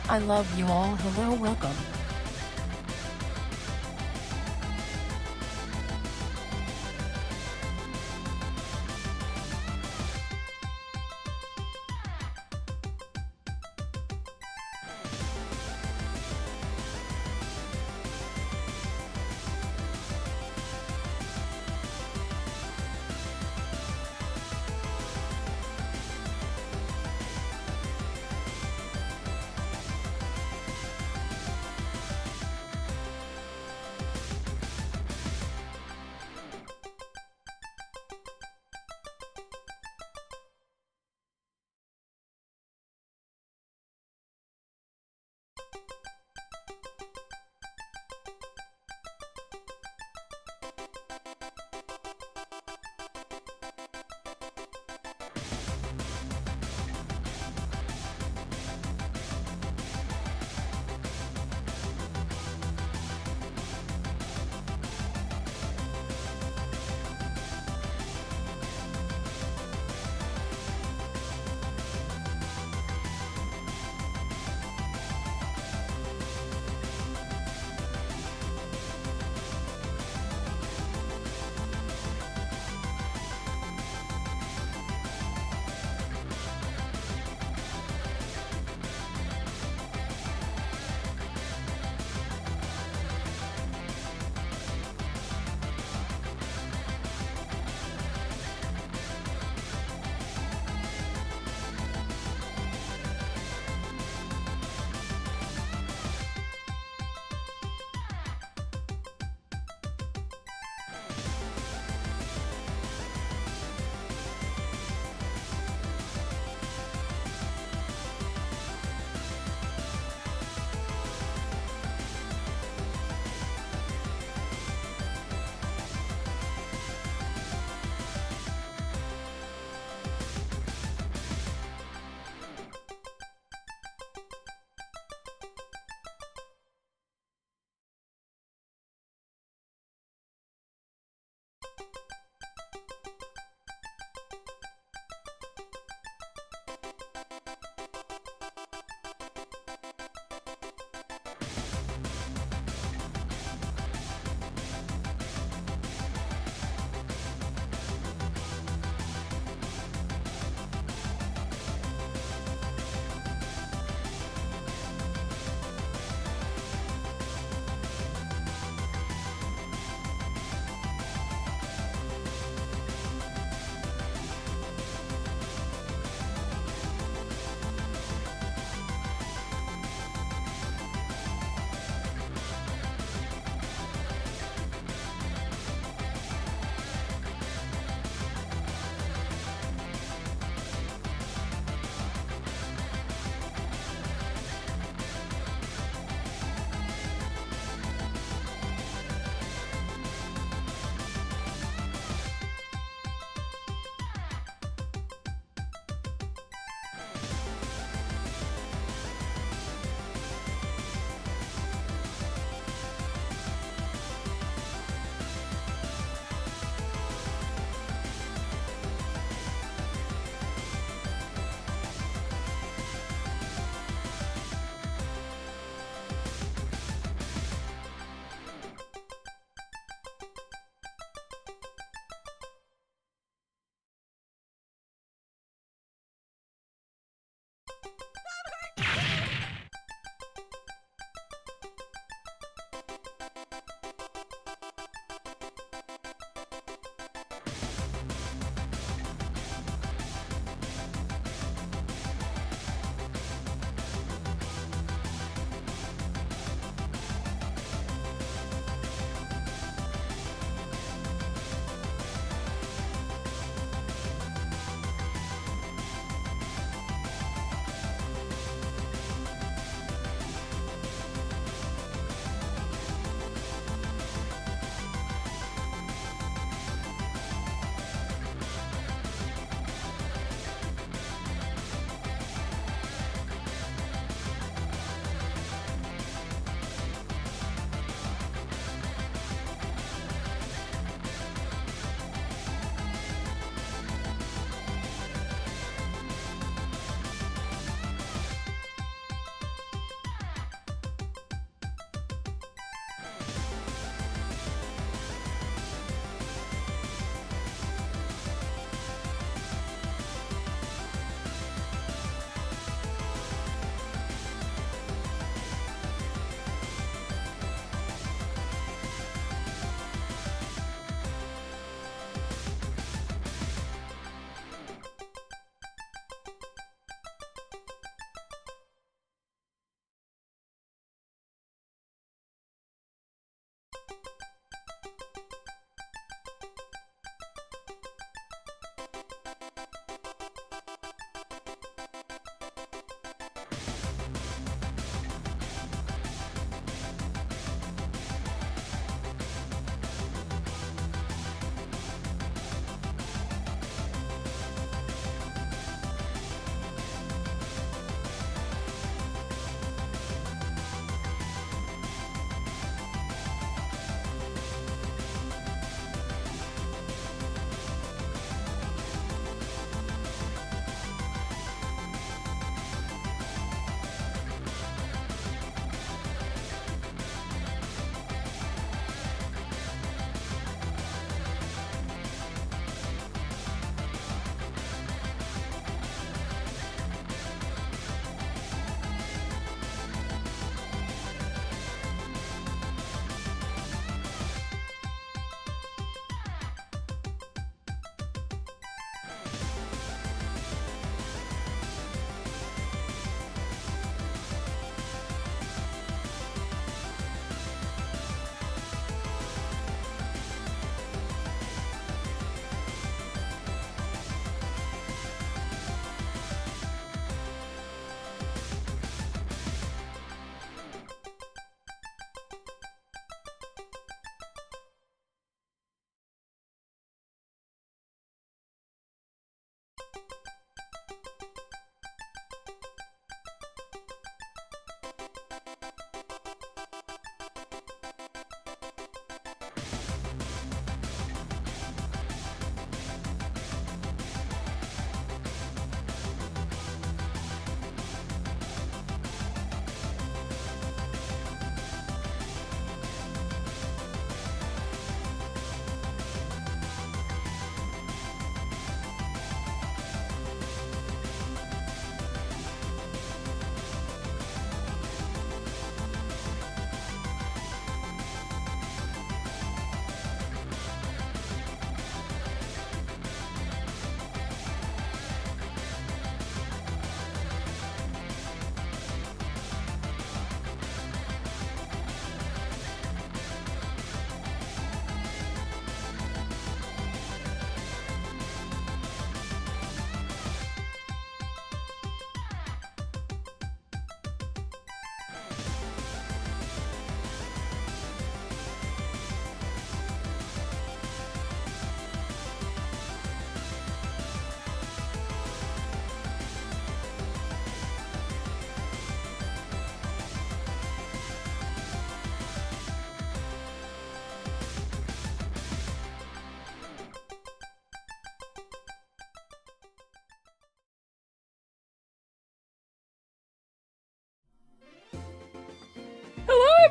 I love you all. Hello, welcome.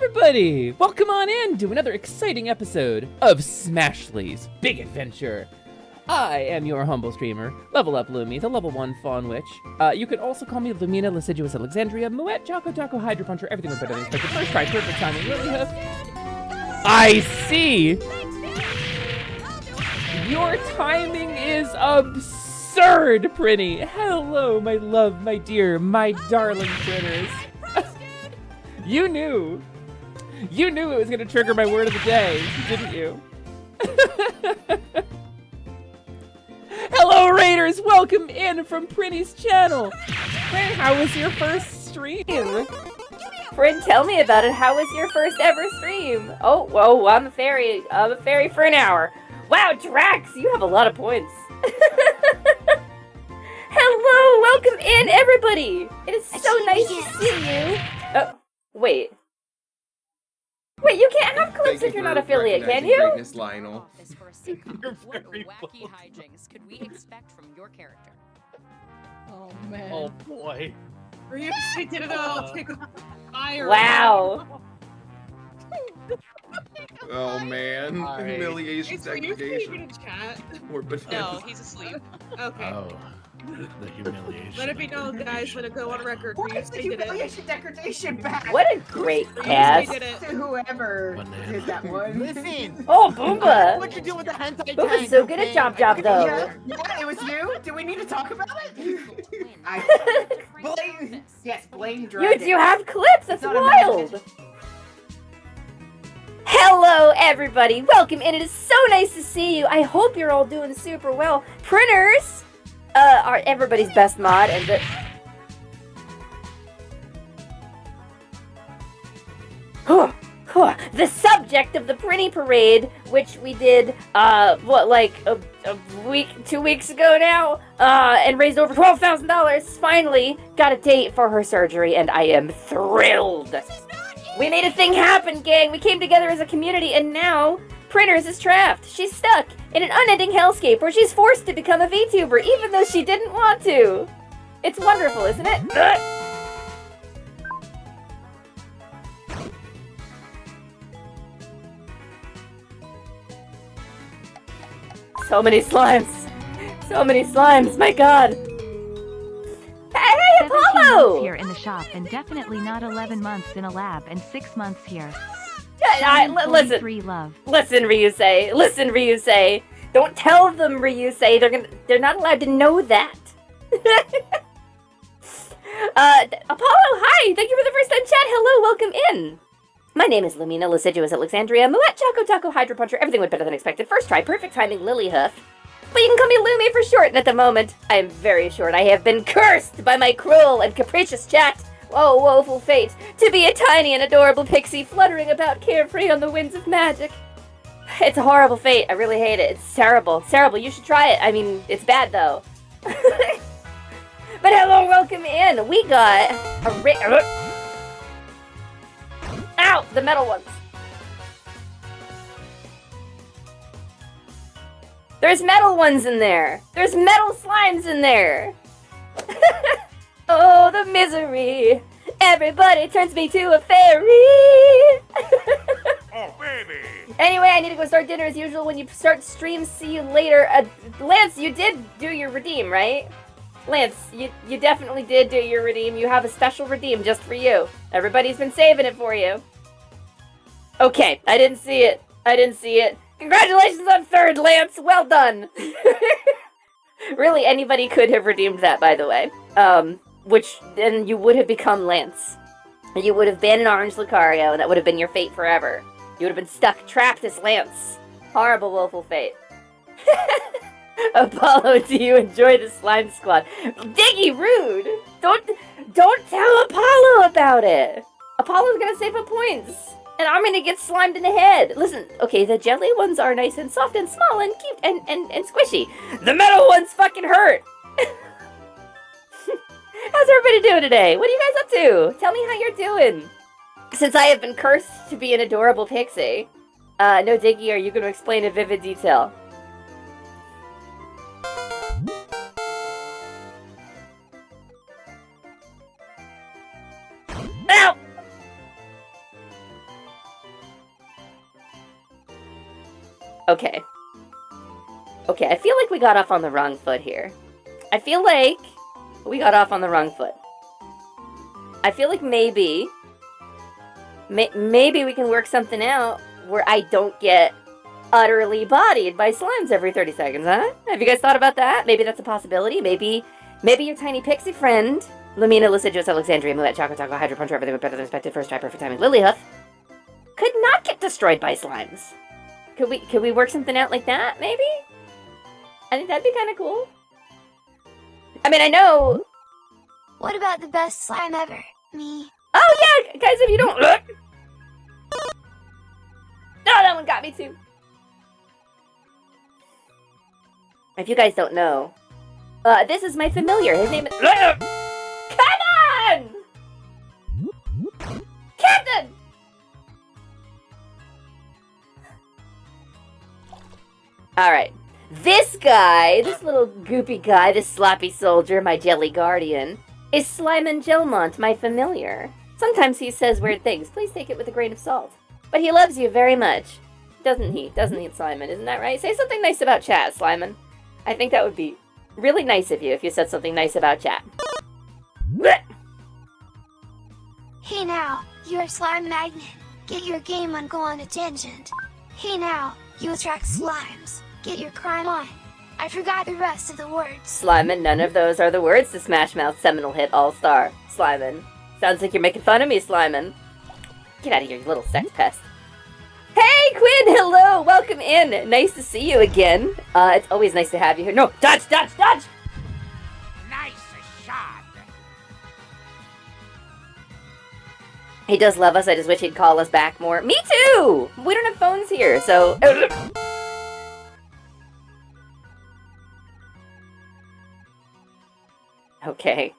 everybody! Welcome on in to another exciting episode of Smashly's Big Adventure. I am your humble streamer, Level Up Lumi, the level 1 Faun Witch. You can also call me Lumina, Liciduous Alexandria, Moet, Jocko Taco, Hydra Puncher, everything was better than expected. First try, perfect timing, Lily Hoof. I see! Your timing is absurd, Prinny! Hello, my love, my dear, my darling critters. You knew it was gonna trigger my word of the day, didn't you? Hello, Raiders! Welcome in from Prinny's channel. Prin, how was your first stream? Prin, tell me about it. How was your first ever stream? Oh, whoa, I'm a fairy for an hour. Wow, Drax, you have a lot of points. Hello, welcome in, everybody. It is so nice to see you. Oh, wait. Wait, you can't have clips if you're not affiliate, can you? Greatness, Lionel. What wacky hijinks could we expect from your character? Oh man. Oh boy. Ryusei did it all. Take fire. Wow. Oh man. Alright. Humiliation, Is Ryusei degradation. in chat? Or bananas. No, he's asleep. Okay. Oh, the humiliation. Let it be known, guys. Let it go on record. What is the Ryusei did it. humiliation degradation back? What a great Ryusei cast. did it. To whoever did that one. Listen! Oh, Boomba. What you do with the hentai Boomba's tank, so good at okay? Chop Job, though. Yeah, it was you? Do we need to talk about it? Blame, yes, blame Dragon. You have clips. That's It's not a wild. magic. Hello, everybody. Welcome in. It is so nice to see you. I hope you're all doing super well. Printers are everybody's best mod, and the subject of the Prinny Parade, which we did, like a week, 2 weeks ago now, and raised over $12,000. Finally got a date for her surgery, and I am thrilled. We made a thing happen, gang. We came together as a community, and now Printers is trapped. She's stuck in an unending hellscape where she's forced to become a VTuber, even though she didn't want to. It's wonderful, isn't it? So many slimes. So many slimes, my god. Hey, 17 months Apollo! here in the shop and definitely not 11 months in a lab and 6 months here. Listen, 43 love. listen, Ryusei. Don't tell them, Ryusei. They're not allowed to know that. Apollo, hi! Thank you for the first time chat. Hello, welcome in. My name is Lumina, Liciduous Alexandria, Moet, Jocko Taco, Hydra Puncher, everything went better than expected. First try, perfect timing, Lily Hoof. But you can call me Lumi for short, and at the moment, I am very short. I have been cursed by my cruel and capricious chat. Oh, woeful fate, to be a tiny and adorable pixie fluttering about carefree on the winds of magic. It's a horrible fate. I really hate it. It's terrible. It's terrible. You should try it. I mean, it's bad, though. But hello, welcome in. We got a Ow! The metal ones. There's metal ones in there. There's metal slimes in there. Oh, the misery. Everybody turns me to a fairy. Oh, baby! Anyway, I need to go start dinner as usual. When you start stream, see you later. Lance, you did do your redeem, right? Lance, you definitely did do your redeem. You have a special redeem just for you. Everybody's been saving it for you. Okay, I didn't see it. Congratulations on third, Lance. Well done. Really, anybody could have redeemed that, by the way. Which, then you would have become Lance. You would have been an orange Lucario, and that would have been your fate forever. You would have been stuck, trapped as Lance. Horrible, woeful fate. Apollo, do you enjoy the slime squad? Diggy, rude! Don't tell Apollo about it! Apollo's gonna save up points! And I'm gonna get slimed in the head! Listen, okay, the jelly ones are nice and soft and small and cute and squishy. The metal ones fucking hurt! How's everybody doing today? What are you guys up to? Tell me how you're doing. Since I have been cursed to be an adorable pixie. No, Diggy, are you gonna explain in vivid detail? Ow! Okay. Okay, I feel like we got off on the wrong foot here. I feel like we got off on the wrong foot. I feel like maybe we can work something out where I don't get utterly bodied by slimes every 30 seconds, huh? Have you guys thought about that? Maybe that's a possibility. Maybe your tiny pixie friend, Lumina, Lucidius, Alexandria, Moet, Choco, Hydro Puncher, everything better than expected, first try, perfect timing, Lilyhoof, could not get destroyed by slimes. Could we work something out like that, maybe? I think that'd be kind of cool. I mean, I know... What about the best slime ever? Me. Oh, yeah! Guys, if you don't... No, that one got me, too. If you guys don't know, this is my familiar. His name is... Come on! Captain! Alright. This guy, this little goopy guy, this sloppy soldier, my jelly guardian, is Slyman Gelmont, my familiar. Sometimes he says weird things. Please take it with a grain of salt. But he loves you very much. Doesn't he? Doesn't he, Slyman? Isn't that right? Say something nice about chat, Slyman. I think that would be really nice of you if you said something nice about chat. Hey now, you're a slime magnet. Get your game on, go on a tangent. Hey now, you attract slimes. Get your crime on. I forgot the rest of the words. Slyman, none of those are the words to Smash Mouth's seminal hit All-Star. Slyman. Sounds like you're making fun of me, Slyman. Get out of here, you little sex pest. Hey, Quinn! Hello! Welcome in! Nice to see you again. It's always nice to have you here. No! Dodge! Dodge! Dodge! Nice shot. He does love us. I just wish he'd call us back more. Me too! We don't have phones here, so... Okay.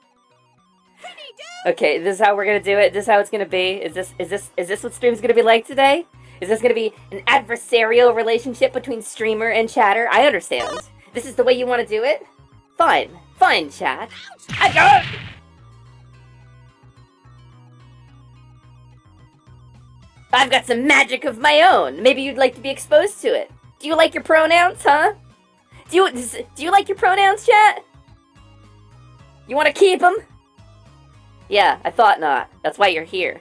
Okay, this is how we're gonna do it. This is how it's gonna be. Is this what stream's gonna be like today? Is this gonna be an adversarial relationship between streamer and chatter? I understand. This is the way you want to do it? Fine. Fine, chat. I've got some magic of my own. Maybe you'd like to be exposed to it. Do you like your pronouns, huh? Do you like your pronouns, chat? You want to keep them? Yeah, I thought not. That's why you're here.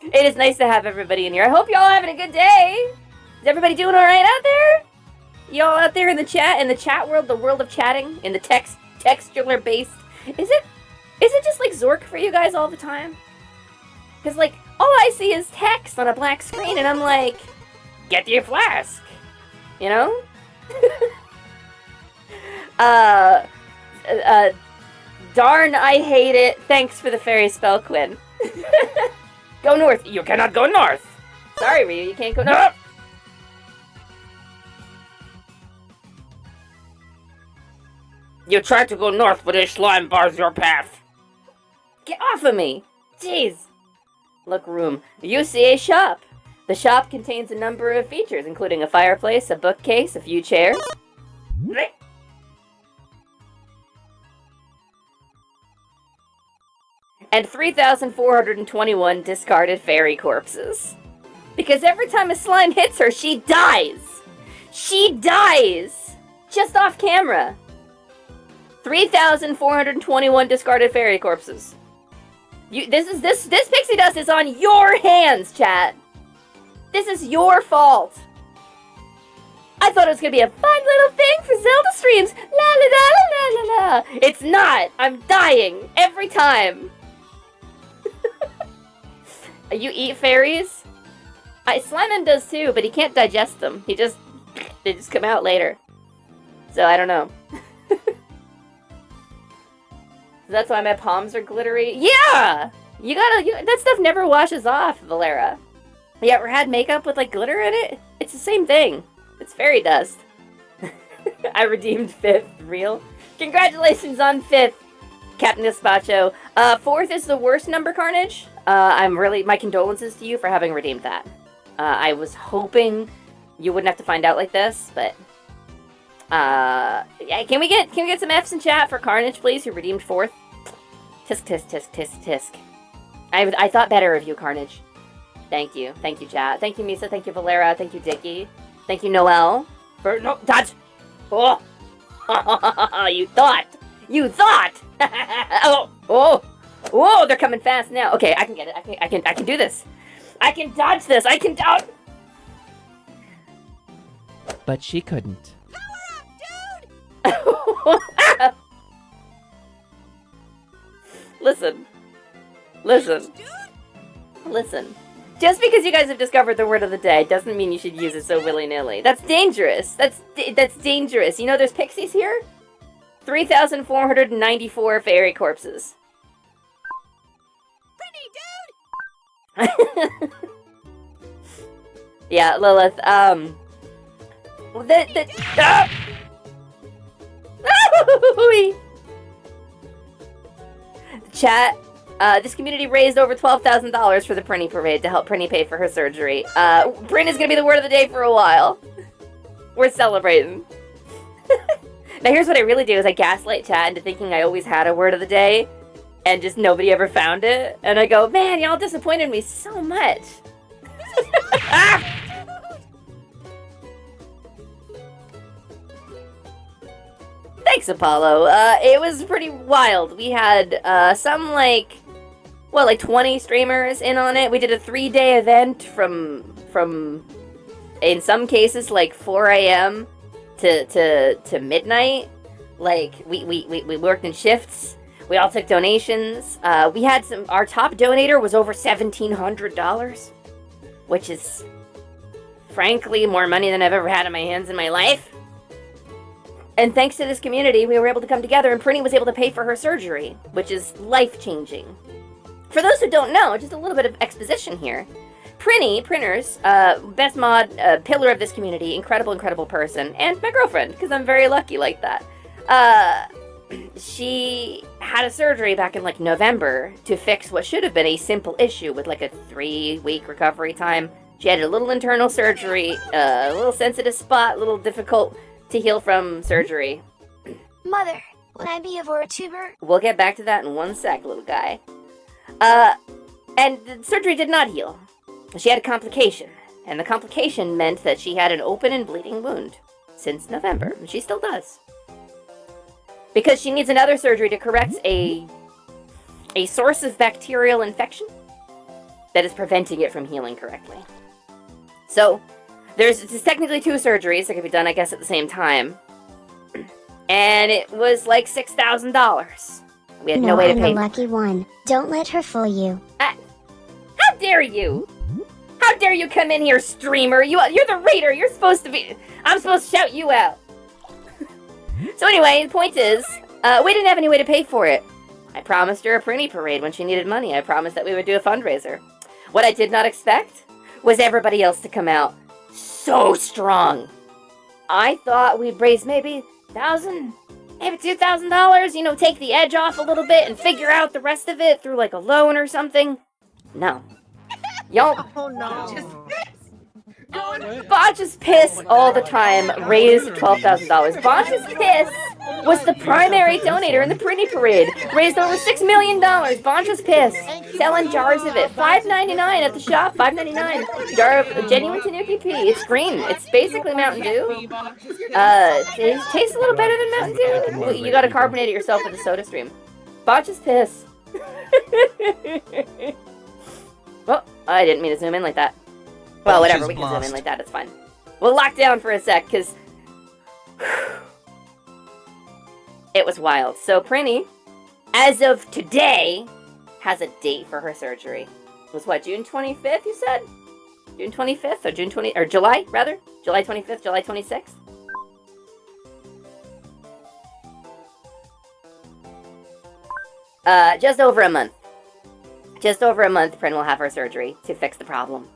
It is nice to have everybody in here. I hope y'all are having a good day. Is everybody doing alright out there? Y'all out there in the chat world, the world of chatting, in the textular based. Is it just like Zork for you guys all the time? Because like, all I see is text on a black screen and I'm like, get your flask. You know? Darn, I hate it. Thanks for the fairy spell, Quinn. Go north. You cannot go north. Sorry, Ryu, you can't go north. You tried to go north, but a slime bars your path. Get off of me. Jeez. Look, room. UCA shop. The shop contains a number of features, including a fireplace, a bookcase, a few chairs. And 3,421 discarded fairy corpses. Because every time a slime hits her, she dies! She dies! Just off camera. 3,421 discarded fairy corpses. This pixie dust is on your hands, chat. This is your fault. I thought it was gonna be a fun little thing for Zelda streams. La la la la la la. It's not. I'm dying every time. You eat fairies? Slimeman does too, but he can't digest them. They just come out later. So I don't know. That's why my palms are glittery. Yeah! That stuff never washes off, Valera. You ever had makeup with like glitter in it? It's the same thing. It's fairy dust. I redeemed 5th, real. Congratulations on 5th, Captain Gazpacho. 4th is the worst number, Carnage. My condolences to you for having redeemed that. I was hoping you wouldn't have to find out like this, but yeah, can we get some F's in chat for Carnage, please, who redeemed 4th? Tisk tisk tisk tisk tisk. I thought better of you, Carnage. Thank you, chat. Thank you, Misa. Thank you, Valera. Thank you, Dickie. Thank you, Noelle. For no dodge. Oh, you thought. Oh, they're coming fast now. Okay, I can get it. I can do this. I can dodge this. I can dodge. But she couldn't. Listen. Just because you guys have discovered the word of the day doesn't mean you should use it so willy-nilly. That's dangerous. That's dangerous. You know there's pixies here? 3,494 fairy corpses. Pretty dude! Yeah, Lilith, Chat, this community raised over $12,000 for the Prinny Parade to help Prinny pay for her surgery. Prin is gonna be the word of the day for a while. We're celebrating. Now here's what I really do is I gaslight chat into thinking I always had a word of the day, and just nobody ever found it. And I go, man, y'all disappointed me so much. Thanks, Apollo. It was pretty wild. We had some like 20 streamers in on it. We did a 3-day event from in some cases like 4 a.m. to midnight. Like we worked in shifts. We all took donations. We had our top donator was over $1,700, which is frankly more money than I've ever had in my hands in my life. And thanks to this community, we were able to come together, and Prinny was able to pay for her surgery, which is life-changing. For those who don't know, just a little bit of exposition here. Printers, best mod, pillar of this community, incredible person, and my girlfriend, because I'm very lucky like that. She had a surgery back in like November to fix what should have been a simple issue with like a 3-week recovery time. She had a little internal surgery, a little sensitive spot, a little difficult to heal from surgery. Mother, would I be a VTuber? We'll get back to that in one sec, little guy. And the surgery did not heal. She had a complication, and the complication meant that she had an open and bleeding wound since November, and she still does. Because she needs another surgery to correct a source of bacterial infection that is preventing it from healing correctly. So, there's technically 2 surgeries that could be done, I guess, at the same time. And it was like $6,000. We had no way to pay. I'm the lucky one. Don't let her fool you. How dare you? How dare you come in here, streamer? You're the raider. You're supposed to be. I'm supposed to shout you out. So anyway, the point is, we didn't have any way to pay for it. I promised her a Prinny Parade when she needed money. I promised that we would do a fundraiser. What I did not expect was everybody else to come out so strong. I thought we'd raise maybe $1,000, maybe $2,000, you know, take the edge off a little bit and figure out the rest of it through like a loan or something. No. Y'all. Oh no. Botch's Piss all the time raised $12,000. Botch's Piss was the primary donator in the Prinny Parade. Raised over $6 million. Botch's Piss. Selling jars of it. $5.99 at the shop. $5.99. Jar of genuine Tanuki Pea. It's green. It's basically Mountain Dew. It tastes a little better than Mountain Dew. Well, you gotta carbonate it yourself with a soda stream. Botch's Piss. Well, I didn't mean to zoom in like that. Well, whatever, we can zoom in like that, it's fine. We'll lock down for a sec, because it was wild. So Prinny, as of today, has a date for her surgery. It was what, June 25th, you said? June 25th, or June 20, or July, rather? July 25th, July 26th? Just over a month. Just over a month, Prin will have her surgery to fix the problem.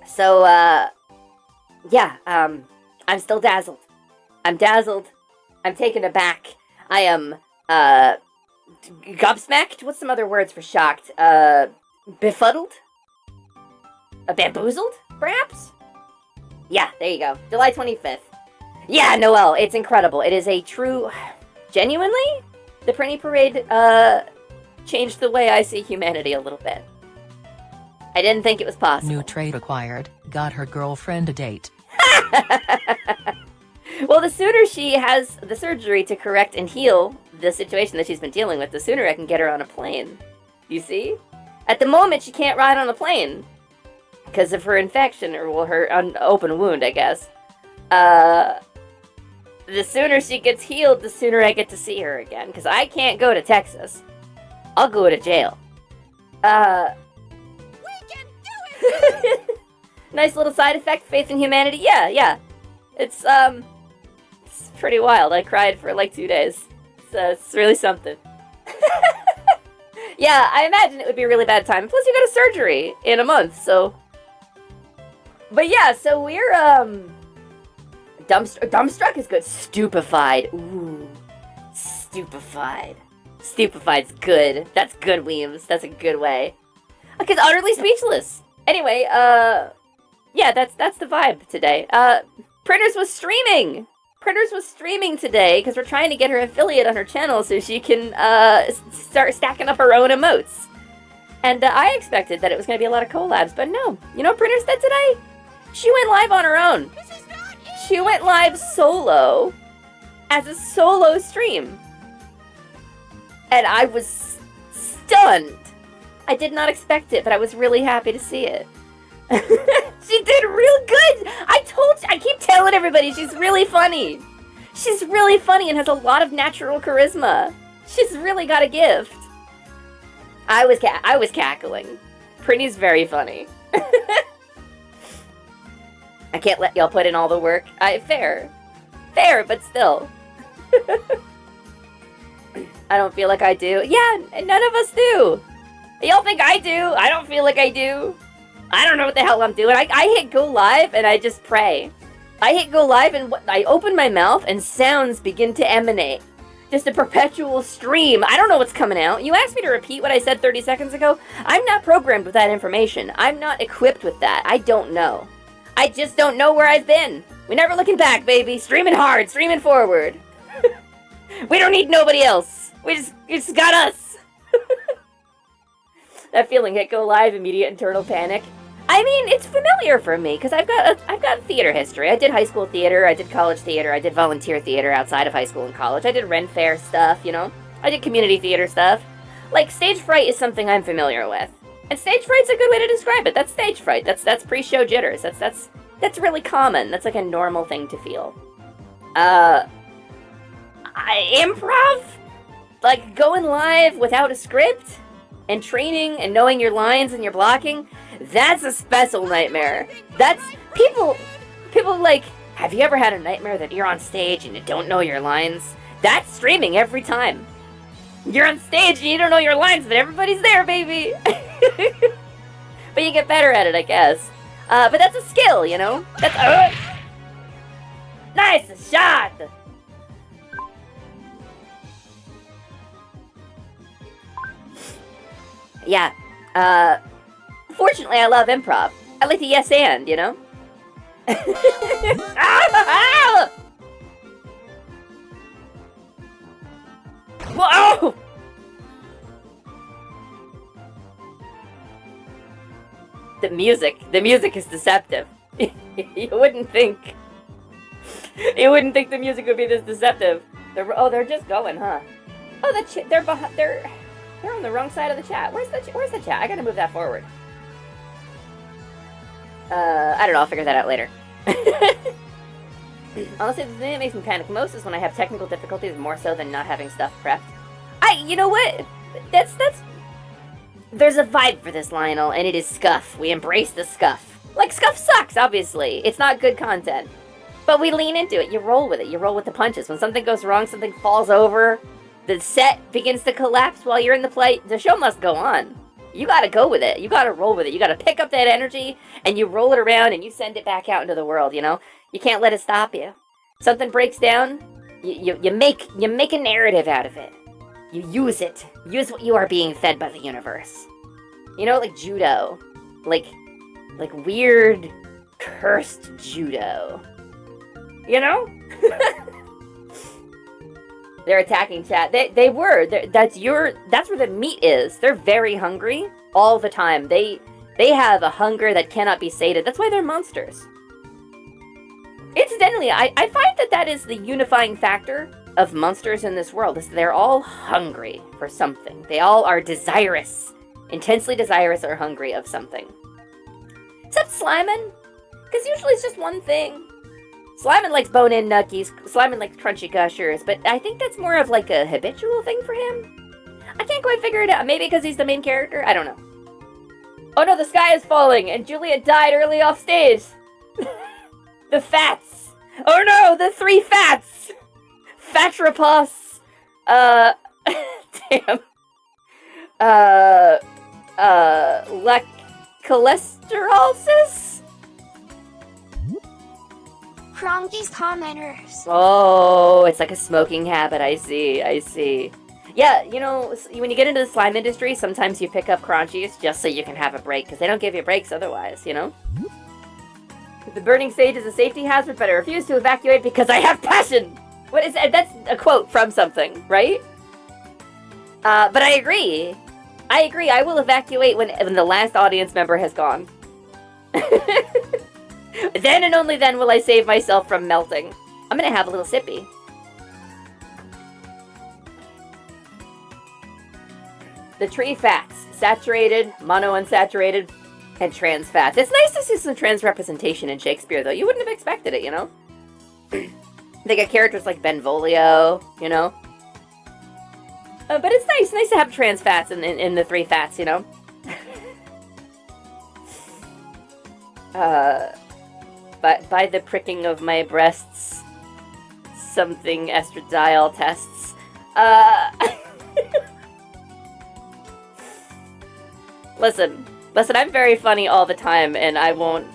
So, yeah, I'm still dazzled. I'm dazzled. I'm taken aback. I am, gobsmacked? What's some other words for shocked? Befuddled? Bamboozled, perhaps? Yeah, there you go. July 25th. Yeah, Noelle, it's incredible. It is a true... Genuinely? The Prinny Parade, changed the way I see humanity a little bit. I didn't think it was possible. New trait acquired. Got her girlfriend a date. Well, the sooner she has the surgery to correct and heal the situation that she's been dealing with, the sooner I can get her on a plane. You see? At the moment, she can't ride on a plane because of her infection, or well, her open wound, I guess. The sooner she gets healed, the sooner I get to see her again, because I can't go to Texas. I'll go to jail. We can do it! Nice little side effect, faith in humanity. Yeah. It's pretty wild. I cried for like 2 days. So it's really something. Yeah, I imagine it would be a really bad time. Plus, you got a surgery in a month, so... But yeah, so we're, dumbstruck is good. Stupefied. Ooh. Stupefied. Stupefied's good. That's good, Weems. That's a good way. Because utterly speechless. Anyway, yeah, that's the vibe today. Printers was streaming! Printers was streaming today because we're trying to get her affiliate on her channel so she can, start stacking up her own emotes. And I expected that it was going to be a lot of collabs, but no. You know what Printers did today? She went live on her own. She went live solo as a solo stream. And I was stunned. I did not expect it, but I was really happy to see it. She did real good. I keep telling everybody she's really funny. She's really funny and has a lot of natural charisma. She's really got a gift. I was cackling. Prinny's very funny. I can't let y'all put in all the work. Fair, but still. I don't feel like I do. Yeah, none of us do. Y'all think I do. I don't feel like I do. I don't know what the hell I'm doing. I hit go live and I just pray. I hit go live and I open my mouth and sounds begin to emanate. Just a perpetual stream. I don't know what's coming out. You asked me to repeat what I said 30 seconds ago. I'm not programmed with that information. I'm not equipped with that. I don't know. I just don't know where I've been. We're never looking back, baby. Streaming hard, streaming forward. We don't need nobody else. We just got us. That feeling, hit go live, immediate internal panic. I mean, it's familiar for me because I've got theater history. I did high school theater, I did college theater, I did volunteer theater outside of high school and college. I did Ren Fair stuff, you know. I did community theater stuff. Like, stage fright is something I'm familiar with. And stage fright's a good way to describe it. That's stage fright. That's pre-show jitters. That's really common. That's like a normal thing to feel. Improv? Like, going live without a script? And training and knowing your lines and your blocking, that's a special nightmare. That's people like, have you ever had a nightmare that you're on stage and you don't know your lines? That's streaming every time. You're on stage and you don't know your lines, but everybody's there, baby. But you get better at it, I guess. But that's a skill, you know? That's nice shot. Yeah, fortunately I love improv. I like the yes and, you know? Whoa! The music is deceptive. You wouldn't think the music would be this deceptive. They're just going, huh? Oh, they're on the wrong side of the chat. Where's the chat? I gotta move that forward. I don't know. I'll figure that out later. Honestly, the thing that makes me panic most is when I have technical difficulties more so than not having stuff prepped. You know what? There's a vibe for this, Lionel, and it is scuff. We embrace the scuff. Like, scuff sucks, obviously. It's not good content. But we lean into it. You roll with it. You roll with the punches. When something goes wrong, something falls over, the set begins to collapse while you're in the play, the show must go on. You gotta go with it. You gotta roll with it. You gotta pick up that energy, and you roll it around, and you send it back out into the world, you know? You can't let it stop you. Something breaks down, you make a narrative out of it. You use it. Use what you are being fed by the universe. You know, like judo. Like weird, cursed judo. You know? They're attacking chat. They were. That's where the meat is. They're very hungry all the time. They have a hunger that cannot be sated. That's why they're monsters. Incidentally, I find that is the unifying factor of monsters in this world, is they're all hungry for something. They all are desirous, intensely desirous or hungry of something. Except Slimin, because usually it's just one thing. Slimin likes bone-in nuckies, Slimin likes crunchy gushers, but I think that's more of like a habitual thing for him. I can't quite figure it out. Maybe because he's the main character? I don't know. Oh no, the sky is falling, and Juliet died early off stage. The fats. Oh no, the 3 fats. Fatropos. Damn. Cholesterolsis? Cronky's commenters. Oh, it's like a smoking habit. I see. Yeah, you know, when you get into the slime industry, sometimes you pick up crunchies just so you can have a break, because they don't give you breaks otherwise, you know? The burning sage is a safety hazard, but I refuse to evacuate because I have passion! What is that? That's a quote from something, right? But I agree. I will evacuate when the last audience member has gone. Then and only then will I save myself from melting. I'm gonna have a little sippy. The tree fats. Saturated, monounsaturated, and trans fats. It's nice to see some trans representation in Shakespeare, though. You wouldn't have expected it, you know? They got characters like Benvolio, you know? But it's nice to have trans fats in the 3 fats, you know? But by the pricking of my breasts, something estradiol tests. Listen, I'm very funny all the time, and I won't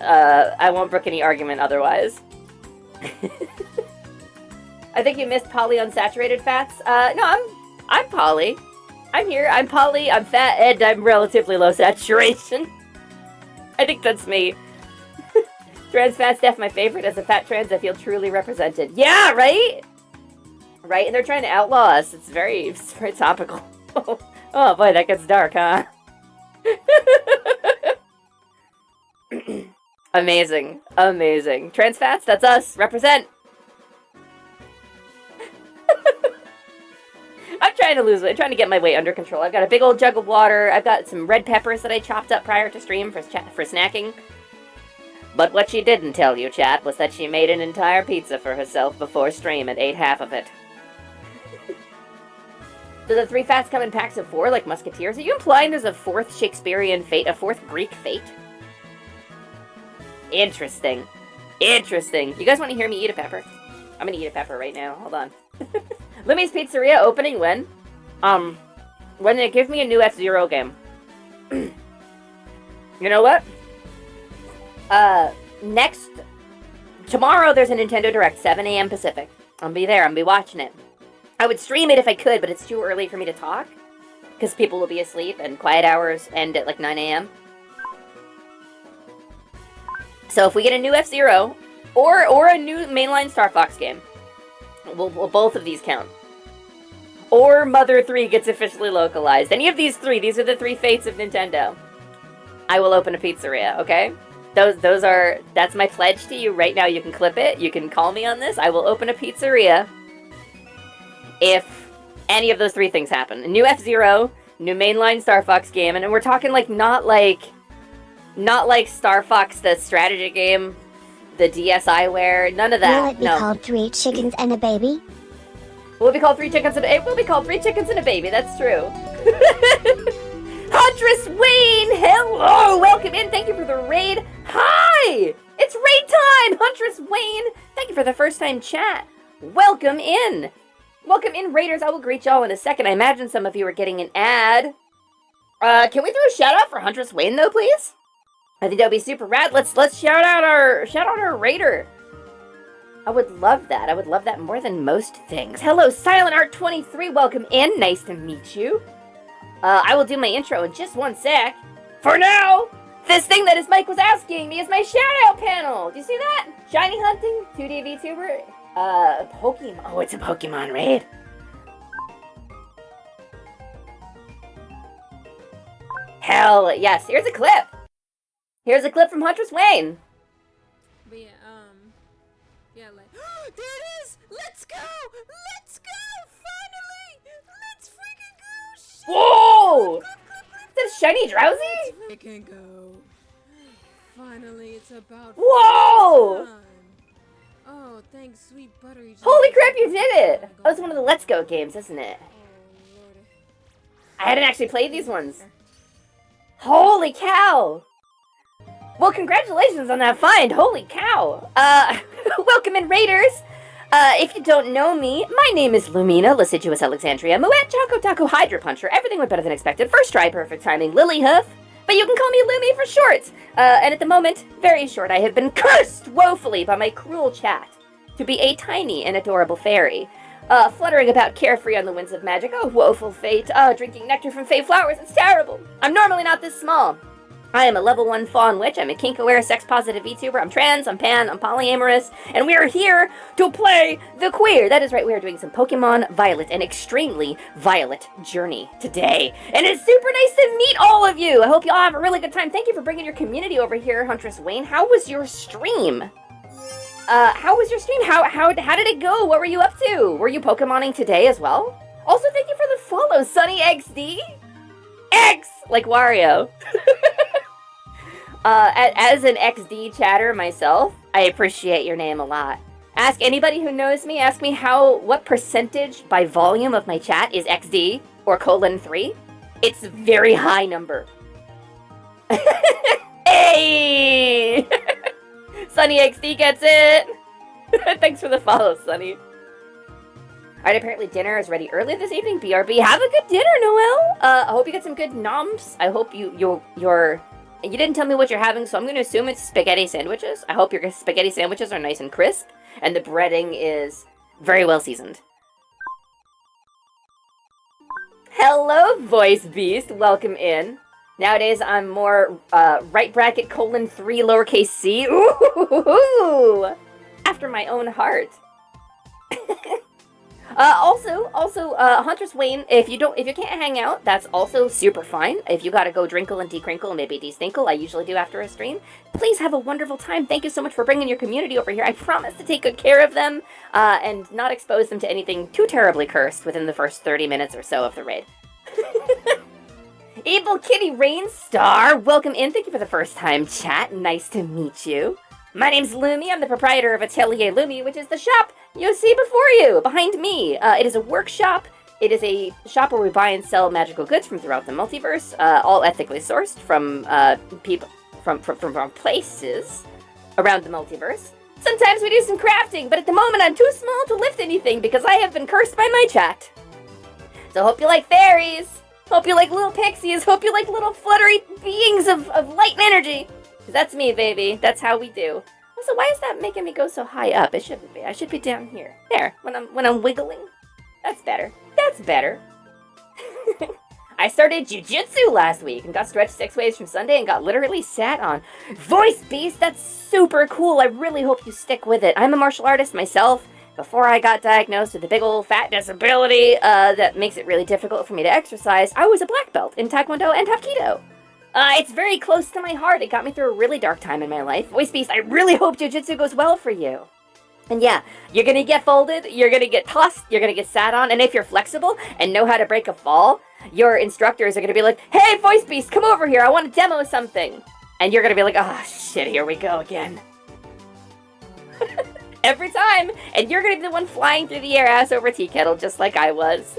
brook any argument otherwise. I think you missed polyunsaturated fats. No, I'm poly. I'm here. I'm poly. I'm fat, and I'm relatively low saturation. I think that's me. Trans fat's def my favorite. As a fat trans, I feel truly represented. Yeah, right? Right, and they're trying to outlaw us. It's very topical. Oh boy, that gets dark, huh? Amazing. Trans fats, that's us. Represent. I'm trying to lose weight. I'm trying to get my weight under control. I've got a big old jug of water. I've got some red peppers that I chopped up prior to stream for snacking. But what she didn't tell you, chat, was that she made an entire pizza for herself before stream and ate half of it. Do the 3 fats come in packs of 4 like musketeers? Are you implying there's a 4th Shakespearean fate, a 4th Greek fate? Interesting. You guys want to hear me eat a pepper? I'm gonna eat a pepper right now. Hold on. Lumi's Pizzeria opening when? When they give me a new F-Zero game. You know what? Tomorrow there's a Nintendo Direct, 7 a.m. Pacific. I'll be there. I'll be watching it. I would stream it if I could, but it's too early for me to talk. Because people will be asleep, and quiet hours end at like 9 a.m. So if we get a new F-Zero, or a new mainline Star Fox game, will both of these count. Or Mother 3 gets officially localized. Any of these 3, these are the 3 fates of Nintendo. I will open a pizzeria, okay? That's my pledge to you right now. You can clip it. You can call me on this. I will open a pizzeria if any of those 3 things happen. A new F-Zero, new mainline Star Fox game, and we're talking like not like Star Fox the strategy game, the DSiWare, none of that. Will it be called 3 Chickens and a Baby? Will it be called 3 Chickens and it will be called 3 Chickens and a Baby, that's true. Huntress Wayne, hello, welcome in, thank you for the raid. Hi, it's raid time, Huntress Wayne. Thank you for the first time chat. Welcome in. Welcome in, raiders. I will greet y'all in a second. I imagine some of you are getting an ad. Can we throw a shout out for Huntress Wayne though, please? I think that would be super rad. Let's shout out our raider. I would love that. I would love that more than most things. Hello, Silent Art 23. Welcome in. Nice to meet you. I will do my intro in just one sec. For now, this thing that his mic was asking me is my shout-out panel. Do you see that? Shiny hunting, 2D VTuber, Pokemon. Oh, it's a Pokemon raid. Hell yes. Here's a clip. Here's a clip from Huntress Wayne. But yeah, like, there it is! Let's go! Let's go! Finally! Let's freaking go! Shit. Whoa! Is that Shiny Drowsy? Let's freaking go. Finally, it's about Whoa! time. Oh, thanks, sweet buttery. Holy crap, you did it! That was one of the Let's Go games, isn't it? Oh, Lord. I hadn't actually played these ones. Holy cow! Well, congratulations on that find. Holy cow. Welcome in, Raiders. If you don't know me, my name is Lumina, Lasiduous Alexandria, Moet, Choco Taco, Hydra Puncher. Everything went better than expected. First try, perfect timing, Lily Hoof. But you can call me Lumi for short. And at the moment, very short, I have been cursed woefully by my cruel chat to be a tiny and adorable fairy. Fluttering about carefree on the winds of magic. Oh, woeful fate. Drinking nectar from fey flowers. It's terrible. I'm normally not this small. I am a level 1 fawn witch. I'm a kink-aware, sex-positive VTuber. I'm trans, I'm pan, I'm polyamorous. And we are here to play the queer. That is right, we are doing some Pokemon Violet, an extremely violet journey today. And it's super nice to meet all of you. I hope you all have a really good time. Thank you for bringing your community over here, Huntress Wayne. How was your stream? How was your stream? How did it go? What were you up to? Were you Pokemoning today as well? Also, thank you for the follow, Sunny XD. X, like Wario. As an XD chatter myself, I appreciate your name a lot. Ask anybody who knows me, ask me what percentage by volume of my chat is XD or :3. It's a very high number. Hey! Sunny XD gets it! Thanks for the follow, Sunny. Alright, apparently dinner is ready early this evening. BRB, have a good dinner, Noel! I hope you get some good noms. I hope you're... You didn't tell me what you're having, so I'm going to assume it's spaghetti sandwiches. I hope your spaghetti sandwiches are nice and crisp, and the breading is very well seasoned. Hello, Voice Beast. Welcome in. Nowadays, I'm more right bracket :3 lowercase c. Ooh! After my own heart. Also, Huntress Wayne, if you can't hang out, that's also super fine. If you gotta go drinkle and decrinkle and maybe de-stinkle, I usually do after a stream, please have a wonderful time. Thank you so much for bringing your community over here. I promise to take good care of them, and not expose them to anything too terribly cursed within the first 30 minutes or so of the raid. Evil Kitty Rainstar, welcome in. Thank you for the first time chat. Nice to meet you. My name's Lumi. I'm the proprietor of Atelier Lumi, which is the shop you see before you, behind me. It is a workshop. It is a shop where we buy and sell magical goods from throughout the multiverse, all ethically sourced from people from places around the multiverse. Sometimes we do some crafting, but at the moment I'm too small to lift anything because I have been cursed by my chat. So hope you like fairies. Hope you like little pixies. Hope you like little fluttery beings of light and energy. That's me, baby. That's how we do. Also, why is that making me go so high up? It shouldn't be. I should be down here. There, when I'm wiggling. That's better. That's better. I started jujitsu last week and got stretched 6 ways from Sunday and got literally sat on. Voice Beast, that's super cool. I really hope you stick with it. I'm a martial artist myself. Before I got diagnosed with a big old fat disability that makes it really difficult for me to exercise, I was a black belt in Taekwondo and Hapkido. It's very close to my heart. It got me through a really dark time in my life. Voice Beast, I really hope jiu-jitsu goes well for you. And yeah, you're gonna get folded, you're gonna get tossed, you're gonna get sat on, and if you're flexible and know how to break a fall, your instructors are gonna be like, hey, Voice Beast, come over here, I want to demo something. And you're gonna be like, oh, shit, here we go again. Every time. And you're gonna be the one flying through the air ass over tea kettle, just like I was.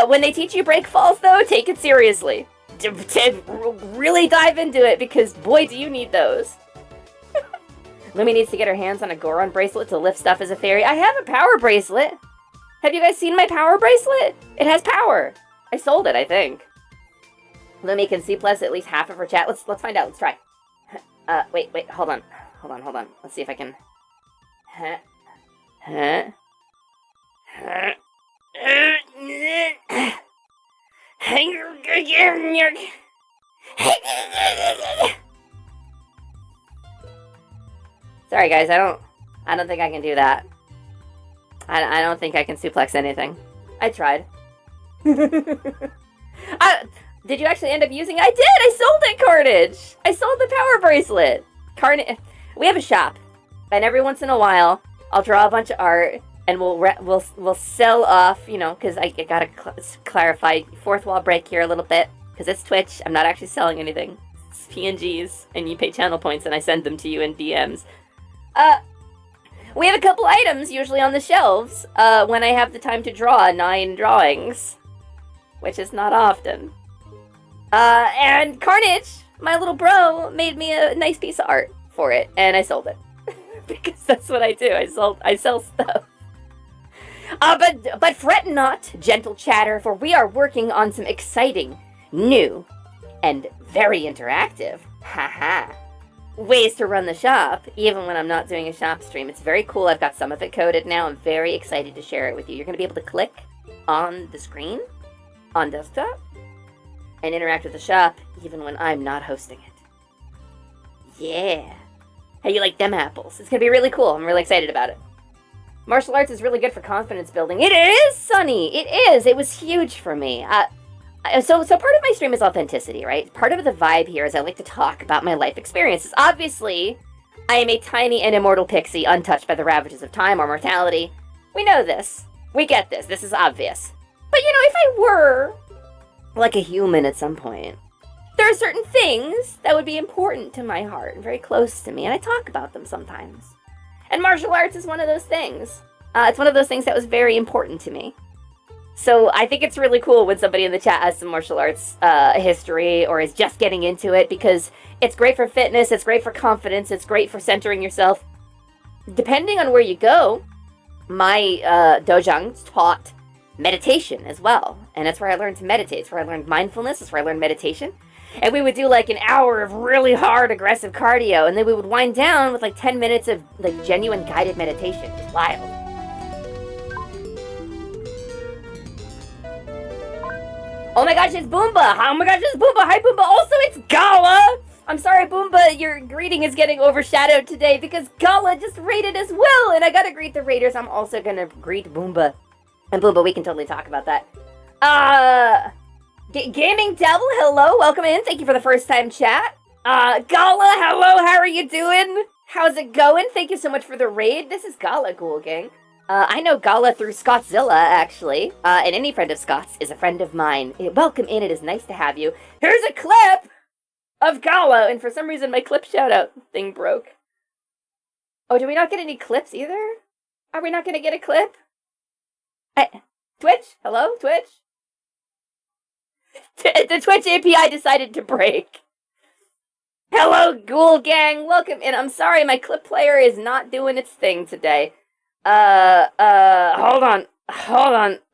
When they teach you break falls, though, take it seriously. Really dive into it, because boy, do you need those. Lumi needs to get her hands on a Goron bracelet to lift stuff as a fairy. I have a power bracelet. Have you guys seen my power bracelet? It has power. I sold it, I think. Lumi can C+ at least half of her chat. Let's find out. Let's try. Wait. Hold on. Let's see if I can. Sorry guys, I don't think I can do that. I don't think I can suplex anything. I tried. Did you actually end up using it? I did! I sold it, Carnage! I sold the power bracelet! Carnage... We have a shop. And every once in a while, I'll draw a bunch of art, and we'll sell off, you know, because I gotta clarify, fourth wall break here a little bit, because it's Twitch, I'm not actually selling anything. It's PNGs, and you pay channel points, and I send them to you in DMs. We have a couple items usually on the shelves, when I have the time to draw 9 drawings. Which is not often. And Carnage, my little bro, made me a nice piece of art for it, and I sold it. Because that's what I do, I sell stuff. But fret not, gentle chatter, for we are working on some exciting, new, and very interactive, ways to run the shop, even when I'm not doing a shop stream. It's very cool. I've got some of it coded now. I'm very excited to share it with you. You're going to be able to click on the screen on desktop and interact with the shop even when I'm not hosting it. Yeah. How you like them apples? It's going to be really cool. I'm really excited about it. Martial arts is really good for confidence building. It is, Sunny! It is! It was huge for me. So part of my stream is authenticity, right? Part of the vibe here is I like to talk about my life experiences. Obviously, I am a tiny and immortal pixie untouched by the ravages of time or mortality. We know this. We get this. This is obvious. But, you know, if I were like a human at some point, there are certain things that would be important to my heart and very close to me, and I talk about them sometimes. And martial arts is one of those things. It's one of those things that was very important to me. So I think it's really cool when somebody in the chat has some martial arts history or is just getting into it, because it's great for fitness, it's great for confidence, it's great for centering yourself. Depending on where you go, my dojang taught meditation as well. And that's where I learned to meditate. It's where I learned mindfulness. It's where I learned meditation. And we would do like an hour of really hard, aggressive cardio. And then we would wind down with like 10 minutes of like genuine guided meditation. It's wild. Oh my gosh, it's Boomba! Oh my gosh, it's Boomba! Hi, Boomba! Also, it's Gala! I'm sorry, Boomba, your greeting is getting overshadowed today because Gala just raided as well! And I gotta greet the raiders. I'm also gonna greet Boomba. And Boomba, we can totally talk about that. Gaming Devil, hello, welcome in. Thank you for the first time chat. Gala, hello, how are you doing? How's it going? Thank you so much for the raid. This is Gala, Ghoul Gang. I know Gala through Scottzilla, actually. And any friend of Scott's is a friend of mine. Welcome in, it is nice to have you. Here's a clip of Gala, and for some reason my clip shout-out thing broke. Oh, do we not get any clips either? Are we not gonna get a clip? Twitch? Hello, Twitch? The Twitch API decided to break. Hello, Ghoul Gang, welcome in. I'm sorry, my clip player is not doing its thing today. Hold on.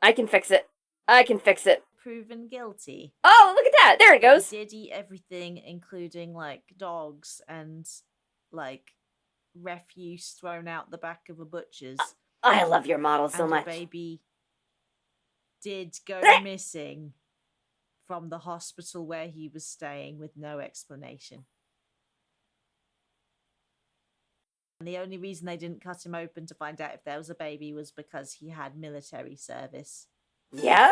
I can fix it. Proven guilty. Oh, look at that. There it goes. He did eat everything, including, like, dogs and, like, refuse thrown out the back of a butcher's. I love your model so and much. The baby did go missing from the hospital where he was staying with no explanation. And the only reason they didn't cut him open to find out if there was a baby was because he had military service. Yeah?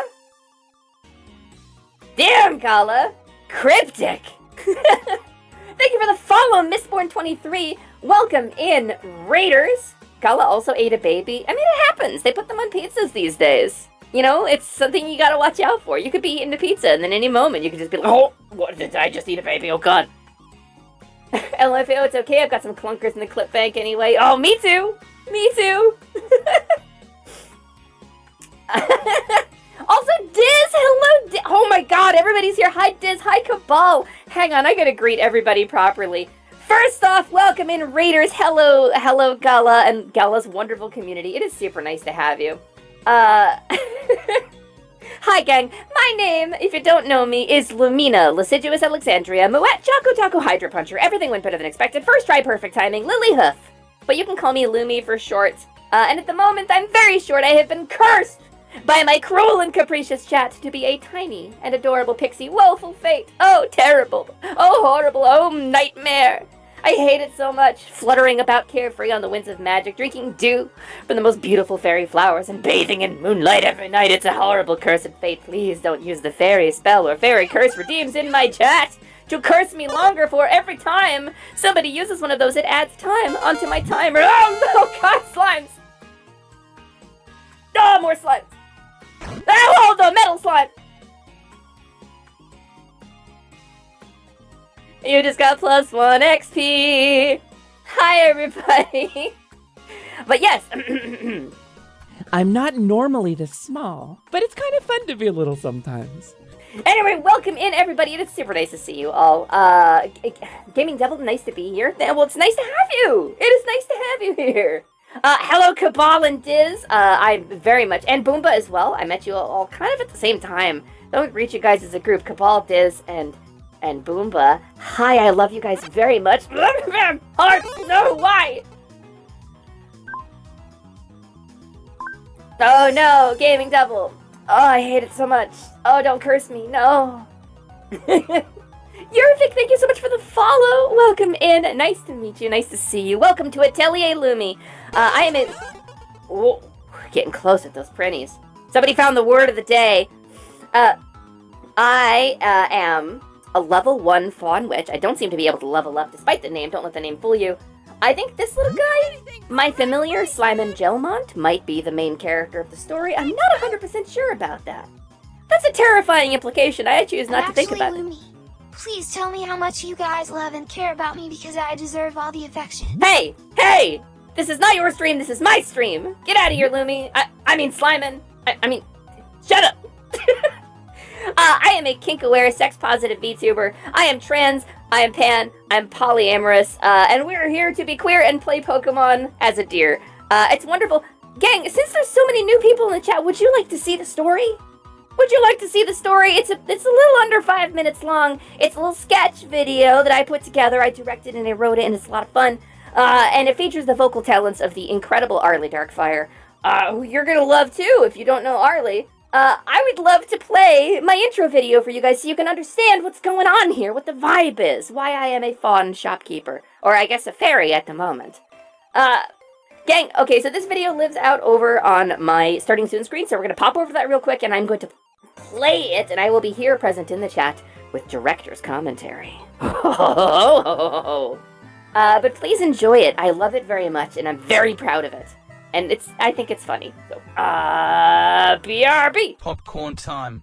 Damn, Gala! Cryptic! Thank you for the follow, Mistborn23. Welcome in, Raiders. Gala also ate a baby. I mean, it happens. They put them on pizzas these days. You know, it's something you gotta watch out for. You could be eating a pizza, and then any moment you could just be like, oh, what did I just eat a baby? Oh, God. LFAO, it's okay. I've got some clunkers in the clip bank anyway. Oh, me too. Me too. Also, Diz, hello, Diz. Oh my God, everybody's here. Hi, Diz. Hi, Cabal. Hang on, I gotta greet everybody properly. First off, welcome in, Raiders. Hello, Gala, and Gala's wonderful community. It is super nice to have you. Hi, gang. My name, if you don't know me, is Lumina, Lascivious Alexandria, Moet, Jocko Taco, Hydra Puncher. Everything went better than expected. First try, perfect timing, Lily Hoof. But you can call me Lumi for short. And at the moment, I'm very short. I have been cursed by my cruel and capricious chat to be a tiny and adorable pixie. Woeful fate. Oh, terrible. Oh, horrible. Oh, nightmare. I hate it so much. Fluttering about carefree on the winds of magic, drinking dew from the most beautiful fairy flowers, and bathing in moonlight every night. It's a horrible curse and fate. Please don't use the fairy spell or fairy curse redeems in my chat to curse me longer, for every time somebody uses one of those, it adds time onto my timer. Oh god, slimes! Oh, more slimes! Oh, the metal slime! You just got +1 XP! Hi, everybody! But yes, I'm not normally this small, but it's kind of fun to be a little sometimes. Anyway, welcome in, everybody. It is super nice to see you all. Gaming Devil, nice to be here. Well, it's nice to have you! It is nice to have you here! Hello, Cabal and Diz. I very much, and Boomba as well. I met you all kind of at the same time. Don't reach you guys as a group. Cabal, Diz, and Boomba. Hi, I love you guys very much. Hearts, no, why? Oh no, Gaming Devil. Oh, I hate it so much. Oh, don't curse me, no. Yurvik, thank you so much for the follow. Welcome in. Nice to meet you. Nice to see you. Welcome to Atelier Lumi. I am in... Oh, we're getting close with those printies. Somebody found the word of the day. I am a level 1 Faun Witch. I don't seem to be able to level up despite the name. Don't let the name fool you. I think this little guy, my familiar Slimon Gelmont, might be the main character of the story. I'm not 100% sure about that. That's a terrifying implication. I choose not to think about Lumi, please tell me how much you guys love and care about me because I deserve all the affection. Hey! Hey! This is not your stream, this is my stream! Get out of here, Lumi! I mean, Slimon! I mean, shut up! I am a kink-aware, sex-positive VTuber. I am trans, I am pan, I'm polyamorous, and we're here to be queer and play Pokemon as a deer. It's wonderful. Gang, since there's so many new people in the chat, would you like to see the story? Would you like to see the story? It's a little under 5 minutes long. It's a little sketch video that I put together. I directed and I wrote it, and it's a lot of fun. And it features the vocal talents of the incredible Arlie Darkfire, who you're gonna love too if you don't know Arlie. I would love to play my intro video for you guys so you can understand what's going on here, what the vibe is, why I am a fawn shopkeeper. Or I guess a fairy at the moment. Gang, okay, so this video lives out over on my starting soon screen, so we're gonna pop over to that real quick, and I'm going to play it, and I will be here present in the chat with director's commentary. But please enjoy it. I love it very much, and I'm very proud of it. And I think it's funny. So, BRB! Popcorn time.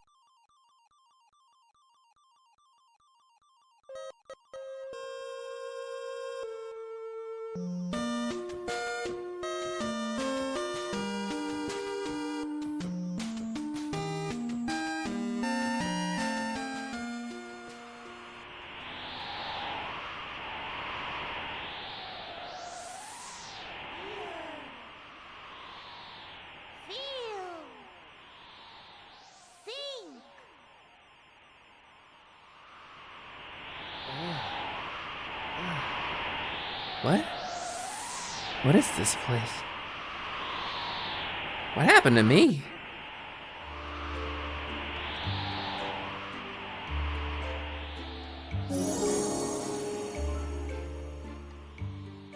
What? What is this place? What happened to me?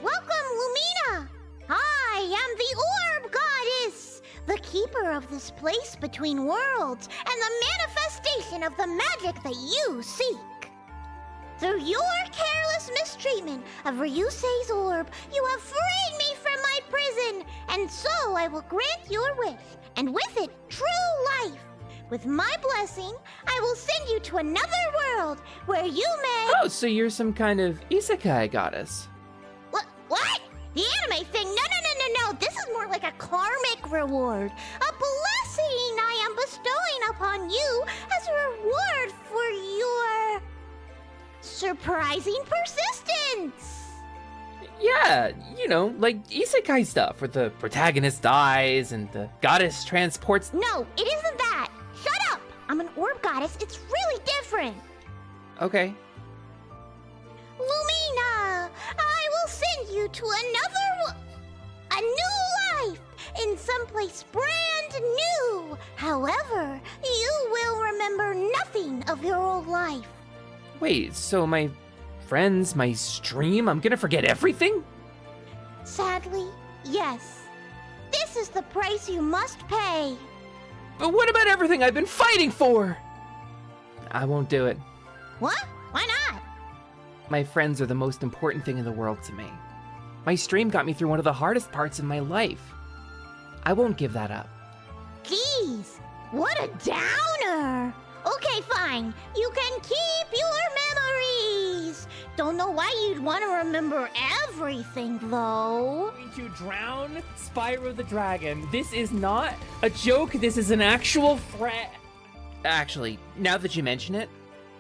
Welcome, Lumina! I am the Orb Goddess, the keeper of this place between worlds and the manifestation of the magic that you seek. Through your careless mistreatment of Ryusei's orb, you have freed me from my prison, and so I will grant your wish, and with it, true life. With my blessing, I will send you to another world where you may... Oh, so you're some kind of isekai goddess. What? The anime thing? No. This is more like a karmic reward. A blessing I am bestowing upon you as a reward for your... surprising persistence! Yeah, you know, like isekai stuff, where the protagonist dies and the goddess transports... No, it isn't that! Shut up! I'm an orb goddess, it's really different! Okay. Lumina! I will send you to a new life! In someplace brand new! However, you will remember nothing of your old life. Wait, so my friends, my stream. I'm gonna forget everything? Sadly, yes. This is the price you must pay. But what about everything I've been fighting for? I won't do it. What? Why not? My friends are the most important thing in the world to me. My stream got me through one of the hardest parts of my life. I won't give that up. Jeez, what a downer. Okay, fine. You can keep your memories. Don't know why you'd want to remember everything, though. Going to drown Spyro the Dragon. This is not a joke. This is an actual threat. Actually, now that you mention it.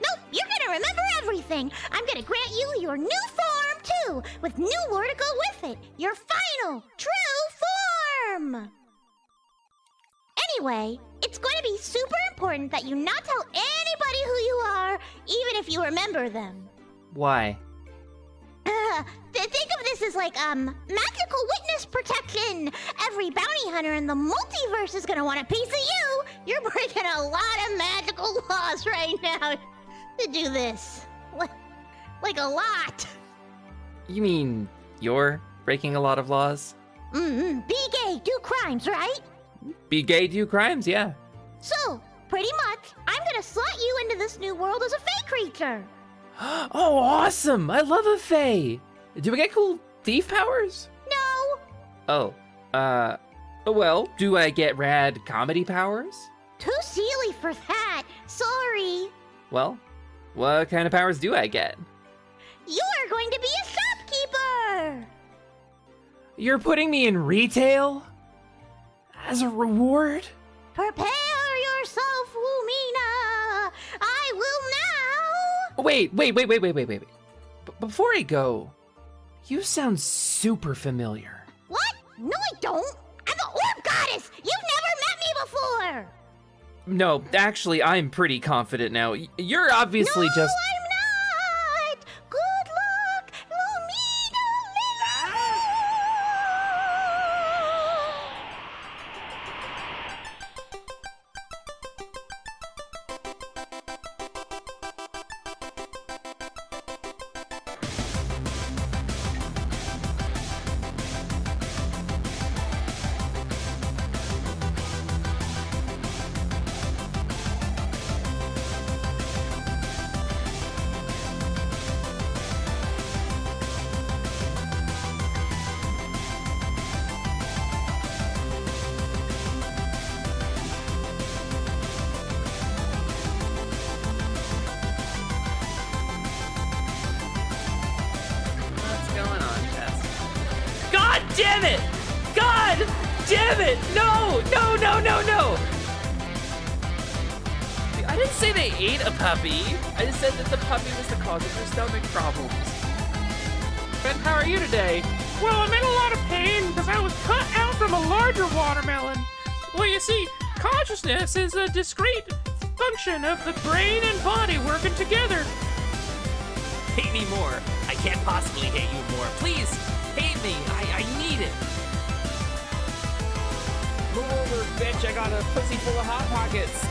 Nope, you're gonna remember everything. I'm gonna grant you your new form, too, with new lore to go with it. Your final, true form. Anyway, it's going to be super important that you not tell anybody who you are, even if you remember them. Why? Think of this as like, magical witness protection. Every bounty hunter in the multiverse is gonna want a piece of you. You're breaking a lot of magical laws right now to do this. Like a lot. You mean you're breaking a lot of laws? Be gay, do crimes, right? Be gay, do crimes, yeah. So, pretty much, I'm gonna slot you into this new world as a fey creature. Oh, awesome! I love a fae! Do we get cool thief powers? No. Oh, well, do I get rad comedy powers? Too silly for that. Sorry. Well, what kind of powers do I get? You're going to be a shopkeeper. You're putting me in retail? As a reward? Prepare yourself, Lumina. I will now. Wait. Before I go, you sound super familiar. What? No, I don't. I'm the orb goddess. You've never met me before. No, actually, I'm pretty confident now. You're obviously no, just... I'm not. Good luck, Lumina. Damn it! God damn it! No! I didn't say they ate a puppy. I just said that the puppy was the cause of their stomach problems. Ben, how are you today? Well, I'm in a lot of pain because I was cut out from a larger watermelon. Well, you see, consciousness is a discrete function of the brain and body working together. Hate me more. I can't possibly hate you more. Please, hate me. I need it. Move over, bitch. I got a pussy full of Hot Pockets.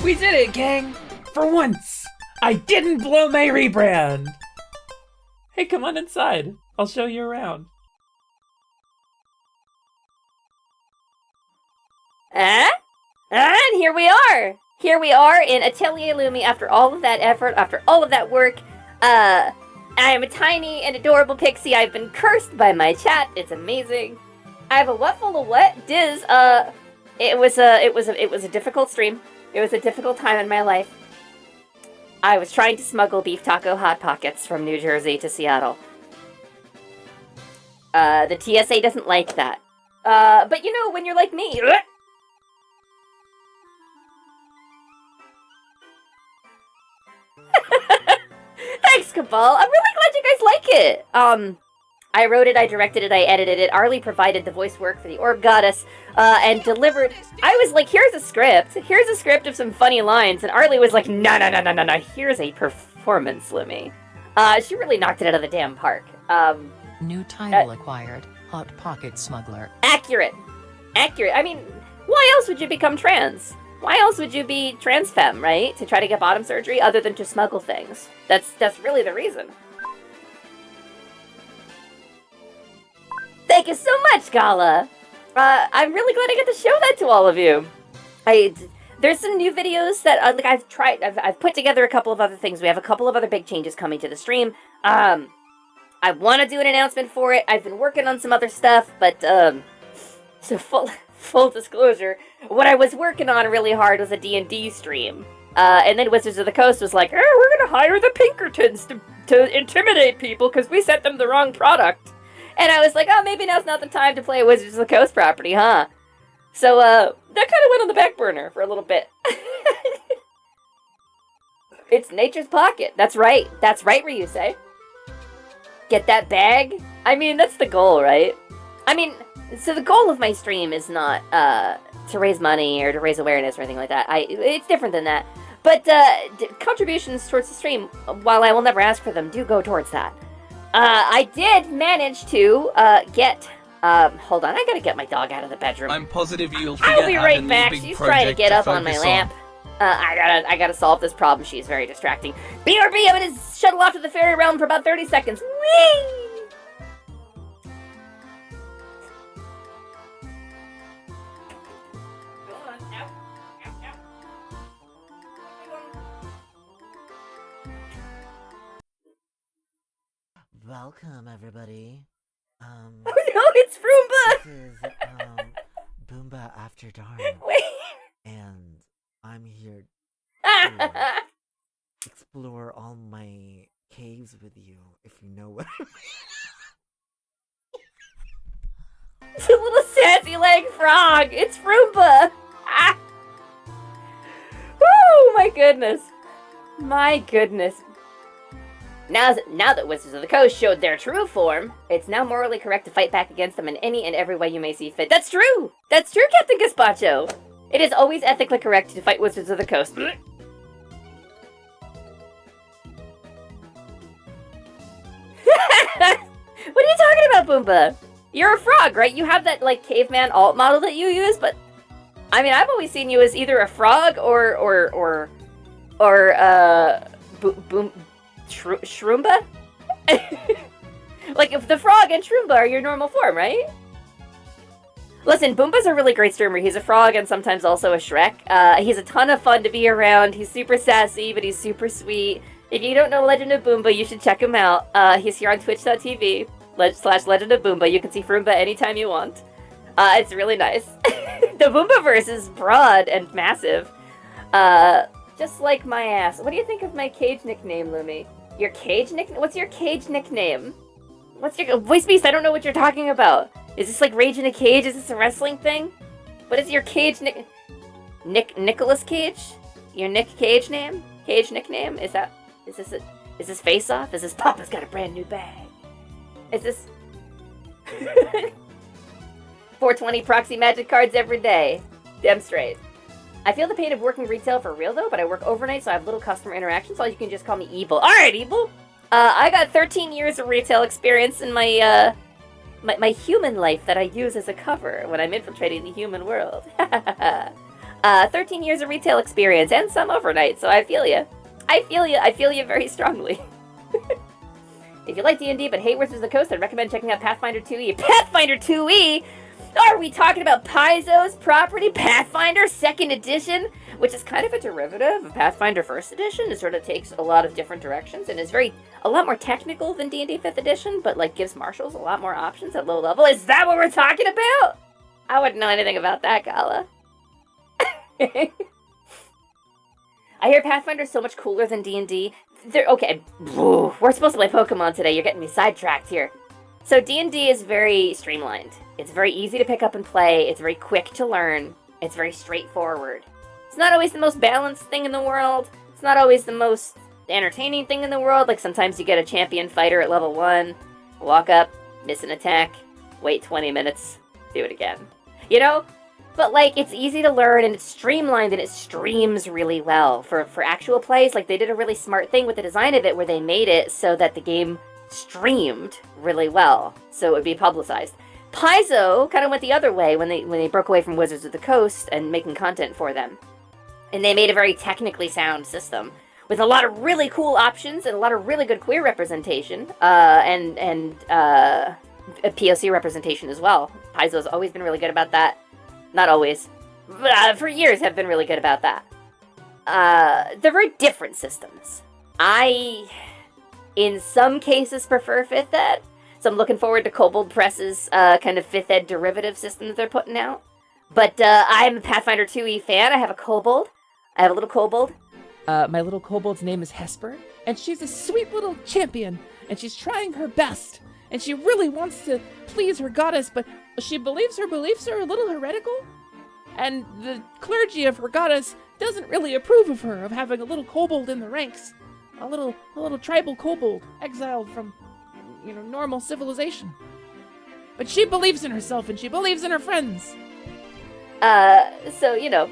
We did it, gang! For once! I didn't blow my rebrand! Hey, come on inside. I'll show you around. And here we are! Here we are in Atelier Lumi after all of that effort, after all of that work. I am a tiny and adorable pixie. I've been cursed by my chat. It's amazing. I have a what full of what? Diz, it was a difficult stream. It was a difficult time in my life. I was trying to smuggle beef taco Hot Pockets from New Jersey to Seattle. The TSA doesn't like that. But you know, when you're like me... Thanks, Cabal. I'm really glad you guys like it. I wrote it, I directed it, I edited it. Arlie provided the voice work for the Orb Goddess, and delivered. I was like, here's a script. Here's a script of some funny lines. And Arlie was like, no. Here's a performance, Lumi. She really knocked it out of the damn park. New title acquired. Hot Pocket Smuggler. Accurate. I mean, Why else would you become trans? Why else would you be trans femme, right? To try to get bottom surgery other than to smuggle things. That's really the reason. Thank you so much, Gala. I'm really glad I get to show that to all of you. There's some new videos that I've put together a couple of other things. We have a couple of other big changes coming to the stream. I want to do an announcement for it. I've been working on some other stuff, but so full disclosure, what I was working on really hard was a D&D stream. And then Wizards of the Coast was like, we're gonna hire the Pinkertons to intimidate people because we sent them the wrong product. And I was like, oh, maybe now's not the time to play a Wizards of the Coast property, huh? So, that kind of went on the back burner for a little bit. It's nature's pocket. That's right. That's right, Ryusei. Get that bag? I mean, that's the goal, right? I mean, so the goal of my stream is not, to raise money or to raise awareness or anything like that. It's different than that. But, contributions towards the stream, while I will never ask for them, do go towards that. I did manage to, get... hold on, I gotta get my dog out of the bedroom. I'm positive you'll forget. I'll be right back. She's trying to get up on my lap. I gotta solve this problem. She's very distracting. BRB, I'm gonna shuttle off to the fairy realm for about 30 seconds. Whee! Welcome, everybody. Oh no, it's Roomba! This is, Boomba After Dark. Wait. And I'm here to explore all my caves with you, if you know what I mean. It's a little sassy leg frog! It's Roomba! Ah! Oh my goodness. My goodness. Now that Wizards of the Coast showed their true form, it's now morally correct to fight back against them in any and every way you may see fit. That's true! That's true, Captain Gazpacho! It is always ethically correct to fight Wizards of the Coast. What are you talking about, Boomba? You're a frog, right? You have that, like, caveman alt model that you use, but... I mean, I've always seen you as either a frog or Shroomba? Like, if the frog and Shroomba are your normal form, right? Listen, Boomba's a really great streamer. He's a frog and sometimes also a Shrek. He's a ton of fun to be around. He's super sassy, but he's super sweet. If you don't know Legend of Boomba, you should check him out. He's here on twitch.tv /Legend of Boomba. You can see Froomba anytime you want. It's really nice. The Boombaverse is broad and massive. Just like my ass. What do you think of my cage nickname, Lumi? Your cage nickname? What's your cage nickname? What's your... Voice Beast, I don't know what you're talking about. Is this like Rage in a Cage? Is this a wrestling thing? What is your cage Nicholas Cage? Your Nick Cage name? Cage nickname? Is this Face Off? Is this Papa's got a brand new bag? Is this... 420 proxy magic cards every day. Damn straight. I feel the pain of working retail for real though, but I work overnight so I have little customer interaction, so you can just call me Evil. Alright, Evil! I got 13 years of retail experience in my, my human life that I use as a cover when I'm infiltrating the human world. 13 years of retail experience and some overnight, so I feel you. I feel you very strongly. If you like D&D but hate Wizards of the Coast, I'd recommend checking out Pathfinder 2e. Pathfinder 2e? Are we talking about Paizo's property, Pathfinder 2nd edition? Which is kind of a derivative of Pathfinder 1st edition. It sort of takes a lot of different directions and is a lot more technical than D&D 5th edition, but like gives marshals a lot more options at low level. Is that what we're talking about? I wouldn't know anything about that, Gala. I hear Pathfinder's so much cooler than D&D. Okay, we're supposed to play Pokemon today. You're getting me sidetracked here. So D&D is very streamlined. It's very easy to pick up and play. It's very quick to learn. It's very straightforward. It's not always the most balanced thing in the world. It's not always the most entertaining thing in the world. Like sometimes you get a champion fighter at level 1, walk up, miss an attack, wait 20 minutes, do it again. You know? But like it's easy to learn and it's streamlined and it streams really well. For actual plays, like they did a really smart thing with the design of it where they made it so that the game streamed really well. So it would be publicized. Paizo kind of went the other way when they broke away from Wizards of the Coast and making content for them. And they made a very technically sound system with a lot of really cool options and a lot of really good queer representation, and a POC representation as well. Paizo's always been really good about that. Not always. For years have been really good about that. They're very different systems. I, in some cases, prefer 5th Ed. So I'm looking forward to Kobold Press's kind of 5th Ed derivative system that they're putting out. But I'm a Pathfinder 2e fan. I have a kobold. I have a little kobold. My little kobold's name is Hesper, and she's a sweet little champion, and she's trying her best, and she really wants to please her goddess, but she believes her beliefs are a little heretical, and the clergy of her goddess doesn't really approve of her, of having a little kobold in the ranks, a little tribal kobold, exiled from, normal civilization. But she believes in herself, and she believes in her friends. Pathfinder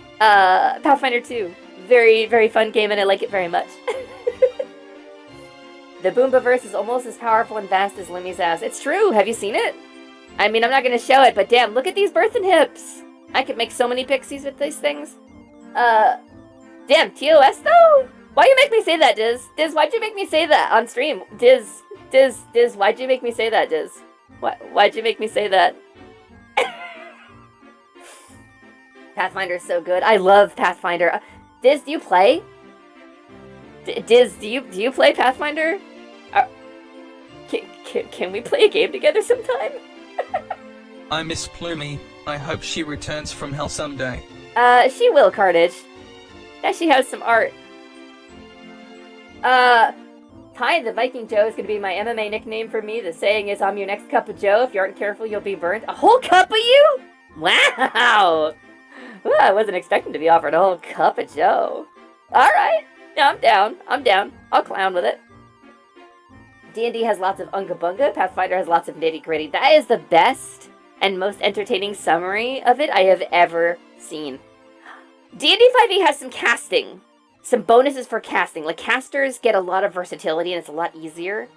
2. Very, very fun game, and I like it very much. The Boombaverse is almost as powerful and vast as Lumi's ass. It's true. Have you seen it? I mean, I'm not going to show it, but damn, look at these birthing hips. I could make so many pixies with these things. Damn, TOS though? Why you make me say that, Diz? Diz, why'd you make me say that on stream? Diz, why'd you make me say that, Diz? Why'd you make me say that? Pathfinder is so good. I love Pathfinder. Diz, do you play? Diz, do you play Pathfinder? Can we play a game together sometime? I miss Plumie. I hope she returns from hell someday. She will, Carnage. Yeah, she has some art. Ty the Viking Joe is gonna be my MMA nickname for me. The saying is, I'm your next cup of Joe. If you aren't careful, you'll be burnt. A whole cup of you? Wow! Ooh, I wasn't expecting to be offered a whole cup of Joe. Alright. Yeah, I'm down. I'll clown with it. D&D has lots of unga bunga. Pathfinder has lots of nitty gritty. That is the best and most entertaining summary of it I have ever seen. D&D 5e has some casting. Some bonuses for casting. Like, casters get a lot of versatility and it's a lot easier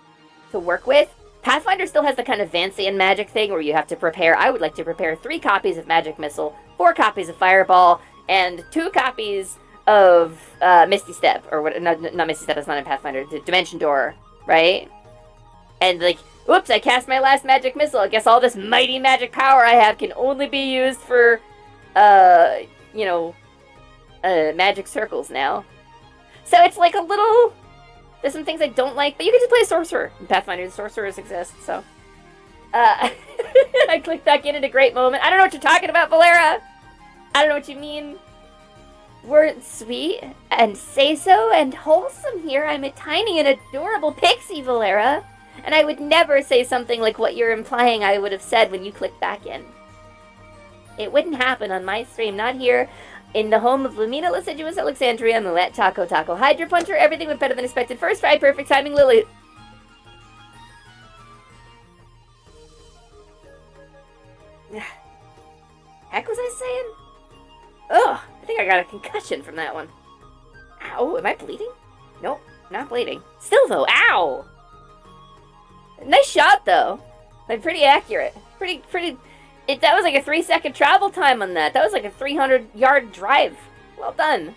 to work with. Pathfinder still has the kind of Vancian magic thing where you have to prepare. I would like to prepare 3 copies of Magic Missile, 4 copies of Fireball, and 2 copies of Misty Step. Or what? Not Misty Step, that's not in Pathfinder. The Dimension Door, right? And like, oops, I cast my last Magic Missile. I guess all this mighty magic power I have can only be used for, magic circles now. So it's like a little... There's some things I don't like, but you can just play a sorcerer. In Pathfinder, the sorcerers exist, so... I clicked back in at a great moment. I don't know what you're talking about, Valera! I don't know what you mean. We're sweet and say-so and wholesome here. I'm a tiny and adorable pixie, Valera. And I would never say something like what you're implying I would have said when you clicked back in. It wouldn't happen on my stream, not here. In the home of Lumina, Lascivious Alexandria, Moet, Taco, Hydra Puncher, everything went better than expected. First try, perfect timing, Lily. Heck was I saying? Ugh, I think I got a concussion from that one. Ow, am I bleeding? Nope, not bleeding. Still though, ow! Nice shot though. Like, pretty accurate. Pretty... That was like a 3-second travel time on that. That was like a 300-yard drive. Well done.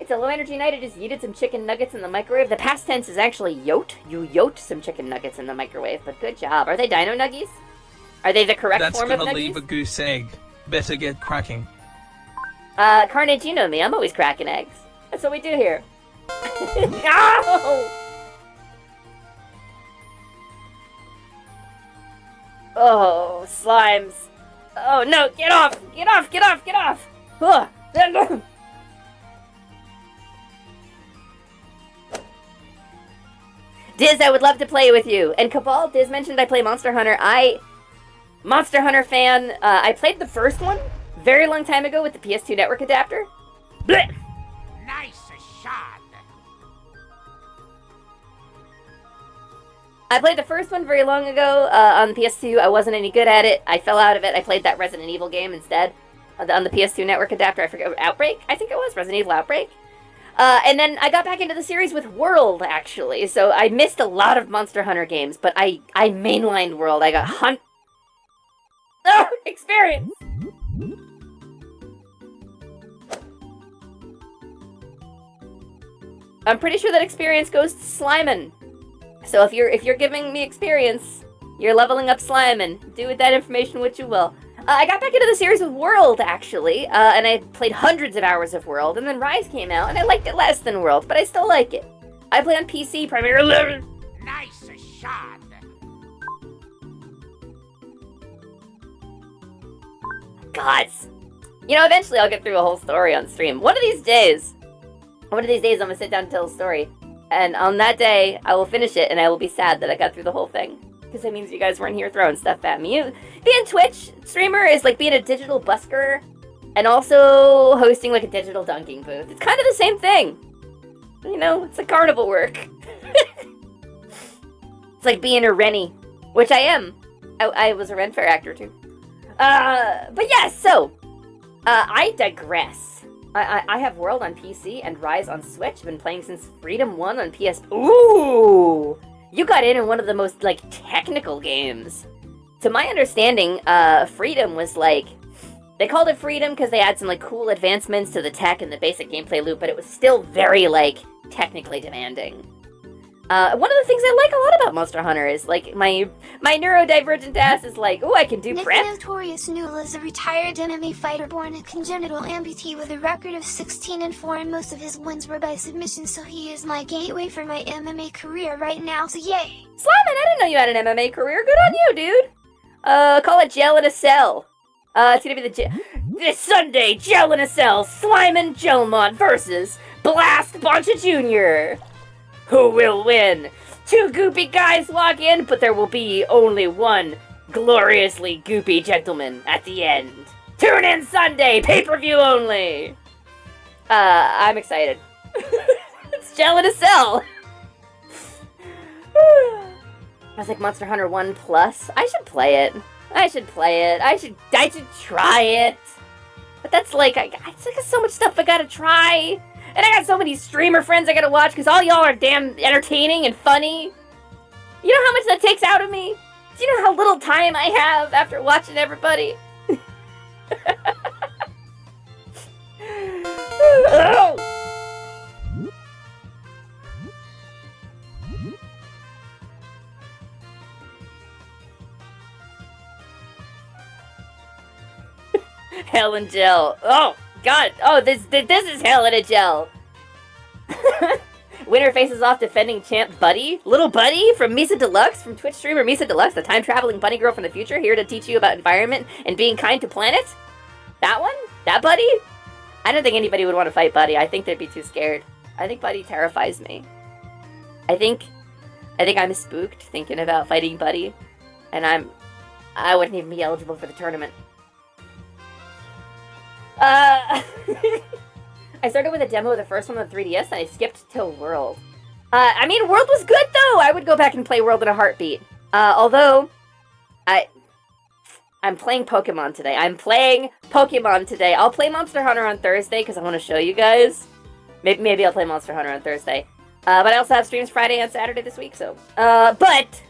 It's a low-energy night. I just yeeted some chicken nuggets in the microwave. The past tense is actually yote. You yote some chicken nuggets in the microwave, but good job. Are they dino nuggies? Are they the correct form of nuggies? That's gonna leave a goose egg. Better get cracking. Carnage, you know me. I'm always cracking eggs. That's what we do here. No! Oh, slimes. Oh, no, get off! Get off, get off, get off! Ugh. Diz, I would love to play with you. And Cabal, Diz mentioned I play Monster Hunter. Monster Hunter fan. I played the first one very long time ago with the PS2 network adapter. Blech. Nice shot. I played the first one very long ago on the PS2. I wasn't any good at it. I fell out of it. I played that Resident Evil game instead on the PS2 network adapter. I forget, Outbreak? I think it was Resident Evil Outbreak. And then I got back into the series with World, actually. So I missed a lot of Monster Hunter games, but I mainlined World. I got Oh, experience! I'm pretty sure that experience goes to Slimin. So if you're giving me experience, you're leveling up Slimin. Do with that information what you will. I got back into the series with World, actually, and I played hundreds of hours of World, and then Rise came out, and I liked it less than World, but I still like it. I play on PC primarily. Nice shot. Gods. You know, eventually I'll get through a whole story on stream. One of these days, I'm gonna sit down and tell a story. And on that day, I will finish it, and I will be sad that I got through the whole thing. Because that means you guys weren't here throwing stuff at me. Being a Twitch streamer is like being a digital busker, and also hosting like a digital dunking booth. It's kind of the same thing. You know, it's like carnival work. It's like being a Rennie, which I am. I was a Ren Fair actor too. But yeah, so, I digress. I have World on PC and Rise on Switch. I've been playing since Freedom 1 on PS. Ooh! You got in one of the most, like, technical games. To my understanding, Freedom was, like... They called it Freedom because they had some, like, cool advancements to the tech and the basic gameplay loop, but it was still very, like, technically demanding. One of the things I like a lot about Monster Hunter is, like, my neurodivergent ass is like, ooh, I can do prep. Notorious Newell is a retired MMA fighter born a congenital amputee with a record of 16-4, and most of his wins were by submission, so he is my gateway for my MMA career right now, so yay! Slimin, I didn't know you had an MMA career. Good on you, dude! Call it Gel in a Cell. It's gonna be this Sunday, Gel in a Cell, Slimin Gelmont versus Blast Boncha Jr. Who will win? Two goopy guys walk in, but there will be only one gloriously goopy gentleman at the end. Tune in Sunday, pay-per-view only! I'm excited. It's Gel in a Cell! I was like, Monster Hunter 1 Plus? I should play it. I should try it. But that's like, it's like so much stuff I gotta try. And I got so many streamer friends I gotta watch because all y'all are damn entertaining and funny. You know how much that takes out of me? Do you know how little time I have after watching everybody? Hell in Gel. Oh, God. Oh, this is Hell in a Gel. Winner faces off defending champ Buddy. Little Buddy from Misa Deluxe, from Twitch streamer Misa Deluxe, the time-traveling bunny girl from the future, here to teach you about environment and being kind to planet. That one? That Buddy? I don't think anybody would want to fight Buddy. I think they'd be too scared. I think Buddy terrifies me. I think I'm spooked thinking about fighting Buddy, and I wouldn't even be eligible for the tournament. I started with a demo of the first one on the 3DS, and I skipped till World. I mean, World was good, though! I would go back and play World in a heartbeat. Although, I'm playing Pokemon today. I'll play Monster Hunter on Thursday, because I want to show you guys. Maybe I'll play Monster Hunter on Thursday. But I also have streams Friday and Saturday this week, so... But,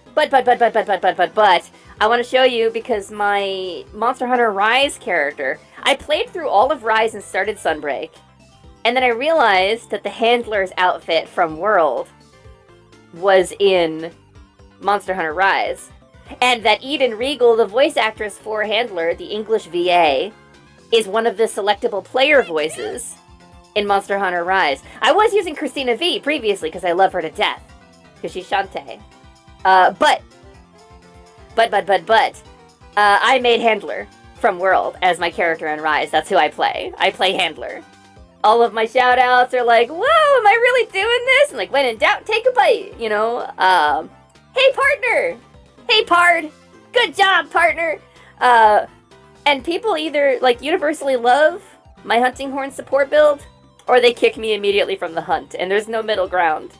I want to show you, because my Monster Hunter Rise character... I played through all of Rise and started Sunbreak. And then I realized that the handler's outfit from World was in Monster Hunter Rise. And that Eden Regal, the voice actress for Handler, the English VA, is one of the selectable player voices in Monster Hunter Rise. I was using Christina V previously because I love her to death. Because she's Shantae. But, I made Handler from World as my character in Rise. That's who I play. I play Handler. All of my shoutouts are like, whoa, am I really doing this? And like, when in doubt, take a bite, you know? Hey, partner! Hey, Pard! Good job, partner! And people either, like, universally love my Hunting Horn support build, or they kick me immediately from the hunt, and there's no middle ground.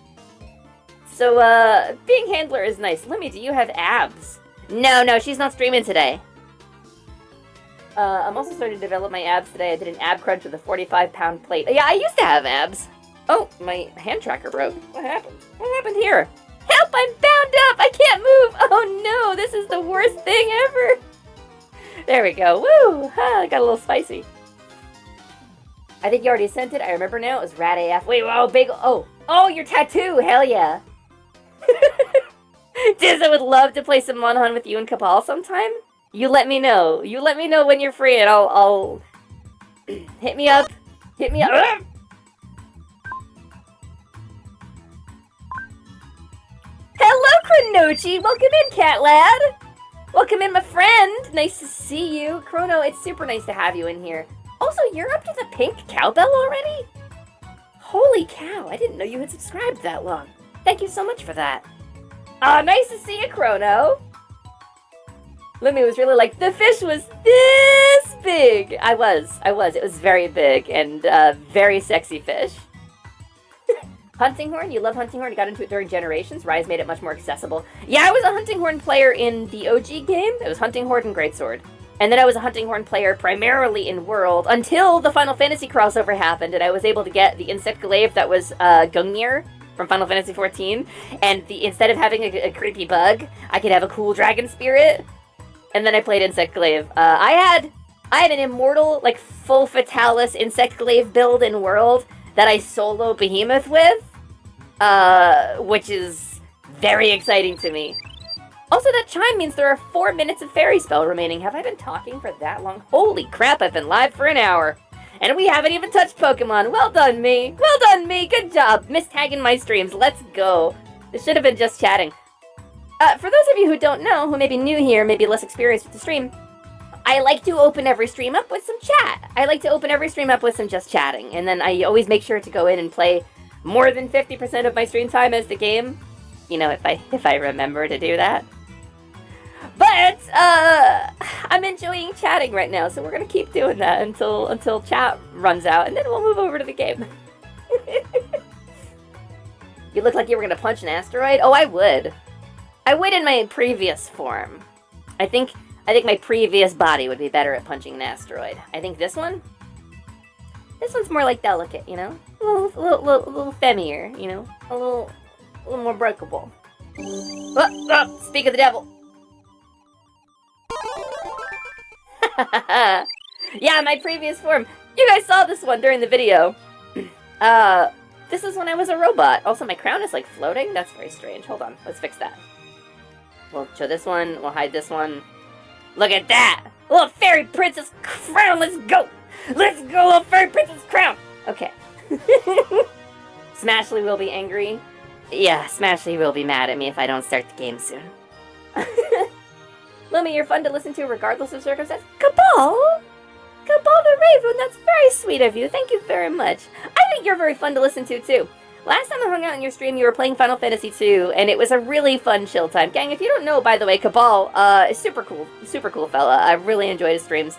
So, being Handler is nice. Lumi, do you have abs? No, she's not streaming today. I'm also starting to develop my abs today. I did an ab crunch with a 45-pound plate. Yeah, I used to have abs. Oh, my hand tracker broke. What happened? What happened here? Help, I'm bound up! I can't move! Oh no, this is the worst thing ever! There we go. Woo! I got a little spicy. I think you already sent it. I remember now. It was Rad AF. Wait, whoa, big. Oh, your tattoo. Hell yeah. Diz, I would love to play some Monhan with you and Cabal sometime. You let me know. You let me know when you're free, and I'll hit me up. Hit me up. Hello, Kronochi. Welcome in, cat lad. Welcome in, my friend. Nice to see you. Chrono, it's super nice to have you in here. Also, you're up to the pink cowbell already? Holy cow, I didn't know you had subscribed that long. Thank you so much for that. Nice to see you, Chrono. Lumi was really like, the fish was this big. I was. It was very big and very sexy fish. Hunting Horn, you love Hunting Horn. You got into it during Generations. Rise made it much more accessible. Yeah, I was a Hunting Horn player in the OG game. It was Hunting Horn and Greatsword. And then I was a Hunting Horn player primarily in World until the Final Fantasy crossover happened, and I was able to get the Insect Glaive that was Gungnir from Final Fantasy XIV. And instead of having a creepy bug, I could have a cool dragon spirit. And then I played Insect Glaive. I had an immortal, like, full Fatalis Insect Glaive build in World that I solo Behemoth with, which is very exciting to me. Also, that chime means there are 4 minutes of fairy spell remaining. Have I been talking for that long? Holy crap, I've been live for an hour. And we haven't even touched Pokemon. Well done, me. Well done, me. Good job. Mistagging my streams. Let's go. This should have been just chatting. For those of you who don't know, who may be new here, maybe less experienced with the stream, I like to open every stream up with some chat. I like to open every stream up with some just chatting. And then I always make sure to go in and play more than 50% of my stream time as the game. You know, if I remember to do that. But, I'm enjoying chatting right now, so we're gonna keep doing that until chat runs out, and then we'll move over to the game. You look like you were gonna punch an asteroid? Oh, I would. I would in my previous form. I think my previous body would be better at punching an asteroid. I think this one's more like delicate, you know? A little femmier, you know? A little more breakable. Oh, speak of the devil. Yeah, my previous form. You guys saw this one during the video. This is when I was a robot. Also, my crown is like floating. That's very strange. Hold on, let's fix that. We'll show this one. We'll hide this one. Look at that! Little fairy princess crown. Let's go. Let's go, little fairy princess crown. Okay. Smashly will be angry. Yeah, Smashly will be mad at me if I don't start the game soon. Lumi, you're fun to listen to regardless of circumstance. Cabal? Cabal the Raven, that's very sweet of you. Thank you very much. I think you're very fun to listen to, too. Last time I hung out on your stream, you were playing Final Fantasy II, and it was a really fun chill time. Gang, if you don't know, by the way, Cabal is super cool fella. I really enjoyed his streams.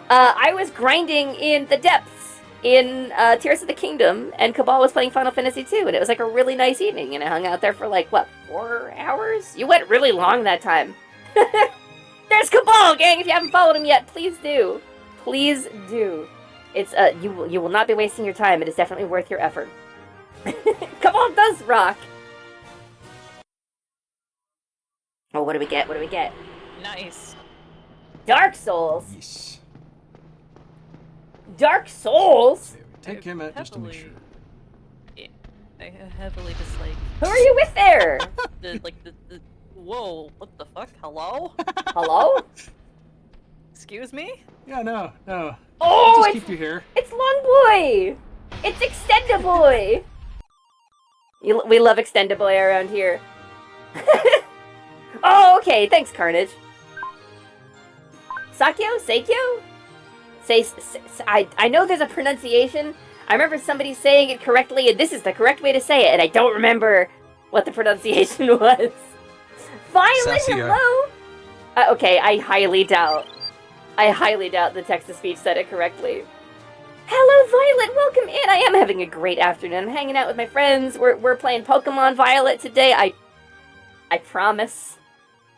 I was grinding in the depths in Tears of the Kingdom, and Cabal was playing Final Fantasy II, and it was like a really nice evening, and I hung out there for like, what, 4 hours? You went really long that time. There's Cabal, gang! If you haven't followed him yet, please do. Please do. It's you will not be wasting your time. It is definitely worth your effort. Cabal does rock. Oh, what do we get? What do we get? Nice. Dark Souls. Yes. Dark Souls. Take him out just to make sure. Yeah, I heavily dislike. Who are you with there? the whoa! What the fuck? Hello? Hello? Excuse me? Yeah, no. Oh, just keep you here. It's Long Boy. It's Extenda Boy. We love Extenda Boy around here. Oh, okay. Thanks, Carnage. Sakyo? Seikyo? I know there's a pronunciation. I remember somebody saying it correctly, and this is the correct way to say it, and I don't remember what the pronunciation was. Violet, hello? Okay, I highly doubt the text-to-speech said it correctly. Hello, Violet, welcome in. I am having a great afternoon. I'm hanging out with my friends. We're playing Pokemon Violet today. I promise.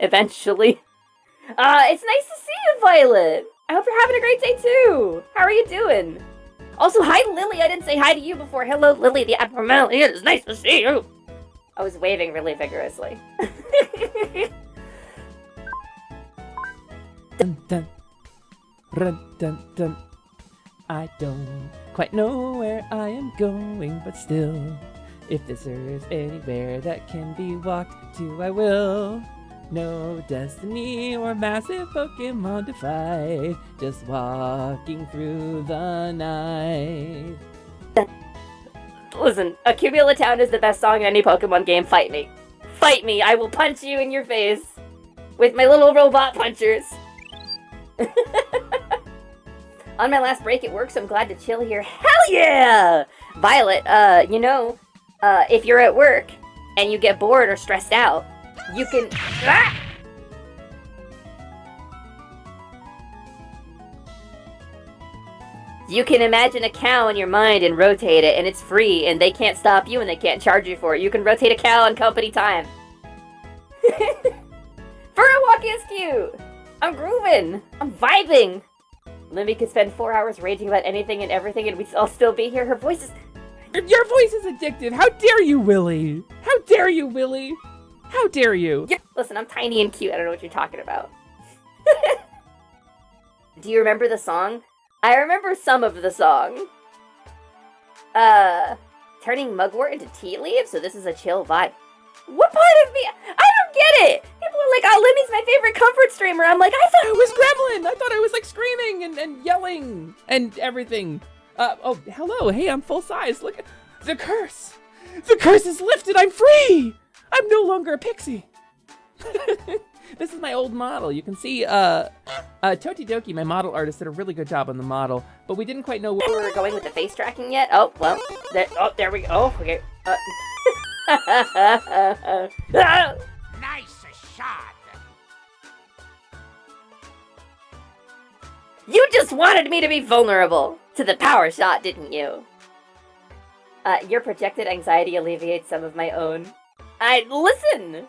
Eventually. It's nice to see you, Violet. I hope you're having a great day, too. How are you doing? Also, hi, Lily. I didn't say hi to you before. Hello, Lily, the abnormality. It is nice to see you. I was waving really vigorously. Dun, dun. Run, dun, dun. I don't quite know where I am going, but still, if there's anywhere that can be walked to, I will. No destiny or massive Pokemon to fight, just walking through the night. Listen, Accumula Town is the best song in any Pokemon game. Fight me. Fight me. I will punch you in your face with my little robot punchers. On my last break at work, so I'm glad to chill here. Hell yeah! Violet, if you're at work and you get bored or stressed out, you can... Ah! You can imagine a cow in your mind and rotate it, and it's free, and they can't stop you and they can't charge you for it. You can rotate a cow on company time. Furrowalk is cute! I'm grooving! I'm vibing! Lumi could spend 4 hours raging about anything and everything, and we'd all still be here. Her voice is... Your voice is addictive! How dare you, Willy! How dare you, Willy! How dare you? Yeah, listen, I'm tiny and cute. I don't know what you're talking about. Do you remember the song? I remember some of the song. Turning mugwort into tea leaves? So this is a chill vibe. What part of me? I don't get it! People are like, oh, Limmy's my favorite comfort streamer. I'm like, I thought it was Gremlin! I thought I was like screaming and yelling and everything. Oh, hello. Hey, I'm full size. Look at the curse. The curse is lifted. I'm free. I'm no longer a pixie. This is my old model. You can see Totidoki, my model artist, did a really good job on the model, but we didn't quite know where we were going with the face tracking yet. Oh, well, there we go. Oh, okay. Nice shot. You just wanted me to be vulnerable to the power shot, didn't you? Your projected anxiety alleviates some of my own. Listen!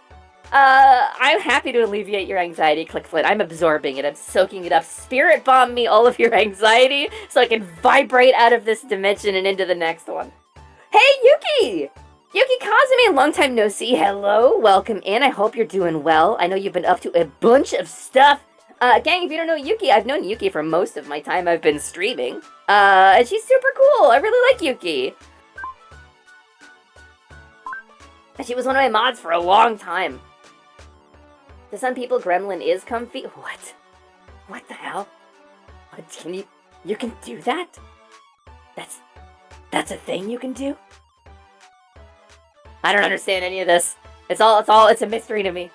I'm happy to alleviate your anxiety, Clickflint. I'm absorbing it. I'm soaking it up. Spirit bomb me all of your anxiety so I can vibrate out of this dimension and into the next one. Hey, Yuki! Yuki Kazumi, long time no see. Hello, welcome in. I hope you're doing well. I know you've been up to a bunch of stuff. Gang, if you don't know Yuki, I've known Yuki for most of my time I've been streaming. And she's super cool. I really like Yuki. And she was one of my mods for a long time. To some people, Gremlin is comfy. What? What the hell? What, can you can do that? That's a thing you can do? I don't understand any of this. It's a mystery to me.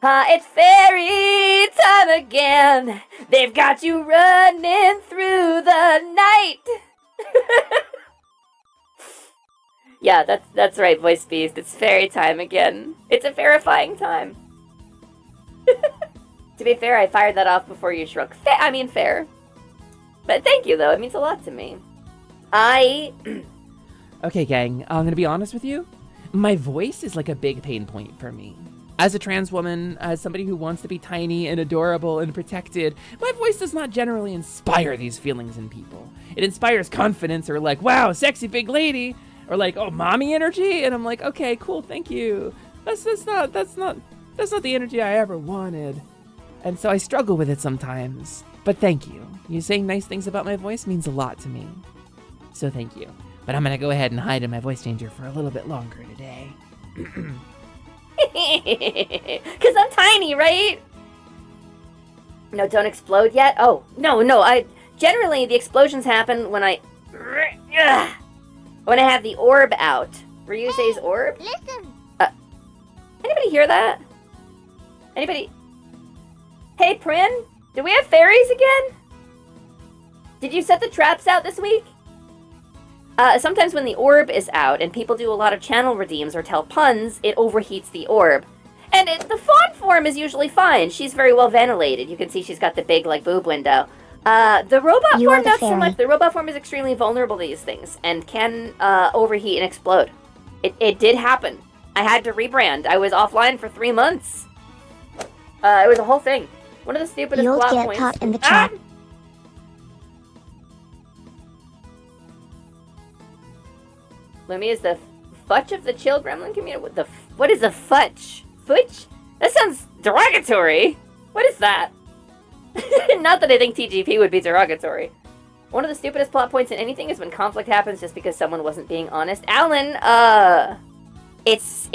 It's fairy time again. They've got you running through the night. Yeah, that's right, Voice Beast. It's fairy time again. It's a verifying time. To be fair, I fired that off before you shrunk. Fair. But thank you, though. It means a lot to me. Okay, gang, I'm gonna be honest with you. My voice is like a big pain point for me. As a trans woman, as somebody who wants to be tiny and adorable and protected, my voice does not generally inspire these feelings in people. It inspires confidence or like, wow, sexy big lady, or like, oh, mommy energy, and I'm like, okay, cool, thank you. That's not the energy I ever wanted. And so I struggle with it sometimes. But thank you. You saying nice things about my voice means a lot to me. So thank you. But I'm gonna go ahead and hide in my voice changer for a little bit longer today. Because I'm tiny, right? No, don't explode yet? Oh, no, generally the explosions happen when I have the orb out. Ryusei's orb? Listen. Anybody hear that? Anybody? Hey, Prin? Do we have fairies again? Did you set the traps out this week? Sometimes when the orb is out and people do a lot of channel redeems or tell puns, it overheats the orb. And the Faun form is usually fine. She's very well ventilated. You can see she's got the big, boob window. The robot form, not so much. The robot form is extremely vulnerable to these things and can overheat and explode. It did happen. I had to rebrand. I was offline for 3 months. It was a whole thing. One of the stupidest plot points. You'll get caught in the trap. Lumi is the futch of the chill gremlin community. What is a futch? Futch? That sounds derogatory. What is that? Not that I think TGP would be derogatory. One of the stupidest plot points in anything is when conflict happens just because someone wasn't being honest. Alan, it's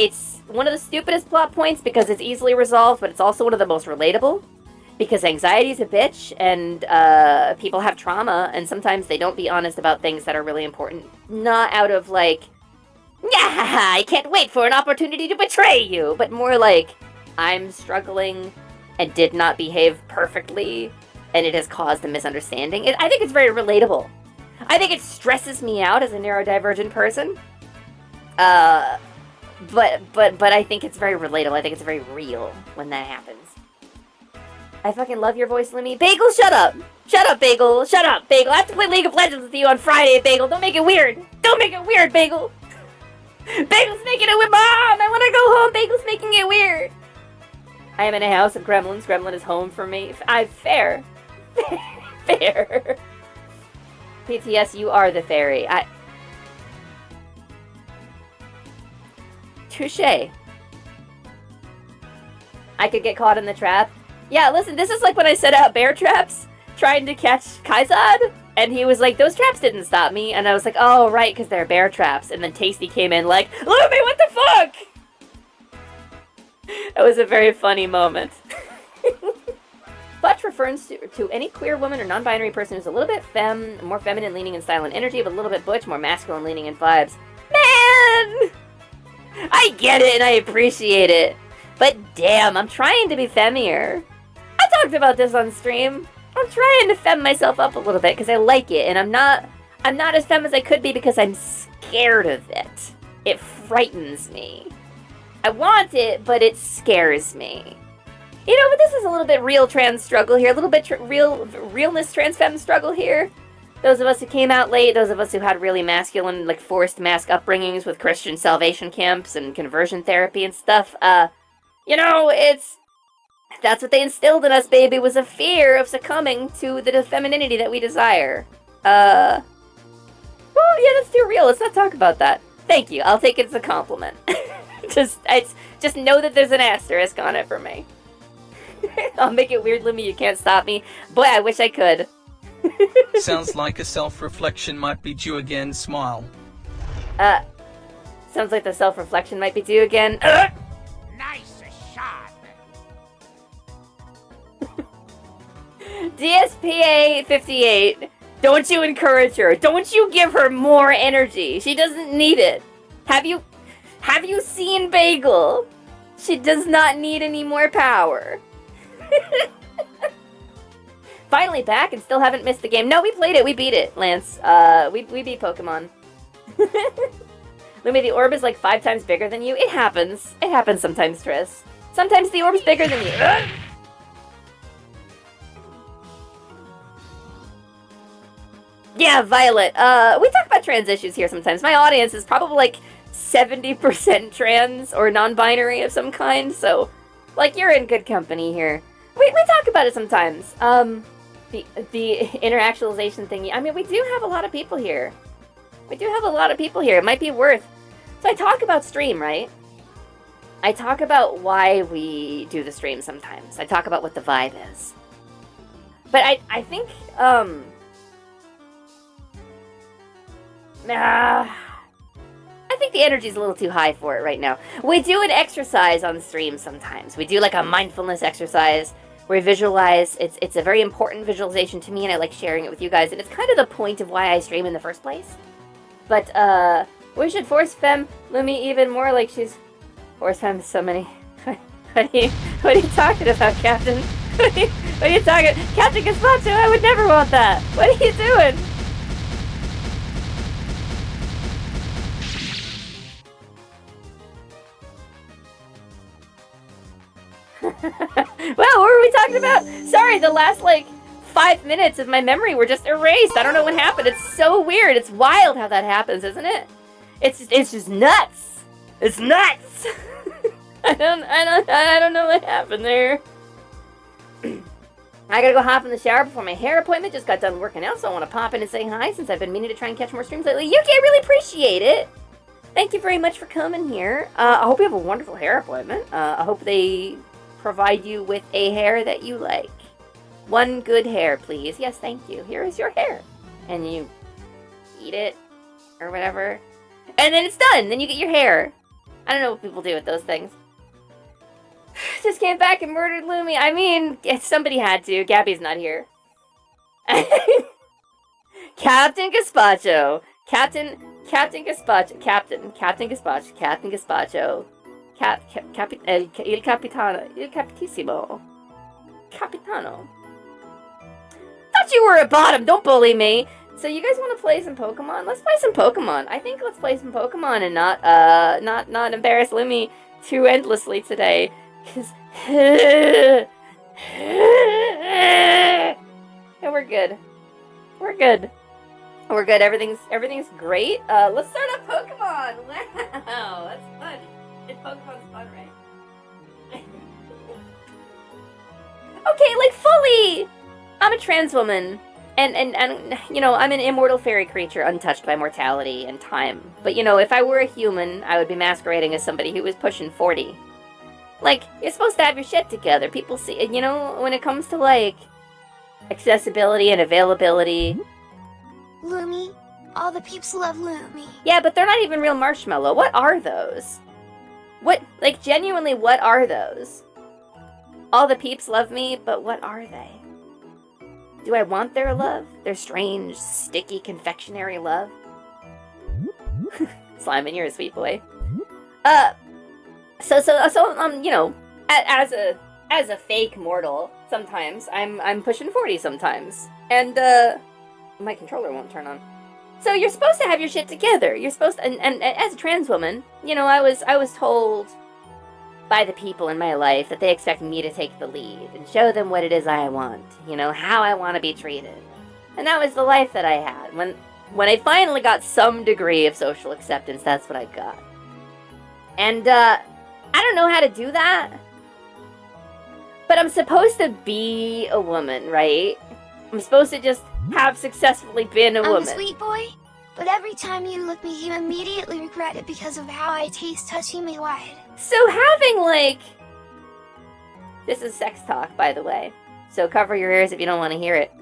one of the stupidest plot points because it's easily resolved, but it's also one of the most relatable. Because anxiety's a bitch, and people have trauma, and sometimes they don't be honest about things that are really important. Not out of like, yeah, I can't wait for an opportunity to betray you, but more like, I'm struggling and did not behave perfectly, and it has caused a misunderstanding. I think it's very relatable. I think it stresses me out as a neurodivergent person. But I think it's very relatable. I think it's very real when that happens. I fucking love your voice, Lumi. Bagel, shut up! Shut up, Bagel! Shut up, Bagel! I have to play League of Legends with you on Friday, Bagel! Don't make it weird! Don't make it weird, Bagel! Bagel's making it with Mom! I want to go home! Bagel's making it weird! I am in a house of gremlins. Gremlin is home for me. Fair. Fair. PTS, you are the fairy. Touché. I could get caught in the trap. Yeah, listen, this is like when I set out bear traps trying to catch Kaizad, and he was like, those traps didn't stop me, and I was like, oh, right, because they're bear traps, and then Tasty came in like, Lumi, what the fuck? That was a very funny moment. Butch refers to any queer woman or non-binary person who's a little bit more feminine leaning in style and energy, but a little bit butch, more masculine leaning in vibes. Man! I get it and I appreciate it, but damn, I'm trying to be femmier. I talked about this on stream. I'm trying to fem myself up a little bit because I like it, and I'm not as femme as I could be because I'm scared of it. It frightens me. I want it, but it scares me. You know, but this is a little bit real trans struggle here, a little bit realness trans femme struggle here. Those of us who came out late, those of us who had really masculine, like forced mask upbringings with Christian salvation camps and conversion therapy and stuff. You know, that's what they instilled in us, baby, was a fear of succumbing to the femininity that we desire. Well, yeah, that's too real. Let's not talk about that. Thank you. I'll take it as a compliment. Just know that there's an asterisk on it for me. I'll make it weird, Lumi. You can't stop me. Boy, I wish I could. Sounds like a self-reflection might be due again, smile. Sounds like the self-reflection might be due again. Nice shot. DSPA 58. Don't you encourage her. Don't you give her more energy. She doesn't need it. Have you seen Bagel? She does not need any more power. Finally back and still haven't missed the game. No, we played it. We beat it, Lance. We beat Pokemon. Lumi, the orb is like 5 times bigger than you. It happens. It happens sometimes, Triss. Sometimes the orb's bigger than you. Yeah, Violet. We talk about trans issues here sometimes. My audience is probably like 70% trans or non-binary of some kind, so like you're in good company here. We talk about it sometimes. The interactualization thingy. I mean, we do have a lot of people here. It might be worth. So I talk about stream, right? I talk about why we do the stream sometimes. I talk about what the vibe is. But I think I think the energy's a little too high for it right now. We do an exercise on stream sometimes. We do like a mindfulness exercise where we visualize. It's a very important visualization to me, and I like sharing it with you guys. And it's kind of the point of why I stream in the first place. But we should force femme Lumi even more like she's force femme so many. What are you talking about, Captain? What are you talking? Captain Gazpacho, I would never want that. What are you doing? Well, what were we talking about? Sorry, the last, 5 minutes of my memory were just erased. I don't know what happened. It's so weird. It's wild how that happens, isn't it? It's just nuts. It's nuts. I don't know what happened there. I gotta go hop in the shower before my hair appointment. Just got done working out, so I want to pop in and say hi since I've been meaning to try and catch more streams lately. Yuki, I really appreciate it. Thank you very much for coming here. I hope you have a wonderful hair appointment. I hope they provide you with a hair that you like. One good hair, please. Yes, thank you. Here is your hair. And you eat it, or whatever. And then it's done. Then you get your hair. I don't know what people do with those things. Just came back and murdered Lumi. I mean, somebody had to. Gabby's not here. Captain Gazpacho. Captain Gazpacho. Captain Gazpacho. Captain Gazpacho. Il Capitano. Il Capitissimo. Capitano. Thought you were a bottom. Don't bully me. So you guys want to play some Pokemon? Let's play some Pokemon. I think let's play some Pokemon and not embarrass Lumi too endlessly today. Cause yeah, we're good. We're good. We're good. Everything's great. Let's start up Pokemon. Wow, that's fun. Pokemon's fun, right? Okay, like fully. I'm a trans woman. And you know, I'm an immortal fairy creature untouched by mortality and time. But you know, if I were a human, I would be masquerading as somebody who was pushing 40. Like, you're supposed to have your shit together. People see, you know, when it comes to like accessibility and availability. Lumi, all the peeps love Lumi. Yeah, but they're not even real marshmallow. What are those? What, like, genuinely, what are those? All the peeps love me, but what are they? Do I want their love? Their strange, sticky, confectionery love? Simon, you're a sweet boy. So, you know, as a fake mortal, sometimes I'm pushing 40 sometimes, and my controller won't turn on. So you're supposed to have your shit together. You're supposed to, and as a trans woman, you know, I was told by the people in my life that they expect me to take the lead and show them what it is I want, you know, how I want to be treated. And that was the life that I had. When I finally got some degree of social acceptance, that's what I got. And I don't know how to do that. But I'm supposed to be a woman, right? I'm supposed to just have successfully been a woman. I'm a sweet boy, but every time you look me, you immediately regret it because of how I taste touching me wide. So having, like... This is sex talk, by the way. So cover your ears if you don't want to hear it.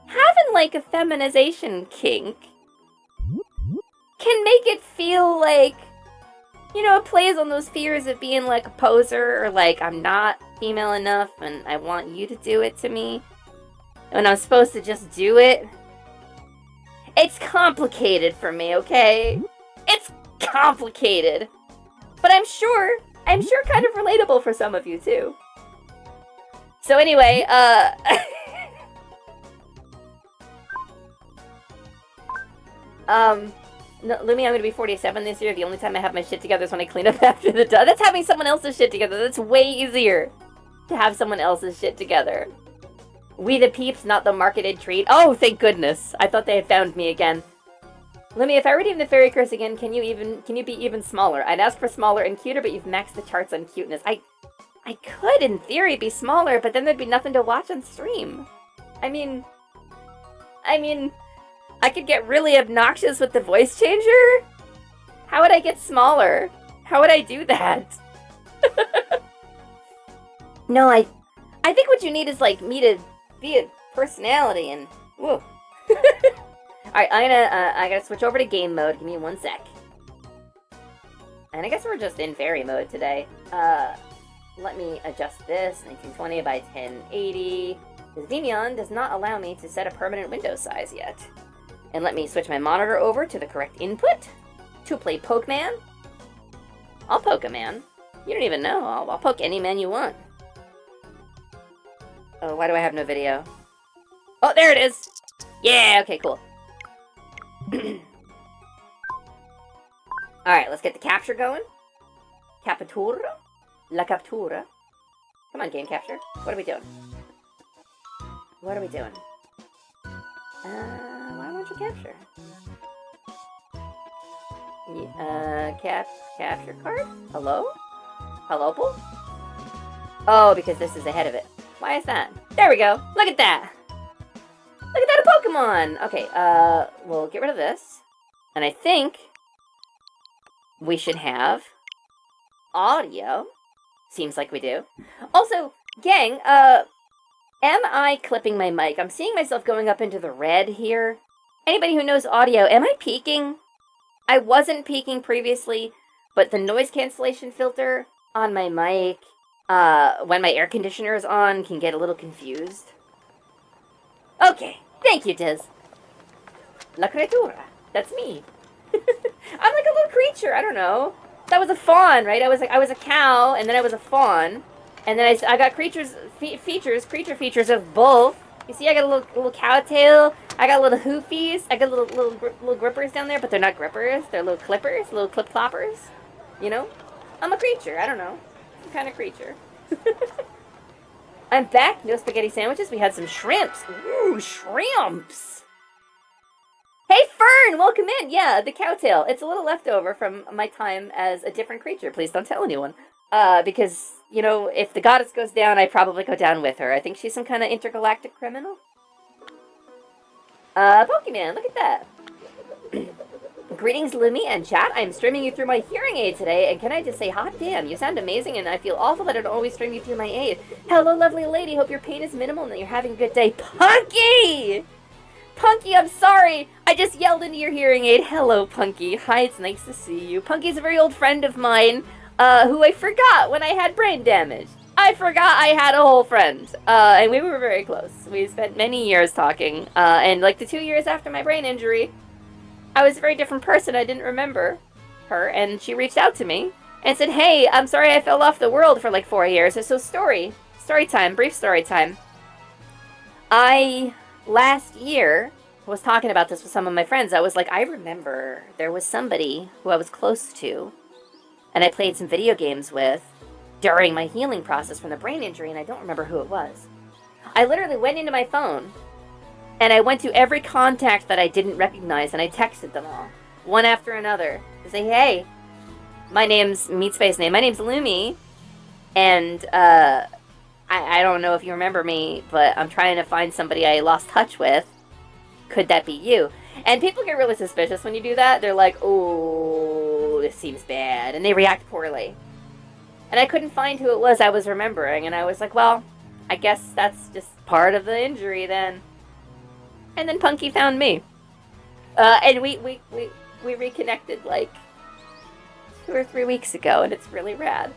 Having, like, a feminization kink can make it feel like, you know, it plays on those fears of being, like, a poser, or, like, I'm not female enough, and I want you to do it to me. When I'm supposed to just do it. It's complicated for me, okay? It's complicated. But I'm sure kind of relatable for some of you, too. So anyway, no, Lumi, I'm gonna be 47 this year. The only time I have my shit together is when I clean up after the dust. That's having someone else's shit together. That's way easier to have someone else's shit together. We the peeps, not the marketed treat. Oh, thank goodness. I thought they had found me again. Lumi, if I redeem the fairy curse again, can you be even smaller? I'd ask for smaller and cuter, but you've maxed the charts on cuteness. I could, in theory, be smaller, but then there'd be nothing to watch on stream. I mean, I could get really obnoxious with the voice changer? How would I get smaller? How would I do that? No, I think what you need is, like, me to be a personality and... Whoa. Alright, I gotta switch over to game mode. Give me 1 sec. And I guess we're just in fairy mode today. Let me adjust this. 1920 by 1080. Xenion does not allow me to set a permanent window size yet. And let me switch my monitor over to the correct input to play Pokeman. I'll poke a man. You don't even know. I'll poke any man you want. Oh, why do I have no video? Oh, there it is! Yeah, okay, cool. Alright, let's get the capture going. Captura? La captura. Come on, game capture. What are we doing? What are we doing? Why won't you capture? Capture card? Hello? Hello? Oh, because this is ahead of it. Why is that? There we go. Look at that. Look at that, a Pokemon. Okay, we'll get rid of this. And I think we should have audio. Seems like we do. Also, gang, Am I clipping my mic? I'm seeing myself going up into the red here. Anybody who knows audio, am I peaking? I wasn't peaking previously, but the noise cancellation filter on my mic, when my air conditioner is on, can get a little confused. Okay, thank you, Diz. La creatura. That's me. I'm like a little creature, I don't know. That was a fawn, right? I was a cow, and then I was a fawn. And then I got creature features of both. You see, I got a little cow tail. I got little hoofies. I got little grippers down there, but they're not grippers. They're little clippers, little clip cloppers. You know? I'm a creature. I don't know. Some kind of creature. I'm back. No spaghetti sandwiches. We had some shrimps. Ooh, shrimps. Hey, Fern, welcome in. Yeah, the cow tail. It's a little leftover from my time as a different creature. Please don't tell anyone. Because, you know, if the goddess goes down, I probably go down with her. I think she's some kind of intergalactic criminal. Pokemon, look at that. Greetings, Lumi and chat. I'm streaming you through my hearing aid today, and can I just say, hot damn, you sound amazing, and I feel awful that I don't always stream you through my aid. Hello, lovely lady. Hope your pain is minimal and that you're having a good day. Punky! Punky, I'm sorry. I just yelled into your hearing aid. Hello, Punky. Hi, it's nice to see you. Punky's a very old friend of mine. Who I forgot when I had brain damage. I forgot I had a whole friend, and we were very close. We spent many years talking, and like the 2 years after my brain injury, I was a very different person. I didn't remember her, and she reached out to me and said, hey, I'm sorry I fell off the world for like 4 years. So story time, brief story time. I, last year, was talking about this with some of my friends. I was like, I remember there was somebody who I was close to, and I played some video games with during my healing process from the brain injury, and I don't remember who it was. I literally went into my phone, and I went to every contact that I didn't recognize, and I texted them all, one after another, to say, hey, my name's Lumi, and I don't know if you remember me, but I'm trying to find somebody I lost touch with. Could that be you? And people get really suspicious when you do that. They're like, oh, this seems bad. And they react poorly. And I couldn't find who it was I was remembering. And I was like, well, I guess that's just part of the injury then. And then Punky found me. And we reconnected like 2 or 3 weeks ago. And it's really rad.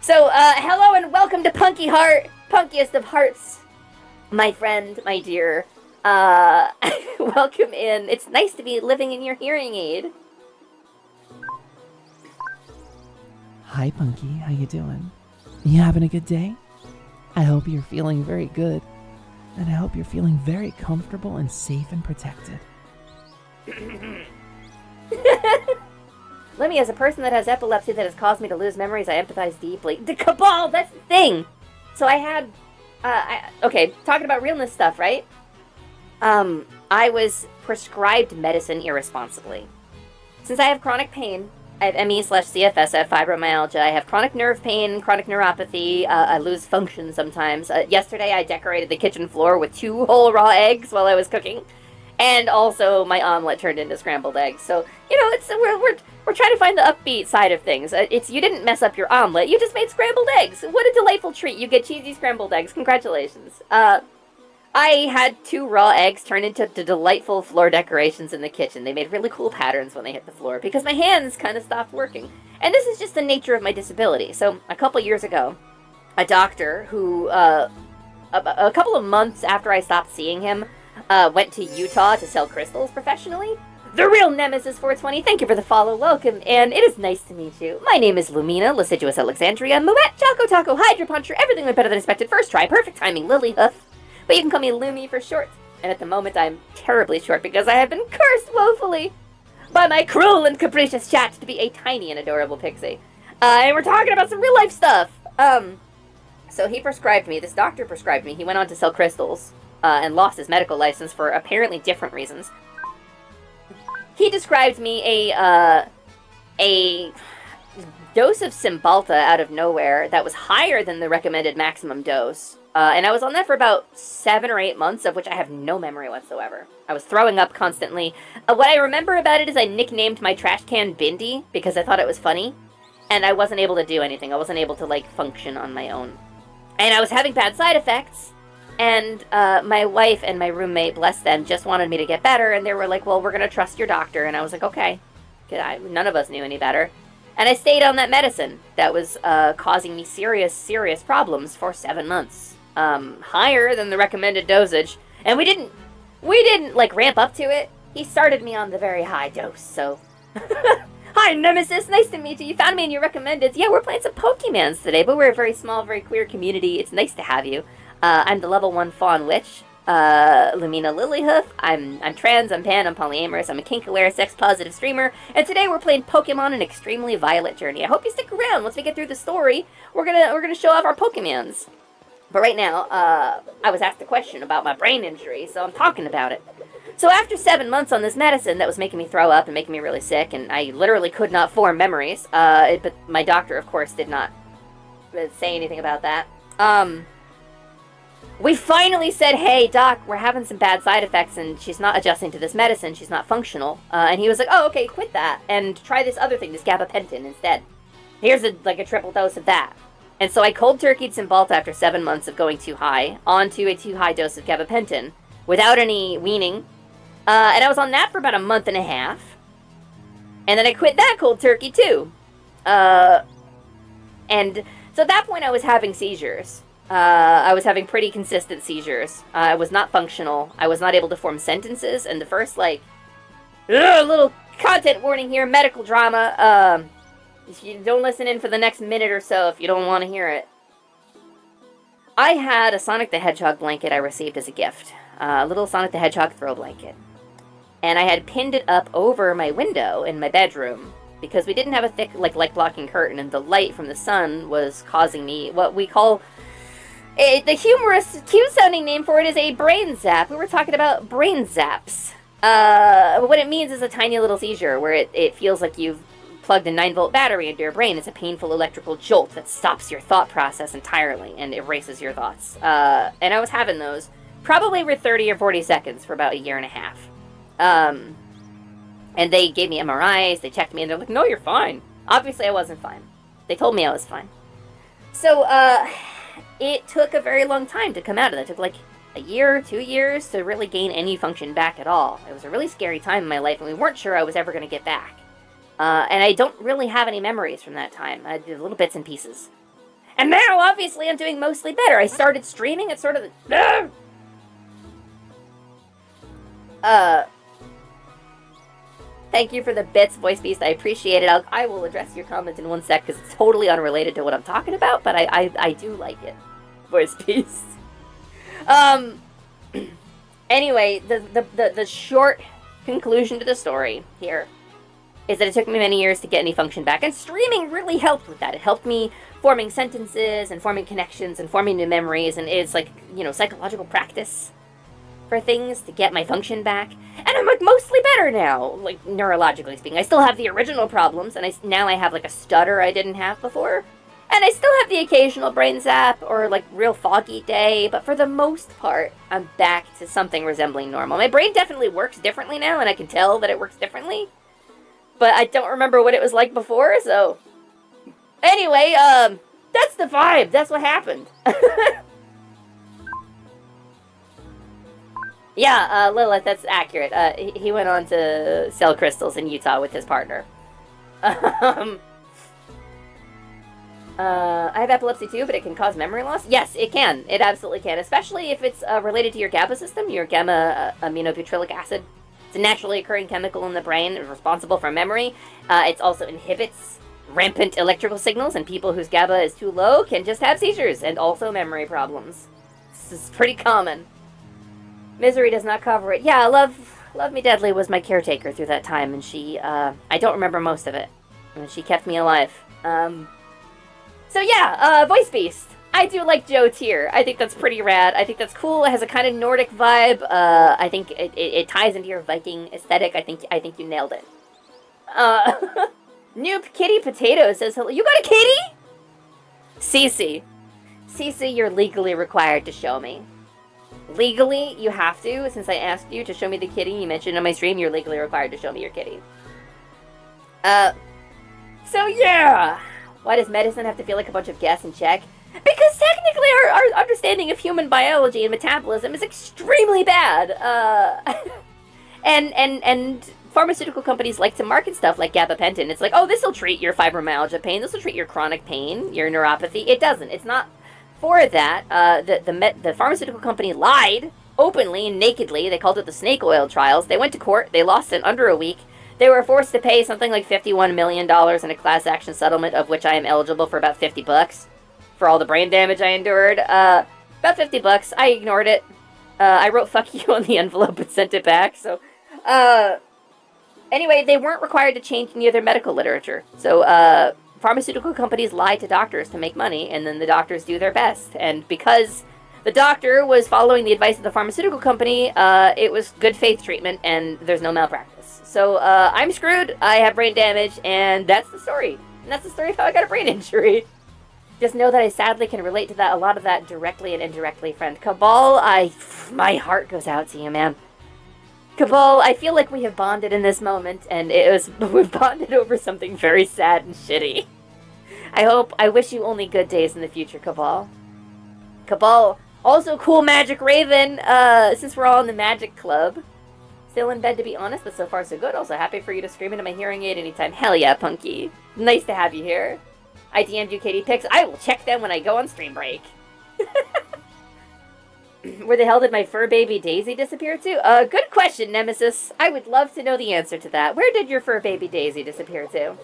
So, hello and welcome to Punky Heart. Punkiest of hearts. My friend, my dear. Welcome in. It's nice to be living in your hearing aid. Hi, Punky. How you doing? You having a good day? I hope you're feeling very good. And I hope you're feeling very comfortable and safe and protected. Lemmy, as a person that has epilepsy that has caused me to lose memories, I empathize deeply. The cabal, that's the thing! So I had, okay, talking about realness stuff, right? I was prescribed medicine irresponsibly. Since I have chronic pain, I have ME/CFS, I have fibromyalgia, I have chronic nerve pain, chronic neuropathy, I lose function sometimes. Yesterday I decorated the kitchen floor with 2 whole raw eggs while I was cooking. And also my omelet turned into scrambled eggs. So, you know, it's we're trying to find the upbeat side of things. It's you didn't mess up your omelet, you just made scrambled eggs. What a delightful treat. You get cheesy scrambled eggs. Congratulations. I had 2 raw eggs turn into delightful floor decorations in the kitchen. They made really cool patterns when they hit the floor because my hands kind of stopped working. And this is just the nature of my disability. So a couple years ago, a doctor who, a couple of months after I stopped seeing him, went to Utah to sell crystals professionally. The real Nemesis 420, thank you for the follow, welcome, and it is nice to meet you. My name is Lumina, Lasiduous Alexandria, Moet, Choco Taco, Hydra Puncher, everything went better than expected, first try, perfect timing, Lily Hoof. But you can call me Lumi for short. And at the moment, I'm terribly short because I have been cursed woefully by my cruel and capricious chat to be a tiny and adorable pixie. And we're talking about some real life stuff. So he prescribed me, this doctor prescribed me, he went on to sell crystals and lost his medical license for apparently different reasons. He described me a dose of Cymbalta out of nowhere that was higher than the recommended maximum dose. And I was on that for about 7 or 8 months, of which I have no memory whatsoever. I was throwing up constantly. What I remember about it is I nicknamed my trash can Bindi because I thought it was funny. And I wasn't able to do anything. I wasn't able to, like, function on my own. And I was having bad side effects. And my wife and my roommate, bless them, just wanted me to get better, and they were like, well, we're going to trust your doctor. And I was like, okay. None of us knew any better. And I stayed on that medicine that was causing me serious problems for 7 months. Higher than the recommended dosage. And we didn't like ramp up to it. He started me on the very high dose, so... Hi, Nemesis, nice to meet you. You found me and you recommended. Yeah, we're playing some Pokemons today, but we're a very small, very queer community. It's nice to have you. I'm the level 1 Faun Witch, Lumina Lilyhoof. I'm trans, I'm pan, I'm polyamorous, I'm a kink-aware, sex-positive streamer, and today we're playing Pokemon An Extremely Violet Journey. I hope you stick around. Once we get through the story, we're gonna show off our Pokemons. But right now, I was asked a question about my brain injury, so I'm talking about it. So after 7 months on this medicine that was making me throw up and making me really sick, and I literally could not form memories, but my doctor, of course, did not say anything about that. We finally said, hey, doc, we're having some bad side effects, and she's not adjusting to this medicine, she's not functional. And he was like, oh, okay, quit that, and try this other thing, this gabapentin instead. Here's a triple dose of that. And so I cold turkeyed Cymbalta after 7 months of going too high, onto a too high dose of gabapentin, without any weaning. And I was on that for about a month and a half. And then I quit that cold turkey, too. And so at that point I was having seizures. I was having pretty consistent seizures. I was not functional. I was not able to form sentences. And the first, little content warning here, medical drama. You don't listen in for the next minute or so if you don't want to hear it. I had a Sonic the Hedgehog blanket I received as a gift. A little Sonic the Hedgehog throw blanket. And I had pinned it up over my window in my bedroom because we didn't have a thick, light-blocking curtain, and the light from the sun was causing me what we call... the humorous, cute-sounding name for it is a brain zap. We were talking about brain zaps. What it means is a tiny little seizure where it feels like you've plugged a 9-volt battery into your brain. It's a painful electrical jolt that stops your thought process entirely and erases your thoughts. And I was having those probably every 30 or 40 seconds for about a year and a half. And they gave me MRIs, they checked me, and they're like, no, you're fine. Obviously, I wasn't fine. They told me I was fine. So, it took a very long time to come out of that. It took a year, 2 years to really gain any function back at all. It was a really scary time in my life, and we weren't sure I was ever going to get back. And I don't really have any memories from that time. I did little bits and pieces. And now, obviously, I'm doing mostly better. I started streaming at sort of the... Thank you for the bits, Voice Beast. I appreciate it. I will address your comment in 1 sec because it's totally unrelated to what I'm talking about, but I do like it, Voice Beast. Anyway, the short conclusion to the story here is that it took me many years to get any function back, and streaming really helped with that. It helped me forming sentences and forming connections and forming new memories, and it's psychological practice for things to get my function back. And I'm mostly better now, neurologically speaking. I still have the original problems, and now I have a stutter I didn't have before. And I still have the occasional brain zap or real foggy day, but for the most part, I'm back to something resembling normal. My brain definitely works differently now, and I can tell that it works differently. But I don't remember what it was like before, so... Anyway, that's the vibe. That's what happened. Yeah, Lilith, that's accurate. He went on to sell crystals in Utah with his partner. I have epilepsy too, but it can cause memory loss? Yes, it can. It absolutely can, especially if it's related to your GABA system, your gamma-aminobutyric acid. It's a naturally occurring chemical in the brain responsible for memory. It also inhibits rampant electrical signals, and people whose GABA is too low can just have seizures and also memory problems. This is pretty common. Misery does not cover it. Yeah, Love Me Deadly was my caretaker through that time, and she, I don't remember most of it. And she kept me alive. So yeah, Voice Beast. I do like Joe Tier. I think that's pretty rad. I think that's cool. It has a kind of Nordic vibe. I think it ties into your Viking aesthetic. I think you nailed it. Noob Kitty Potato says hello. You got a kitty? Cece. Cece, you're legally required to show me. Legally, you have to, since I asked you to show me the kitty you mentioned on my stream, you're legally required to show me your kitty. So yeah! Why does medicine have to feel like a bunch of guess and check? Because technically our understanding of human biology and metabolism is extremely bad. And pharmaceutical companies like to market stuff like gabapentin. It's like, oh, this will treat your fibromyalgia pain. This will treat your chronic pain, your neuropathy. It doesn't. It's not for that. The pharmaceutical company lied openly and nakedly. They called it the snake oil trials. They went to court. They lost in under a week. They were forced to pay something like $51 million in a class action settlement, of which I am eligible for about $50 for all the brain damage I endured. About $50. I ignored it. I wrote "fuck you" on the envelope and sent it back. So, anyway, they weren't required to change any of their medical literature. So, pharmaceutical companies lie to doctors to make money, and then the doctors do their best. And because the doctor was following the advice of the pharmaceutical company, it was good faith treatment, and there's no malpractice. So, I'm screwed, I have brain damage, and that's the story. And that's the story of how I got a brain injury. Just know that I sadly can relate to that, a lot of that directly and indirectly, friend. Cabal, my heart goes out to you, man. Cabal, I feel like we have bonded in this moment, and we've bonded over something very sad and shitty. I wish you only good days in the future, Cabal. Cabal, also cool Magic Raven, since we're all in the Magic Club. Still in bed, to be honest, but so far so good. Also happy for you to scream into my hearing aid anytime. Hell yeah, Punky. Nice to have you here. I DM'd you Katie Pics. I will check them when I go on stream break. Where the hell did my fur baby Daisy disappear to? Good question, Nemesis. I would love to know the answer to that. Where did your fur baby Daisy disappear to?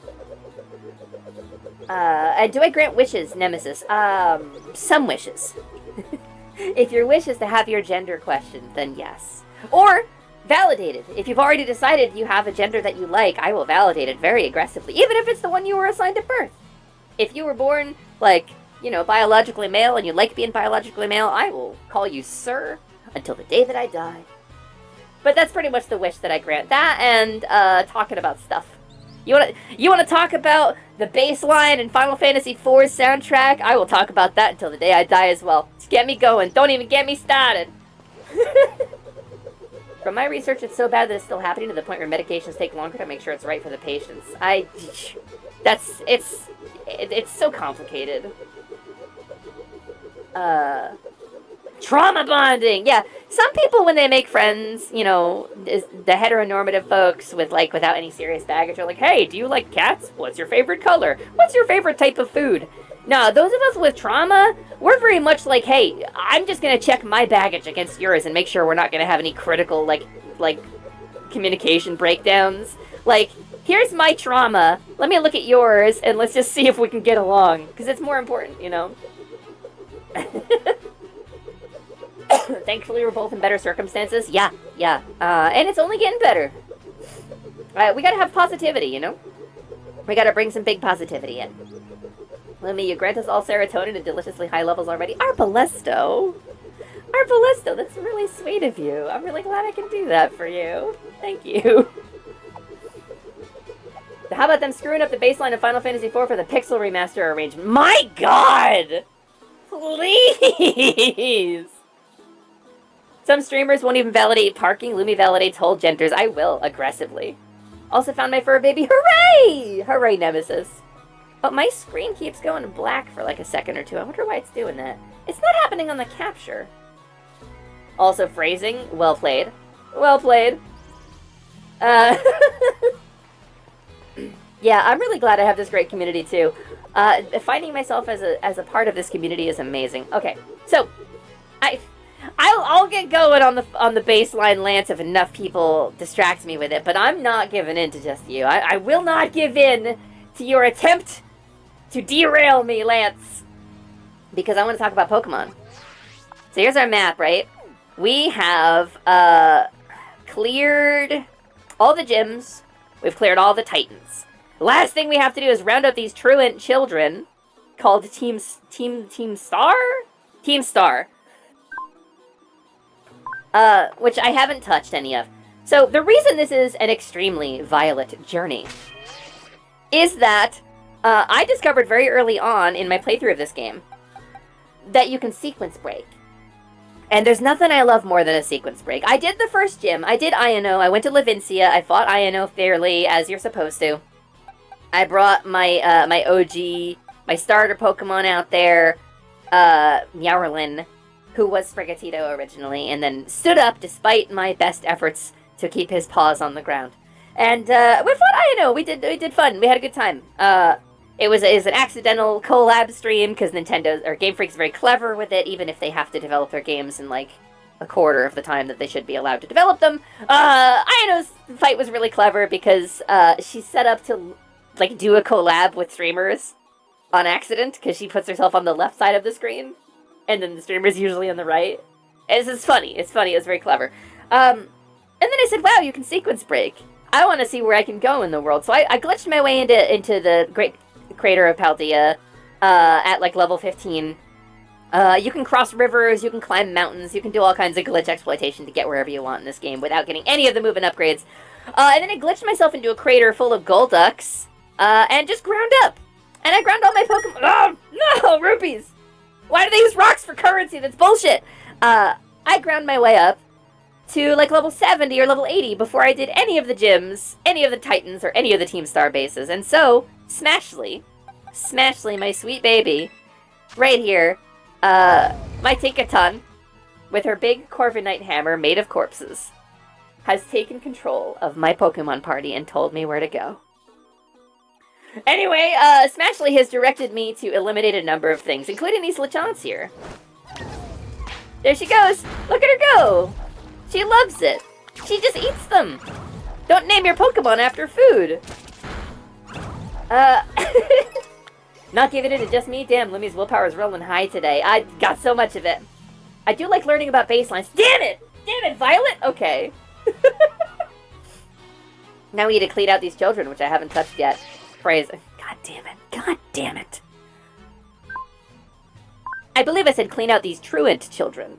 And do I grant wishes, Nemesis? Some wishes. If your wish is to have your gender questioned, then yes. Or validated. If you've already decided you have a gender that you like, I will validate it very aggressively, even if it's the one you were assigned at birth. If you were born, like, you know, biologically male and you like being biologically male, I will call you sir until the day that I die. But that's pretty much the wish that I grant. That and talking about stuff. You wanna talk about the bass line in Final Fantasy IV's soundtrack? I will talk about that until the day I die as well. Just get me going. Don't even get me started. From my research, it's so bad that it's still happening to the point where medications take longer to make sure it's right for the patients. It's so complicated. Trauma bonding! Yeah, some people when they make friends, you know, the heteronormative folks without any serious baggage are like, hey, do you like cats? What's your favorite color? What's your favorite type of food? No, those of us with trauma, we're very much like, hey, I'm just gonna check my baggage against yours and make sure we're not gonna have any critical, like communication breakdowns. Like, here's my trauma, let me look at yours, and let's just see if we can get along. Because it's more important, you know? Thankfully, we're both in better circumstances. Yeah. And it's only getting better. We gotta have positivity, you know? We gotta bring some big positivity in. Lumi, you grant us all serotonin at deliciously high levels already. Arbalesto, that's really sweet of you. I'm really glad I can do that for you. Thank you. How about them screwing up the baseline of Final Fantasy IV for the Pixel Remaster arrangement? My god! Please! Some streamers won't even validate parking. Lumi validates whole genders. I will, aggressively. Also found my fur baby. Hooray! Hooray, Nemesis. But my screen keeps going black for like a second or two. I wonder why it's doing that. It's not happening on the capture. Also phrasing. Well played. Well played. Yeah, I'm really glad I have this great community too. Finding myself as a part of this community is amazing. Okay, so I'll get going on the baseline, Lance, if enough people distract me with it. But I'm not giving in to just you. I will not give in to your attempt to derail me, Lance, because I want to talk about Pokemon. So here's our map, right? We have cleared all the gyms. We've cleared all the Titans. The last thing we have to do is round up these truant children called Team Star? Team Star. Which I haven't touched any of. So the reason this is an extremely violent journey is that I discovered very early on in my playthrough of this game that you can sequence break. And there's nothing I love more than a sequence break. I did the first gym. I did Iono. I went to Levincia. I fought Iono fairly, as you're supposed to. I brought my my OG, my starter Pokemon out there. Meowrlin, who was Sprigatito originally, and then stood up despite my best efforts to keep his paws on the ground. And with what I know, we did fun. We had a good time. It was an accidental collab stream because Nintendo or Game Freak's very clever with it, even if they have to develop their games in like a quarter of the time that they should be allowed to develop them. Ayano's fight was really clever because she set up to like do a collab with streamers on accident because she puts herself on the left side of the screen, and then the streamer's usually on the right. It's funny. It's funny. It's very clever. And then I said, "Wow, you can sequence break. I want to see where I can go in the world." So I glitched my way into the Great Crater of Paldea at like level 15. You can cross rivers, you can climb mountains, you can do all kinds of glitch exploitation to get wherever you want in this game without getting any of the move and upgrades. And then I glitched myself into a crater full of Golducks and just ground up. And I ground all my Pokemon. Oh, no, rupees! Why do they use rocks for currency? That's bullshit! I ground my way up to like level 70 or level 80 before I did any of the gyms, any of the Titans, or any of the Team Star bases. And so, Smashly, my sweet baby, right here, my Tinkaton, with her big Corviknight hammer made of corpses, has taken control of my Pokemon party and told me where to go. Anyway, Smashly has directed me to eliminate a number of things, including these Lechonks here. There she goes! Look at her go! She loves it! She just eats them! Don't name your Pokemon after food! Not giving it to just me? Damn, Lumi's willpower is rolling high today. I got so much of it. I do like learning about baselines. Damn it! Damn it, Violet! Okay. Now we need to clean out these children, which I haven't touched yet. Praise. God damn it. God damn it. I believe I said clean out these truant children.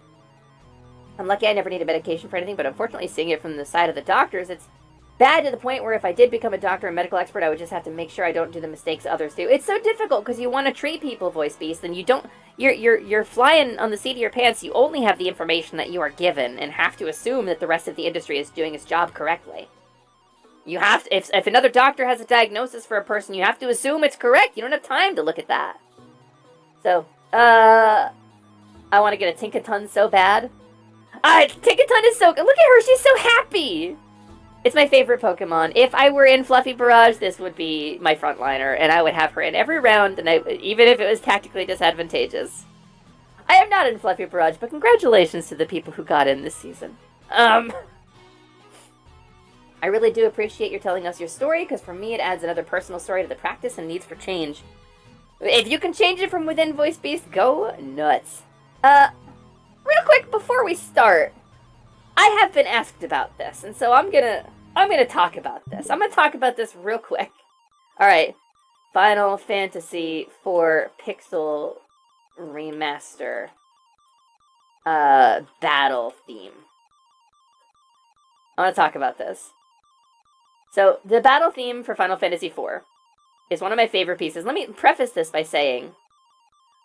I'm lucky I never needed medication for anything, but unfortunately seeing it from the side of the doctors, it's bad to the point where if I did become a doctor and medical expert, I would just have to make sure I don't do the mistakes others do. It's so difficult because you want to treat people, Voice Beast, and you don't. You're flying on the seat of your pants. You only have the information that you are given, and have to assume that the rest of the industry is doing its job correctly. You have to, if another doctor has a diagnosis for a person, you have to assume it's correct. You don't have time to look at that. So, I want to get a Tinkaton so bad. Tinkaton is so good. Look at her. She's so happy. It's my favorite Pokemon. If I were in Fluffy Barrage, this would be my frontliner, and I would have her in every round, and even if it was tactically disadvantageous. I am not in Fluffy Barrage, but congratulations to the people who got in this season. I really do appreciate your telling us your story, because for me it adds another personal story to the practice and needs for change. If you can change it from within, Voice Beast, go nuts. Real quick, before we start, I have been asked about this, and so I'm gonna talk about this. I'm gonna talk about this real quick. Alright. Final Fantasy IV Pixel Remaster. Battle theme. I want to talk about this. So, the battle theme for Final Fantasy IV is one of my favorite pieces. Let me preface this by saying,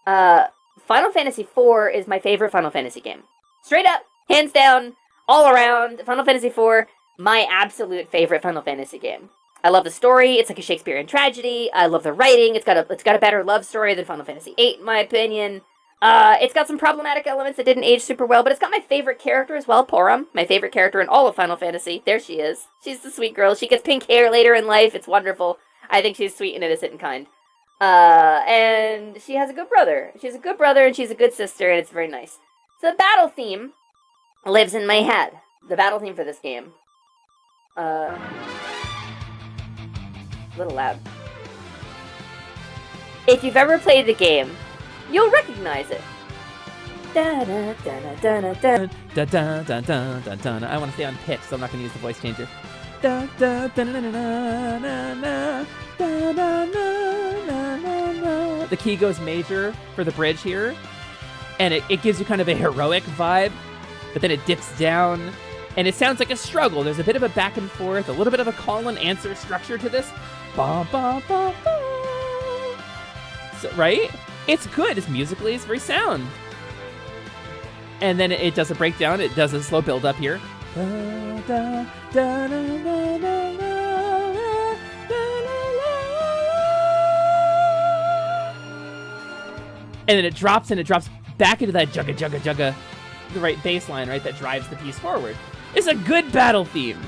Final Fantasy IV is my favorite Final Fantasy game. Straight up, hands down, all around, Final Fantasy IV, my absolute favorite Final Fantasy game. I love the story. It's like a Shakespearean tragedy. I love the writing. It's got a better love story than Final Fantasy VIII, in my opinion. It's got some problematic elements that didn't age super well, but it's got my favorite character as well, Porum, my favorite character in all of Final Fantasy. There she is. She's the sweet girl. She gets pink hair later in life. It's wonderful. I think she's sweet and innocent and kind. And she has a good brother. She's a good brother and she's a good sister, and it's very nice. So the battle theme lives in my head. The battle theme for this game. A little loud. If you've ever played the game, you'll recognize it. Da da da da da da Da da da da da da. I want to stay on pitch, so I'm not going to use the voice changer. Da da da da da da da da da da. The key goes major for the bridge here, and it gives you kind of a heroic vibe, but then it dips down, and it sounds like a struggle. There's a bit of a back and forth, a little bit of a call and answer structure to this. Ba ba ba ba. So, right? It's good. It's musically, it's very sound. And then it does a breakdown. It does a slow build up here. Da, da, da, da, da, da, da, da, And then it drops back into that jugga jugga jugga, the right bass line, right, that drives the piece forward. It's a good battle theme.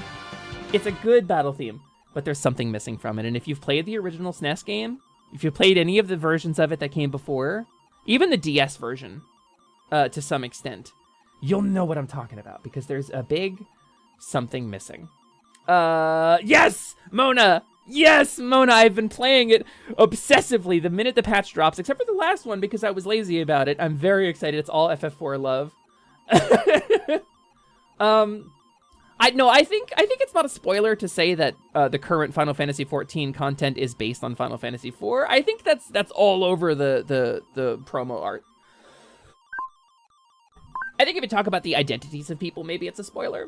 It's a good battle theme, but there's something missing from it. And if you've played the original SNES game, if you played any of the versions of it that came before, even the DS version, to some extent, you'll know what I'm talking about, because there's a big something missing. Yes, Mona! Yes, Mona! I've been playing it obsessively the minute the patch drops, except for the last one because I was lazy about it. I'm very excited. It's all FF4 love. I think it's not a spoiler to say that the current Final Fantasy XIV content is based on Final Fantasy IV. I think that's all over the promo art. I think if you talk about the identities of people, maybe it's a spoiler.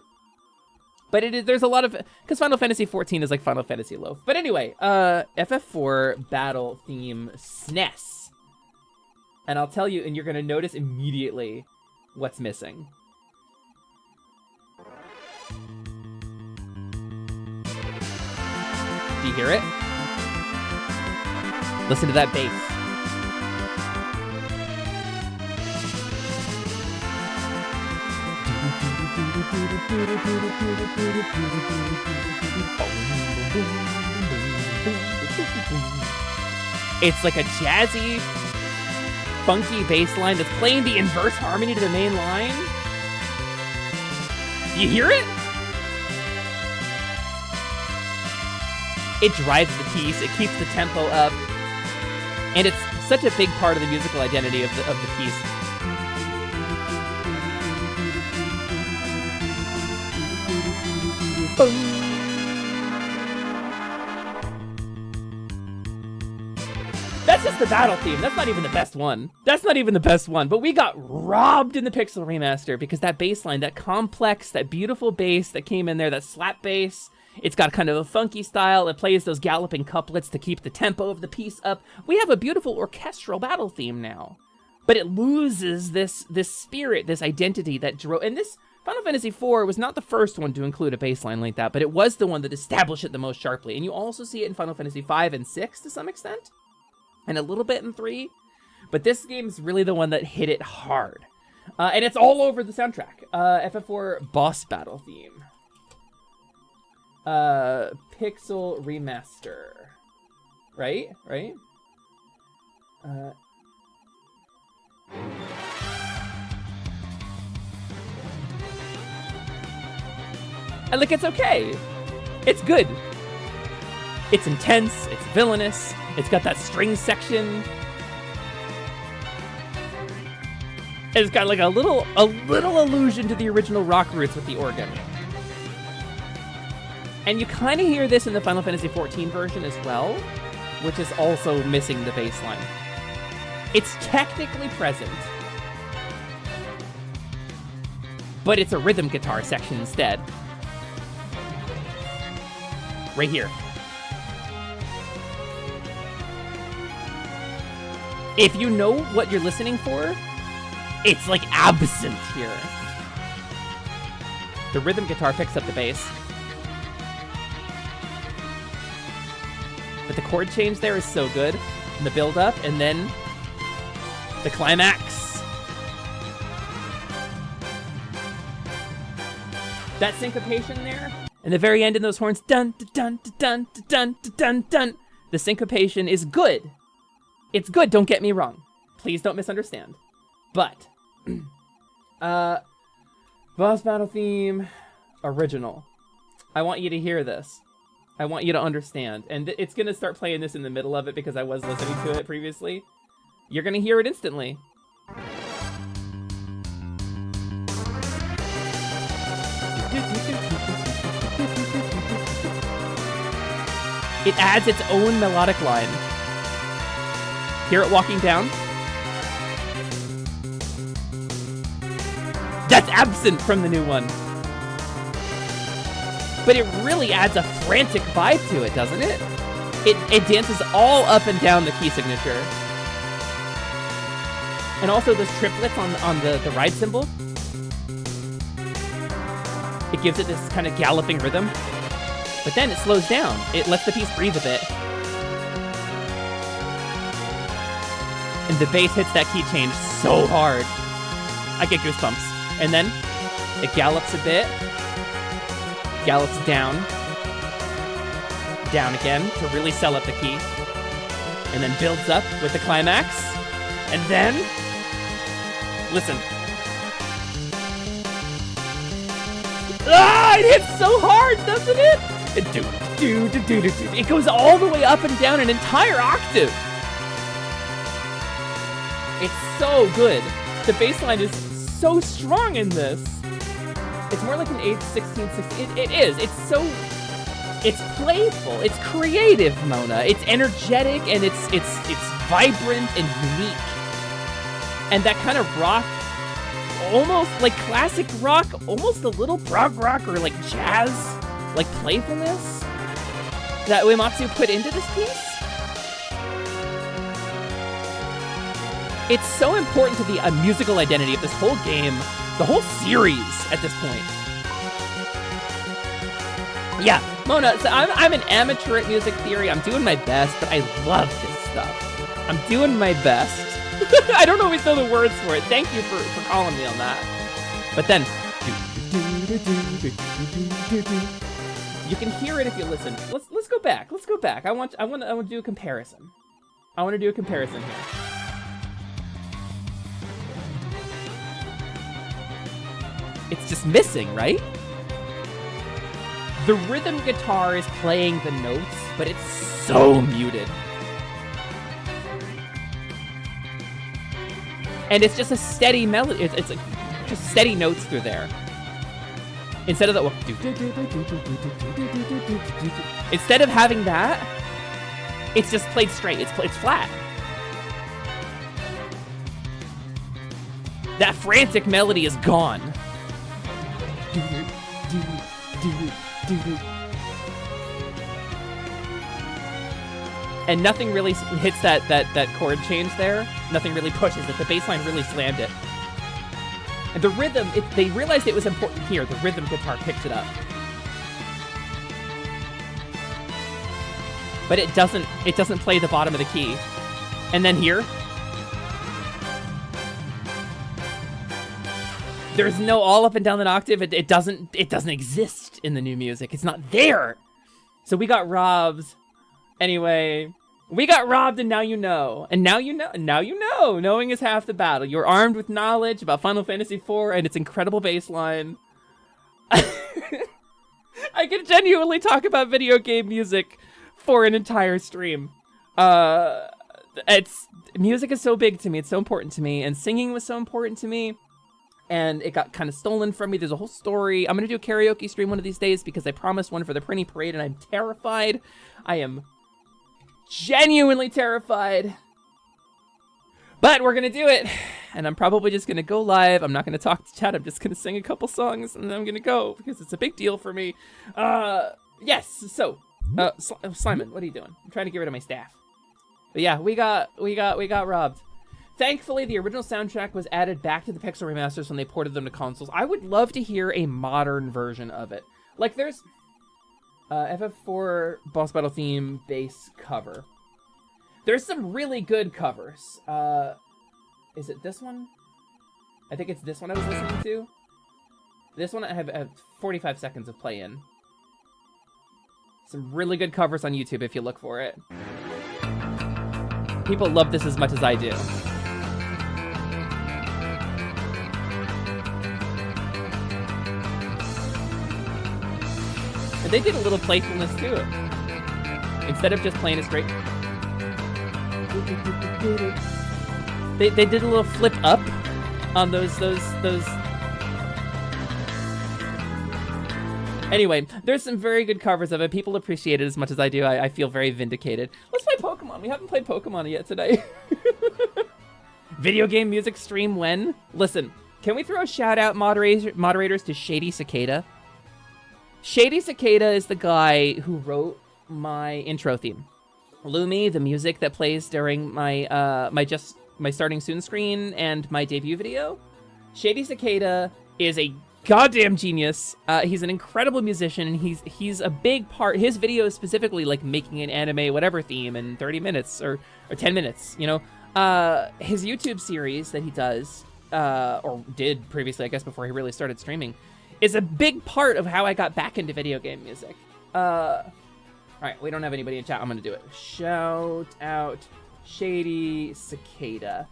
But there's a lot of, because Final Fantasy XIV is like Final Fantasy Loaf. But anyway, FF4 battle theme SNES. And I'll tell you, and you're gonna notice immediately what's missing. Do you hear it? Listen to that bass. It's like a jazzy, funky bass line that's playing the inverse harmony to the main line. Do you hear it? It drives the piece, it keeps the tempo up, and it's such a big part of the musical identity of the piece. Boom. That's just the battle theme. That's not even the best one. That's not even the best one. But we got robbed in the Pixel remaster because that bass line, that complex, that beautiful bass that came in there, that slap bass, it's got kind of a funky style. It plays those galloping couplets to keep the tempo of the piece up. We have a beautiful orchestral battle theme now. But it loses this spirit, this identity that drove... And this Final Fantasy IV was not the first one to include a bass line like that, but it was the one that established it the most sharply. And you also see it in Final Fantasy V and VI to some extent. And a little bit in 3. But this game's really the one that hit it hard. And it's all over the soundtrack. FF4 boss battle theme. Pixel remaster. Right? And look, it's okay. It's good. It's intense, it's villainous, it's got that string section. It's got like a little allusion to the original rock roots with the organ. And you kind of hear this in the Final Fantasy XIV version as well, which is also missing the bass line. It's technically present, but it's a rhythm guitar section instead. Right here. If you know what you're listening for, it's like absent here. The rhythm guitar picks up the bass. But the chord change there is so good. And the build up, and then the climax. That syncopation there, and the very end in those horns, dun dun dun dun dun dun dun dun. The syncopation is good. It's good, don't get me wrong. Please don't misunderstand. But, boss battle theme, original. I want you to hear this. I want you to understand. And it's gonna start playing this in the middle of it because I was listening to it previously. You're gonna hear it instantly. It adds its own melodic line. Hear it walking down? That's absent from the new one. But it really adds a frantic vibe to it, doesn't it? It dances all up and down the key signature. And also those triplets on the ride cymbal. It gives it this kind of galloping rhythm. But then it slows down. It lets the piece breathe a bit. And the bass hits that key change so hard. I get goosebumps. And then it gallops a bit. Gallops down. Down again to really sell up the key. And then builds up with the climax. And then, listen. Ah, it hits so hard, doesn't it? It goes all the way up and down an entire octave. It's so good. The bass line is so strong in this. It's more like an 8, 16, 16. It is. It's playful. It's creative, Mona. It's energetic and it's vibrant and unique. And that kind of rock, almost like classic rock, almost a little prog rock or like jazz, like playfulness that Uematsu put into this piece. It's so important to the musical identity of this whole game, the whole series at this point. Yeah, Mona, so I'm an amateur at music theory. I'm doing my best, but I love this stuff. I'm doing my best. I don't always know the words for it. Thank you for calling me on that. But then, you can hear it if you listen. Let's go back. Let's go back. I want to do a comparison. I want to do a comparison here. It's just missing, right? The rhythm guitar is playing the notes, but it's so muted. And it's just a steady melody. It's like just steady notes through there. Instead of the instead of having that, it's just played straight. It's flat. That frantic melody is gone. And nothing really hits that chord change there. Nothing really pushes it. The bass line really slammed it. And the rhythm, they realized it was important here. The rhythm guitar picked it up. But it doesn't play the bottom of the key. And then here, there's no all up and down an octave. It doesn't exist in the new music. It's not there. So we got robbed. Anyway, we got robbed, and now you know. And now you know. And now you know. Knowing is half the battle. You're armed with knowledge about Final Fantasy IV and its incredible bass line. I could genuinely talk about video game music for an entire stream. Music is so big to me. It's so important to me. And singing was so important to me. And it got kind of stolen from me. There's a whole story. I'm going to do a karaoke stream one of these days because I promised one for the Prinny Parade, and I'm terrified. I am genuinely terrified. But we're going to do it. And I'm probably just going to go live. I'm not going to talk to chat. I'm just going to sing a couple songs, and then I'm going to go because it's a big deal for me. Yes. So, Simon, what are you doing? I'm trying to get rid of my staff. But yeah, we got robbed. Thankfully, the original soundtrack was added back to the Pixel remasters when they ported them to consoles. I would love to hear a modern version of it. Like, there's FF4 boss battle theme bass cover. There's some really good covers. Is it this one? I think it's this one I was listening to. This one I have 45 seconds of play in. Some really good covers on YouTube if you look for it. People love this as much as I do. And they did a little playfulness to it. Instead of just playing it straight. They did a little flip up on those. Anyway, there's some very good covers of it. People appreciate it as much as I do. I feel very vindicated. Let's play Pokemon. We haven't played Pokemon yet today. Video game music stream when? Listen, can we throw a shout out moderators to Shady Cicada? Shady Cicada is the guy who wrote my intro theme. Lumi, the music that plays during my my starting soon screen and my debut video. Shady Cicada is a goddamn genius. He's an incredible musician, and he's a big part. His video is specifically like making an anime whatever theme in 30 minutes or 10 minutes, you know. his YouTube series that he does, or did previously, I guess, before he really started streaming, is a big part of how I got back into video game music. All right, we don't have anybody in chat. I'm gonna do it. Shout out Shady Cicada.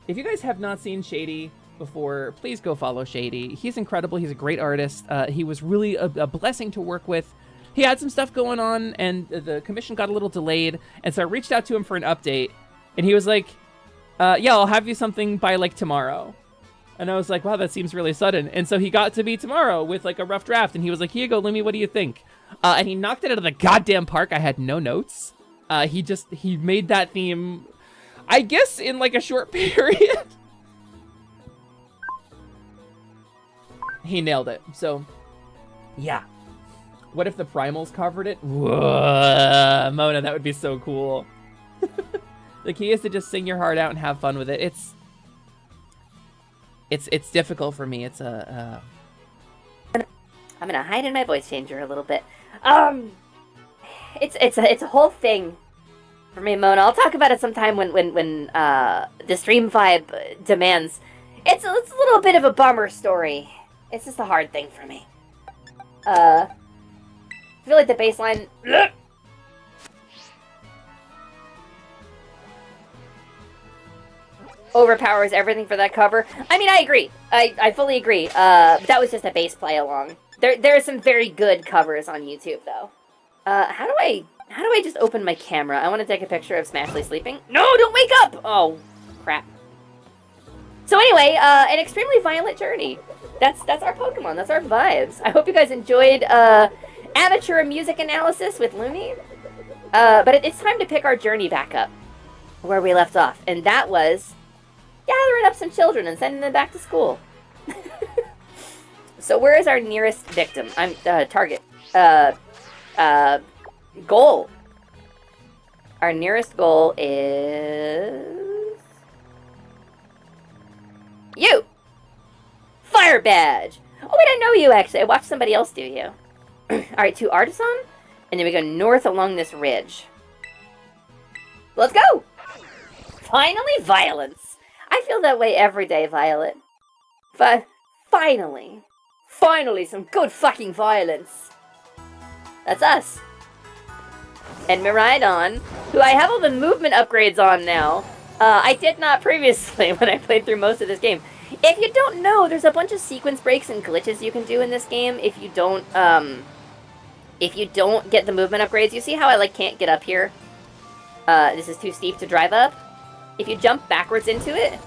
If you guys have not seen Shady before, please go follow Shady. He's incredible. He's a great artist. He was really a blessing to work with. He had some stuff going on, and the commission got a little delayed, and so I reached out to him for an update, and he was like, yeah, I'll have you something by, like, tomorrow. And I was like, wow, that seems really sudden. And so he got to me tomorrow with, like, a rough draft, and he was like, here you go, Lumi, what do you think? And he knocked it out of the goddamn park. I had no notes. He made that theme, I guess, in, like, a short period. He nailed it. So, yeah. What if the Primals covered it? Whoa, Mona, that would be so cool. The key is to just sing your heart out and have fun with it. It's difficult for me. It's I'm gonna hide in my voice changer a little bit. It's a whole thing for me, Mona. I'll talk about it sometime when the stream vibe demands. It's a little bit of a bummer story. It's just a hard thing for me. I feel like the baseline overpowers everything for that cover. I mean, I agree. I fully agree. That was just a bass play along. There are some very good covers on YouTube, though. How do I just open my camera? I want to take a picture of Smashley sleeping. No, don't wake up! Oh, crap. So anyway, an extremely violent journey. That's our Pokemon. That's our vibes. I hope you guys enjoyed amateur music analysis with Lumi. But it's time to pick our journey back up where we left off, and that was gathering up some children and sending them back to school. So where is our nearest victim? Target. Goal. Our nearest goal is you. Fire badge. Oh wait, I know you actually. I watched somebody else do you. Alright, to Artisan, and then we go north along this ridge. Let's go! Finally, violence. I feel that way every day, Violet. But finally. Finally, some good fucking violence. That's us. And Miraidon, who I have all the movement upgrades on now. I did not previously when I played through most of this game. If you don't know, there's a bunch of sequence breaks and glitches you can do in this game if you don't get the movement upgrades. You see how I, like, can't get up here? This is too steep to drive up. If you jump backwards into it...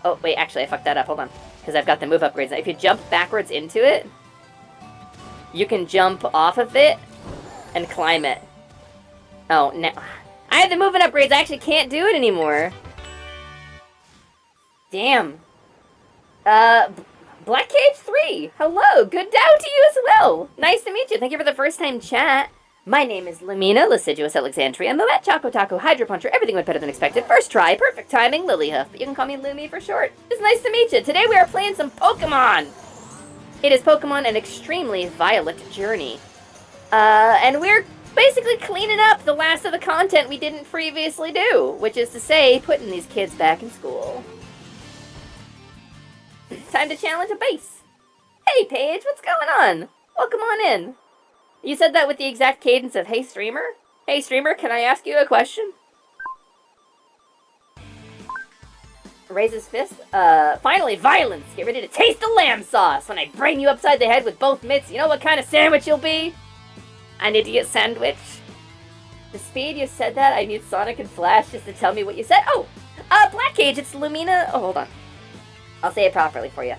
Oh, wait, actually, I fucked that up. Hold on. Because I've got the move upgrades now. If you jump backwards into it, you can jump off of it and climb it. Oh, no. I have the movement upgrades. I actually can't do it anymore. Damn. Black Cage 3. Hello. Good down to you as well. Nice to meet you. Thank you for the first time chat. My name is Lumina, Lascivious Alexandria, Moet, Choco Taco, Hydro Puncher, everything went better than expected. First try, perfect timing, Lilyhoof. But you can call me Lumi for short. It's nice to meet you. Today we are playing some Pokemon. It is Pokemon An Extremely Violent Journey. And we're basically cleaning up the last of the content we didn't previously do, which is to say, putting these kids back in school. Time to challenge a base. Hey, Paige, what's going on? Welcome on in. You said that with the exact cadence of, hey, streamer? Hey, streamer, can I ask you a question? Raise his fist. Finally, violence. Get ready to taste the lamb sauce when I brain you upside the head with both mitts. You know what kind of sandwich you'll be? An idiot sandwich. The speed you said that, I need Sonic and Flash just to tell me what you said. Oh, Black Cage, it's Lumina. Oh, hold on. I'll say it properly for you.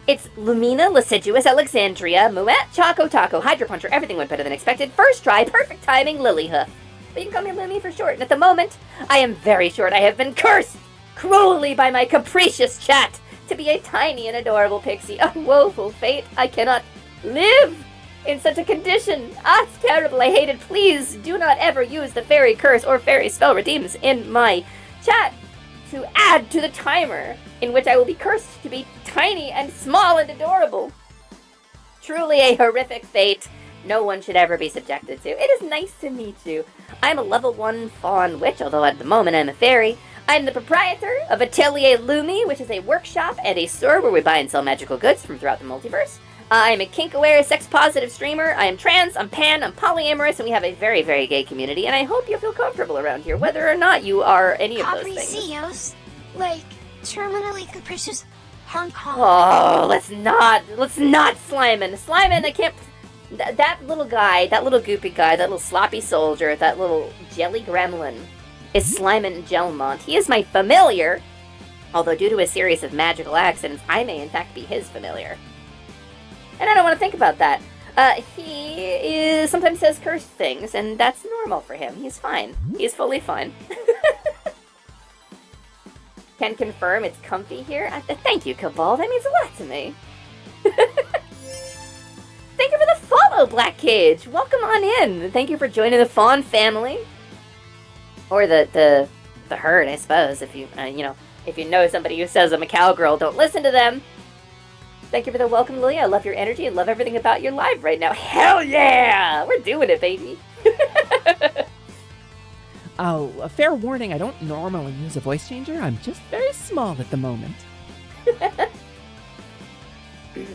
It's Lumina, Lascivious Alexandria, Moet, Choco Taco, Hydro Puncher, everything went better than expected. First try, perfect timing, Lilyhoof. But you can call me Lumi for short, and at the moment, I am very short. I have been cursed cruelly by my capricious chat to be a tiny and adorable pixie. A woeful fate. I cannot live in such a condition. Ah, it's terrible. I hate it. Please do not ever use the fairy curse or fairy spell redeems in my chat to add to the timer in which I will be cursed to be tiny and small and adorable. Truly a horrific fate no one should ever be subjected to. It is nice to meet you. I'm a level 1 Faun witch, although at the moment I'm a fairy. I'm the proprietor of Atelier Lumi, which is a workshop and a store where we buy and sell magical goods from throughout the multiverse. I'm a kink-aware, sex-positive streamer. I am trans, I'm pan, I'm polyamorous, and we have a very, very gay community, and I hope you feel comfortable around here, whether or not you are any of those things. Capricios, like terminally capricious Hong Kong. Oh, let's not Slimin'. Slimin', I can't... That little guy, that little goopy guy, that little sloppy soldier, that little jelly gremlin is Slimin' Gelmont. He is my familiar, although due to a series of magical accidents, I may in fact be his familiar. And I don't want to think about that. He sometimes says cursed things, and that's normal for him. He's fine. He's fully fine. Can confirm it's comfy here. Thank you, Cabal. That means a lot to me. Thank you for the follow, Black Cage. Welcome on in. Thank you for joining the Faun family, or the herd, I suppose. If you if you know somebody who says I'm a cowgirl, don't listen to them. Thank you for the welcome, Lilia. I love your energy and love everything about your live right now. Hell yeah! We're doing it, baby. Oh, a fair warning, I don't normally use a voice changer. I'm just very small at the moment.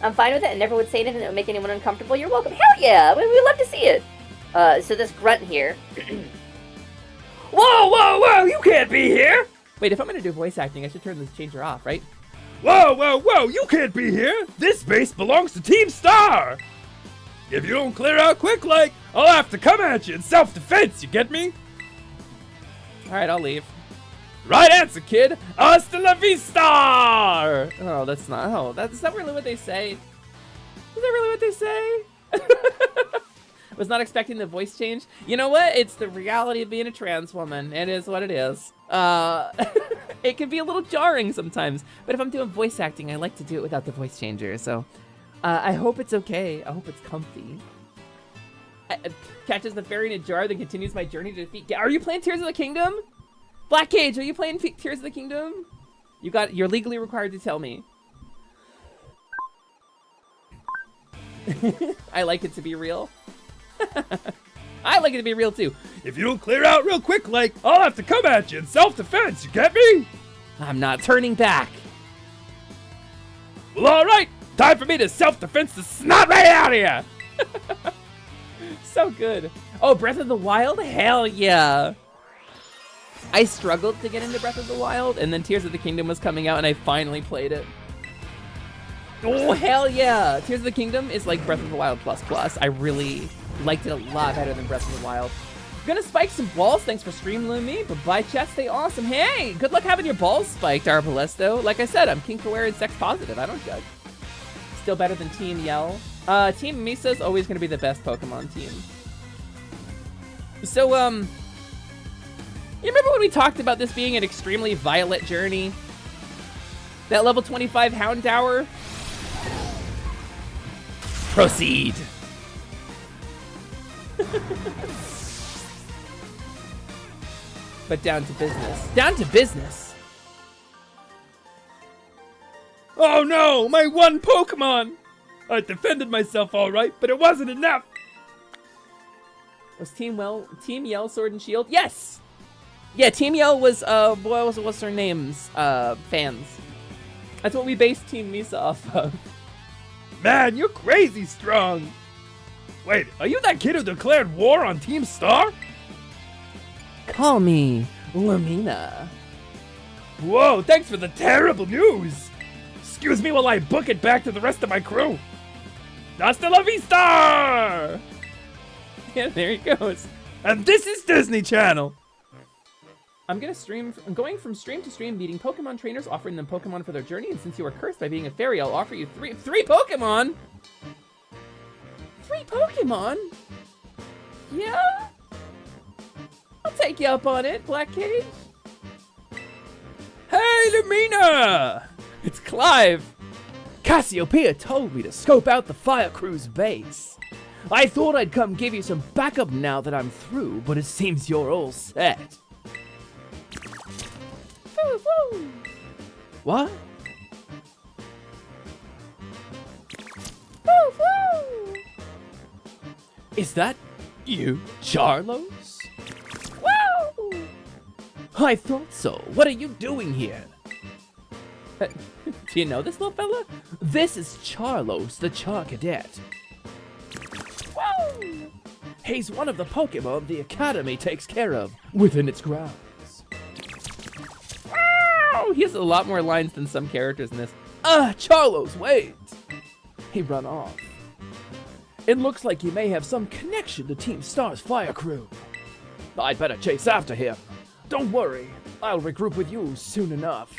I'm fine with it and never would say anything that would make anyone uncomfortable. You're welcome. Hell yeah! We'd love to see it. So this grunt here. Whoa, whoa, whoa! You can't be here! Wait, if I'm gonna do voice acting, I should turn this changer off, right? Whoa, whoa, whoa! You can't be here! This space belongs to Team Star! If you don't clear out quick, like, I'll have to come at you in self-defense, you get me? Alright, I'll leave. Right answer, kid! Hasta la vista! Oh, that's not... Oh, that's not really what they say. Is that really what they say? Was not expecting the voice change. You know what? It's the reality of being a trans woman. It is what it is. It can be a little jarring sometimes, but if I'm doing voice acting, I like to do it without the voice changer, so I hope it's okay. I hope it's comfy. Catches the fairy in a jar, then continues my journey to defeat... Are you playing Tears of the Kingdom? Black Cage, are you playing Tears of the Kingdom? You're legally required to tell me. I like it to be real. I like it to be real too. If you don't clear out real quick, like, I'll have to come at you in self-defense, you get me? I'm not turning back. Well, alright, time for me to self-defense the snot right out of here! So good. Oh, Breath of the Wild? Hell yeah. I struggled to get into Breath of the Wild, and then Tears of the Kingdom was coming out, and I finally played it. Oh, hell yeah. Tears of the Kingdom is like Breath of the Wild ++. I really liked it a lot better than Breath of the Wild. Gonna spike some balls. Thanks for stream, Lumi. But bye, chat. Stay awesome. Hey, good luck having your balls spiked, Arbalesto. Like I said, I'm kink-aware and sex-positive. I don't judge. Still better than Team Yell. Team Misa's always gonna be the best Pokemon team. So, you remember when we talked about this being an extremely violent journey? That level 25 Houndour? Proceed. But down to business. Down to business. Oh no, my one Pokemon! I defended myself alright, but it wasn't enough! Was Team Yell Sword and Shield? Yes! Yeah, Team Yell was, what's their names? Fans. That's what we based Team Misa off of. Man, you're crazy strong! Wait, are you that kid who declared war on Team Star? Call me Lumina. Whoa, thanks for the terrible news! Excuse me while I book it back to the rest of my crew! Hasta la vista! Yeah, there he goes. And this is Disney Channel! I'm going from stream to stream, meeting Pokemon trainers, offering them Pokemon for their journey, and since you are cursed by being a fairy, I'll offer you three Pokemon? 3 Pokemon? Yeah? I'll take you up on it, Black Cage. Hey, Lumina! It's Clive. Cassiopeia told me to scope out the Fire Crew's base. I thought I'd come give you some backup now that I'm through, but it seems you're all set. Woo-hoo. What? Woo-hoo. Is that you, Charlos? Woo! I thought so. What are you doing here? Do you know this little fella? This is Charlos, the Char Cadet. Woo! He's one of the Pokemon the Academy takes care of within its grounds. Wow! He has a lot more lines than some characters in this. Charlos, wait! He run off. It looks like he may have some connection to Team Star's fire crew. I'd better chase after him. Don't worry, I'll regroup with you soon enough.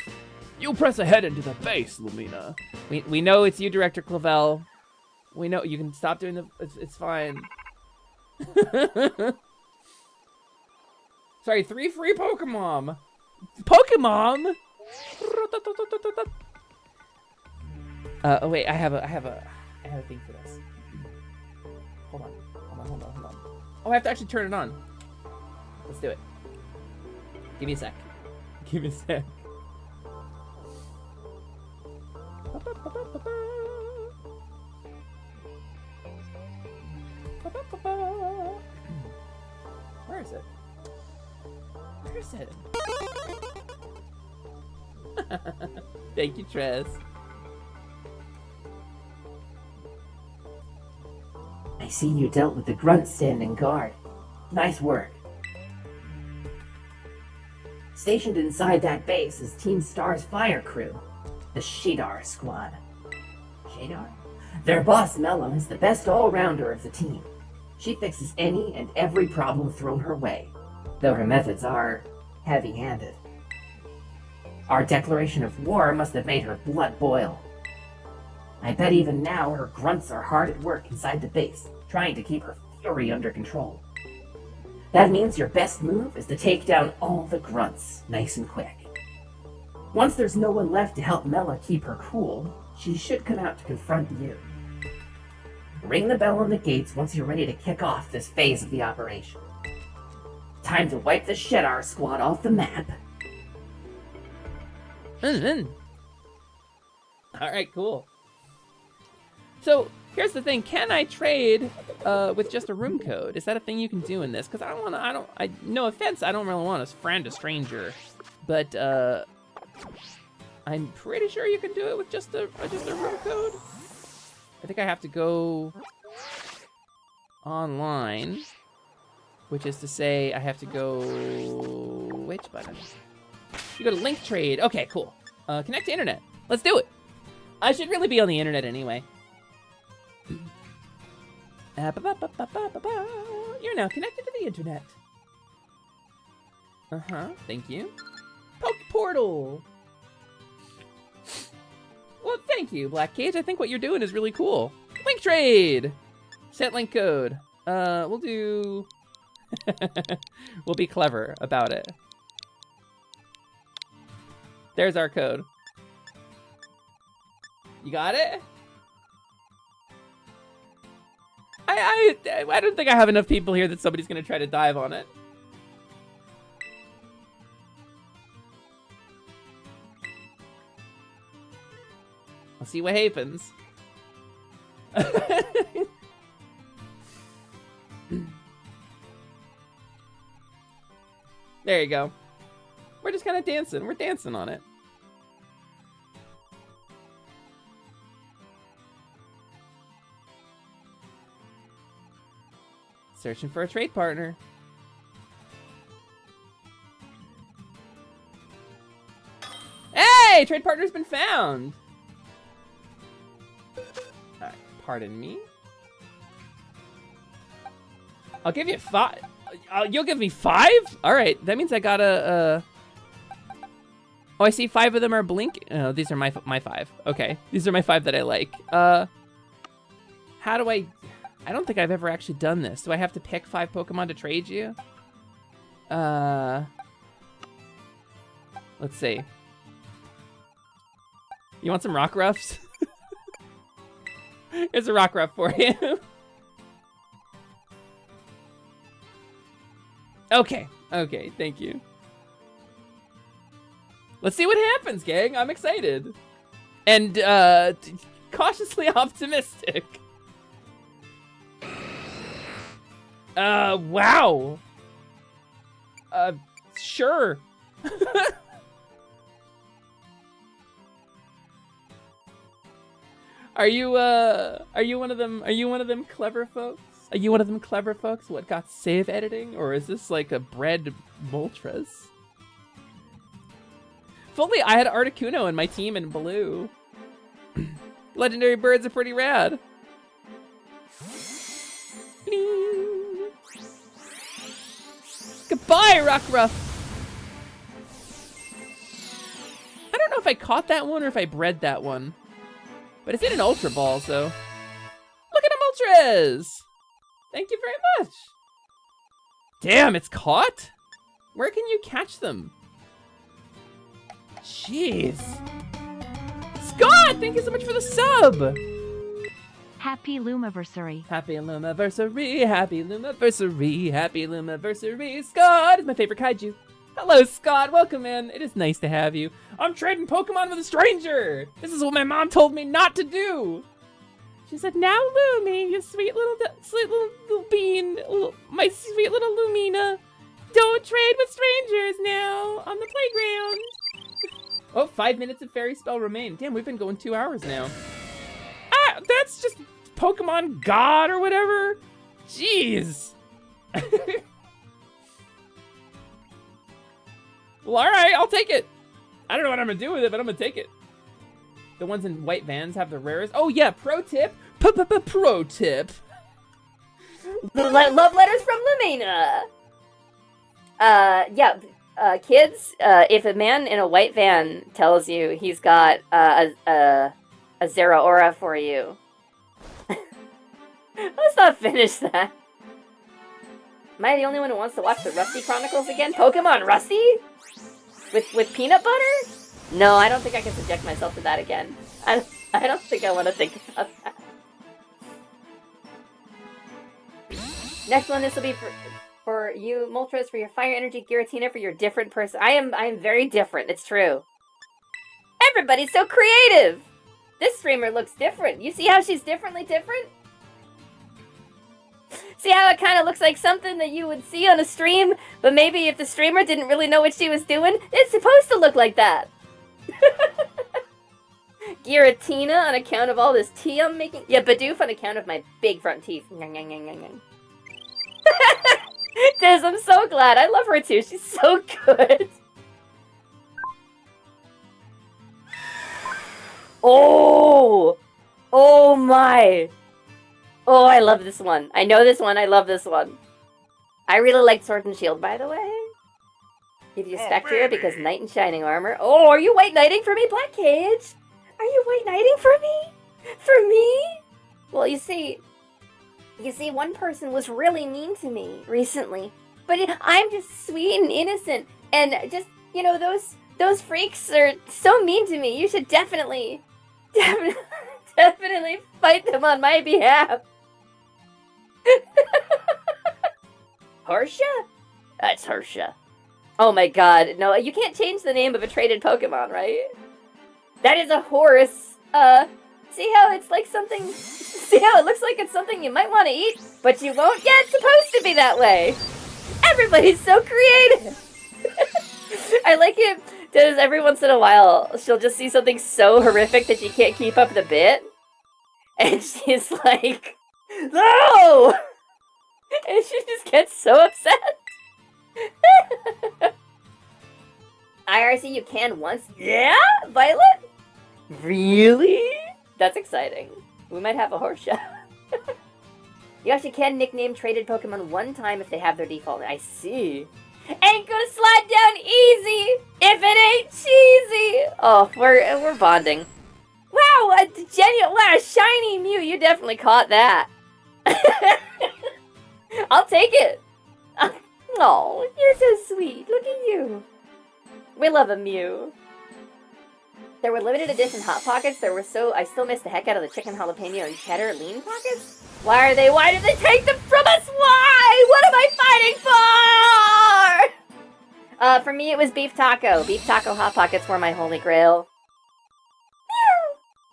You press ahead into the base, Lumina. We know it's you, Director Clavel. We know you can stop doing the. It's fine. Sorry, 3 free Pokemon. Pokemon. Oh wait, I have a thing for this. Hold on. Oh, I have to actually turn it on. Let's do it. Give me a sec. Give me a sec. Where is it? Where is it? Thank you, Trez. I see you dealt with the grunt standing guard. Nice work. Stationed inside that base is Team Star's fire crew, the Shadar Squad. Shadar? Their boss, Mela, is the best all-rounder of the team. She fixes any and every problem thrown her way, though her methods are heavy-handed. Our declaration of war must have made her blood boil. I bet even now her grunts are hard at work inside the base, trying to keep her fury under control. That means your best move is to take down all the grunts, nice and quick. Once there's no one left to help Mela keep her cool, she should come out to confront you. Ring the bell on the gates once you're ready to kick off this phase of the operation. Time to wipe the Shadar Squad off the map. Alright, cool. So, here's the thing. Can I trade with just a room code? Is that a thing you can do in this? Because no offense, I don't really want to friend a stranger. But, I'm pretty sure you can do it with just a room code. I think I have to go online, which is to say I have to go, which button? You go to link trade. Okay, cool. Connect to internet. Let's do it. I should really be on the internet anyway. You're now connected to the internet. Thank you. Poke Portal. Well, thank you, Black Cage. I think what you're doing is really cool. Link trade. Set link code. We'll do. We'll be clever about it. There's our code. You got it? I don't think I have enough people here that somebody's gonna try to dive on it. I'll see what happens. There you go. We're just kind of dancing. We're dancing on it. Searching for a trade partner. Hey! Trade partner's been found! Alright, pardon me. I'll give you 5. You'll give me 5? Alright, that means I gotta, Oh, I see 5 of them are blink. Oh, these are my 5. Okay, these are my 5 that I like. How do I don't think I've ever actually done this. Do I have to pick 5 Pokemon to trade you? Let's see. You want some Rockruffs? Here's a Rockruff for you. Okay, thank you. Let's see what happens, gang. I'm excited. And, cautiously optimistic. Wow. Sure. Are you one of them? Are you one of them clever folks? Are you one of them clever folks? What got save editing, or is this like a bred Moltres? If only I had Articuno in my team in blue. Legendary birds are pretty rad. Goodbye, Rockruff. I don't know if I caught that one or if I bred that one. But it's in an Ultra Ball, so... Look at them Ultras! Thank you very much! Damn, it's caught? Where can you catch them? Jeez. Scott, thank you so much for the sub! Happy Lumiversary. Happy Lumiversary, happy Lumiversary, happy Lumiversary. Scott is my favorite kaiju. Hello, Scott. Welcome in. It is nice to have you. I'm trading Pokemon with a stranger. This is what my mom told me not to do. She said, "Now, Lumi, you sweet little bean, my sweet little Lumina, don't trade with strangers now on the playground." Oh, 5 minutes of fairy spell remain. Damn, we've been going 2 hours now. Ah, that's just Pokemon God or whatever. Jeez. Well, all right, I'll take it. I don't know what I'm gonna do with it, but I'm gonna take it. The ones in white vans have the rarest. Oh yeah, pro tip. Pro tip. Love letters from Lumina. Kids, if a man in a white van tells you he's got a Zeraora for you, let's not finish that. Am I the only one who wants to watch the Rusty Chronicles again? Pokemon Rusty? With peanut butter? No, I don't think I can subject myself to that again. I don't think I want to think about that. Next one, this will be for you, Moltres, for your fire energy, Giratina for your different person. I am very different, it's true. Everybody's so creative! This streamer looks different. You see how she's differently different? See how it kind of looks like something that you would see on a stream, but maybe if the streamer didn't really know what she was doing, it's supposed to look like that. Giratina on account of all this tea I'm making. Yeah, Bidoof on account of my big front teeth. Diz, I'm so glad. I love her too. She's so good. Oh! Oh my! Oh, I love this one. I know this one. I love this one. I really like Sword and Shield, by the way. Give you Spectre because Knight in Shining Armor. Oh, are you White Knighting for me, Black Cage? Are you White Knighting for me? For me? Well, you see, one person was really mean to me recently. But I'm just sweet and innocent. And just, you know, those freaks are so mean to me. You should definitely fight them on my behalf. Harsha? That's Harsha. Oh my god, no, you can't change the name of a traded Pokemon, right? That is a horse. See how it's like something... See how it looks like it's something you might want to eat, but you won't? Yeah, it's supposed to be that way. Everybody's so creative. I like it. Does every once in a while, she'll just see something so horrific that she can't keep up the bit. And she's like, no! And she just gets so upset. IRC, you can once? Yeah? Violet? Really? That's exciting. We might have a horse show. You actually can nickname traded Pokemon one time if they have their default. I see. Ain't gonna slide down easy if it ain't cheesy. Oh, we're bonding. Wow, a shiny Mew. You definitely caught that. I'll take it. Oh, you're so sweet. Look at you. We love a Mew. There were limited edition Hot Pockets. I still miss the heck out of the chicken jalapeno and cheddar lean pockets. Why did they take them from us? Why? What am I fighting for? For me it was beef taco. Beef taco Hot Pockets were my holy grail.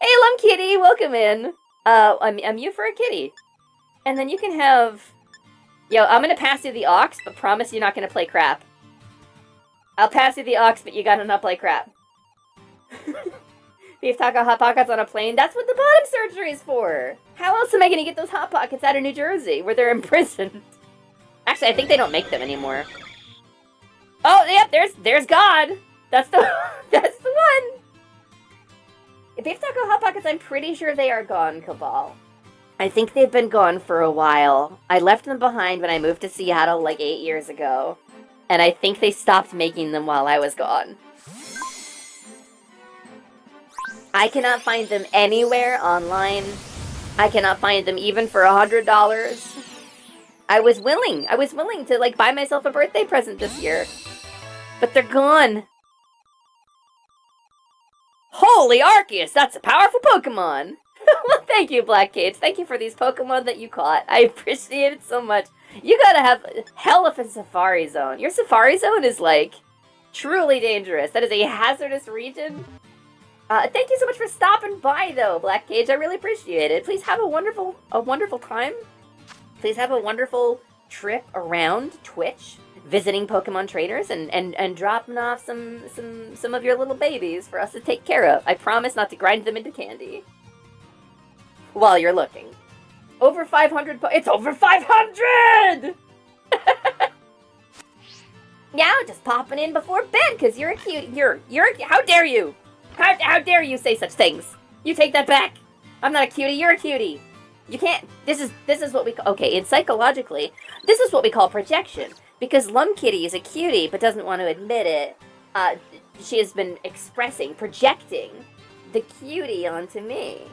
Hey, Lum Kitty, welcome in. I'm you for a kitty. And then you can have... Yo, I'm gonna pass you the ox, but promise you're not gonna play crap. I'll pass you the ox, but you got an up like crap. Beef taco hot pockets on a plane. That's what the bottom surgery is for. How else am I gonna get those hot pockets out of New Jersey, where they're imprisoned? Actually, I think they don't make them anymore. Oh, yep. There's God. That's the that's the one. Beef taco hot pockets. I'm pretty sure they are gone, Cabal. I think they've been gone for a while. I left them behind when I moved to Seattle like 8 years ago, and I think they stopped making them while I was gone. I cannot find them anywhere online. I cannot find them even for $100. I was willing to like buy myself a birthday present this year. But they're gone. Holy Arceus, that's a powerful Pokemon. Well, thank you, Black Cage. Thank you for these Pokemon that you caught. I appreciate it so much. You gotta have hell of a Safari Zone. Your Safari Zone is like truly dangerous. That is a hazardous region. Thank you so much for stopping by, though, Black Cage. I really appreciate it. Please have a wonderful time. Please have a wonderful trip around Twitch, visiting Pokemon trainers and dropping off some of your little babies for us to take care of. I promise not to grind them into candy while you're looking. Over 500 it's over 500! Yeah, just popping in before bed because you're a cute. You're how dare you? How dare you say such things? You take that back. I'm not a cutie, you're a cutie. You can't, this is what we call, okay, and psychologically, this is what we call projection. Because Lum Kitty is a cutie, but doesn't want to admit it, she has been projecting the cutie onto me.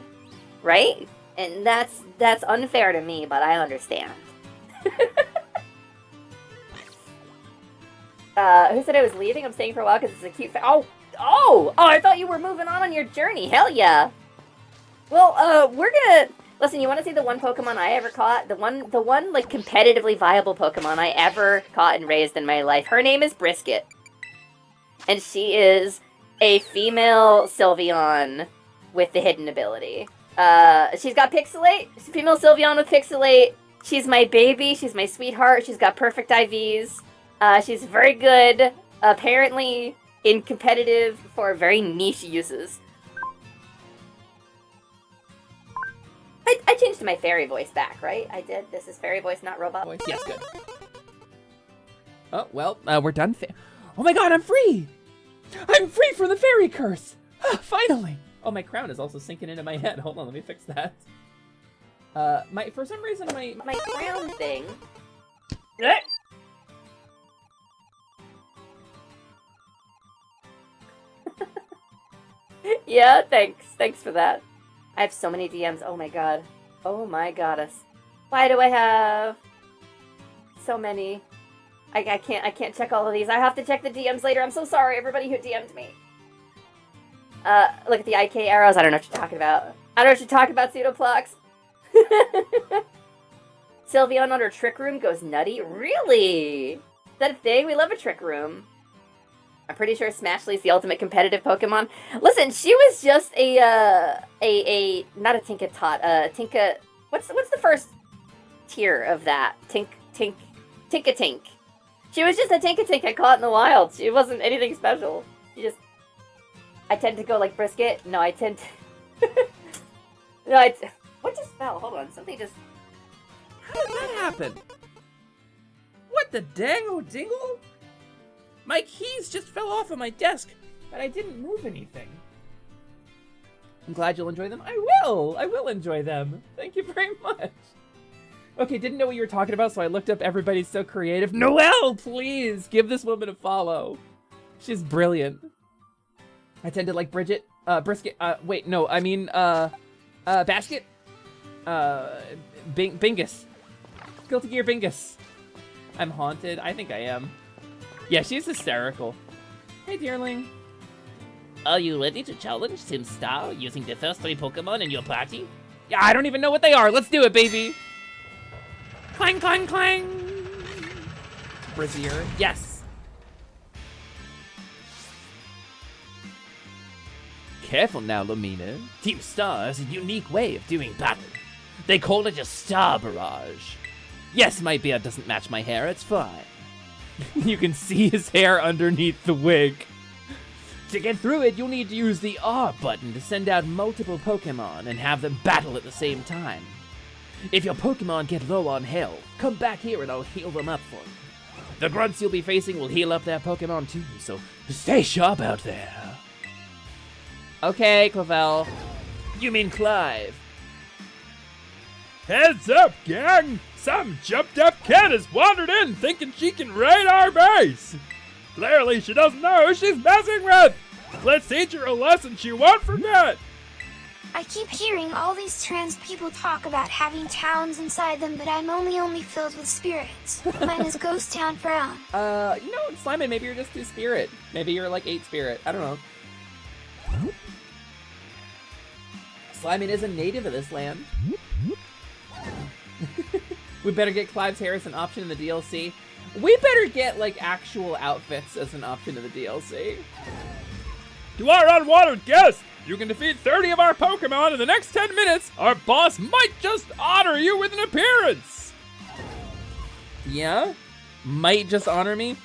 Right? And that's unfair to me, but I understand. Who said I was leaving? I'm staying for a while because it's a cute Oh, I thought you were moving on your journey. Hell yeah. Well, we're gonna... Listen, you want to see the one Pokemon I ever caught? The one, like, competitively viable Pokemon I ever caught and raised in my life. Her name is Brisket. And she is a female Sylveon with the hidden ability. She's got Pixelate. She's a female Sylveon with Pixelate. She's my baby. She's my sweetheart. She's got perfect IVs. She's very good, apparently, in competitive for very niche uses. I changed my fairy voice back, right? I did. This is fairy voice, not robot voice. Yes, good. Oh, well, we're done. Oh my god, I'm free! I'm free from the fairy curse! Finally! Oh, my crown is also sinking into my head. Hold on, let me fix that. For some reason, my crown thing... Yeah, thanks. Thanks for that. I have so many DMs. Oh my god. Oh my goddess. Why do I have so many? I can't check all of these. I have to check the DMs later. I'm so sorry, everybody who DM'd me. Look at the IK arrows. I don't know what you're talking about. I don't know what you're talking about, Pseudoplox. Sylveon on her trick room goes nutty. Really? Is that a thing? We love a trick room. I'm pretty sure Smashly's the ultimate competitive Pokemon. Listen, she was just not a Tinkatot, Tinka. What's the first tier of that? Tinkatink. She was just a Tinkatink I caught in the wild. She wasn't anything special. She just. I tend to go like Brisket. No, I tend to. No, what just fell? Hold on, something just. How did that happen? What the dango dingle? My keys just fell off of my desk, but I didn't move anything. I'm glad you'll enjoy them. I will enjoy them. Thank you very much. Okay, didn't know what you were talking about, so I looked up Everybody's So Creative. Noelle, please give this woman a follow. She's brilliant. I tend to like Brisket. Wait, no, I mean, Basket. Bingus. Guilty Gear Bingus. I'm haunted. I think I am. Yeah, she's hysterical. Hey, dearling. Are you ready to challenge Team Star using the first 3 Pokemon in your party? Yeah, I don't even know what they are. Let's do it, baby. Clang, clang, clang. Brazier. Yes. Careful now, Lumina. Team Star has a unique way of doing battle. They call it a Star Barrage. Yes, my beard doesn't match my hair. It's fine. You can see his hair underneath the wig. To get through it, you'll need to use the R button to send out multiple Pokemon and have them battle at the same time. If your Pokemon get low on health, come back here and I'll heal them up for you. The grunts you'll be facing will heal up their Pokemon too, so stay sharp out there. Okay, Clavel. You mean Clive. Heads up, gang! Some jumped-up kid has wandered in thinking she can raid our base. Clearly she doesn't know who she's messing with. Let's teach her a lesson she won't forget. I keep hearing all these trans people talk about having towns inside them, but I'm only filled with spirits. Mine is Ghost Town Frown. You know, Slimin, maybe you're just 2 spirit. Maybe you're like 8 spirit. I don't know. Slimin is a native of this land. We better get Clive's hair as an option in the DLC. We better get, like, actual outfits as an option in the DLC. To our unwanted guest, you can defeat 30 of our Pokemon in the next 10 minutes. Our boss might just honor you with an appearance. Yeah? Might just honor me?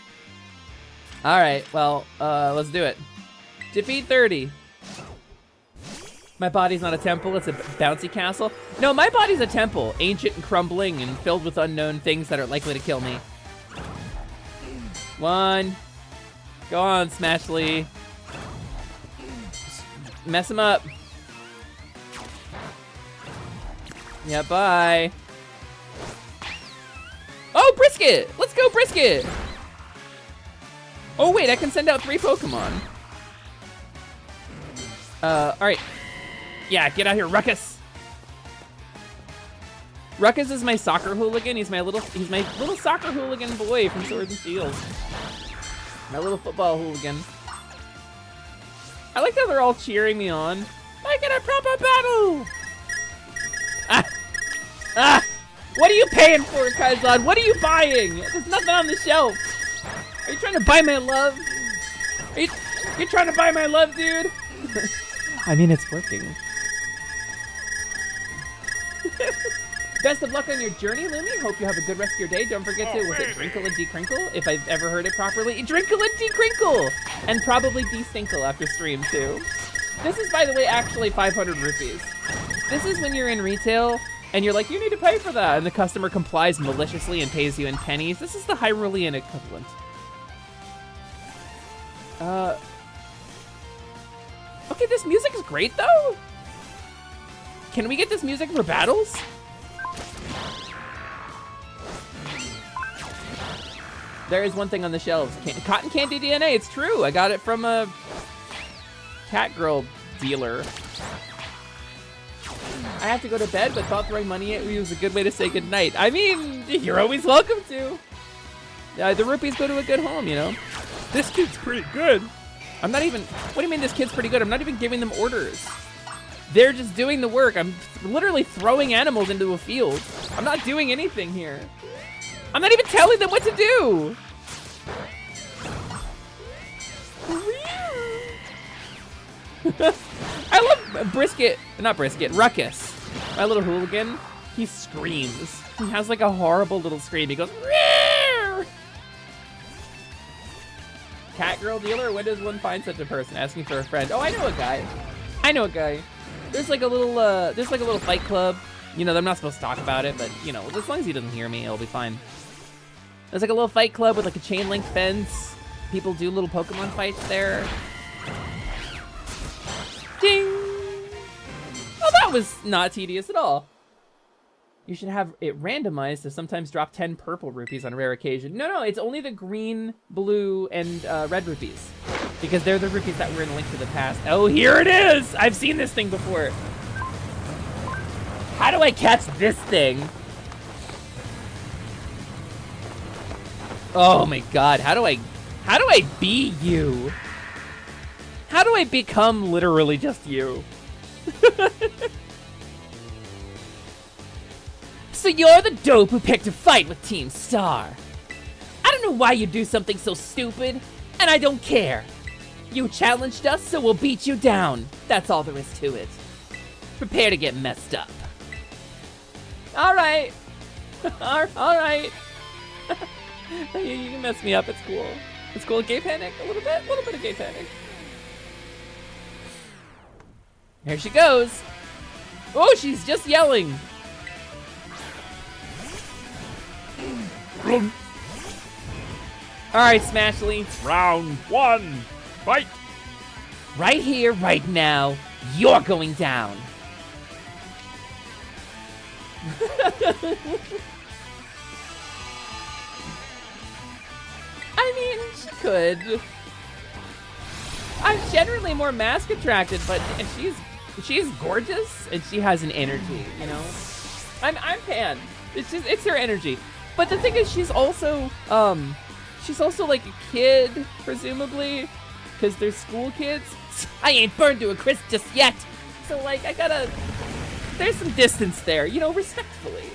Alright, well, let's do it. Defeat 30. My body's not a temple, it's a bouncy castle. No, my body's a temple, ancient and crumbling and filled with unknown things that are likely to kill me. 1. Go on, Smashley. Mess him up. Yeah, bye. Oh, Brisket! Let's go, Brisket! Oh, wait, I can send out 3 Pokemon. Alright. Yeah, get out here, Ruckus! Ruckus is my soccer hooligan. He's my little soccer hooligan boy from Swords and Shields. My little football hooligan. I like how they're all cheering me on. Like in a proper battle! What are you paying for, Kaizan? What are you buying? There's nothing on the shelf. Are you trying to buy my love? You're trying to buy my love, dude? I mean, it's working. Best of luck on your journey, Lumi. Hope you have a good rest of your day. Don't forget to, was it Drinkle and Decrinkle? If I've ever heard it properly. Drinkle and Decrinkle! And probably Destinkle after stream, too. This is, by the way, actually 500 rupees. This is when you're in retail, and you're like, you need to pay for that, and the customer complies maliciously and pays you in pennies. This is the Hyrulean equivalent. Okay, this music is great, though. Can we get this music for battles? There is one thing on the shelves. Cotton candy DNA, it's true. I got it from a cat girl dealer. I have to go to bed, but thought throwing money at you was a good way to say goodnight. I mean, you're always welcome to. The rupees go to a good home, you know? This kid's pretty good. I'm not even, what do you mean this kid's pretty good? I'm not even giving them orders. They're just doing the work. I'm literally throwing animals into a field. I'm not doing anything here. I'm not even telling them what to do. I love Brisket, not Brisket, Ruckus. My little hooligan, he screams. He has like a horrible little scream. He goes, "Rear!" Cat girl dealer, when does one find such a person? Asking for a friend. Oh, I know a guy. I know a guy. There's like a little fight club. You know, I'm not supposed to talk about it, but you know, as long as he doesn't hear me, it'll be fine. There's like a little fight club with like a chain link fence. People do little Pokemon fights there. Ding! Oh, that was not tedious at all. You should have it randomized to sometimes drop 10 purple rupees on a rare occasion. No, it's only the green, blue, and red rupees. Because they're the rupees that were in Link to the Past. Oh, here it is! I've seen this thing before. How do I catch this thing? Oh my god, how do I be you? How do I become literally just you? So you're the dope who picked a fight with Team Star. I don't know why you do something so stupid, and I don't care. You challenged us, so we'll beat you down. That's all there is to it. Prepare to get messed up. All right. All right. You can mess me up. It's cool. It's cool. Gay panic. A little bit of gay panic. Here she goes. Oh, she's just yelling. All right, Smashley. Round 1. Fight. Right here, right now, you're going down. I mean, she could. I'm generally more mask attracted, but she's gorgeous and she has an energy, you know. I'm Pan. It's her energy. But the thing is, she's also like a kid, presumably, because they're school kids. I ain't burned to a crisp just yet. So like, there's some distance there, you know, respectfully.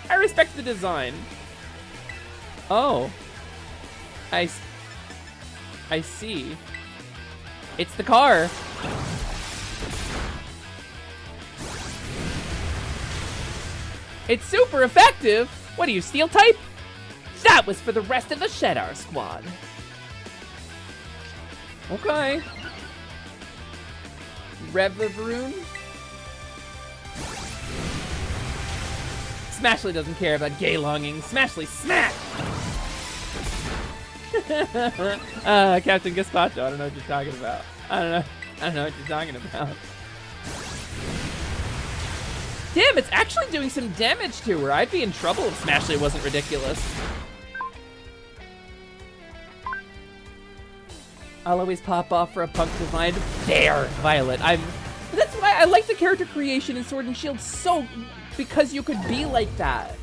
I respect the design. Oh. I see. It's the car. It's super effective. What are you, steel type? That was for the rest of the Shedar squad. Okay. Revivaroon. Smashley doesn't care about gay longing. Smashley, smash! Captain Gazpacho, I don't know what you're talking about. I don't know what you're talking about. Damn, it's actually doing some damage to her. I'd be in trouble if Smashley wasn't ridiculous. I'll always pop off for a punk divine. There, Violet. That's why I like the character creation in Sword and Shield so, because you could be like that.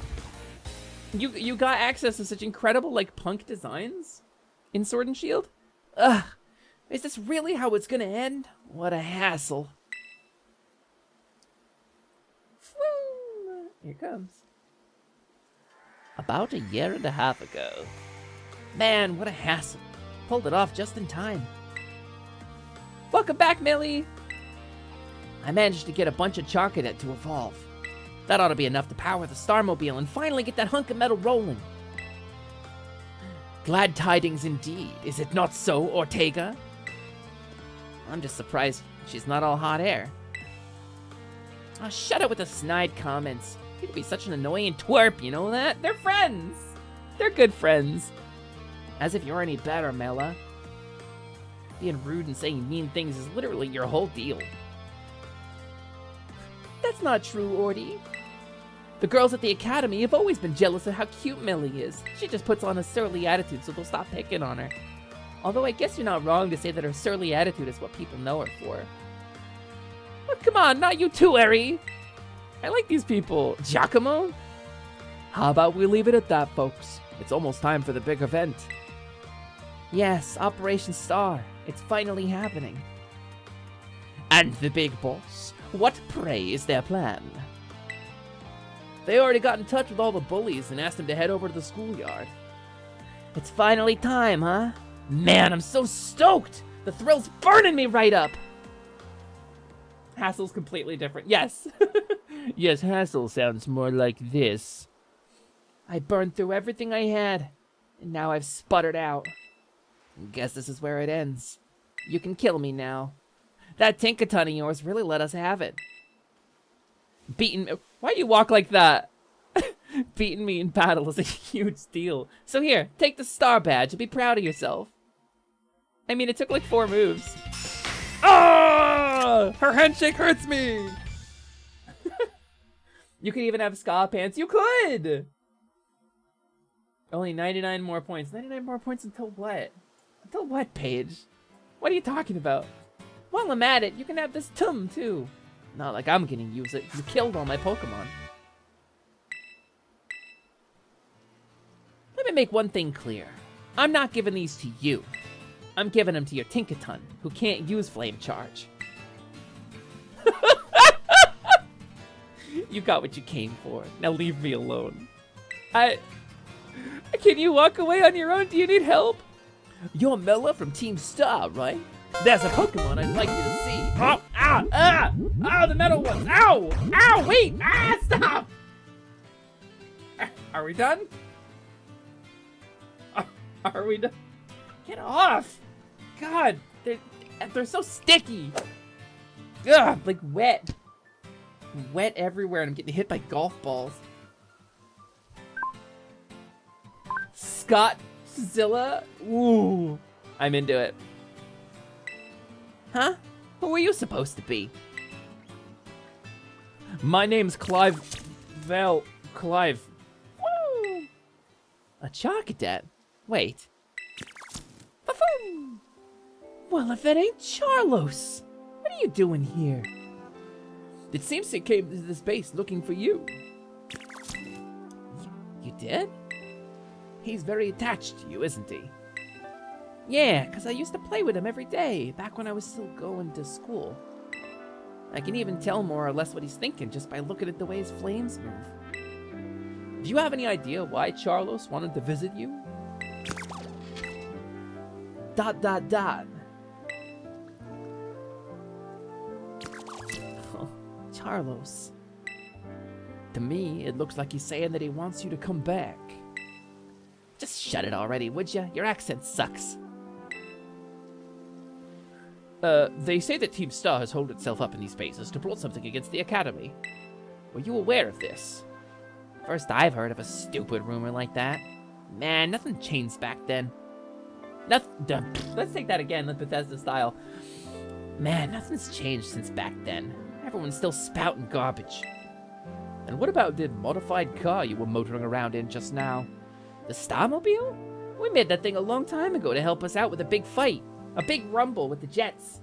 You got access to such incredible like punk designs in Sword and Shield. Ugh, is this really how it's gonna end? What a hassle. Here it comes. About 1.5 years ago. Man, what a hassle. Pulled it off just in time. Welcome back, Millie. I managed to get a bunch of Charcadet to evolve. That ought to be enough to power the Starmobile and finally get that hunk of metal rolling. Glad tidings indeed, is it not so, Ortega? I'm just surprised she's not all hot air. Oh, shut up with the snide comments. You could be such an annoying twerp, you know that? They're friends. They're good friends. As if you're any better, Mela. Being rude and saying mean things is literally your whole deal. That's not true, Orty. The girls at the academy have always been jealous of how cute Millie is. She just puts on a surly attitude so they'll stop picking on her. Although I guess you're not wrong to say that her surly attitude is what people know her for. But come on, not you too, Eri. I like these people. Giacomo? How about we leave it at that, folks? It's almost time for the big event. Yes, Operation Star. It's finally happening. And the big boss? What, pray, is their plan? They already got in touch with all the bullies and asked them to head over to the schoolyard. It's finally time, huh? Man, I'm so stoked! The thrill's burning me right up! Hassel's completely different. Yes. Yes, Hassel sounds more like this. I burned through everything I had, and now I've sputtered out. Guess this is where it ends. You can kill me now. That Tinkaton of yours really let us have it. Why do you walk like that? Beating me in battle is a huge deal. So here, take the star badge and be proud of yourself. I mean, it took like 4 moves. Ah! Her handshake hurts me! You could even have ska pants. You could! Only 99 more points. 99 more points until what? Until what, Paige? What are you talking about? While I'm at it, you can have this Tum, too. Not like I'm gonna use it. You killed all my Pokemon. Let me make one thing clear. I'm not giving these to you. I'm giving them to your Tinkaton, who can't use Flame Charge. You got what you came for. Now leave me alone. Can you walk away on your own? Do you need help? You're Mela from Team Star, right? There's a Pokemon I'd like you to see. Oh, ow, ah! Oh, the metal ones! Ow! Ow, wait! Ah, stop! Are we done? Are we done? Get off! God, they're so sticky. Ugh, like wet. Wet everywhere, and I'm getting hit by golf balls. Scottzilla? Ooh, I'm into it. Huh? Who are you supposed to be? My name's Clive. Clive. Woo! A Charcadet? Wait. Ba-foom! Well, if it ain't Charlos, what are you doing here? It seems he came to this base looking for you. You did? He's very attached to you, isn't he? Yeah, because I used to play with him every day, back when I was still going to school. I can even tell more or less what he's thinking just by looking at the way his flames move. Do you have any idea why Charlos wanted to visit you? ... Oh, Charlos. To me, it looks like he's saying that he wants you to come back. Just shut it already, would ya? Your accent sucks. They say that Team Star has holed itself up in these bases to plot something against the Academy. Were you aware of this? First I've heard of a stupid rumor like that. Man, nothing changed back then. Nothing. Let's take that again, the Bethesda style. Man, nothing's changed since back then. Everyone's still spouting garbage. And what about the modified car you were motoring around in just now? The Starmobile? We made that thing a long time ago to help us out with a big fight. A big rumble with the Jets.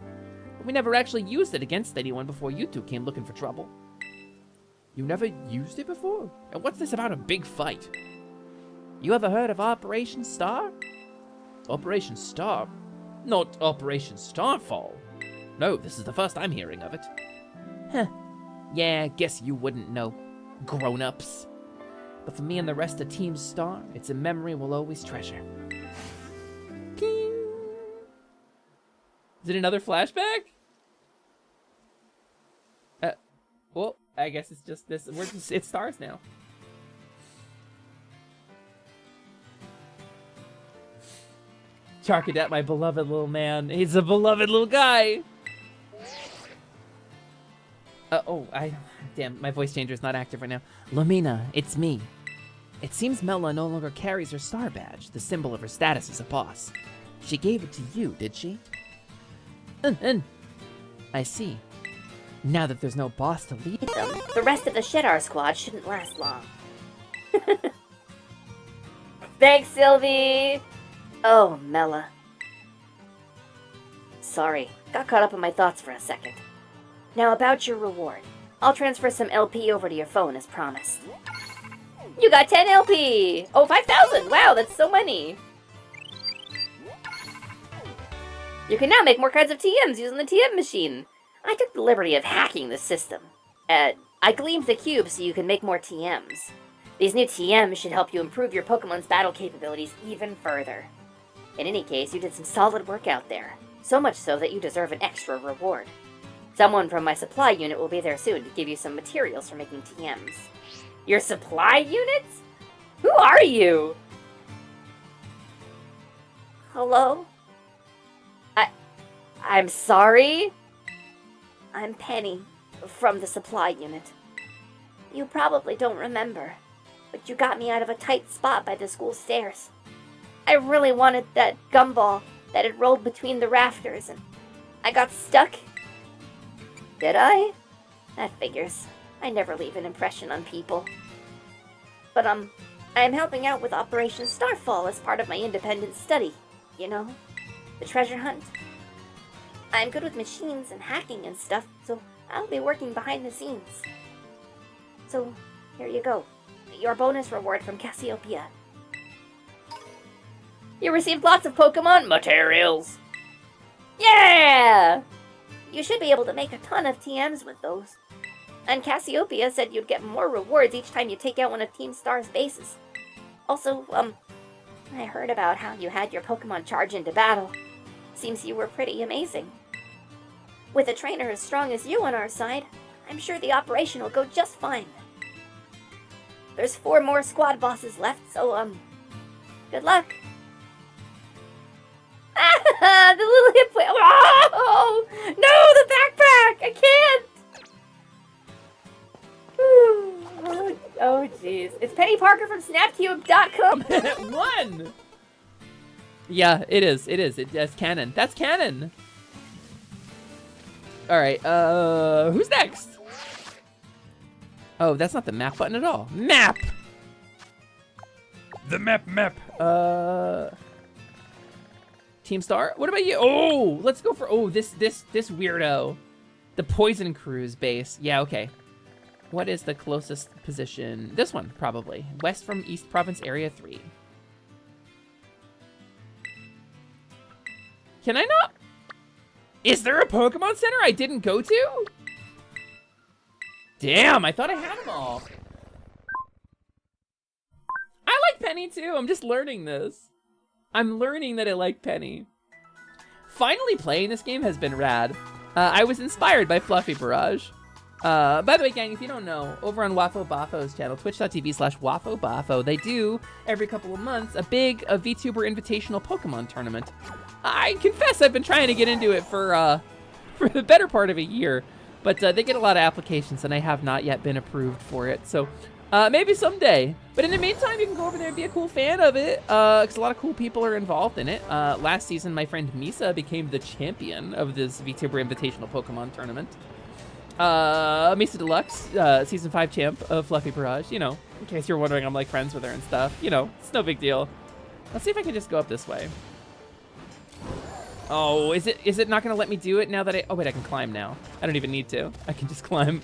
But we never actually used it against anyone before you two came looking for trouble. You never used it before? And what's this about a big fight? You ever heard of Operation Star? Operation Star? Not Operation Starfall. No, this is the first I'm hearing of it. Huh. Yeah, guess you wouldn't know. Grown-ups. But for me and the rest of Team Star, it's a memory we'll always treasure. Ping. Is it another flashback? Well, I guess it's just this. It's stars now. Charcadet, my beloved little man. He's a beloved little guy. Damn, my voice changer is not active right now. Lumina, it's me. It seems Mela no longer carries her star badge, the symbol of her status as a boss. She gave it to you, did she? I see. Now that there's no boss to lead them, the rest of the Shedar squad shouldn't last long. Thanks, Sylvie! Oh, Mela. Sorry, got caught up in my thoughts for a second. Now about your reward. I'll transfer some LP over to your phone as promised. You got 10 LP! Oh, 5,000! Wow, that's so many! You can now make more kinds of TMs using the TM machine. I took the liberty of hacking the system. I gleamed the cube so you can make more TMs. These new TMs should help you improve your Pokemon's battle capabilities even further. In any case, you did some solid work out there. So much so that you deserve an extra reward. Someone from my supply unit will be there soon to give you some materials for making TMs. Your supply units? Who are you? Hello? I'm sorry? I'm Penny, from the supply unit. You probably don't remember, but you got me out of a tight spot by the school stairs. I really wanted that gumball that had rolled between the rafters, and I got stuck. Did I? That figures. I never leave an impression on people. But, I'm helping out with Operation Starfall as part of my independent study. You know? The treasure hunt. I'm good with machines and hacking and stuff, so I'll be working behind the scenes. So, here you go. Your bonus reward from Cassiopeia. You received lots of Pokemon materials! Yeah! You should be able to make a ton of TMs with those. And Cassiopeia said you'd get more rewards each time you take out one of Team Star's bases. Also, I heard about how you had your Pokemon charge into battle. Seems you were pretty amazing. With a trainer as strong as you on our side, I'm sure the operation will go just fine. There's 4 more squad bosses left, so, good luck. The little hip plate. Oh! No, the backpack! I can't! Oh, jeez. It's Penny Parker from Snapcube.com. One! Yeah, it is. It is. That's canon. That's canon. Alright, who's next? Oh, that's not the map button at all. Map! The map. Team Star? What about you? Oh, let's go for, this weirdo. The Poison Crew's base. Yeah, okay. What is the closest position? This one, probably. West from East Province Area 3. Can I not? Is there a Pokemon Center I didn't go to? Damn, I thought I had them all. I like Penny too. I'm just learning this. I'm learning that I like Penny. Finally playing this game has been rad. I was inspired by Fluffy Barrage. By the way, gang, if you don't know, over on Wafo Bafo's channel, twitch.tv/WafoBafo, they do, every couple of months, a big VTuber Invitational Pokemon tournament. I confess I've been trying to get into it for the better part of a year, but they get a lot of applications, and I have not yet been approved for it, so maybe someday. But in the meantime, you can go over there and be a cool fan of it, because a lot of cool people are involved in it. Last season, my friend Misa became the champion of this VTuber Invitational Pokemon tournament. Misa Deluxe, Season 5 champ of Fluffy Barrage, you know, in case you're wondering I'm like friends with her and stuff, you know, it's no big deal. Let's see if I can just go up this way. Oh, is it not gonna let me do it now that oh wait, I can climb now. I don't even need to. I can just climb.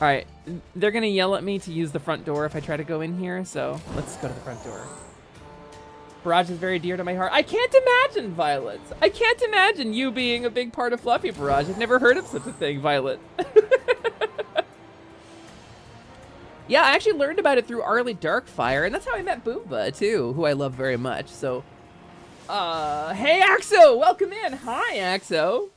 Alright, they're gonna yell at me to use the front door if I try to go in here, so let's go to the front door. Barrage is very dear to my heart. I can't imagine, Violet. I can't imagine you being a big part of Fluffy Barrage. I've never heard of such a thing, Violet. Yeah, I actually learned about it through Arlie Darkfire, and that's how I met Boomba, too, who I love very much, so... hey, Axo! Welcome in! Hi, Axo!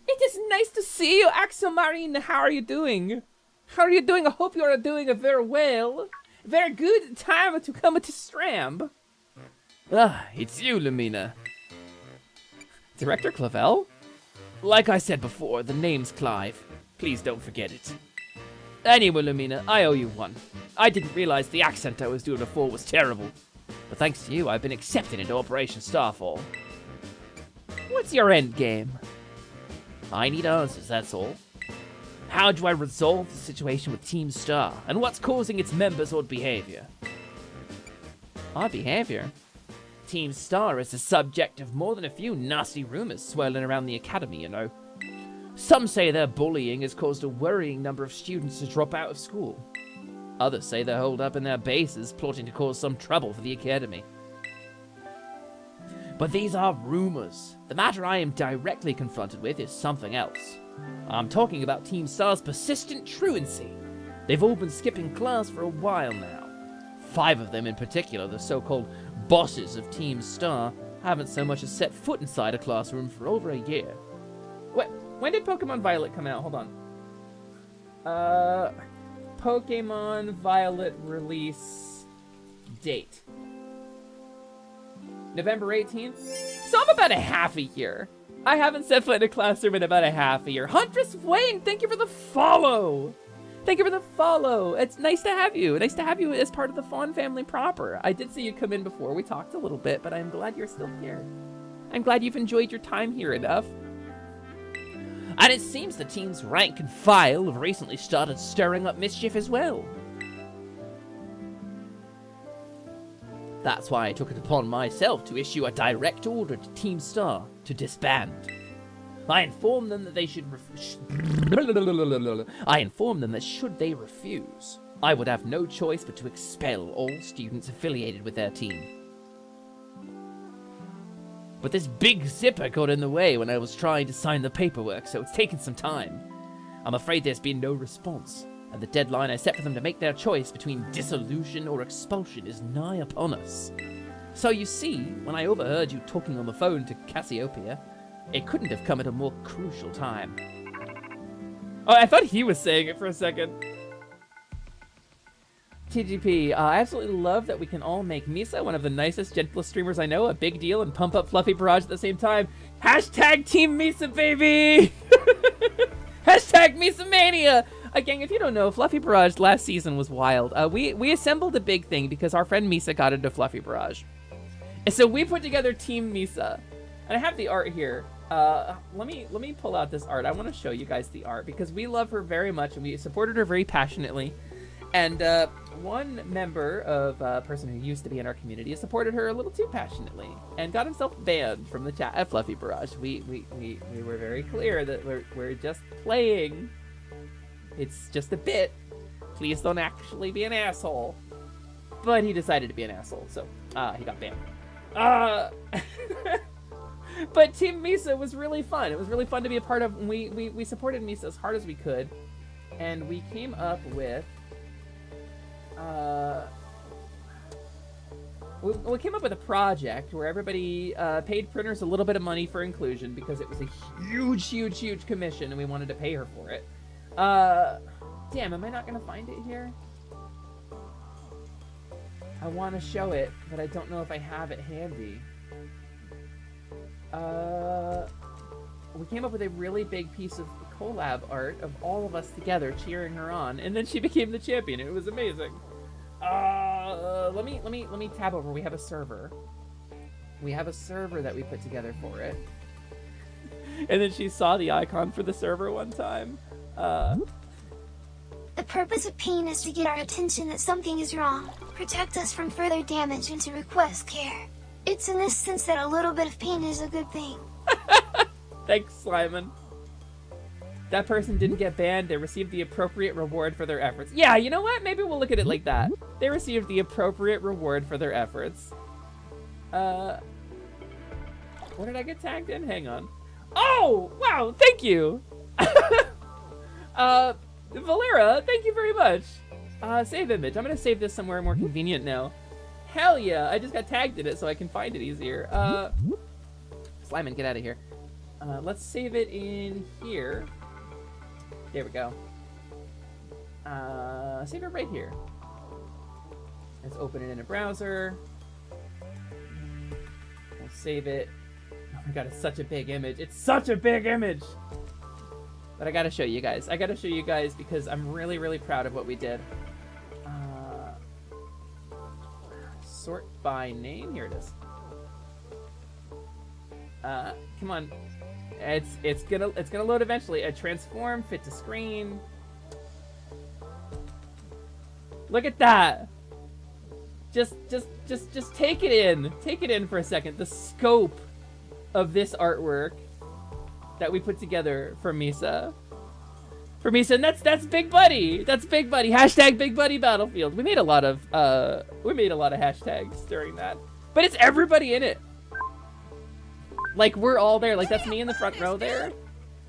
It is nice to see you, Axo Marine. How are you doing? How are you doing? I hope you are doing very well. Very good time to come to Stramb. Ah, it's you, Lumina. Director Clavel? Like I said before, the name's Clive. Please don't forget it. Anyway, Lumina, I owe you one. I didn't realize the accent I was doing before was terrible. But thanks to you, I've been accepted into Operation Starfall. What's your end game? I need answers, that's all. How do I resolve the situation with Team Star? And what's causing its members' odd behavior? Odd behavior? Team Star is the subject of more than a few nasty rumors swirling around the academy, you know. Some say their bullying has caused a worrying number of students to drop out of school. Others say they're holed up in their bases, plotting to cause some trouble for the academy. But these are rumors. The matter I am directly confronted with is something else. I'm talking about Team Star's persistent truancy. They've all been skipping class for a while now. 5 of them in particular, the so-called bosses of Team Star, haven't so much as set foot inside a classroom for over a year. Wait, when did Pokemon Violet come out? Hold on. Pokemon Violet release date. November 18th? So I'm about a half a year. I haven't set foot in a classroom in about a half a year. Huntress Wayne, thank you for the follow! Thank you for the follow. It's nice to have you. Nice to have you as part of the Faun family proper. I did see you come in before. We talked a little bit, but I'm glad you're still here. I'm glad you've enjoyed your time here enough. And it seems the team's rank and file have recently started stirring up mischief as well. That's why I took it upon myself to issue a direct order to Team Star to disband. I informed them that they should should they refuse, I would have no choice but to expel all students affiliated with their team. But this big zipper got in the way when I was trying to sign the paperwork, so it's taken some time. I'm afraid there's been no response, and the deadline I set for them to make their choice between dissolution or expulsion is nigh upon us. So you see, when I overheard you talking on the phone to Cassiopeia, it couldn't have come at a more crucial time. Oh, I thought he was saying it for a second. TGP, I absolutely love that we can all make Misa one of the nicest, gentlest streamers I know, a big deal, and pump up Fluffy Barrage at the same time. Hashtag Team Misa, baby! Hashtag Misa Mania! Gang, if you don't know, Fluffy Barrage last season was wild. We assembled a big thing because our friend Misa got into Fluffy Barrage. And so we put together Team Misa. And I have the art here. Let me pull out this art. I want to show you guys the art because we love her very much and we supported her very passionately. And one member of a person who used to be in our community supported her a little too passionately and got himself banned from the chat at Fluffy Barrage. We were very clear that we're just playing. It's just a bit. Please don't actually be an asshole. But he decided to be an asshole, so he got banned. But Team Misa was really fun. It was really fun to be a part of. We supported Misa as hard as we could, and we came up with we came up with a project where everybody paid printers a little bit of money for inclusion because it was a huge commission and we wanted to pay her for it. Damn, am I not gonna find it here? I want to show it, but I don't know if I have it handy. We came up with a really big piece of collab art of all of us together cheering her on, and then she became the champion. It was amazing. Let me tab over. We have a server. We have a server that we put together for it. And then she saw the icon for the server one time. The purpose of pain is to get our attention that something is wrong, protect us from further damage, and to request care. It's in this sense that a little bit of pain is a good thing. Thanks, Slyman. That person didn't get banned. They received the appropriate reward for their efforts. Yeah, you know what? Maybe we'll look at it like that. They received the appropriate reward for their efforts. What did I get tagged in? Hang on. Oh, wow, thank you. Valera, thank you very much. Save image. I'm gonna save this somewhere more convenient now. Hell yeah, I just got tagged in it so I can find it easier. Slyman, get out of here. Let's save it in here. There we go. Save it right here. Let's open it in a browser. We'll save it. Oh my god, it's such a big image. It's such a big image! But I gotta show you guys. I gotta show you guys because I'm really proud of what we did. Sort by name. Here it is. Come on. It's gonna load eventually. A transform, fit to screen. Look at that. Just take it in. Take it in for a second. The scope of this artwork that we put together for Misa. And that's Big Buddy. That's Big Buddy. Hashtag Big Buddy Battlefield. We made a lot of hashtags during that. But it's everybody in it. Like, we're all there. Like, that's me in the front row there.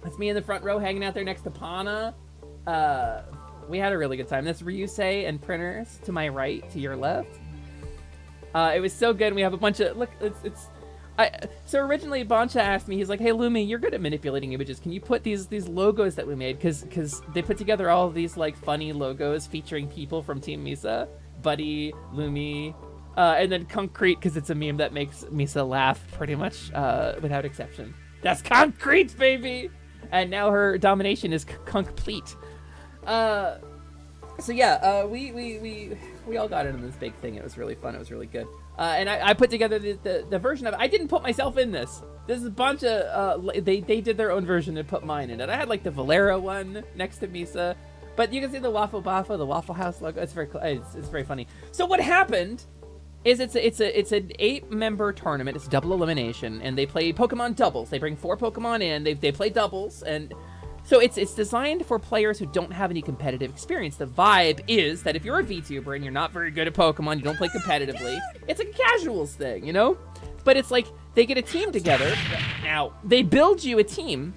That's me in the front row hanging out there next to Pana. We had a really good time. That's Ryusei and printers to my right, to your left. It was so good. We have a bunch of, look, so originally Boncha asked me, he's like, hey Lumi, you're good at manipulating images. Can you put these logos that we made? Cause they put together all of these like funny logos featuring people from Team Misa, Buddy, Lumi, and then Concrete, cause it's a meme that makes Misa laugh pretty much without exception. That's Concrete, baby! And now her domination is complete. So yeah, we all got into this big thing. It was really fun. It was really good. And I put together the version of it. I didn't put myself in this. This is a bunch of, they did their own version and put mine in it. I had like the Valera one next to Misa, but you can see the Waffle Baffa, the Waffle House logo. It's very funny. So what happened is it's an 8-member tournament. It's double elimination, and they play Pokemon doubles. They bring 4 Pokemon in. They play doubles, and so it's designed for players who don't have any competitive experience. The vibe is that if you're a VTuber and you're not very good at Pokemon, you don't play competitively, it's like a casuals thing, you know? But it's like, they get a team together. Now, they build you a team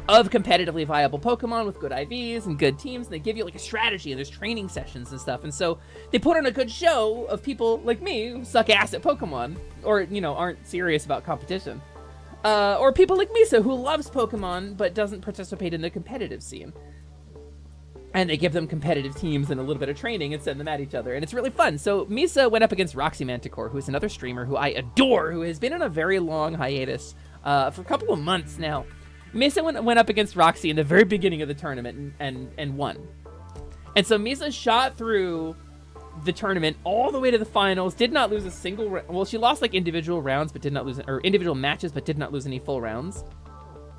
of competitively viable Pokemon with good IVs and good teams, and they give you like a strategy, and there's training sessions and stuff. And so they put on a good show of people like me who suck ass at Pokemon, or, you know, aren't serious about competition. Or people like Misa who loves Pokemon but doesn't participate in the competitive scene. And they give them competitive teams and a little bit of training and send them at each other. And it's really fun. So Misa went up against Roxy Manticore, who is another streamer who I adore, who has been on a very long hiatus for a couple of months now. Misa went up against Roxy in the very beginning of the tournament and won. And so Misa shot through the tournament all the way to the finals, did not lose a single well, she lost like individual rounds, but did not lose, or individual matches, but did not lose any full rounds.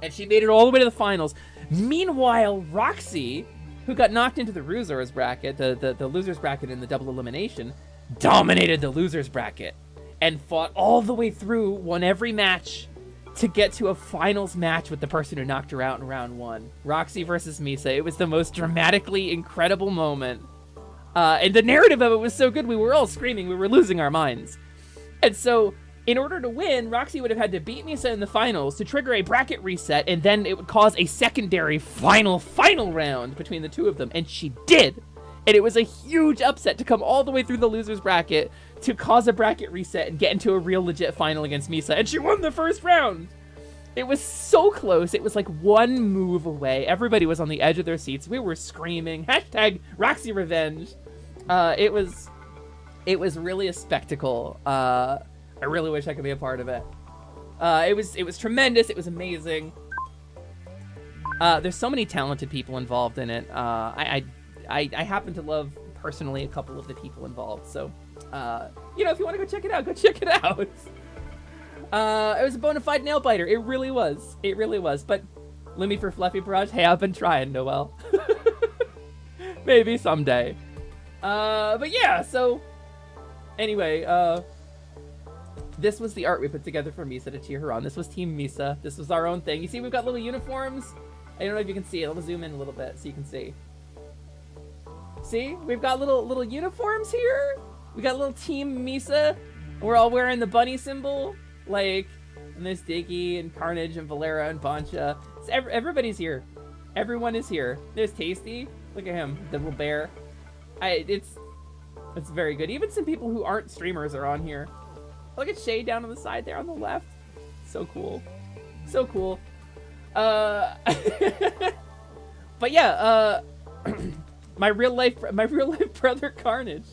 And she made it all the way to the finals. Meanwhile, Roxy, who got knocked into the losers bracket, the losers bracket in the double elimination, dominated the losers bracket and fought all the way through, won every match to get to a finals match with the person who knocked her out in round 1. Roxy versus Misa. It was the most dramatically incredible moment. And the narrative of it was so good, we were all screaming, we were losing our minds. And so, in order to win, Roxy would have had to beat Misa in the finals to trigger a bracket reset, and then it would cause a secondary final round between the two of them, and she did! And it was a huge upset to come all the way through the loser's bracket to cause a bracket reset and get into a real legit final against Misa, and she won the first round! It was so close, it was like one move away. Everybody was on the edge of their seats, we were screaming, hashtag Roxy Revenge! It was really a spectacle. I really wish I could be a part of it. It was tremendous. It was amazing. There's so many talented people involved in it. I happen to love personally a couple of the people involved. So, you know, if you want to go check it out, go check it out. It was a bona fide nail biter. It really was. It really was. But Lumi for Fluffy Barrage. Hey, I've been trying, Noelle. Maybe someday. But yeah, so anyway, this was the art we put together for Misa to cheer her on. This was Team Misa. This was our own thing. You see, we've got little uniforms. I don't know if you can see it. I'll zoom in a little bit so you can see. See, we've got little uniforms here. We got little Team Misa. We're all wearing the bunny symbol. Like, and there's Diggy and Carnage and Valera and Boncha. So everybody's here. Everyone is here. There's Tasty. Look at him, the little bear. It's very good. Even some people who aren't streamers are on here. Look at Shay down on the side there on the left. So cool. So cool. But yeah, my real life brother Carnage.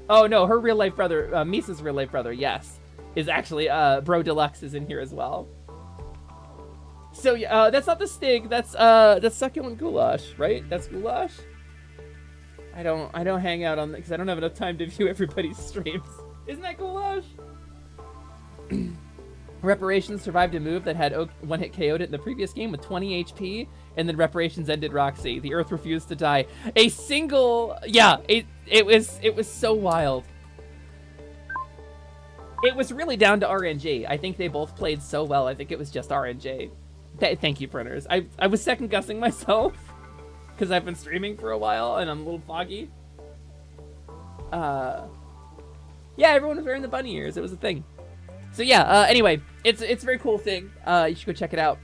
Oh no, her real life brother, Misa's real life brother, yes, is actually Bro Deluxe is in here as well. So yeah, that's not the Stig, that's Succulent Goulash, right? That's Goulash. I don't hang out on because I don't have enough time to view everybody's streams. Isn't that Goulash? Reparations survived a move that had one-hit KO'd it in the previous game with 20 HP, and then Reparations ended Roxy. The Earth refused to die. A single, yeah, it was so wild. It was really down to RNG. I think they both played so well. I think it was just RNG. Thank you, printers. I was second guessing myself because I've been streaming for a while and I'm a little foggy. Yeah, everyone was wearing the bunny ears. It was a thing. So yeah, anyway, it's a very cool thing. You should go check it out.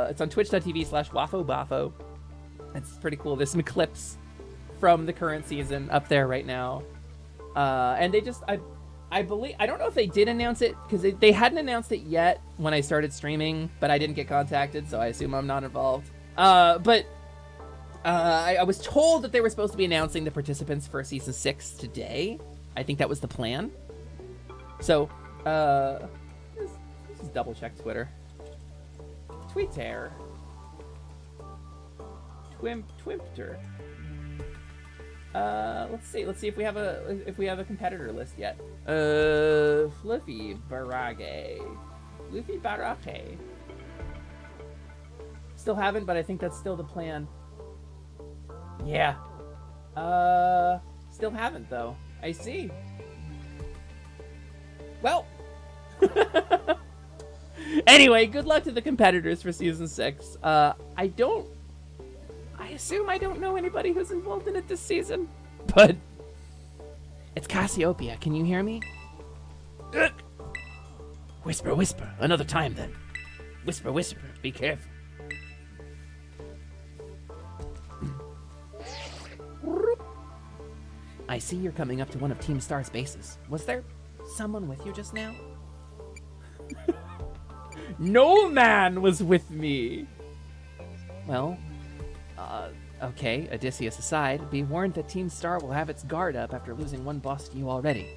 It's on twitch.tv/WafoBafo. It's pretty cool. There's some clips from the current season up there right now. And they just, I believe, I don't know if they did announce it, because they hadn't announced it yet when I started streaming, but I didn't get contacted, so I assume I'm not involved. I was told that they were supposed to be announcing the participants for Season 6 today. I think that was the plan. So, let's just double check Twitter. Twitter. Twimpter. Let's see if we have a competitor list yet. Fluffy Barrage. Luffy Barrage. Still haven't, but I think that's still the plan. Yeah. Still haven't though. I see. Well. Anyway, good luck to the competitors for Season 6. I assume I don't know anybody who's involved in it this season, but it's Cassiopeia. Can you hear me? Whisper, whisper. Another time then. Whisper, whisper. Be careful. I see you're coming up to one of Team Star's bases. Was there someone with you just now? No man was with me. Well, Okay, Odysseus aside, be warned that Team Star will have its guard up after losing one boss to you already.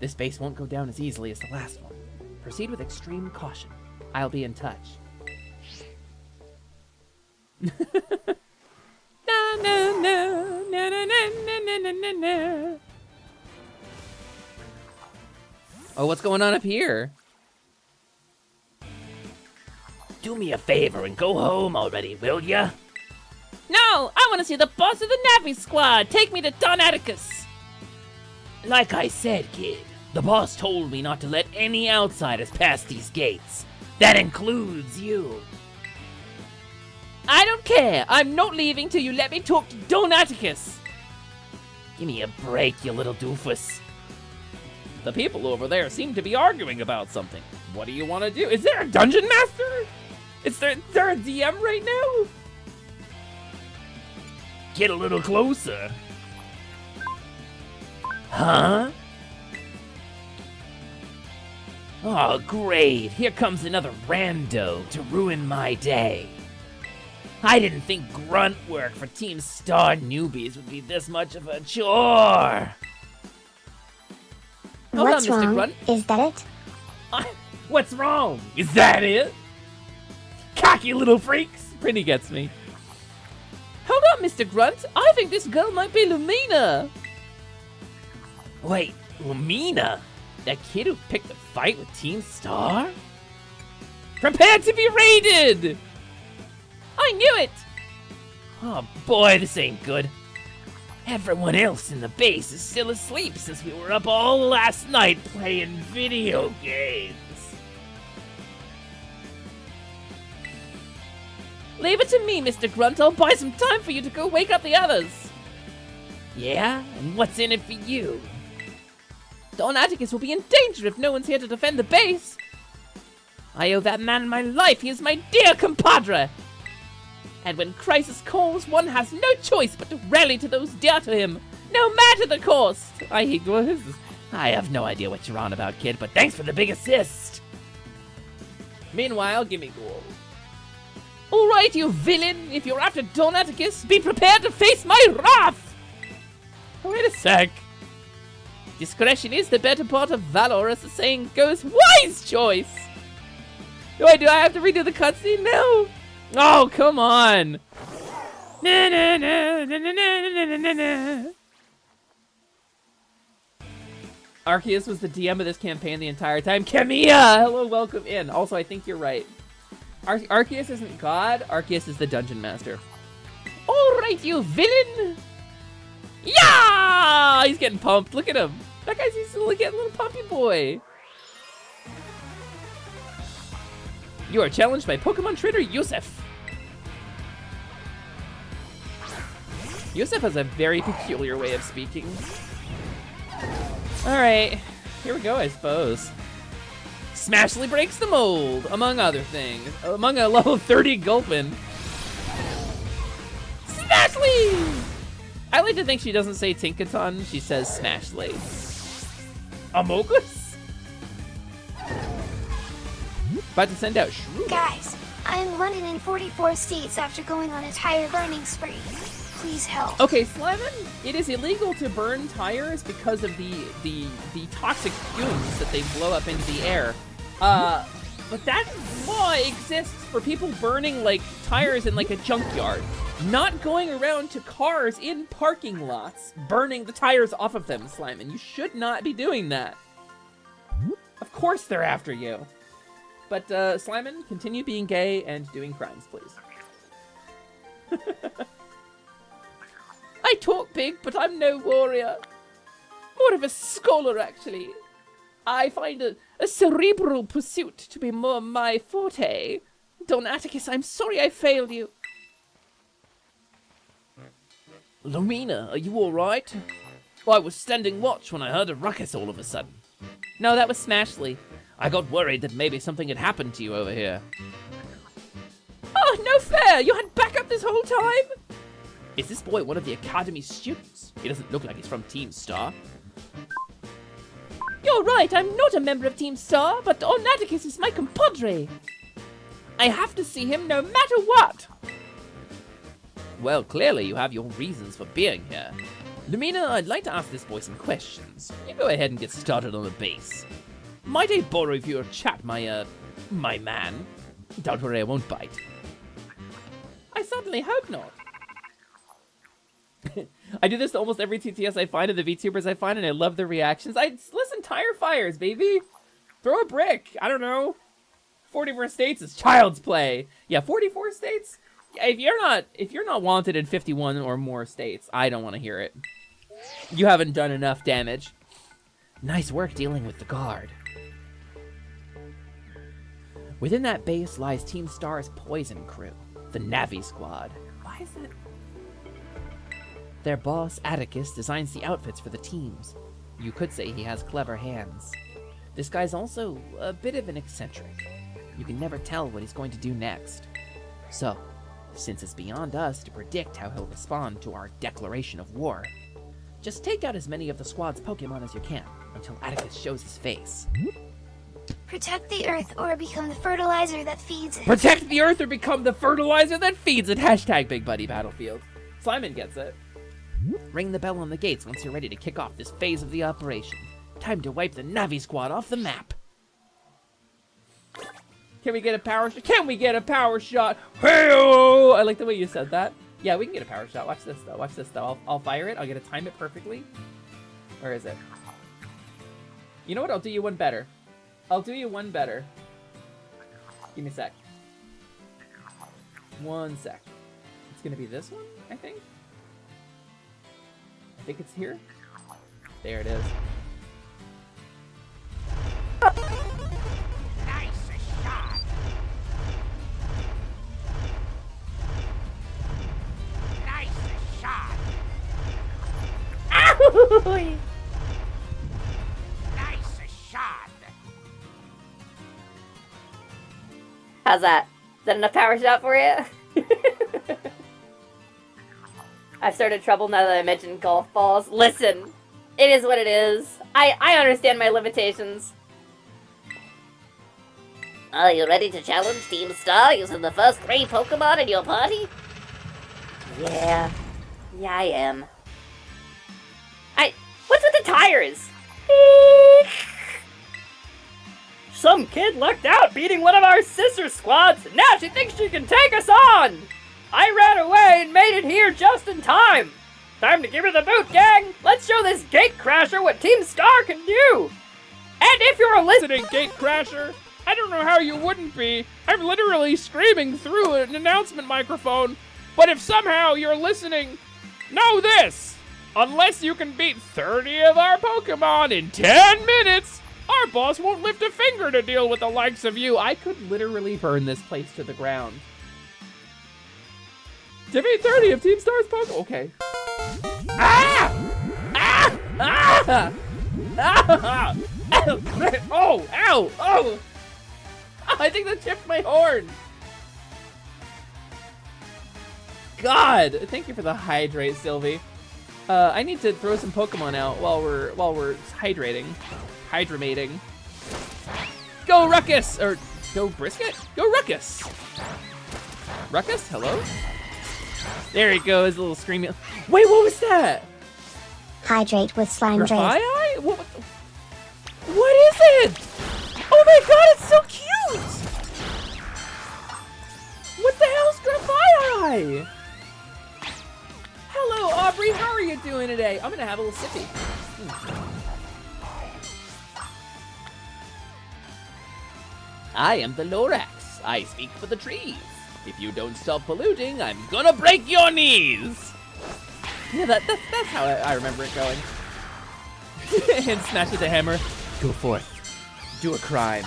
This base won't go down as easily as the last one. Proceed with extreme caution. I'll be in touch. Na na na na na na na na na. Oh, what's going on up here? Do me a favor and go home already, will ya? No, I want to see the boss of the Navi Squad. Take me to Don Atticus. Like I said, kid, the boss told me not to let any outsiders pass these gates. That includes you. I don't care. I'm not leaving till you let me talk to Don Atticus. Give me a break, you little doofus. The people over there seem to be arguing about something. What do you want to do? Is there a dungeon master? Is there a DM right now? Get a little closer. Huh? Oh, great. Here comes another rando to ruin my day. I didn't think grunt work for Team Star newbies would be this much of a chore. Hold What's on, Mr. wrong? Grunt. Is that it? What's wrong? Is that it? Cocky little freaks. Prinny gets me. Hold on, Mr. Grunt. I think this girl might be Lumina. Wait, Lumina? That kid who picked a fight with Team Star? Prepare to be raided! I knew it! Oh boy, this ain't good. Everyone else in the base is still asleep since we were up all last night playing video games. Leave it to me, Mr. Grunt. I'll buy some time for you to go wake up the others. Yeah? And what's in it for you? Don Atticus will be in danger if no one's here to defend the base. I owe that man my life. He is my dear compadre. And when crisis calls, one has no choice but to rally to those dear to him, no matter the cost. I have no idea what you're on about, kid, but thanks for the big assist. Meanwhile, gimme gold. All right, you villain. If you're after Don Atticus, be prepared to face my wrath. Oh, wait a sec. Discretion is the better part of valor, as the saying goes. Wise choice. Wait, do I have to redo the cutscene now? Oh, come on. Na, na, na, na, na, na, na, na, na. Arceus was the DM of this campaign the entire time. Camilla! Hello, welcome in. Also, I think you're right. Arceus isn't God. Arceus is the dungeon master. All right, you villain. Yeah! He's getting pumped. Look at him. That guy's getting a little pumpy boy. You are challenged by Pokemon trainer Yusef. Yusef has a very peculiar way of speaking. Alright, here we go, I suppose. Smashly breaks the mold, among other things. Among a level 30 Gulpin. Smashly! I like to think she doesn't say Tinkaton, she says Smashly. Amogus? About to send out Shrew. Guys, I'm running in 44 states after going on a tire burning spree. Please help. Okay, Slimon, it is illegal to burn tires because of the toxic fumes that they blow up into the air. But that law exists for people burning like tires in like a junkyard, not going around to cars in parking lots, burning the tires off of them, Slimon. You should not be doing that. Of course they're after you. But Slimon, continue being gay and doing crimes, please. I talk big, but I'm no warrior. More of a scholar, actually. I find a cerebral pursuit to be more my forte. Don Atticus, I'm sorry I failed you. Lumina, are you alright? Well, I was standing watch when I heard a ruckus all of a sudden. No, that was Smashly. I got worried that maybe something had happened to you over here. Oh, no fair! You had backup this whole time? Is this boy one of the Academy's students? He doesn't look like he's from Team Star. You're right, I'm not a member of Team Star, but Don Atticus is my compadre. I have to see him no matter what. Well, clearly you have your reasons for being here. Lumina, I'd like to ask this boy some questions. You go ahead and get started on the base. Might I borrow your chat, my man? Don't worry, I won't bite. I certainly hope not. I do this to almost every TTS I find and the VTubers I find, and I love their reactions. Listen, tire fires, baby. Throw a brick. I don't know. 44 states is child's play. Yeah, 44 states? If you're not wanted in 51 or more states, I don't want to hear it. You haven't done enough damage. Nice work dealing with the guard. Within that base lies Team Star's poison crew, the Navi Squad. Why is that? Their boss, Atticus, designs the outfits for the teams. You could say he has clever hands. This guy's also a bit of an eccentric. You can never tell what he's going to do next. So, since it's beyond us to predict how he'll respond to our declaration of war, just take out as many of the squad's Pokemon as you can until Atticus shows his face. Protect the Earth or become the fertilizer that feeds it. Protect the Earth or become the fertilizer that feeds it. Hashtag Big Buddy Battlefield. Simon gets it. Ring the bell on the gates once you're ready to kick off this phase of the operation. Time to wipe the Navi Squad off the map. Can we get a power shot? Can we get a power shot? Hey-oh! I like the way you said that. Yeah, we can get a power shot. Watch this, though. Watch this, though. I'll fire it. I'll get to time it perfectly. Where is it? You know what? I'll do you one better. I'll do you one better. Give me a sec. 1 sec. It's gonna be this one, I think. I think it's here. There it is. Nice shot. Nice shot. Ow! Nice shot. How's that? Is that enough power shot for you? I've started trouble now that I mentioned golf balls. Listen, it is what it is. I understand my limitations. Are you ready to challenge Team Star using the first 3 Pokemon in your party? Yeah. Yeah, I am. What's with the tires? Some kid lucked out beating one of our sister squads, and now she thinks she can take us on! I ran away and made it here just in time! Time to give her the boot, gang! Let's show this gate crasher what Team Star can do! And if you're listening, Gate Crasher, I don't know how you wouldn't be. I'm literally screaming through an announcement microphone. But if somehow you're listening, know this. Unless you can beat 30 of our Pokemon in 10 minutes, our boss won't lift a finger to deal with the likes of you. I could literally burn this place to the ground. Defeat 30 of Team Star's Pokemon. Okay. Ah! Ah! Ah! Ah! Oh! Ow! Oh! I think that chipped my horn. God! Thank you for the hydrate, Sylvie. I need to throw some Pokemon out while we're hydrating. Hydromating. Go Ruckus! Or go Brisket? Go Ruckus! Ruckus? Hello? There he goes, a little screaming. Wait, what was that? Hydrate with slime drain. Grafii? What is it? Oh my god, it's so cute! What the hell's Grafii? Hello, Aubrey, how are you doing today? I'm gonna have a little sippy. I am the Lorax. I speak for the trees. If you don't stop polluting, I'm gonna break your knees! Yeah, that's how I remember it going. And smash with the hammer. Go forth. Do a crime.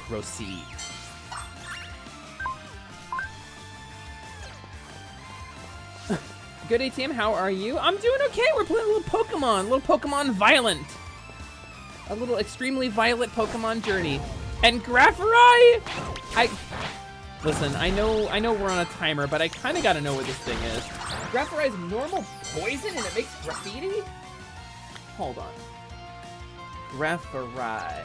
Proceed. Good day, team. How are you? I'm doing okay. We're playing a little Pokemon Violent. A little extremely violent Pokemon journey. And Grafii, listen, I know we're on a timer, but I kind of got to know what this thing is. Grafii is normal poison and it makes graffiti? Hold on. Grafii.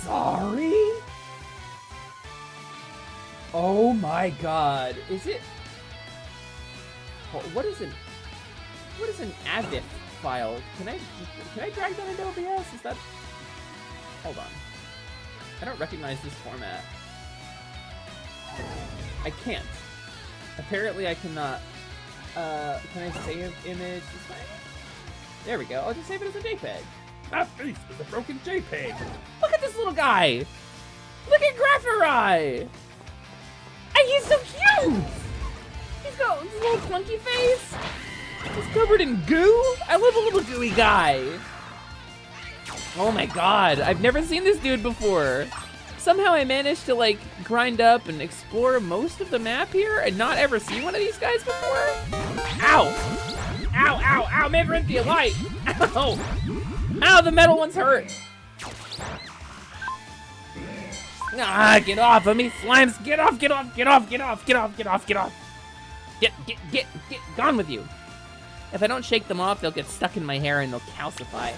Sorry? Oh my god. Is it... What is an AVIF file? Can I drag that into OBS? Is that... Hold on. I don't recognize this format. I can't. Apparently I cannot. Can I save image? There we go. I'll just save it as a JPEG. That face is a broken JPEG. Look at this little guy! Look at Graffarai! And he's so cute! He's got this little funky face. He's covered in goo. I love a little gooey guy. Oh my god, I've never seen this dude before. Somehow I managed to like grind up and explore most of the map here and not ever see one of these guys before. Ow! Ow, ow, ow, Marinthia, light! Ow! Ow, the metal one's hurt! Ah, get off of me, slimes! Get off, get off, get off, get off, get off, get off, get off! Get, gone with you! If I don't shake them off, they'll get stuck in my hair and they'll calcify.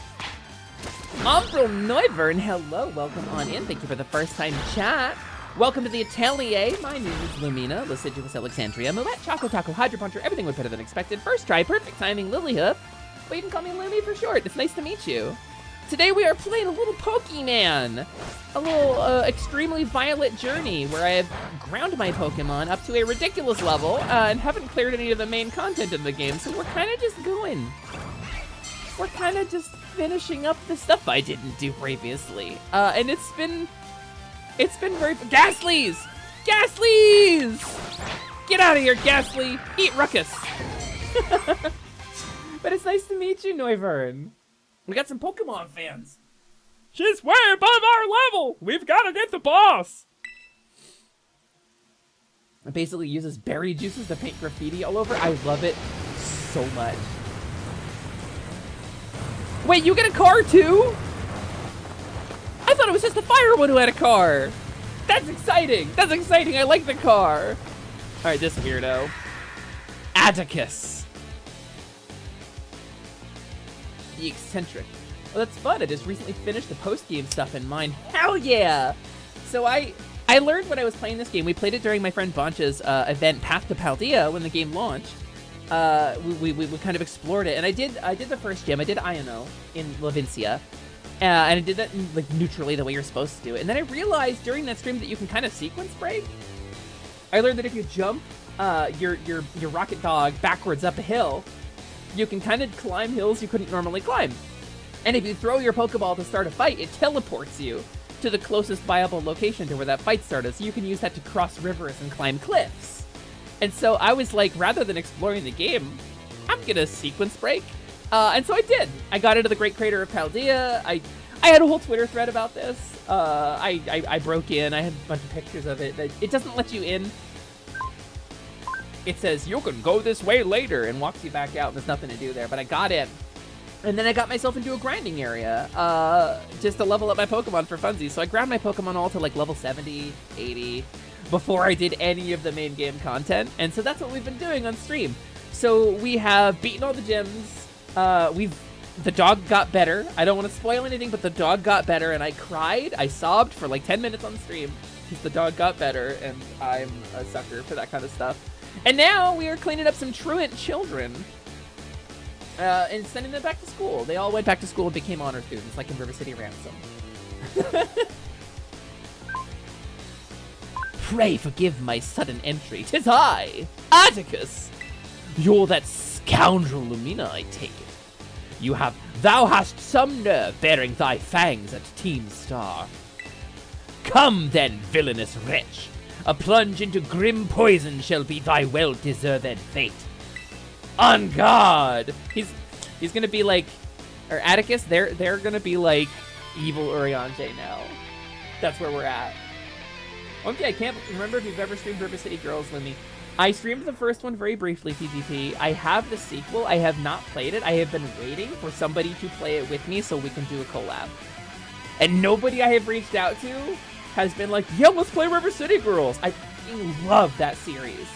Umbral Neuvern, hello, welcome on in. Thank you for the first time chat. Welcome to the atelier. My name is Lumina, Liciduous Alexandria, Moet, Choco Taco, Hydro Puncher, everything went better than expected. First try, perfect timing, Lilyhoof. But you can call me Lumi for short. It's nice to meet you. Today we are playing a little Pokemon. A little extremely violent journey where I have ground my Pokemon up to a ridiculous level and haven't cleared any of the main content in the game, so we're kind of just going. We're kind of just finishing up the stuff I didn't do previously. And it's been very... Ghastlies! Ghastlies! Get out of here, Ghastly! Eat Ruckus! But it's nice to meet you, Neuvern. We got some Pokemon fans. She's way above our level! We've got to get the boss! It basically uses berry juices to paint graffiti all over. I love it so much. Wait, you get a car too? I thought it was just the fire one who had a car. That's exciting. That's exciting. I like the car. All right, this weirdo. Atticus. The eccentric. Well, that's fun. I just recently finished the post-game stuff in mine. Hell yeah. So I learned when I was playing this game. We played it during my friend Boncha's event Path to Paldea when the game launched. We kind of explored it, and I did the first gym. I did Iono in Lavincia, and I did that like neutrally the way you're supposed to do it. And then I realized during that stream that you can kind of sequence break. I learned that if you jump your rocket dog backwards up a hill, you can kind of climb hills you couldn't normally climb. And if you throw your Pokeball to start a fight, it teleports you to the closest viable location to where that fight started, so you can use that to cross rivers and climb cliffs. And so I was like, rather than exploring the game, I'm gonna sequence break. And so I did. I got into the Great Crater of Paldea. I had a whole Twitter thread about this. I broke in. I had a bunch of pictures of it. It doesn't let you in. It says, you can go this way later, and walks you back out. There's nothing to do there, but I got in. And then I got myself into a grinding area just to level up my Pokemon for funsies. So I ground my Pokemon all to like level 70, 80, before I did any of the main game content. And so that's what we've been doing on stream. So we have beaten all the gyms. The dog got better. I don't want to spoil anything, but the dog got better, and I cried. I sobbed for like 10 minutes on stream because the dog got better, and I'm a sucker for that kind of stuff. And now we are cleaning up some truant children and sending them back to school. They all went back to school and became honor students, like in River City Ransom. Pray forgive my sudden entry. 'Tis I, Atticus. You're that scoundrel Lumina, I take it. Thou hast some nerve bearing thy fangs at Team Star. Come then, villainous wretch. A plunge into grim poison shall be thy well-deserved fate. On guard! He's gonna be like, or Atticus, they're gonna be like evil Urianger now. That's where we're at. Okay, I can't remember if you've ever streamed River City Girls, Limmy. I streamed the first one very briefly, PvP. I have the sequel. I have not played it. I have been waiting for somebody to play it with me so we can do a collab. And nobody I have reached out to has been like, yeah, let's play River City Girls. I love that series.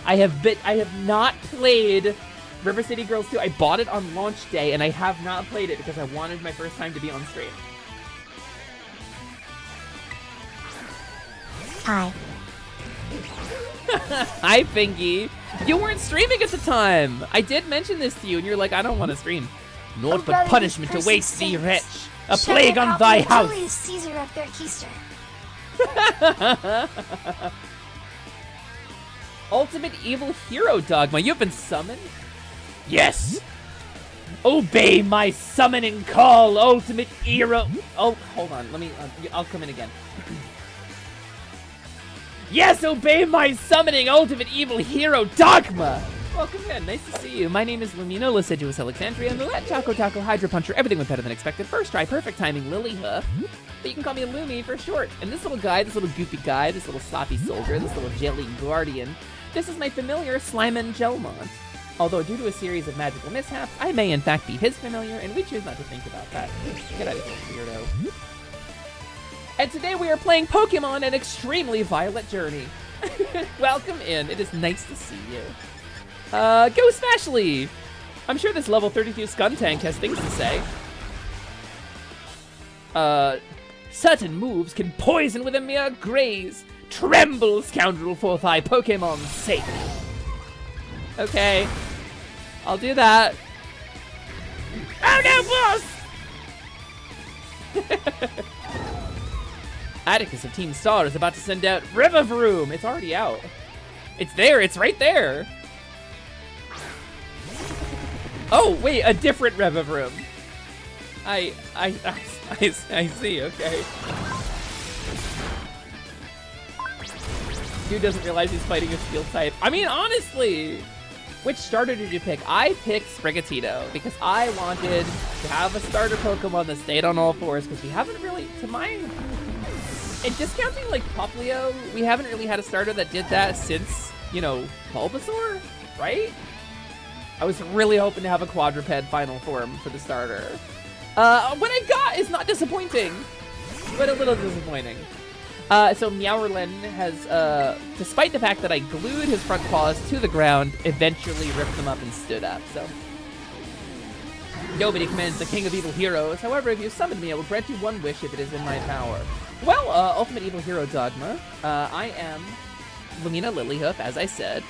I have not played River City Girls 2. I bought it on launch day, and I have not played it because I wanted my first time to be on stream. Hi. Hi, Pinky. You weren't streaming at the time. I did mention this to you, and you're like, I don't want to stream. Naught but brother, punishment this awaits person thee, wretch. stinks. A Shut plague your on mouth thy and house. Julius Caesar of their keister. Ultimate evil hero dogma. You've been summoned? Yes. Obey my summoning call, ultimate hero. Oh, hold on. Let me. I'll come in again. Yes, obey my summoning, ultimate evil hero dogma. Welcome in. Nice to see you. My name is Lumina, Liciduous Alexandria, Millet, Choco Taco, Hydra Puncher, everything went better than expected. First try, perfect timing, Lily Hoof. But you can call me Lumi for short. And this little guy, this little goopy guy, this little sloppy soldier, this little jelly guardian, this is my familiar Slimen Gelmont. Although due to a series of magical mishaps, I may in fact be his familiar, and we choose not to think about that. Get out of here, weirdo. And today we are playing Pokemon An Extremely Violet Journey. Welcome in. It is nice to see you. Go Smashly! I'm sure this level 32 Skuntank has things to say. Certain moves can poison with a mere graze. Tremble, scoundrel, for thy Pokemon's sake. Okay. I'll do that. Oh no, boss! Atticus of Team Star is about to send out Rivavroom. It's already out. It's there. It's right there. Oh, wait, a different Rivavroom. I see, okay. Dude doesn't realize he's fighting a steel type. I mean, honestly, which starter did you pick? I picked Sprigatito because I wanted to have a starter Pokemon that stayed on all fours because we haven't really, to my, and discounting like Poplio, we haven't really had a starter that did that since, you know, Bulbasaur, right? I was really hoping to have a quadruped final form for the starter. What I got is not disappointing, but a little disappointing. So Meowrlin has, despite the fact that I glued his front paws to the ground, eventually ripped them up and stood up, so. Nobody commands the king of evil heroes. However, if you summon me, I will grant you one wish if it is in my power. Well, Ultimate Evil Hero Dogma, I am Lumina Lilyhoof, as I said.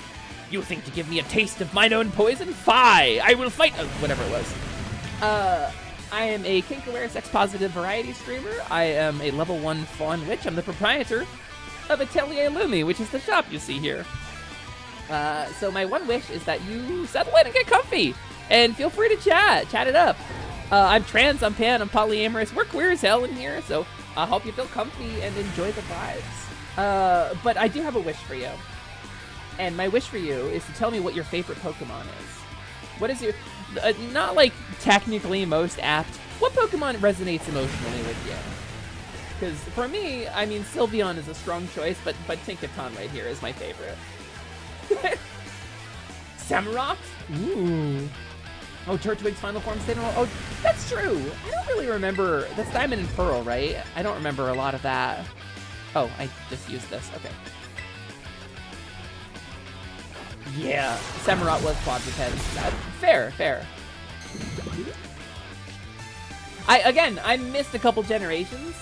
You think to give me a taste of mine own poison? Fie! I will fight, whatever it was. I am a kink-aware, sex-positive variety streamer. I am a level 1 Faun Witch. I'm the proprietor of Atelier Lumi, which is the shop you see here. So my one wish is that you settle in and get comfy, and feel free to chat it up. I'm trans, I'm pan, I'm polyamorous. We're queer as hell in here, so I hope you feel comfy and enjoy the vibes. But I do have a wish for you. And my wish for you is to tell me what your favorite Pokemon is. What is your, not like technically most apt, what Pokemon resonates emotionally with you? Because for me, I mean, Sylveon is a strong choice, but Tinkaton right here is my favorite. Samurott? Ooh. Oh, Turtwig's final form stayed on. Oh, that's true. I don't really remember. That's Diamond and Pearl, right? I don't remember a lot of that. Oh, I just used this. Okay. Yeah, Samurott was quadruped. Fair. I missed a couple generations.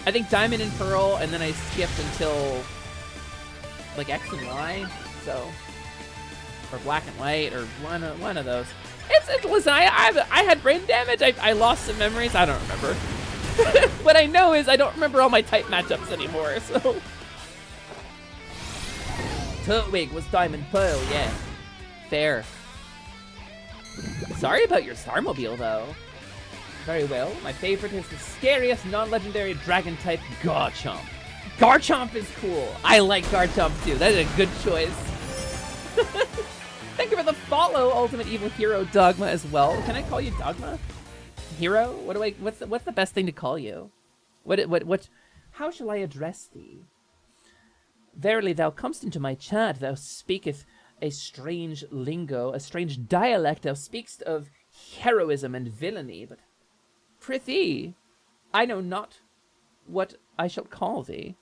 I think Diamond and Pearl, and then I skipped until like X and Y, so, or Black and White, or one of those. Listen, I had brain damage. I lost some memories. I don't remember. What I know is I don't remember all my type matchups anymore. So. Turtwig was Diamond Pearl, yeah. Fair. Sorry about your Starmobile, though. Very well. My favorite is the scariest non-legendary dragon-type Garchomp. Garchomp is cool. I like Garchomp, too. That is a good choice. Thank you for the follow, Ultimate Evil Hero Dogma, as well. Can I call you Dogma? Hero? What's the best thing to call you? How shall I address thee? Verily thou comest into my chat, thou speakest a strange lingo, a strange dialect, thou speakst of heroism and villainy, but prithee, I know not what I shall call thee.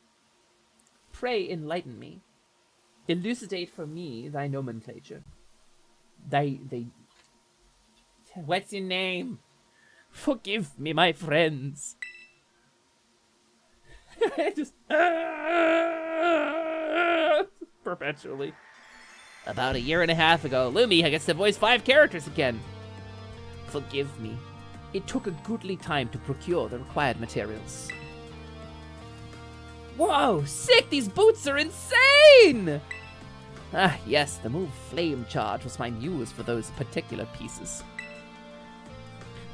Pray enlighten me. Elucidate for me thy nomenclature. What's your name? Forgive me, my friends. perpetually. About a year and a half ago, Lumi gets to voice 5 characters again. Forgive me. It took a goodly time to procure the required materials. Whoa, sick! These boots are insane! Ah, yes, the move Flame Charge was my muse for those particular pieces.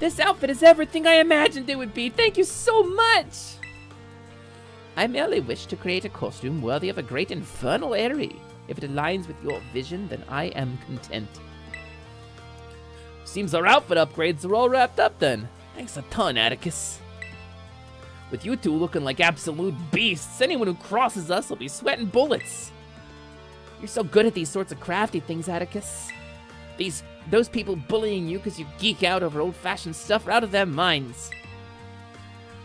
This outfit is everything I imagined it would be. Thank you so much! I merely wish to create a costume worthy of a great infernal Aerie. If it aligns with your vision, then I am content. Seems our outfit upgrades are all wrapped up then. Thanks a ton, Atticus. With you two looking like absolute beasts, anyone who crosses us will be sweating bullets. You're so good at these sorts of crafty things, Atticus. Those people bullying you because you geek out over old-fashioned stuff are out of their minds.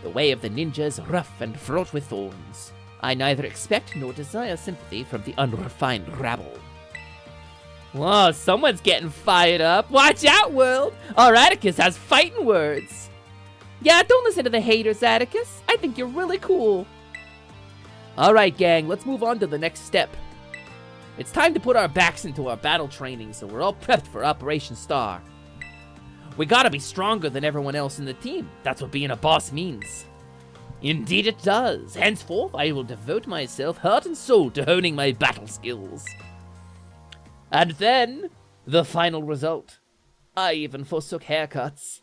The way of the ninja is rough and fraught with thorns. I neither expect nor desire sympathy from the unrefined rabble. Whoa, someone's getting fired up. Watch out, world! Our Atticus has fighting words. Yeah, don't listen to the haters, Atticus. I think you're really cool. Alright, gang, let's move on to the next step. It's time to put our backs into our battle training so we're all prepped for Operation Star. We gotta be stronger than everyone else in the team. That's what being a boss means. Indeed it does. Henceforth, I will devote myself heart and soul to honing my battle skills. And then, the final result. I even forsook haircuts.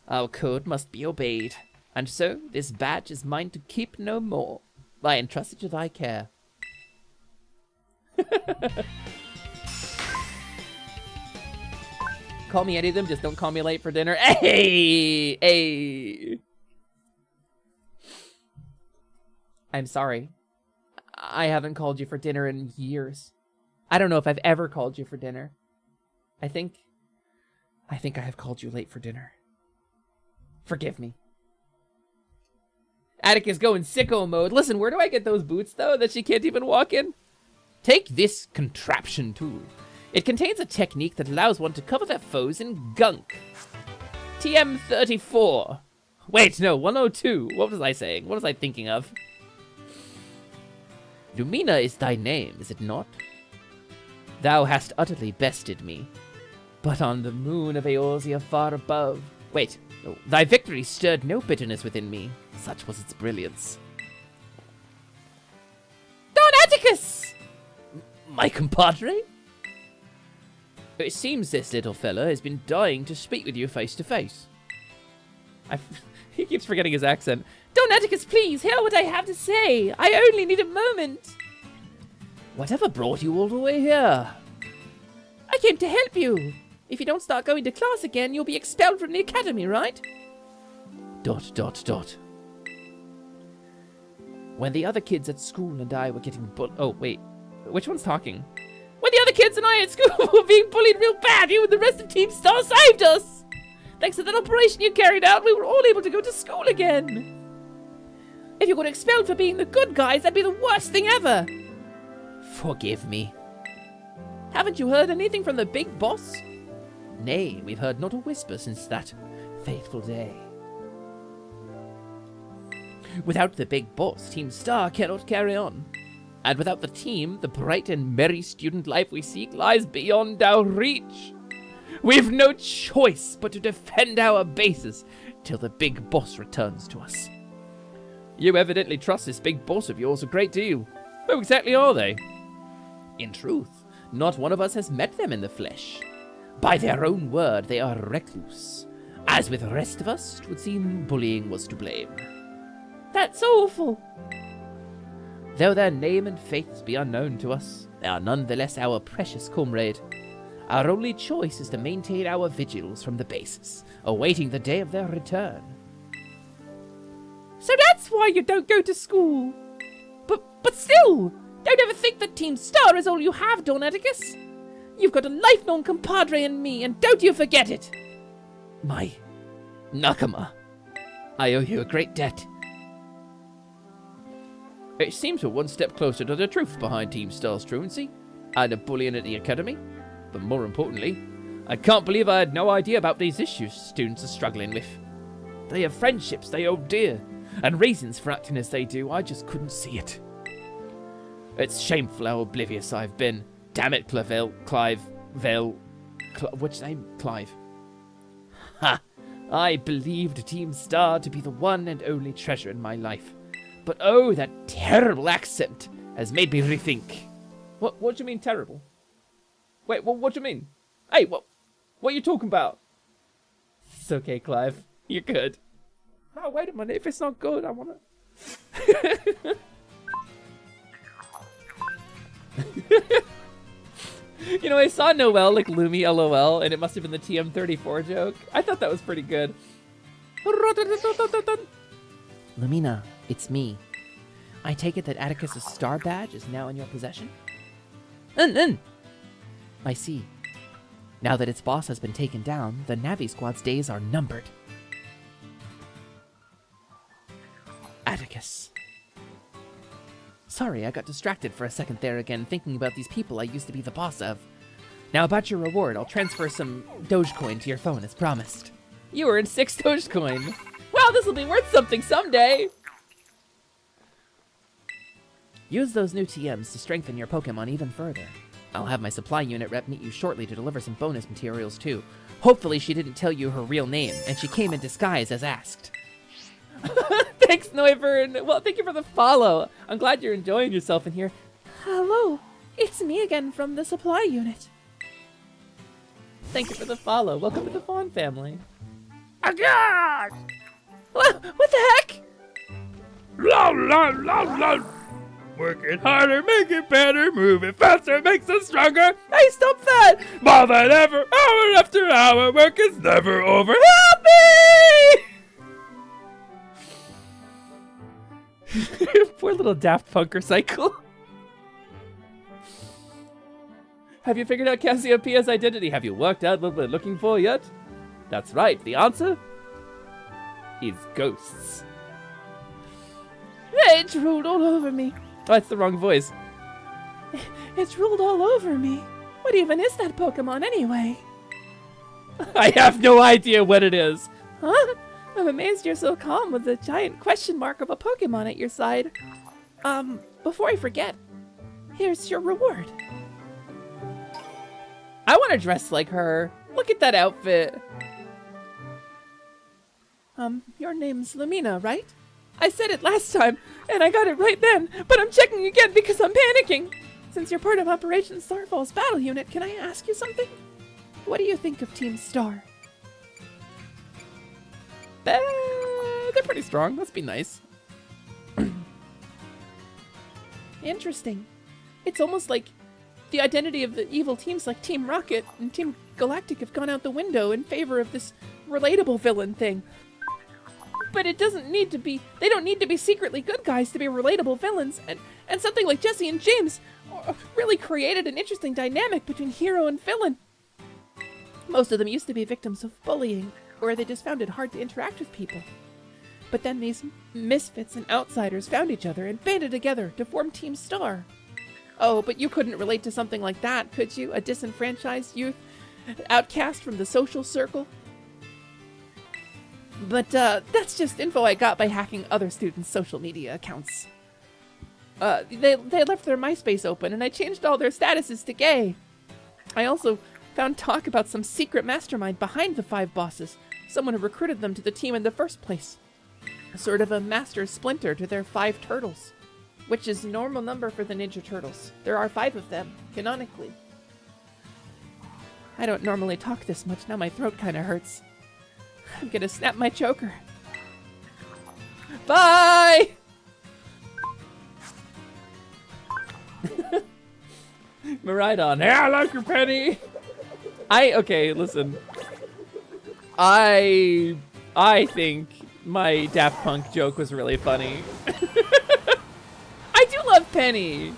Our code must be obeyed, and so this badge is mine to keep no more. I entrust it to thy care. Call me any of them, just don't call me late for dinner. Hey! Hey! I'm sorry. I haven't called you for dinner in years. I don't know if I've ever called you for dinner. I think I have called you late for dinner. Forgive me. Atticus going sicko mode. Listen, where do I get those boots, though, that she can't even walk in? Take this contraption tool. It contains a technique that allows one to cover their foes in gunk. TM34. Wait, no, 102. What was I saying? What was I thinking of? Lumina is thy name, is it not? Thou hast utterly bested me. But on the moon of Eorzea far above... Wait, no, thy victory stirred no bitterness within me. Such was its brilliance. Don Atticus! My compadre? It seems this little fella has been dying to speak with you face to face. He keeps forgetting his accent. Don Atticus, please, hear what I have to say. I only need a moment. Whatever brought you all the way here? I came to help you. If you don't start going to class again, you'll be expelled from the academy, right? ... When the other kids at school and I were getting Oh, wait. Which one's talking? When the other kids and I at school were being bullied real bad, you and the rest of Team Star saved us! Thanks to that operation you carried out, we were all able to go to school again. If you got expelled for being the good guys, that'd be the worst thing ever. Forgive me. Haven't you heard anything from the big boss? Nay, we've heard not a whisper since that fateful day. Without the big boss, Team Star cannot carry on. And without the team, the bright and merry student life we seek lies beyond our reach. We've no choice but to defend our bases till the big boss returns to us. You evidently trust this big boss of yours a great deal. Who exactly are they? In truth, not one of us has met them in the flesh. By their own word, they are recluse. As with the rest of us, it would seem bullying was to blame. That's awful. Though their name and fates be unknown to us, they are nonetheless our precious comrade. Our only choice is to maintain our vigils from the bases, awaiting the day of their return. So that's why you don't go to school. But still, don't ever think that Team Star is all you have, Don Atticus. You've got a lifelong compadre in me, and don't you forget it. My Nakama, I owe you a great debt. It seems we're one step closer to the truth behind Team Star's truancy and the bullying at the academy. But more importantly, I can't believe I had no idea about these issues students are struggling with. They have friendships they hold dear, and reasons for acting as they do. I just couldn't see it. It's shameful how oblivious I've been. Damn it, what's name? Clive. Ha! I believed Team Star to be the one and only treasure in my life. But oh, that terrible accent has made me rethink. What do you mean terrible? Wait, what do you mean? Hey, what are you talking about? It's okay, Clive. You're good. Oh, wait a minute. If it's not good, I wanna... You know, I saw Noelle, like Lumi LOL, and it must have been the TM34 joke. I thought that was pretty good. Lumina, it's me. I take it that Atticus' star badge is now in your possession? I see. Now that its boss has been taken down, the Navi Squad's days are numbered. Atticus. Sorry, I got distracted for a second there again, thinking about these people I used to be the boss of. Now about your reward, I'll transfer some Dogecoin to your phone as promised. You earned 6 Dogecoin. Wow, this will be worth something someday! Use those new TMs to strengthen your Pokemon even further. I'll have my supply unit rep meet you shortly to deliver some bonus materials too. Hopefully she didn't tell you her real name, and she came in disguise as asked. Thanks, Noivern. Well, thank you for the follow. I'm glad you're enjoying yourself in here. Hello, it's me again from the supply unit. Thank you for the follow. Welcome to the Faun family. Oh God! What the heck? Work it harder, make it better, move it faster, makes us stronger. Hey, stop that! More than ever, hour after hour, work is never over. Help me! Poor little Daft Punker cycle. Have you figured out Cassiopeia's identity? Have you worked out what we're looking for yet? That's right, the answer is ghosts. It drooled all over me. Oh, that's the wrong voice. It drooled all over me. What even is that Pokemon anyway? I have no idea what it is. Huh? I'm amazed you're so calm with the giant question mark of a Pokemon at your side. Before I forget, here's your reward. I want to dress like her. Look at that outfit. Your name's Lumina, right? I said it last time, and I got it right then, but I'm checking again because I'm panicking. Since you're part of Operation Starfall's battle unit, can I ask you something? What do you think of Team Star? They're pretty strong. Must be nice. Interesting. It's almost like the identity of the evil teams like Team Rocket and Team Galactic have gone out the window in favor of this relatable villain thing. But it doesn't need to be, they don't need to be secretly good guys to be relatable villains, and something like Jesse and James really created an interesting dynamic between hero and villain. Most of them used to be victims of bullying, or they just found it hard to interact with people. But then these misfits and outsiders found each other and banded together to form Team Star. Oh, but you couldn't relate to something like that, could you? A disenfranchised youth, outcast from the social circle? But that's just info I got by hacking other students' social media accounts. They left their MySpace open, and I changed all their statuses to gay. I also found talk about some secret mastermind behind the 5 bosses, someone who recruited them to the team in the first place. Sort of a master splinter to their 5 turtles, which is normal number for the Ninja Turtles. There are 5 of them, canonically. I don't normally talk this much, now my throat kinda hurts. I'm gonna snap my choker. Bye! Maridon, hey, I like your penny! Okay, listen. I think my Daft Punk joke was really funny. I do love Penny!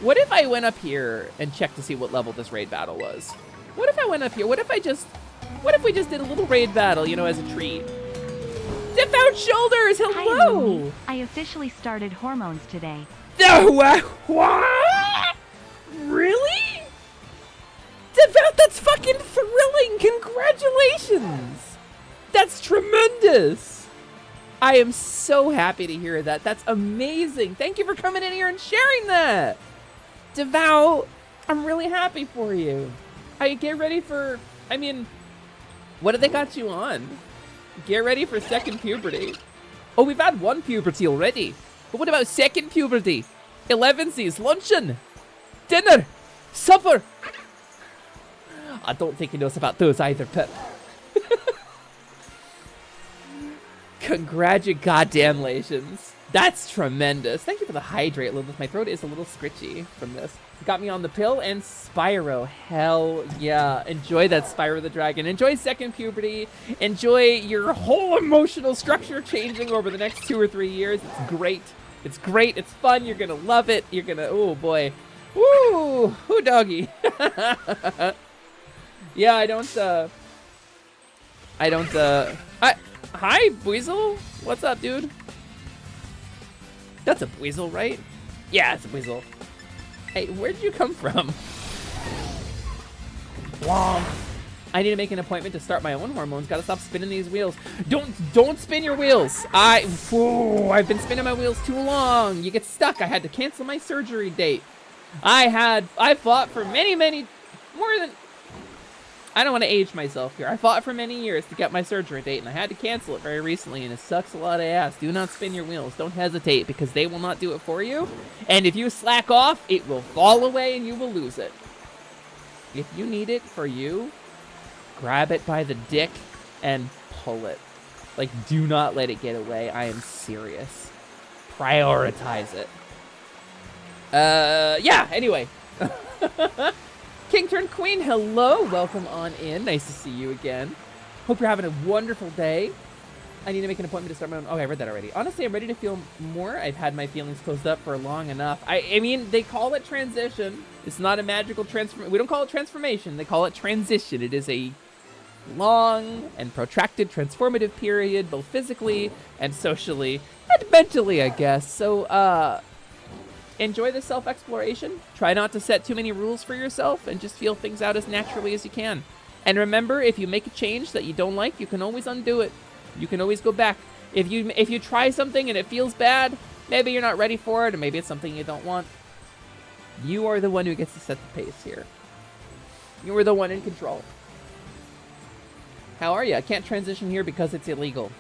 What if I went up here and checked to see what level this raid battle was? What if I went up here? What if we just did a little raid battle, you know, as a treat? Dip out shoulders, hello! Hi, Lumi. I officially started hormones today. What? Really? Devout, that's fucking thrilling! Congratulations! That's tremendous! I am so happy to hear that. That's amazing. Thank you for coming in here and sharing that. Devout, I'm really happy for you. I get ready for, I mean, what have they got you on? Get ready for second puberty. Oh, we've had one puberty already. But what about second puberty? 11sies, luncheon, dinner, supper. I don't think he knows about those either, Pip. Congratulations. That's tremendous. Thank you for the hydrate, Lilith. My throat is a little scritchy from this. Got me on the pill and Spyro. Hell yeah. Enjoy that, Spyro the Dragon. Enjoy second puberty. Enjoy your whole emotional structure changing over the next 2 or 3 years. It's great. It's great. It's fun. You're gonna love it. You're gonna, oh boy. Woo! Ooh, doggy. Yeah, hi, Weasel. What's up, dude? That's a Weasel, right? Yeah, it's a Weasel. Hey, where'd you come from? Womp. I need to make an appointment to start my own hormones. Gotta stop spinning these wheels. Don't spin your wheels. I've been spinning my wheels too long. You get stuck. I had to cancel my surgery date. I fought for I don't want to age myself here. I fought for many years to get my surgery date, and I had to cancel it very recently, and it sucks a lot of ass. Do not spin your wheels. Don't hesitate, because they will not do it for you. And if you slack off, it will fall away, and you will lose it. If you need it for you, grab it by the dick and pull it. Like, do not let it get away. I am serious. Prioritize it. Yeah, anyway. King turned queen, hello, welcome on in. Nice to see you again. Hope you're having a wonderful day. I need to make an appointment to start my own. Oh, I read that already. Honestly, I'm ready to feel more. I've had my feelings closed up for long enough. I mean, they call it transition. It's not a magical transformation. We don't call it transformation. They call it transition. It is a long and protracted transformative period, both physically and socially and mentally, I guess. So, enjoy the self-exploration. Try not to set too many rules for yourself and just feel things out as naturally as you can. And remember, if you make a change that you don't like, you can always undo it. You can always go back. If you try something and it feels bad, maybe you're not ready for it, or maybe it's something you don't want. You are the one who gets to set the pace here. You are the one in control. How are you? I can't transition here because it's illegal.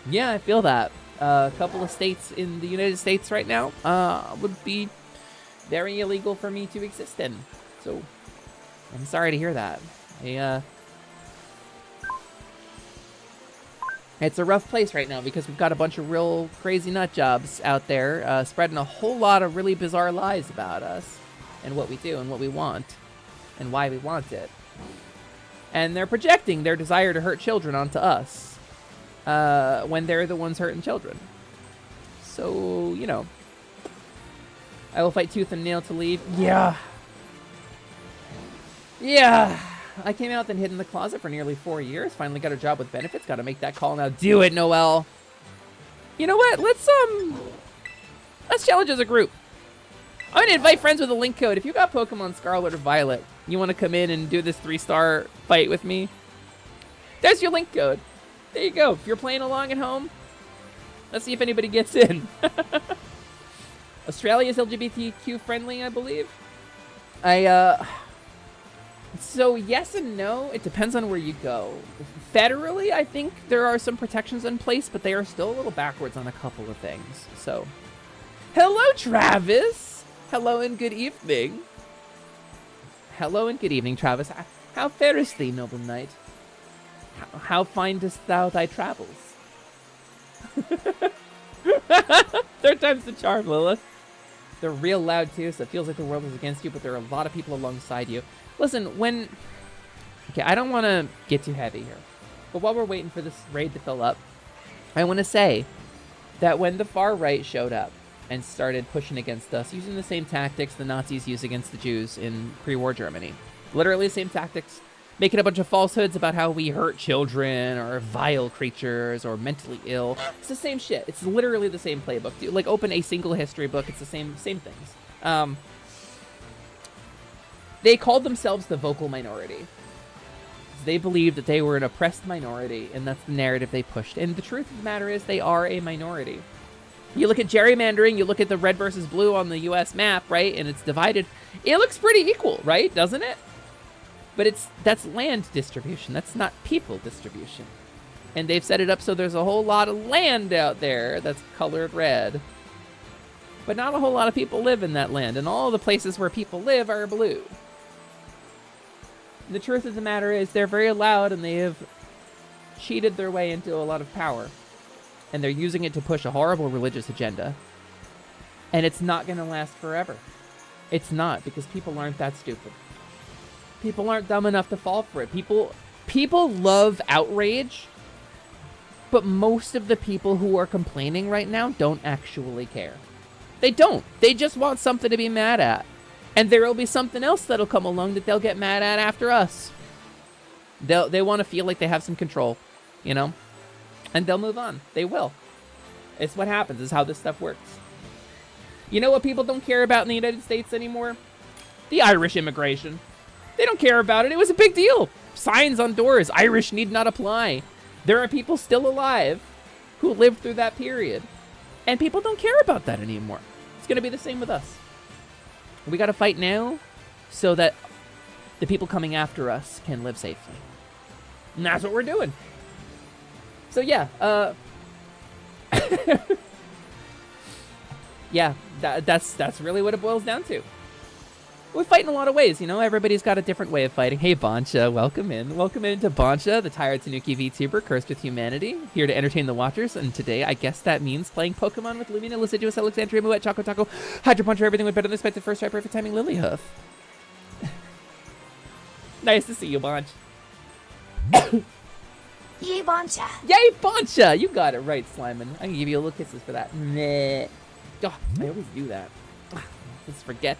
Yeah, I feel that. A couple of states in the United States right now would be very illegal for me to exist in. So, I'm sorry to hear that. It's a rough place right now because we've got a bunch of real crazy nut jobs out there spreading a whole lot of really bizarre lies about us and what we do and what we want and why we want it. And they're projecting their desire to hurt children onto us. When they're the ones hurting children. So, you know. I will fight tooth and nail to leave. Yeah. Yeah. I came out then hid in the closet for nearly 4 years. Finally got a job with benefits. Gotta make that call now. Do it, Noelle. You know what? Let's challenge as a group. I'm gonna invite friends with a link code. If you got Pokemon Scarlet or Violet, you want to come in and do this 3-star fight with me, there's your link code. There you go. If you're playing along at home, let's see if anybody gets in. Australia is LGBTQ friendly, I believe. So yes and no. It depends on where you go. Federally, I think there are some protections in place, but they are still a little backwards on a couple of things. So, hello, Travis. Hello and good evening. Hello and good evening, Travis. How farest thee, noble knight? How findest thou thy travels? Third time's the charm, Lilith. They're real loud too, so it feels like the world is against you, but there are a lot of people alongside you. Listen, okay, I don't want to get too heavy here, but while we're waiting for this raid to fill up, I want to say that when the far right showed up and started pushing against us, using the same tactics the Nazis used against the Jews in pre-war Germany, literally the same tactics, making a bunch of falsehoods about how we hurt children or vile creatures or mentally ill. It's the same shit. It's literally the same playbook. Dude, like, open a single history book. It's the same things. They called themselves the vocal minority. They believed that they were an oppressed minority, and that's the narrative they pushed. And the truth of the matter is they are a minority. You look at gerrymandering, you look at the red versus blue on the US map, right? And it's divided. It looks pretty equal, right? Doesn't it? But that's land distribution. That's not people distribution. And they've set it up so there's a whole lot of land out there that's colored red. But not a whole lot of people live in that land. And all the places where people live are blue. And the truth of the matter is they're very loud and they have cheated their way into a lot of power. And they're using it to push a horrible religious agenda. And it's not going to last forever. It's not, because people aren't that stupid. People aren't dumb enough to fall for it. People love outrage, but most of the people who are complaining right now don't actually care. They don't. They just want something to be mad at. And there will be something else that'll come along that they'll get mad at after us. They want to feel like they have some control, you know? And they'll move on. They will. It's what happens. It's how this stuff works. You know what people don't care about in the United States anymore? The Irish immigration. They don't care about it. It was a big deal. Signs on doors. Irish need not apply. There are people still alive who lived through that period. And people don't care about that anymore. It's going to be the same with us. We got to fight now so that the people coming after us can live safely. And that's what we're doing. So yeah, yeah, that's really what it boils down to. We fight in a lot of ways, you know. Everybody's got a different way of fighting. Hey, Boncha, welcome in. Welcome into Boncha, the tired Tanuki VTuber, cursed with humanity, here to entertain the watchers. And today, I guess that means playing Pokemon with Lumina, Deciduous, Alexandria, Moet, Choco Taco, Hydro Puncher, everything went better than expected. First try, perfect timing, Lilyhoof. Nice to see you, Bonch. Yay, Boncha. Yay, Boncha! You got it right, Slimin. I can give you a little kisses for that. Nah. Oh, I always do that. Let's forget.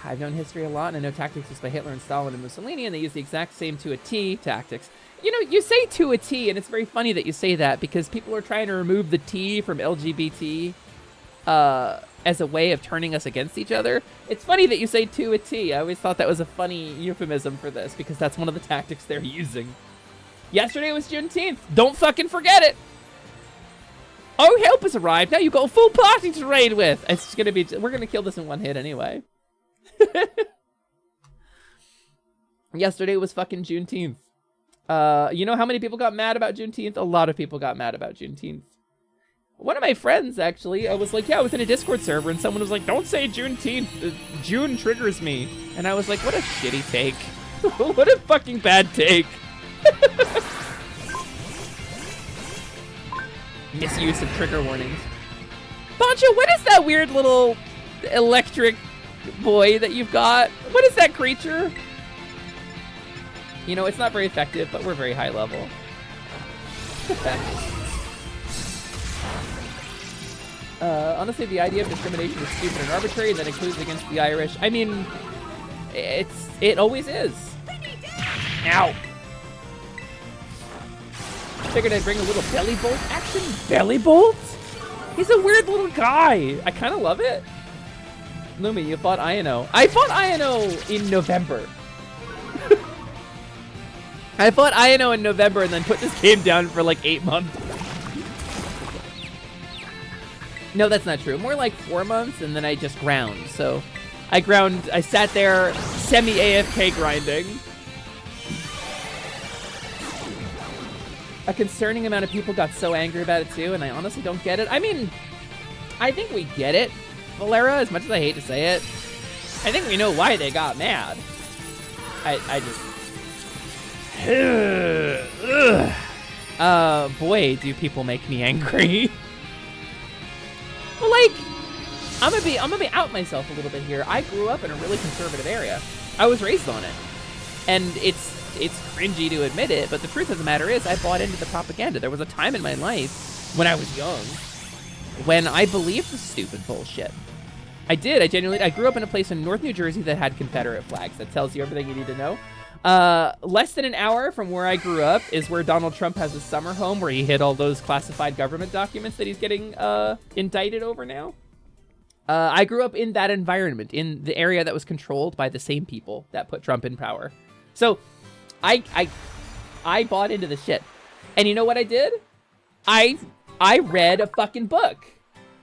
I've known history a lot, and I know tactics used by Hitler and Stalin and Mussolini, and they use the exact same to a T tactics. You know, you say to a T, and it's very funny that you say that, because people are trying to remove the T from LGBT as a way of turning us against each other. It's funny that you say to a T. I always thought that was a funny euphemism for this, because that's one of the tactics they're using. Yesterday was Juneteenth. Don't fucking forget it. Oh, help has arrived. Now you got a full party to raid with. It's gonna be, we're gonna kill this in one hit anyway. Yesterday was fucking Juneteenth. You know how many people got mad about Juneteenth? A lot of people got mad about Juneteenth. One of my friends, actually, I was like, yeah, I was in a Discord server, and someone was like, don't say Juneteenth. June triggers me. And I was like, what a shitty take. What a fucking bad take. Misuse of trigger warnings. Boncha, what is that weird little electric boy that you've got? What is that creature? You know, it's not very effective, but we're very high level. Honestly, the idea of discrimination is stupid and arbitrary, and that includes against the Irish. I mean, it always is. Ow. Figured I'd bring a little belly bolt action. Belly bolt? He's a weird little guy. I kind of love it. Lumi, you fought Iono. I fought Iono in November. I fought Iono in November and then put this game down for like 8 months. No, that's not true. More like 4 months, and then I just ground. So I sat there semi-AFK grinding. A concerning amount of people got so angry about it too, and I honestly don't get it. I mean, I think we get it, Valera, as much as I hate to say it. I think we know why they got mad. I just... boy, do people make me angry. Well, like, I'm gonna be out myself a little bit here. I grew up in a really conservative area. I was raised on it. And it's cringy to admit it, but the truth of the matter is I bought into the propaganda. There was a time in my life when I was young when I believed the stupid bullshit. I did. I grew up in a place in North New Jersey that had Confederate flags. That tells you everything you need to know. Less than an hour from where I grew up is where Donald Trump has his summer home, where he hid all those classified government documents that he's getting indicted over now. I grew up in that environment, in the area that was controlled by the same people that put Trump in power. So I bought into the shit. And you know what I did? I read a fucking book.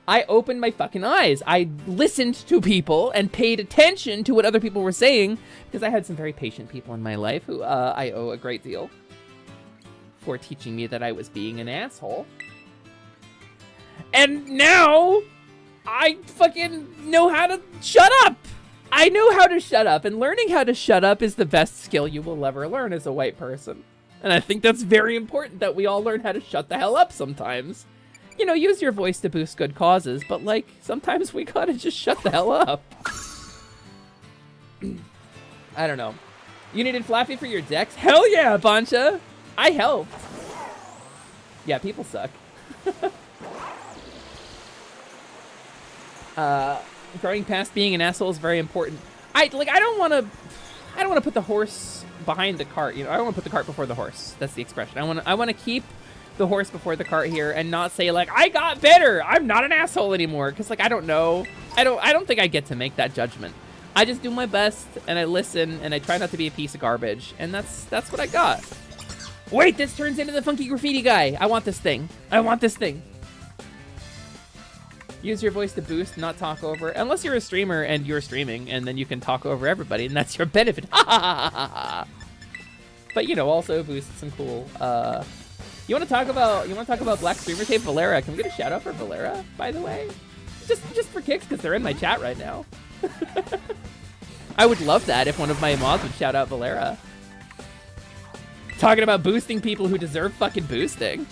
I opened my fucking eyes. I listened to people and paid attention to what other people were saying, because I had some very patient people in my life who I owe a great deal for teaching me that I was being an asshole. And now I fucking know how to shut up. I know how to shut up, and learning how to shut up is the best skill you will ever learn as a white person. And I think that's very important that we all learn how to shut the hell up sometimes. You know, use your voice to boost good causes, but like, sometimes we gotta just shut the hell up. I don't know. You needed Flappy for your decks? Hell yeah, Bancha! I helped. Yeah, people suck. Growing past being an asshole is very important. I don't want to put the horse behind the cart. You know, I don't want to put the cart before the horse. That's the expression. I want to keep the horse before the cart here and not say like, I got better, I'm not an asshole anymore, because like, I don't know. I don't think I get to make that judgment. I just do my best and I listen and I try not to be a piece of garbage, and that's what I got. Wait, this turns into the funky graffiti guy. I want this thing. I want this thing. Use your voice to boost, not talk over. Unless you're a streamer and you're streaming, and then you can talk over everybody, and that's your benefit. But you know, also boost some cool. You want to talk about Black Streamer Tape Valera? Can we get a shout out for Valera, by the way? Just for kicks, because they're in my chat right now. I would love that if one of my mods would shout out Valera. Talking about boosting people who deserve fucking boosting.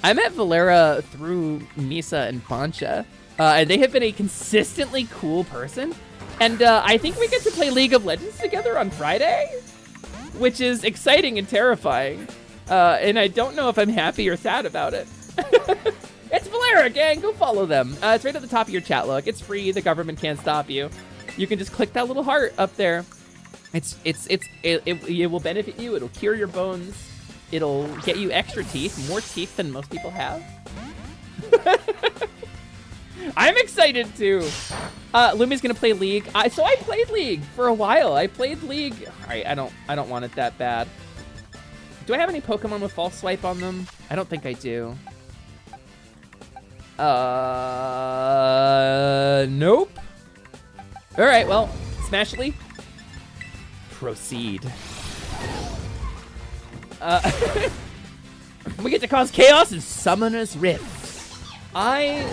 I met Valera through Misa and Pancha, and they have been a consistently cool person. And I think we get to play League of Legends together on Friday, which is exciting and terrifying. And I don't know if I'm happy or sad about it. It's Valera, gang. Go follow them. It's right at the top of your chat log. It's free. The government can't stop you. You can just click that little heart up there. It will benefit you. It'll cure your bones. It'll get you extra teeth, more teeth than most people have. I'm excited too. Lumi's gonna play League. So I played League for a while. I played League. All right, I don't want it that bad. Do I have any Pokemon with false swipe on them? I don't think I do. Nope. All right, well, Smashly, proceed. We get to cause chaos and Summoner's Rift. Okay,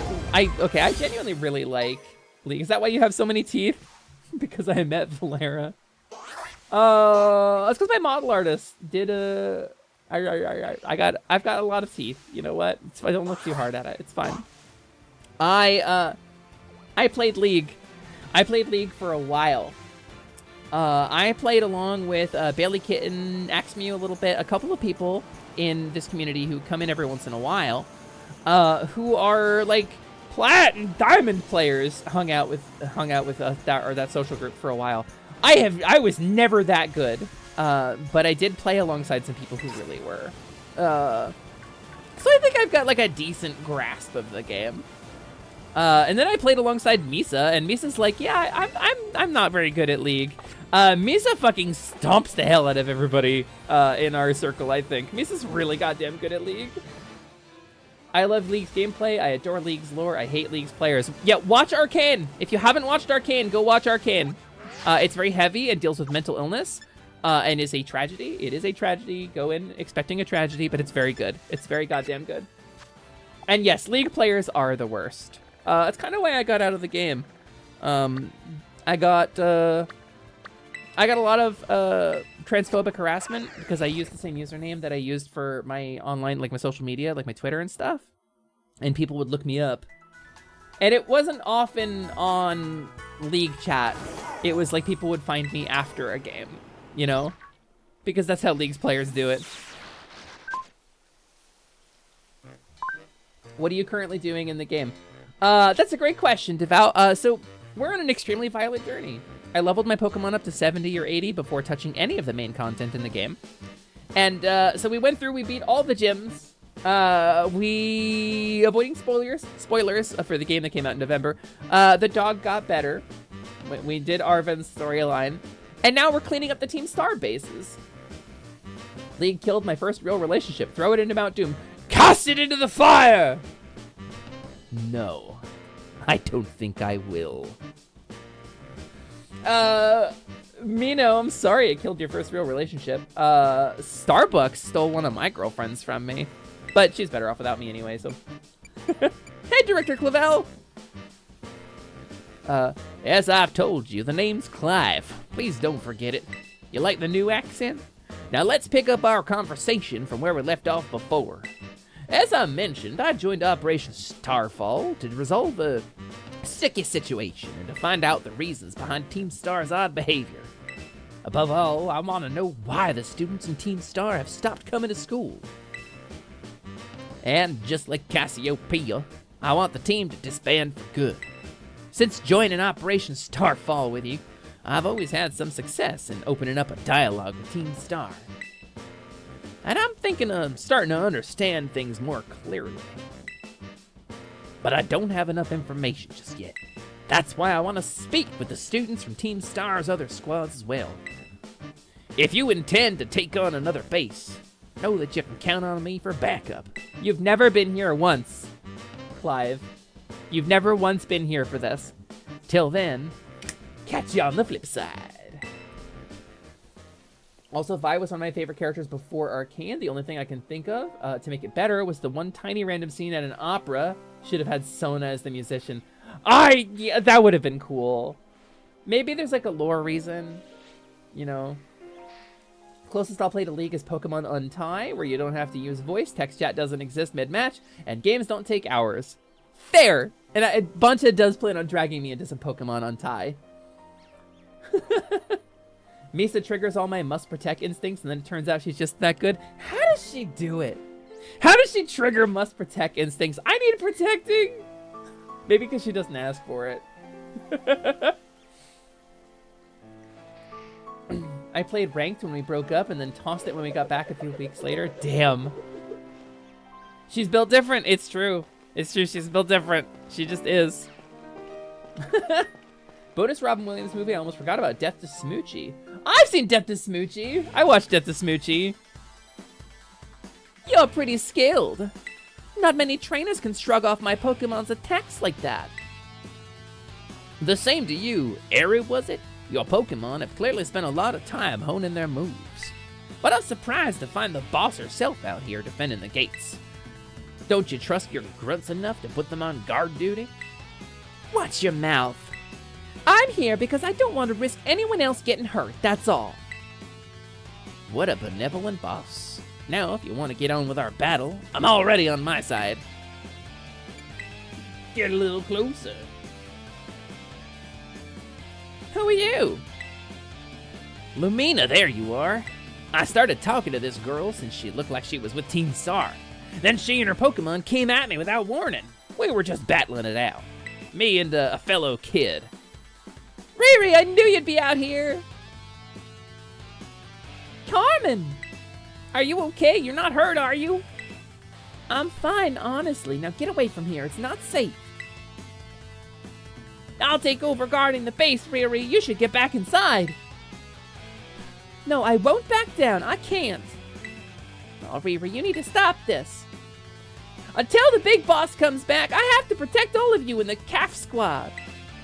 I genuinely really like League. Is that why you have so many teeth? Because I met Valera. That's because my model artist did I've got a lot of teeth. You know what? I don't look too hard at it. It's fine. I played League. I played League for a while. I played along with Bailey Kitten, Axmew a little bit, a couple of people in this community who come in every once in a while, who are like plat and diamond players. Hung out with that social group for a while. I was never that good, but I did play alongside some people who really were. So I think I've got like a decent grasp of the game. And then I played alongside Misa, and Misa's like, yeah, I'm not very good at League. Misa fucking stomps the hell out of everybody in our circle, I think. Misa's really goddamn good at League. I love League's gameplay. I adore League's lore. I hate League's players. Yeah, watch Arcane. If you haven't watched Arcane, go watch Arcane. It's very heavy and deals with mental illness and is a tragedy. It is a tragedy. Go in expecting a tragedy, but it's very good. It's very goddamn good. And yes, League players are the worst. That's kind of why I got out of the game. I got a lot of transphobic harassment because I used the same username that I used for my online, like my social media, like my Twitter and stuff. And people would look me up. And it wasn't often on League chat. It was like people would find me after a game, you know? Because that's how League's players do it. What are you currently doing in the game? That's a great question, Devout. So we're on an extremely violent journey. I leveled my Pokemon up to 70 or 80 before touching any of the main content in the game. And so we went through, we beat all the gyms. We avoiding spoilers for the game that came out in November. The dog got better. We did Arven's storyline, and now we're cleaning up the Team Star bases. League killed my first real relationship. Throw it into Mount Doom. Cast it into the fire! No, I don't think I will. Mino, I'm sorry it killed your first real relationship. Starbucks stole one of my girlfriends from me. But she's better off without me anyway, so. Hey, Director Clavel! As I've told you, the name's Clive. Please don't forget it. You like the new accent? Now let's pick up our conversation from where we left off before. As I mentioned, I joined Operation Starfall to resolve a sticky situation and to find out the reasons behind Team Star's odd behavior. Above all, I want to know why the students in Team Star have stopped coming to school. And just like Cassiopeia, I want the team to disband for good. Since joining Operation Starfall with you, I've always had some success in opening up a dialogue with Team Star. And I'm thinking of starting to understand things more clearly. But I don't have enough information just yet. That's why I want to speak with the students from Team Star's other squads as well. If you intend to take on another base, know that you can count on me for backup. You've never been here once, Clive. You've never once been here for this. Till then, catch you on the flip side. Also, Vi was one of my favorite characters before Arcane. The only thing I can think of to make it better was the one tiny random scene at an opera. Should have had Sona as the musician. Yeah, that would have been cool. Maybe there's like a lore reason, you know. Closest I'll play to League is Pokemon Untie, where you don't have to use voice, text chat doesn't exist mid-match, and games don't take hours. Fair! And Buncha does plan on dragging me into some Pokemon Untie. Misa triggers all my must-protect instincts, and then it turns out she's just that good. How does she do it? How does she trigger must-protect instincts? I need protecting! Maybe because she doesn't ask for it. I played ranked when we broke up and then tossed it when we got back a few weeks later. Damn. She's built different. It's true. It's true. She's built different. She just is. Bonus Robin Williams movie. I almost forgot about Death to Smoochie. I've seen Death to Smoochie. I watched Death to Smoochie. You're pretty skilled. Not many trainers can shrug off my Pokemon's attacks like that. The same to you. Eri, was it? Your Pokemon have clearly spent a lot of time honing their moves. But I'm surprised to find the boss herself out here defending the gates. Don't you trust your grunts enough to put them on guard duty? Watch your mouth. I'm here because I don't want to risk anyone else getting hurt, that's all. What a benevolent boss. Now, if you want to get on with our battle, I'm already on my side. Get a little closer. Who are you? Lumina, there you are. I started talking to this girl since she looked like she was with Team Star. Then she and her Pokemon came at me without warning. We were just battling it out. Me and a fellow kid. Riri, I knew you'd be out here. Carmen! Are you okay? You're not hurt, are you? I'm fine, honestly. Now get away from here. It's not safe. I'll take over guarding the base, Riri. You should get back inside. No, I won't back down. I can't. Oh, Riri, you need to stop this. Until the big boss comes back, I have to protect all of you in the CAF squad.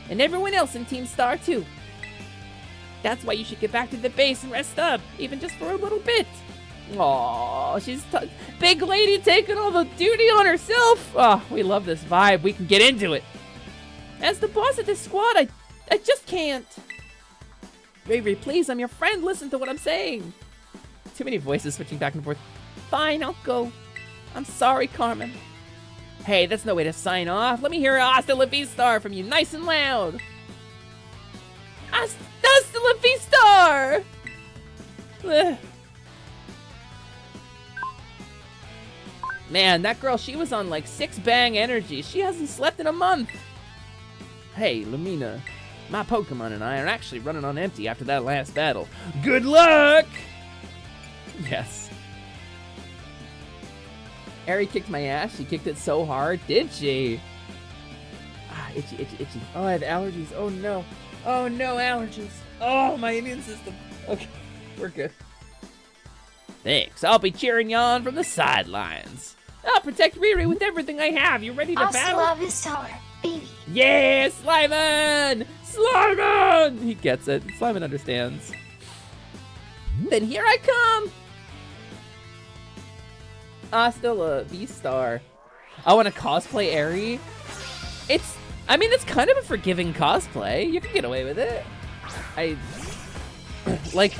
And everyone else in Team Star, too. That's why you should get back to the base and rest up, even just for a little bit. Aww, she's big lady taking all the duty on herself. Oh, we love this vibe. We can get into it. As the boss of this squad, I just can't. Riri, please, I'm your friend. Listen to what I'm saying. Too many voices switching back and forth. Fine, I'll go. I'm sorry, Carmen. Hey, that's no way to sign off. Let me hear Hasta La Vista from you, nice and loud. Hasta La Vista! Ugh. Man, that girl, she was on like 6-bang energy. She hasn't slept in a month. Hey, Lumina. My Pokemon and I are actually running on empty after that last battle. Good luck! Yes. Ari kicked my ass. She kicked it so hard. Did she? Ah, itchy, itchy, itchy. Oh, I have allergies. Oh, no. Oh, no, allergies. Oh, my immune system. Okay, we're good. Thanks. I'll be cheering you on from the sidelines. I'll protect Riri with everything I have. You ready to I battle? still love his tower, baby. Yeah, Slyman! Slyman! He gets it. Slyman understands. Then here I come! Still a V-star. I want to cosplay Eri. I mean, it's kind of a forgiving cosplay. You can get away with it. Like,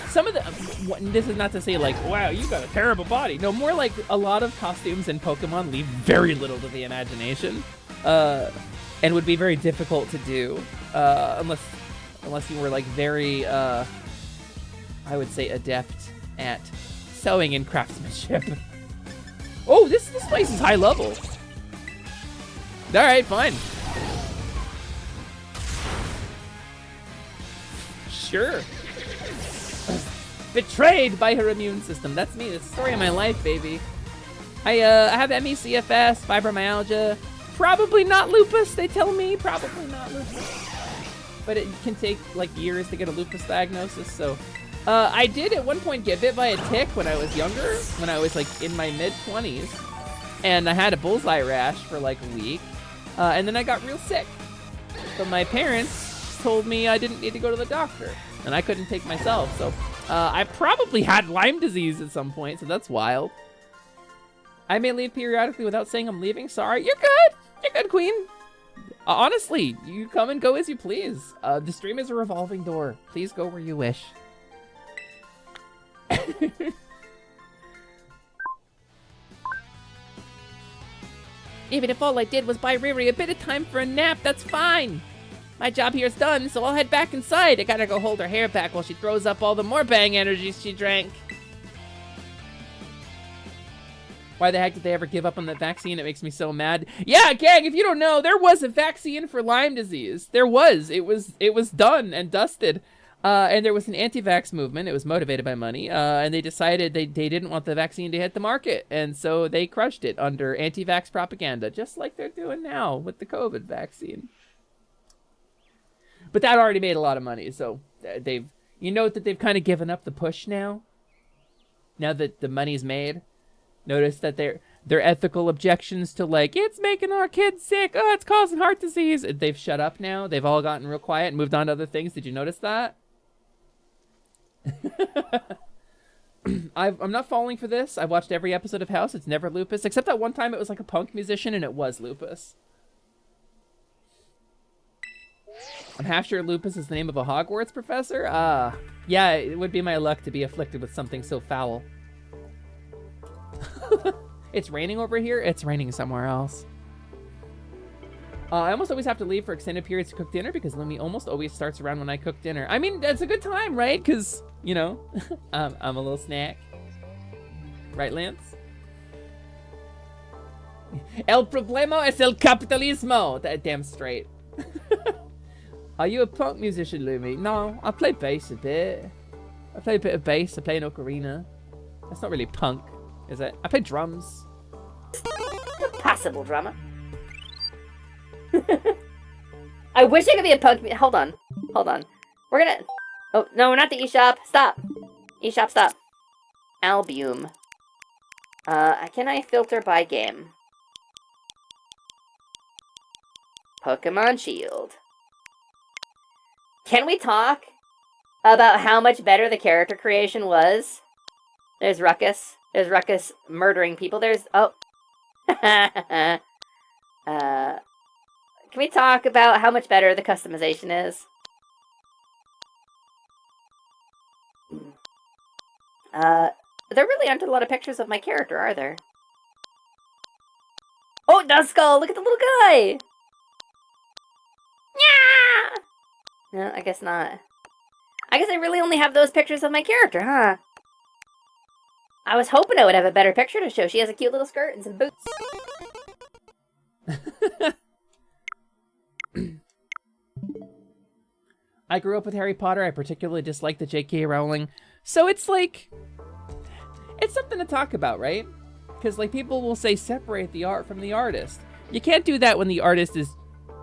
some of the, this is not to say like, wow, you got a terrible body. No, more like a lot of costumes in Pokemon leave very little to the imagination. And would be very difficult to do. Unless you were like very, I would say adept at sewing and craftsmanship. Oh, this place is high level. All right, fine. Sure. Betrayed by her immune system. That's me. That's the story of my life, baby. I have ME/CFS, fibromyalgia. Probably not lupus, they tell me. Probably not lupus. But it can take like years to get a lupus diagnosis, so. I did at one point get bit by a tick when I was younger, when I was like in my mid-20s. And I had a bullseye rash for like a week. And then I got real sick. So my parents told me I didn't need to go to the doctor. And I couldn't take myself, so. I probably had Lyme disease at some point, so that's wild. I may leave periodically without saying I'm leaving. Sorry. You're good. You're good, queen. Honestly, you come and go as you please. The stream is a revolving door. Please go where you wish. Even if all I did was buy Riri a bit of time for a nap, that's fine. My job here's done, so I'll head back inside. I gotta go hold her hair back while she throws up all the more bang energies she drank. Why the heck did they ever give up on the vaccine? It makes me so mad. Yeah, gang, if you don't know, there was a vaccine for Lyme disease. There was. It was done and dusted. And there was an anti-vax movement. It was motivated by money. And they decided they didn't want the vaccine to hit the market. And so they crushed it under anti-vax propaganda, just like they're doing now with the COVID vaccine. But that already made a lot of money. So you note that they've kind of given up the push now. Now that the money's made. Notice that their ethical objections to like, it's making our kids sick, oh, it's causing heart disease. They've shut up now. They've all gotten real quiet and moved on to other things. Did you notice that? I'm not falling for this. I've watched every episode of House. It's never lupus, except that one time it was like a punk musician and it was lupus. I'm half sure lupus is the name of a Hogwarts professor. Yeah, it would be my luck to be afflicted with something so foul. It's raining over here. It's raining somewhere else. I almost always have to leave for extended periods to cook dinner because Lumi almost always starts around when I cook dinner. I mean, it's a good time, right? Because, you know, I'm a little snack. Right, Lance? El problema es el capitalismo. That damn straight. Are you a punk musician, Lumi? No, I play bass a bit. I play a bit of bass. I play an ocarina. That's not really punk, is it? I play drums. Passable drama. I wish I could be a punk. Hold on. We're gonna. Oh no, we're not the eShop. Stop. eShop, stop. Albium. Can I filter by game? Pokemon Shield. Can we talk about how much better the character creation was? There's Ruckus. There's Ruckus murdering people. There's... Oh. Can we talk about how much better the customization is? There really aren't a lot of pictures of my character, are there? Oh, Duskull! Look at the little guy! Yeah! No, I guess not. I guess I really only have those pictures of my character, huh? I was hoping I would have a better picture to show. She has a cute little skirt and some boots. I grew up with Harry Potter. I particularly dislike the J.K. Rowling. So it's like... It's something to talk about, right? Because, like, people will say separate the art from the artist. You can't do that when the artist is,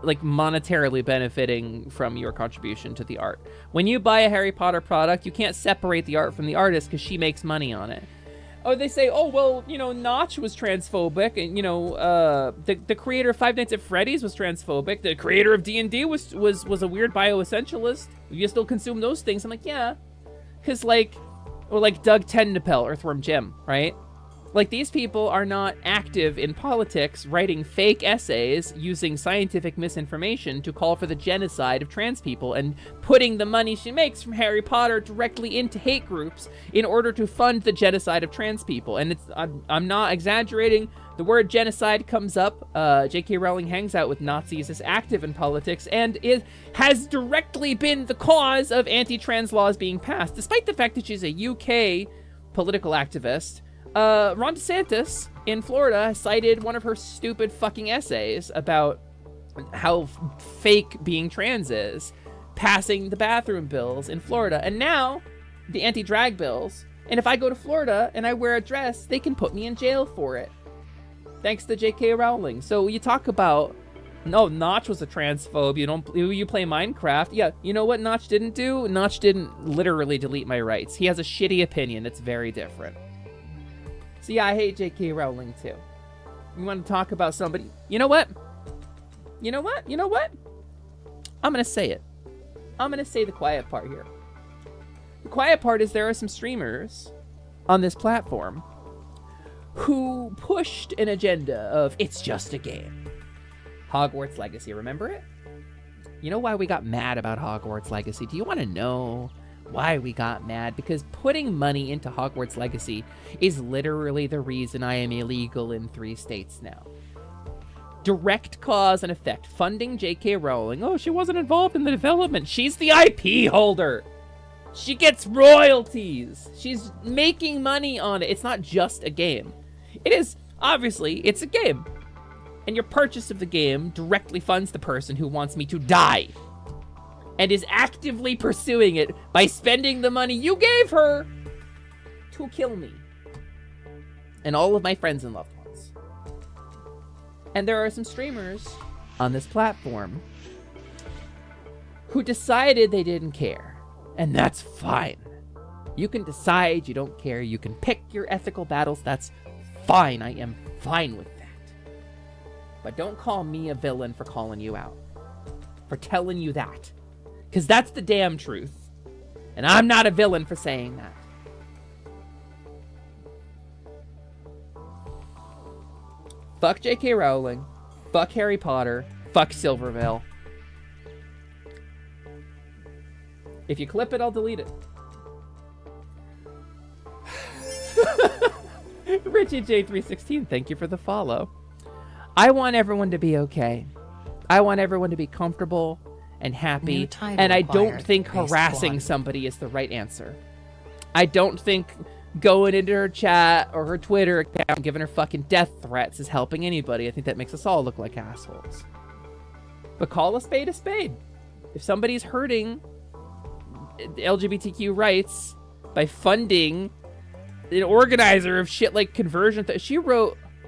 like, monetarily benefiting from your contribution to the art. When you buy a Harry Potter product, you can't separate the art from the artist because she makes money on it. Oh, they say, oh, well, you know, Notch was transphobic, and, you know, the creator of Five Nights at Freddy's was transphobic. The creator of D&D was a weird bioessentialist. You still consume those things. I'm like, yeah. Because, like, or like Doug Tendapel, Earthworm Jim, right? Like, these people are not active in politics, writing fake essays, using scientific misinformation to call for the genocide of trans people, and putting the money she makes from Harry Potter directly into hate groups in order to fund the genocide of trans people. And it's, I'm not exaggerating. The word genocide comes up. J.K. Rowling hangs out with Nazis, is active in politics, and it has directly been the cause of anti-trans laws being passed, despite the fact that she's a UK political activist. Ron DeSantis in Florida cited one of her stupid fucking essays about how fake being trans is, passing the bathroom bills in Florida, and now the anti-drag bills. And if I go to Florida and I wear a dress, they can put me in jail for it. Thanks to J.K. Rowling. So you talk about, no, Notch was a transphobe. You play Minecraft. Yeah, you know what Notch didn't do? Notch didn't literally delete my rights. He has a shitty opinion. It's very different. So yeah, I hate J.K. Rowling too. You want to talk about somebody? You know what? You know what? You know what? I'm going to say it. I'm going to say the quiet part here. The quiet part is there are some streamers on this platform who pushed an agenda of it's just a game. Hogwarts Legacy, remember it? You know why we got mad about Hogwarts Legacy? Do you want to know why we got mad? Because putting money into Hogwarts Legacy is literally the reason I am illegal in 3 states now. Direct cause and effect. Funding J.K. Rowling. Oh, she wasn't involved in the development. She's the IP holder. She gets royalties. She's making money on it. It's not just a game. It is, obviously, it's a game. And your purchase of the game directly funds the person who wants me to die and is actively pursuing it by spending the money you gave her to kill me and all of my friends and loved ones. And there are some streamers on this platform who decided they didn't care. And that's fine. You can decide you don't care. You can pick your ethical battles. That's fine. I am fine with that. But don't call me a villain for calling you out. For telling you that. Because that's the damn truth. And I'm not a villain for saying that. Fuck J.K. Rowling. Fuck Harry Potter. Fuck Silvervale. If you clip it, I'll delete it. Richie J316, thank you for the follow. I want everyone to be okay. I want everyone to be comfortable and happy. And I don't think harassing somebody is the right answer. I don't think going into her chat or her Twitter account and giving her fucking death threats is helping anybody. I think that makes us all look like assholes. But call a spade a spade. If somebody's hurting LGBTQ rights by funding an organizer of shit like conversion,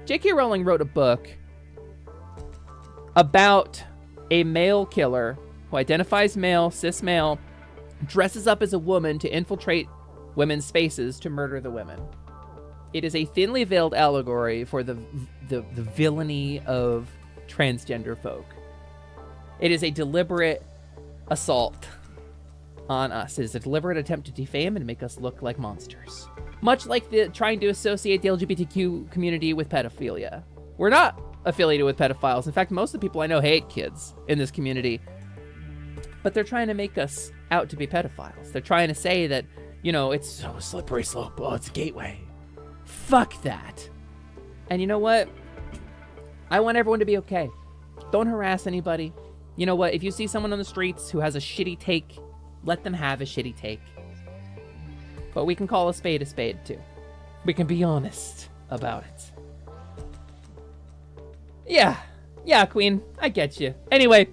J.K. Rowling wrote a book about a male killer who identifies male, cis male, dresses up as a woman to infiltrate women's spaces to murder the women. It is a thinly veiled allegory for the villainy of transgender folk. It is a deliberate assault on us. It is a deliberate attempt to defame and make us look like monsters. Much like trying to associate the LGBTQ community with pedophilia. We're not affiliated with pedophiles. In fact, most of the people I know hate kids in this community. But they're trying to make us out to be pedophiles. They're trying to say that, you know, it's so slippery slope. Oh, it's a gateway. Fuck that. And you know what? I want everyone to be okay. Don't harass anybody. You know what? If you see someone on the streets who has a shitty take, let them have a shitty take. But we can call a spade too. We can be honest about it. Yeah, Queen. I get you. Anyway,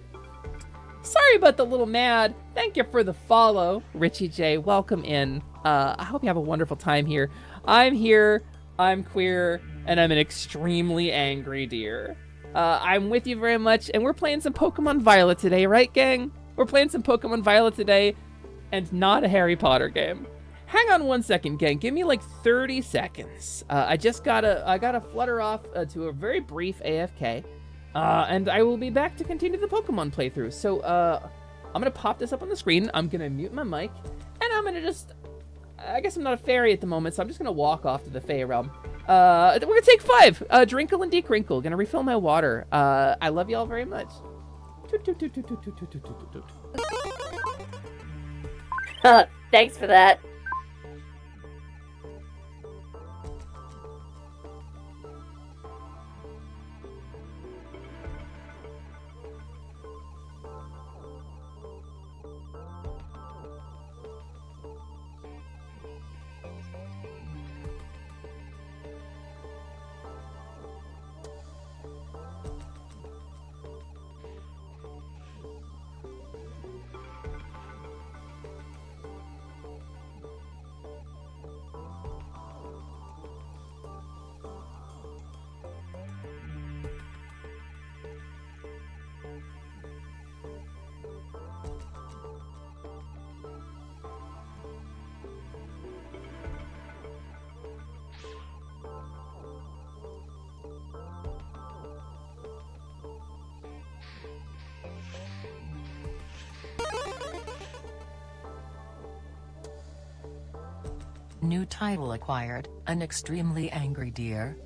sorry about the little mad. Thank you for the follow, Richie J. Welcome in. I hope you have a wonderful time here. I'm here I'm queer, and I'm an extremely angry deer. I'm with you very much, and we're playing some Pokemon Violet today, right, gang? We're playing some Pokemon Violet today, and not a Harry Potter game. Hang on one second, gang. Give me like 30 seconds. I gotta flutter off to a very brief AFK, and I will be back to continue the Pokemon playthrough. So, I'm gonna pop this up on the screen. I'm gonna mute my mic, and I'm gonna just... I guess I'm not a fairy at the moment, so I'm just gonna walk off to the Fey realm. We're gonna take 5. Drinkle and Decrinkle. Gonna refill my water. I love y'all very much. Thanks for that. New title acquired, an extremely angry deer.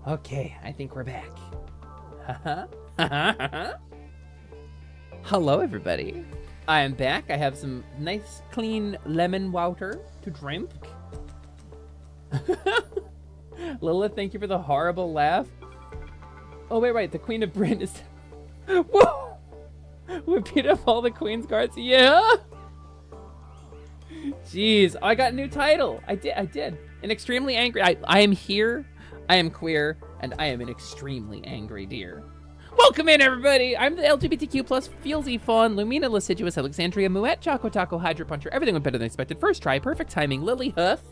Okay, I think we're back. Hello, everybody. I am back. I have some nice, clean lemon water to drink. Lilith, thank you for the horrible laugh. Oh, wait. The Queen of Britain is... Whoa! We beat up all the Queen's guards. Yeah! Jeez, I got a new title. I did. An extremely angry... I am here, I am queer, and I am an extremely angry deer. Welcome in, everybody! I'm the LGBTQ plus Feelsy, Faun, Lumina, Lascivious, Alexandria, Muette, Choco Taco, Hydra Puncher, everything went better than expected. First try, perfect timing, Lily Huff.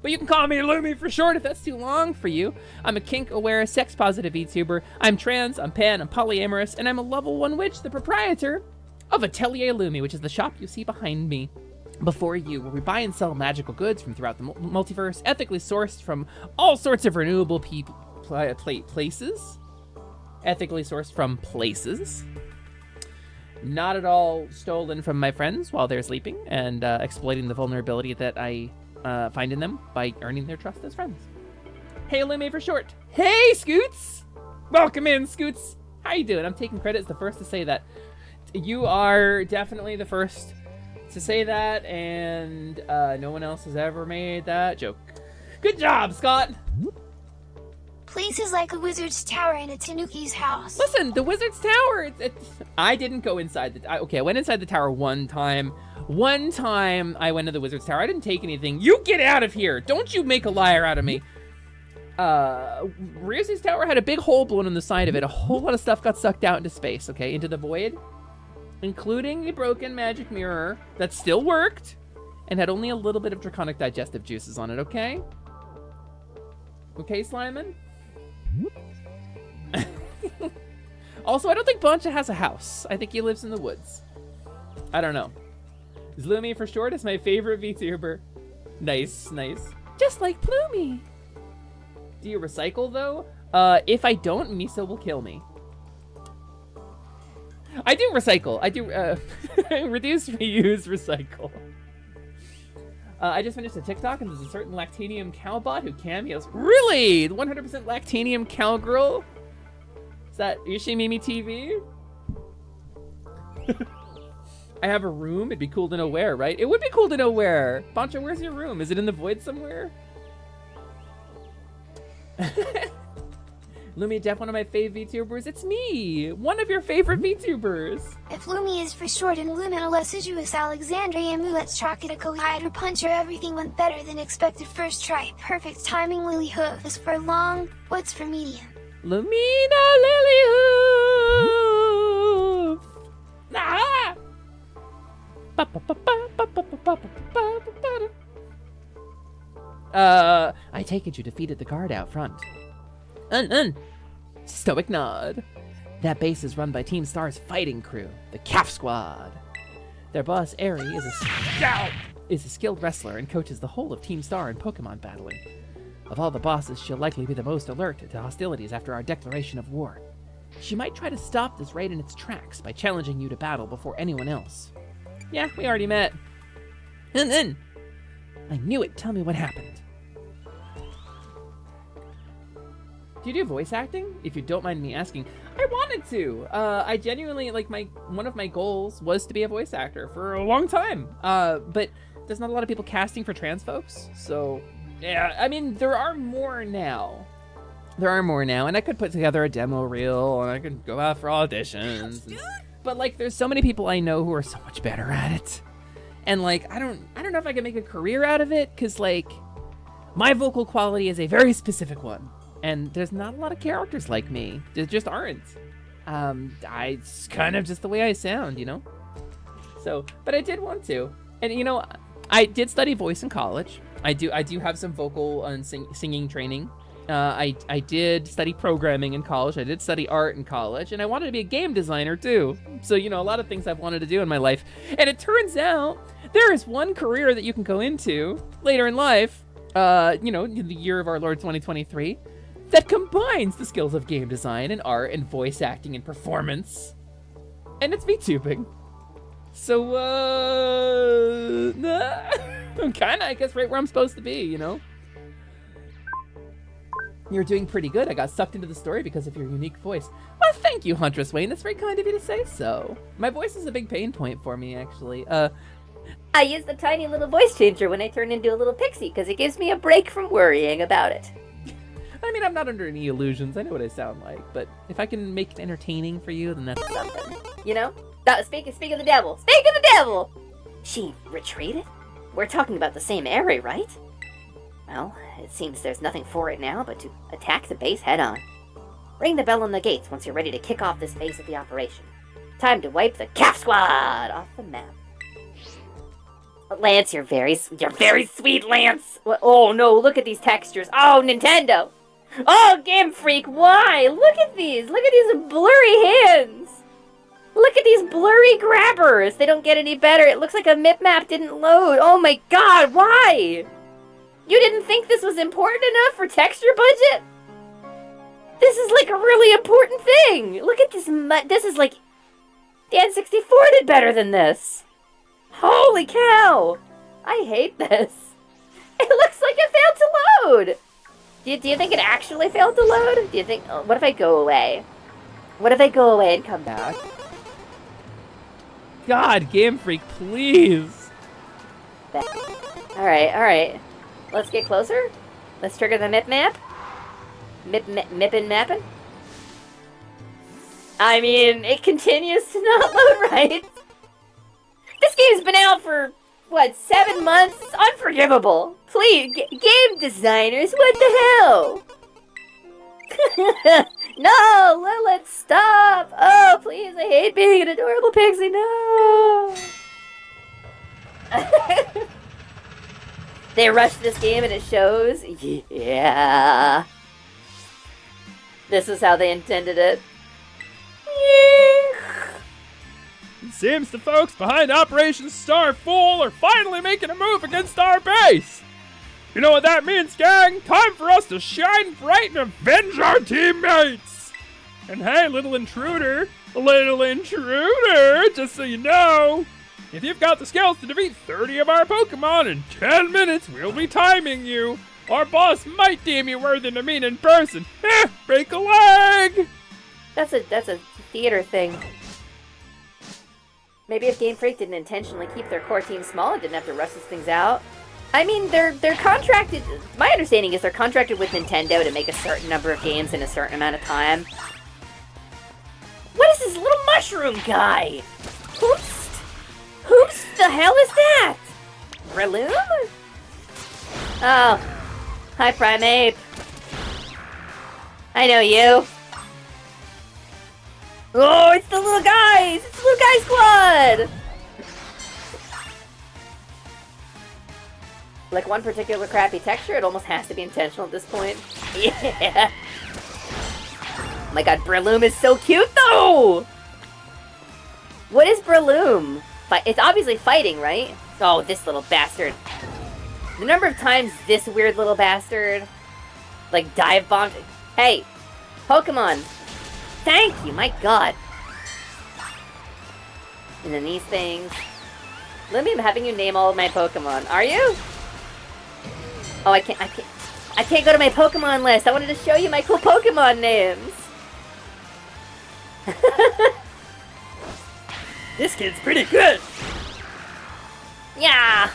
But you can call me Lumi for short if that's too long for you. I'm a kink-aware, sex-positive VTuber. I'm trans, I'm pan, I'm polyamorous, and I'm a level 1 witch, the proprietor of Atelier Lumi, which is the shop you see behind me. Before you, where we buy and sell magical goods from throughout the multiverse, ethically sourced from all sorts of renewable places. Ethically sourced from places. Not at all stolen from my friends while they're sleeping and exploiting the vulnerability that I find in them by earning their trust as friends. Hey, Lumi for short. Hey, Scoots! Welcome in, Scoots. How you doing? I'm taking credit as the first to say that. You are definitely the first to say that, and no one else has ever made that joke. Good job, Scott! Places like a wizard's tower and a Tanuki's house. Listen, the wizard's tower, I didn't go inside the... Okay, I went inside the tower one time. One time I went to the wizard's tower. I didn't take anything. You get out of here! Don't you make a liar out of me. Rizzy's tower had a big hole blown in the side of it. A whole lot of stuff got sucked out into space, okay? Into the void. Including a broken magic mirror that still worked and had only a little bit of draconic digestive juices on it, okay? Okay, Sliman? Also, I don't think Boncha has a house. I think he lives in the woods. I don't know. Zlumi for short is my favorite VTuber. Nice, nice. Just like Plumie. Do you recycle, though? If I don't, Miso will kill me. I do recycle. I do reduce, reuse, recycle. I just finished a TikTok and there's a certain Lactanium Cowbot who cameos. Really? 100% Lactanium Cowgirl? Is that Ishimimi TV? I have a room. It'd be cool to know where, right? It would be cool to know where. Bancho, where's your room? Is it in the void somewhere? Lumi, Jeff, one of my fave VTubers. It's me, one of your favorite VTubers. If Lumi is for short and Lumina Lascivious Alexandria Mulette's Chocotaco Hydra Puncher, everything went better than expected first try. Perfect timing. Lily Hoof is for long, what's for medium? Lumina Lily Hoof. Ah! I take it you defeated the guard out front. Stoic nod. That base is run by Team Star's fighting crew, the Calf Squad. Their boss, Eri, is a skilled wrestler and coaches the whole of Team Star in Pokemon battling. Of all the bosses, she'll likely be the most alert to hostilities after our declaration of war. She might try to stop this raid in its tracks by challenging you to battle before anyone else. Yeah, we already met. I knew it. Tell me what happened. Do you do voice acting? If you don't mind me asking. I wanted to. I genuinely, like, one of my goals was to be a voice actor for a long time. But there's not a lot of people casting for trans folks. So, yeah, I mean, there are more now. And I could put together a demo reel, and I could go out for auditions. But, like, there's so many people I know who are so much better at it. And, like, I don't know if I can make a career out of it, because, like, my vocal quality is a very specific one. And there's not a lot of characters like me. There just aren't. It's kind of just the way I sound, you know? So, but I did want to. And, you know, I did study voice in college. I do have some vocal and singing training. I did study programming in college. I did study art in college. And I wanted to be a game designer, too. So, you know, a lot of things I've wanted to do in my life. And it turns out there is one career that you can go into later in life, you know, in the year of our Lord 2023, that combines the skills of game design and art and voice acting and performance. And it's VTubing. So, I'm kinda, I guess, right where I'm supposed to be, you know? You're doing pretty good. I got sucked into the story because of your unique voice. Well, thank you, Huntress Wayne. That's very kind of you to say so. My voice is a big pain point for me, actually. I use the tiny little voice changer when I turn into a little pixie because it gives me a break from worrying about it. I mean, I'm not under any illusions. I know what I sound like, but if I can make it entertaining for you, then that's something. You know? Speak of the devil. Speak of the devil! She retreated? We're talking about the same area, right? Well, it seems there's nothing for it now but to attack the base head-on. Ring the bell on the gates once you're ready to kick off this phase of the operation. Time to wipe the Calf Squad off the map. Lance, you're very sweet, Lance! Oh no, look at these textures. Oh, Nintendo! Oh, Game Freak, why? Look at these! Look at these blurry hands! Look at these blurry grabbers! They don't get any better. It looks like a mip map didn't load. Oh my god, why? You didn't think this was important enough for texture budget? This is like a really important thing! Look at this this is like... The N64 did better than this! Holy cow! I hate this. It looks like it failed to load! Do you think it actually failed to load? Do you think... Oh, what if I go away? What if I go away and come back? God, Game Freak, please! Alright. Let's get closer. Let's trigger the mip map. Mippin' mappin'. I mean, it continues to not load right. This game's been out for, what, 7 months? It's unforgivable. Please, game designers, what the hell? No, Lilith, stop! Oh, please, I hate being an adorable pixie, no! They rushed this game and it shows. Yeah. This is how they intended it. It seems the folks behind Operation Starfall are finally making a move against our base. You know what that means, gang? Time for us to shine bright and avenge our teammates. And hey, little intruder, just so you know, if you've got the skills to defeat 30 of our Pokemon in 10 minutes, we'll be timing you. Our boss might deem you worthy to meet in person. Break a leg! That's a theater thing. Maybe if Game Freak didn't intentionally keep their core team small and didn't have to rush these things out. I mean, they're contracted. My understanding is they're contracted with Nintendo to make a certain number of games in a certain amount of time. What is this little mushroom guy? Who's the hell is that? Breloom? Oh. Hi, Primeape. I know you. Oh, it's the little guys! It's the little guy squad! Like one particular crappy texture, it almost has to be intentional at this point. Yeah! Oh my god, Breloom is so cute though! What is Breloom? It's obviously fighting, right? Oh, this little bastard. The number of times this weird little bastard, like, dive bombed. Hey, Pokemon. Thank you, my god. And then these things. Let me having you name all of my Pokemon. Are you? Oh, I can't go to my Pokemon list. I wanted to show you my cool Pokemon names. This kid's pretty good. Yeah,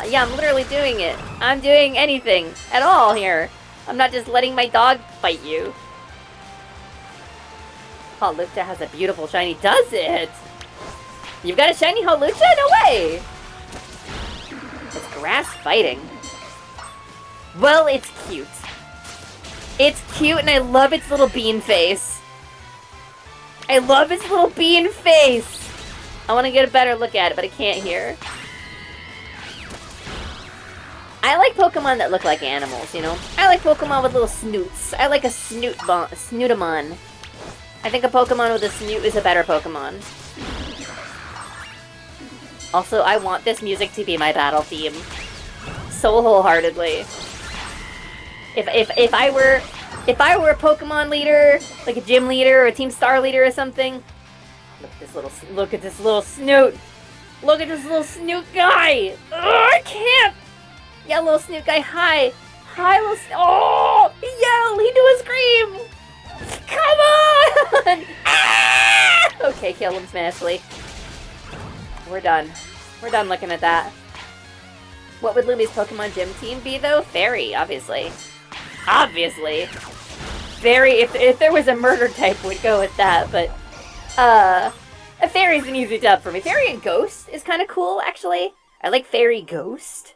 yeah, I'm literally doing it. I'm doing anything at all here. I'm not just letting my dog fight you. Hawlucha has a beautiful shiny. Does it? You've got a shiny Hawlucha? No way! It's grass fighting. Well, it's cute. It's cute and I love its little bean face. I love its little bean face! I want to get a better look at it, but I can't here. I like Pokemon that look like animals, you know? I like Pokemon with little snoots. I like a snootamon. I think a Pokemon with a snoot is a better Pokemon. Also, I want this music to be my battle theme. So wholeheartedly. If I were a Pokemon leader, like a gym leader or a Team Star leader or something, look at this little snoot. Look at this little snoot guy. Ugh, I can't. Yeah, little snoot guy. Hi, little. Oh, yeah, will he do a scream? Come on! Ah! Okay, kill him, Smashly. We're done. We're done looking at that. What would Lumi's Pokemon gym team be, though? Fairy, obviously. Obviously. Fairy, if there was a murder type, would go with that, but... a Fairy's an easy dub for me. Fairy and Ghost is kind of cool, actually. I like Fairy Ghost.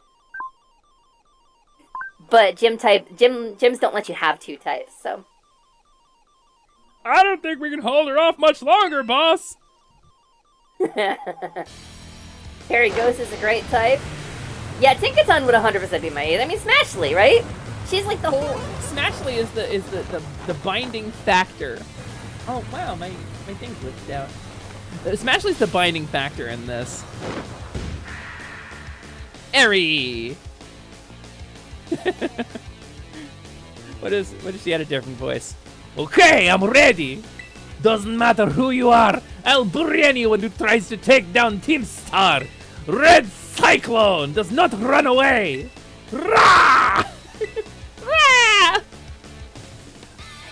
But gyms don't let you have 2 types, so... I don't think we can hold her off much longer, boss. Fairy Ghost is a great type. Yeah, Tinkaton would 100% be my ace. I mean, Smashly, right? She's like the whole... Smashly is the binding factor. Oh, wow, my thing glitched out. Smashly's the binding factor in this. Eri! What is she at a different voice? Okay, I'm ready. Doesn't matter who you are, I'll bury anyone who tries to take down Team Star. Red Cyclone does not run away. Rah! Rah!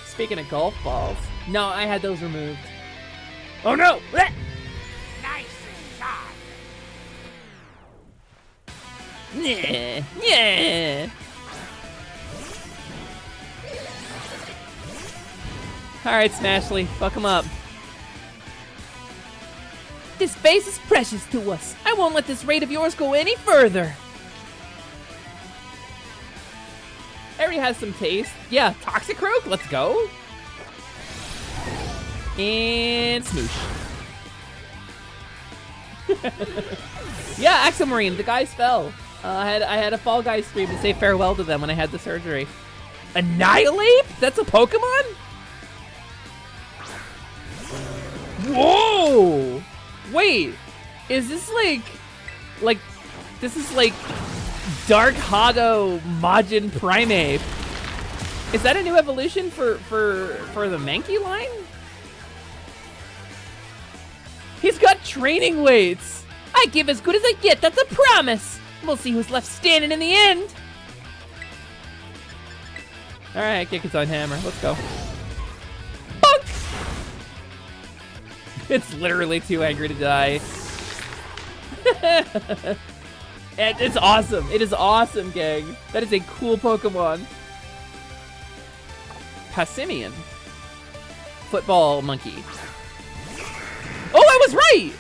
Speaking of golf balls, no, I had those removed. Oh no! Nice shot. Yeah, yeah. Alright, Smashly, fuck him up. This base is precious to us. I won't let this raid of yours go any further. Eri has some taste. Yeah, Toxicroak, let's go. And smoosh. Yeah, Axomarine, the guys fell. I had a Fall Guys stream to say farewell to them when I had the surgery. Annihilate? That's a Pokemon? Whoa! Wait, is this like this is like Dark Hago Majin Primeape? Is that a new evolution for the Mankey line? He's got training weights. I give as good as I get, that's a promise. We'll see who's left standing in the end. Alright, kick its own hammer. Let's go. It's literally too angry to die. And it's awesome. It is awesome, gang. That is a cool Pokemon. Passimian. Football monkey. Oh, I was right!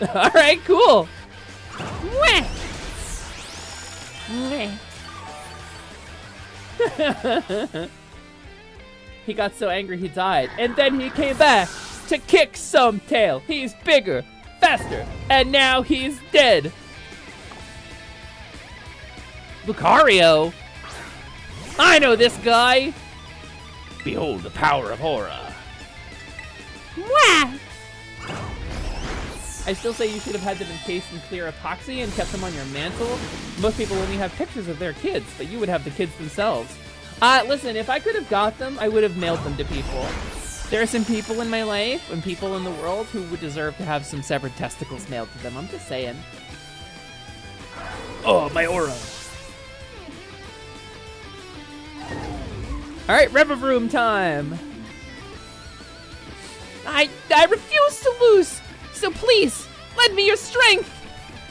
Alright, cool. Mwah. Mwah. He got so angry he died, and then he came back to kick some tail. He's bigger, faster, and now he's dead. Lucario? I know this guy. Behold the power of Aura. Mwah. I still say you should have had them encased in clear epoxy and kept them on your mantle. Most people only have pictures of their kids, but you would have the kids themselves. Listen, if I could have got them, I would have mailed them to people. There are some people in my life and people in the world who would deserve to have some severed testicles mailed to them. I'm just saying. Oh, my aura. Alright, Revavroom time. I refuse to lose. So please, lend me your strength.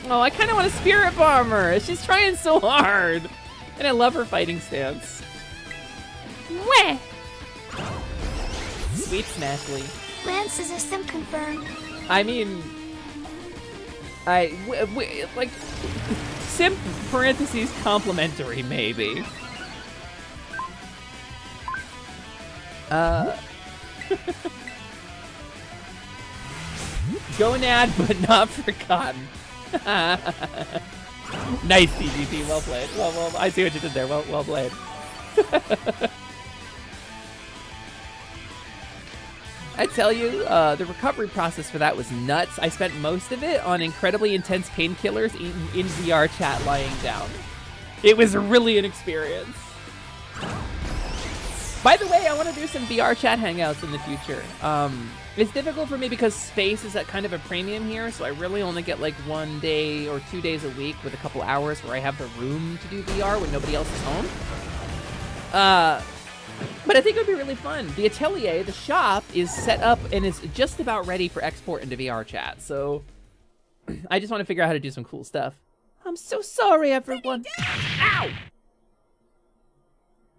Oh, I kind of want to Spirit Bomb her. She's trying so hard. And I love her fighting stance. Mwah. Sweet Smashly. Lance is a sim confirmed. I mean, like, simp parentheses complimentary, maybe. Gonad, but not forgotten. Nice, TGP. Well played. Well, I see what you did there. Well played. I tell you, the recovery process for that was nuts. I spent most of it on incredibly intense painkillers in VR chat lying down. It was really an experience. By the way, I want to do some VR chat hangouts in the future. It's difficult for me because space is at kind of a premium here, so I really only get like 1 day or 2 days a week with a couple hours where I have the room to do VR when nobody else is home. But I think it would be really fun. The atelier, the shop, is set up and is just about ready for export into VR chat. So I just want to figure out how to do some cool stuff. I'm so sorry, everyone. Ow!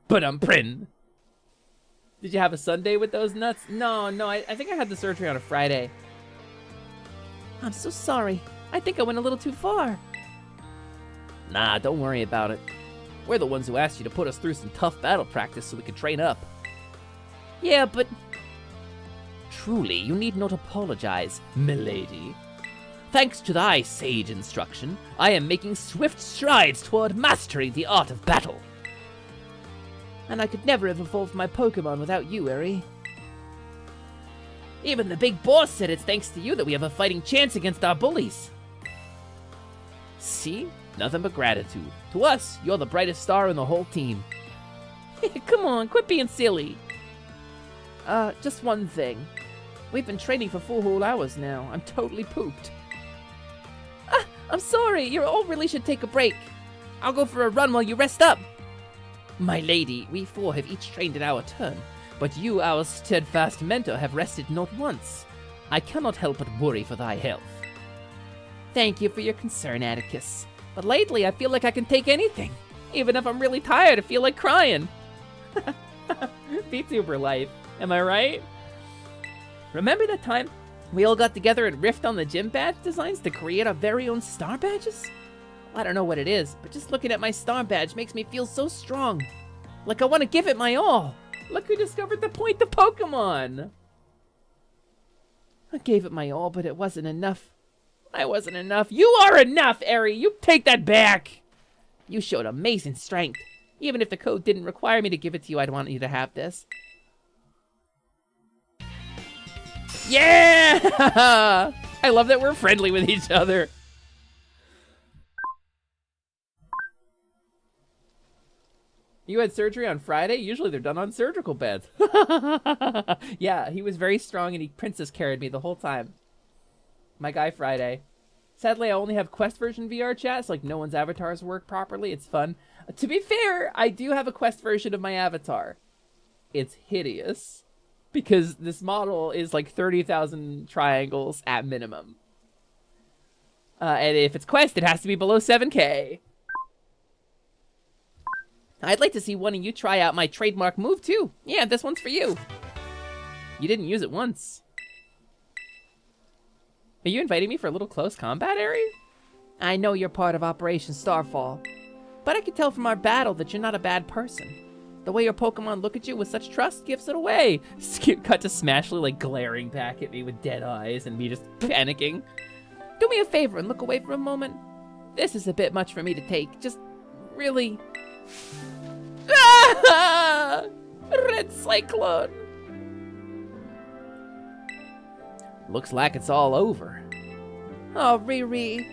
But I'm prin. Did you have a Sunday with those nuts? No, I think I had the surgery on a Friday. I'm so sorry. I think I went a little too far. Nah, don't worry about it. We're the ones who asked you to put us through some tough battle practice so we could train up. Yeah, but... Truly, you need not apologize, milady. Thanks to thy sage instruction, I am making swift strides toward mastering the art of battle. And I could never have evolved my Pokemon without you, Eri. Even the big boss said it's thanks to you that we have a fighting chance against our bullies. See? Nothing but gratitude. To us, you're the brightest star in the whole team. Come on, quit being silly. Just one thing. We've been training for 4 whole hours now. I'm totally pooped. I'm sorry. You all really should take a break. I'll go for a run while you rest up. My lady, we 4 have each trained in our turn, but you, our steadfast mentor, have rested not once. I cannot help but worry for thy health. Thank you for your concern, Atticus. But lately, I feel like I can take anything. Even if I'm really tired, I feel like crying. VTuber life, am I right? Remember that time we all got together and riffed on the gym badge designs to create our very own star badges? I don't know what it is, but just looking at my star badge makes me feel so strong. Like I want to give it my all. Look who discovered the point to Pokemon. I gave it my all, but it wasn't enough. I wasn't enough. You are enough, Eri. You take that back. You showed amazing strength. Even if the code didn't require me to give it to you, I'd want you to have this. Yeah! I love that we're friendly with each other. You had surgery on Friday? Usually they're done on surgical beds. Yeah, he was very strong and he princess carried me the whole time. My guy Friday. Sadly, I only have Quest version VR chat, so like no one's avatars work properly. It's fun. To be fair, I do have a Quest version of my avatar. It's hideous. Because this model is like 30,000 triangles at minimum. And if it's Quest, it has to be below 7K. I'd like to see one of you try out my trademark move too. Yeah, this one's for you. You didn't use it once. Are you inviting me for a little close combat, Eri? I know you're part of Operation Starfall, but I can tell from our battle that you're not a bad person. The way your Pokemon look at you with such trust gives it away. Cut to Smashly like glaring back at me with dead eyes and me just panicking. Do me a favor and look away for a moment. This is a bit much for me to take. Just really... Ah! Red Cyclone! Looks like it's all over. Oh, Riri.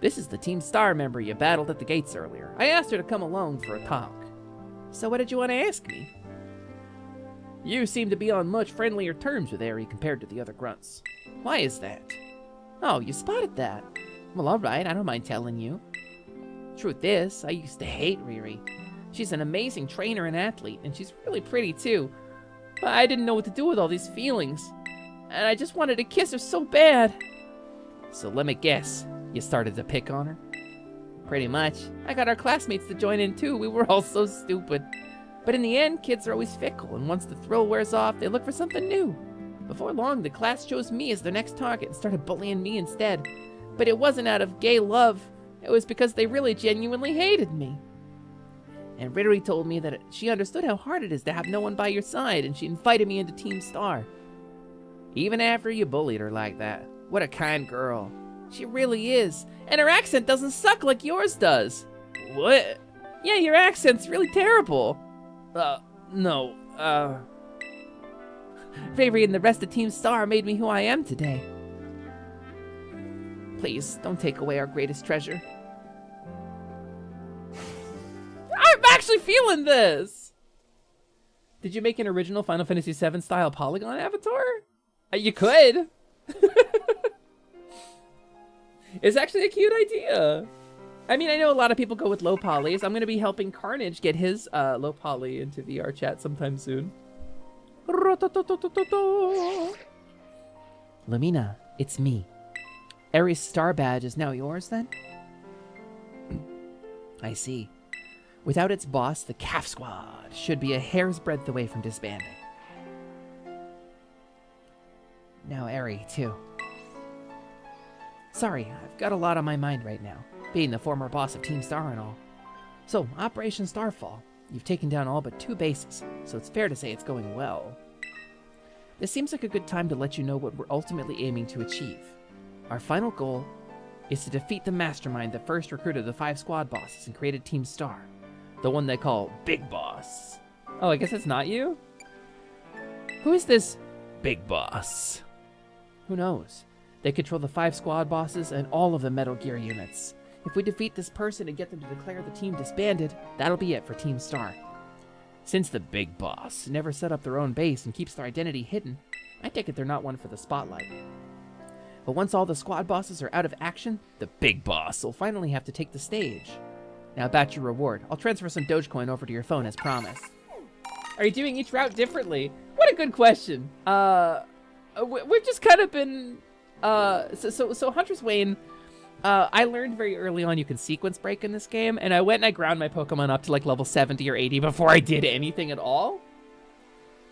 This is the Team Star member you battled at the gates earlier. I asked her to come alone for a talk. So what did you want to ask me? You seem to be on much friendlier terms with Eri compared to the other grunts. Why is that? Oh, you spotted that. Well, alright, I don't mind telling you. Truth is, I used to hate Riri. She's an amazing trainer and athlete, and she's really pretty too. But I didn't know what to do with all these feelings. And I just wanted to kiss her so bad. So let me guess, you started to pick on her? Pretty much. I got our classmates to join in too. We were all so stupid. But in the end, kids are always fickle, and once the thrill wears off, they look for something new. Before long, the class chose me as their next target and started bullying me instead. But it wasn't out of gay love. It was because they really genuinely hated me. And Riri told me that she understood how hard it is to have no one by your side, and she invited me into Team Star. Even after you bullied her like that. What a kind girl. She really is. And her accent doesn't suck like yours does. What? Yeah, your accent's really terrible. No. Riri and the rest of Team Star made me who I am today. Please, don't take away our greatest treasure. I'm actually feeling this! Did you make an original Final Fantasy VII style polygon avatar? You could. It's actually a cute idea. I mean, I know a lot of people go with low polys. I'm going to be helping Carnage get his low poly into VR chat sometime soon. Lumina, it's me. Ares' star badge is now yours, then? I see. Without its boss, the Calf Squad should be a hair's breadth away from disbanding. Now Aerie, too. Sorry, I've got a lot on my mind right now, being the former boss of Team Star and all. So, Operation Starfall. You've taken down all but 2 bases, so it's fair to say it's going well. This seems like a good time to let you know what we're ultimately aiming to achieve. Our final goal is to defeat the mastermind that first recruited the 5 squad bosses and created Team Star. The one they call Big Boss. Oh, I guess it's not you? Who is this Big Boss? Who knows? They control the 5 squad bosses and all of the Metal Gear units. If we defeat this person and get them to declare the team disbanded, that'll be it for Team Star. Since the Big Boss never set up their own base and keeps their identity hidden, I take it they're not one for the spotlight. But once all the squad bosses are out of action, the Big Boss will finally have to take the stage. Now about your reward. I'll transfer some Dogecoin over to your phone as promised. Are you doing each route differently? What a good question. We've just kind of been... So Hunter's Wayne, I learned very early on you can sequence break in this game, and I went and I ground my Pokemon up to like level 70 or 80 before I did anything at all.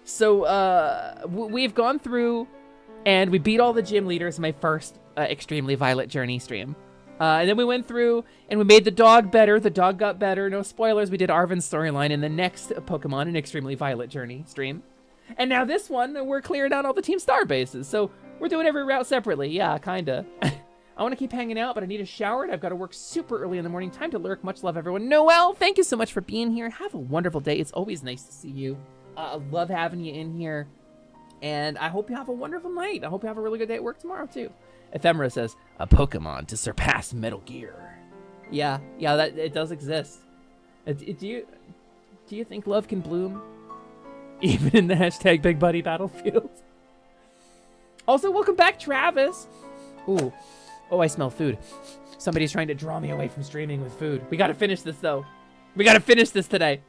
So we've gone through and we beat all the gym leaders in my first Extremely Violet Journey stream. And then we went through and we made the dog better. The dog got better. No spoilers. We did Arven's storyline in the next Pokemon in Extremely Violet Journey stream. And now this one, we're clearing out all the Team Star bases. So we're doing every route separately. Yeah, kinda. I want to keep hanging out, but I need a shower, and I've got to work super early in the morning. Time to lurk. Much love, everyone. Noelle, thank you so much for being here. Have a wonderful day. It's always nice to see you. I love having you in here, and I hope you have a wonderful night. I hope you have a really good day at work tomorrow, too. Ephemera says, a Pokemon to surpass Metal Gear. Yeah, that it does exist. Do you think love can bloom? Even in the hashtag Big Buddy Battlefield? Also, welcome back, Travis. Ooh. Oh, I smell food. Somebody's trying to draw me away from streaming with food. We gotta finish this, though. We gotta finish this today.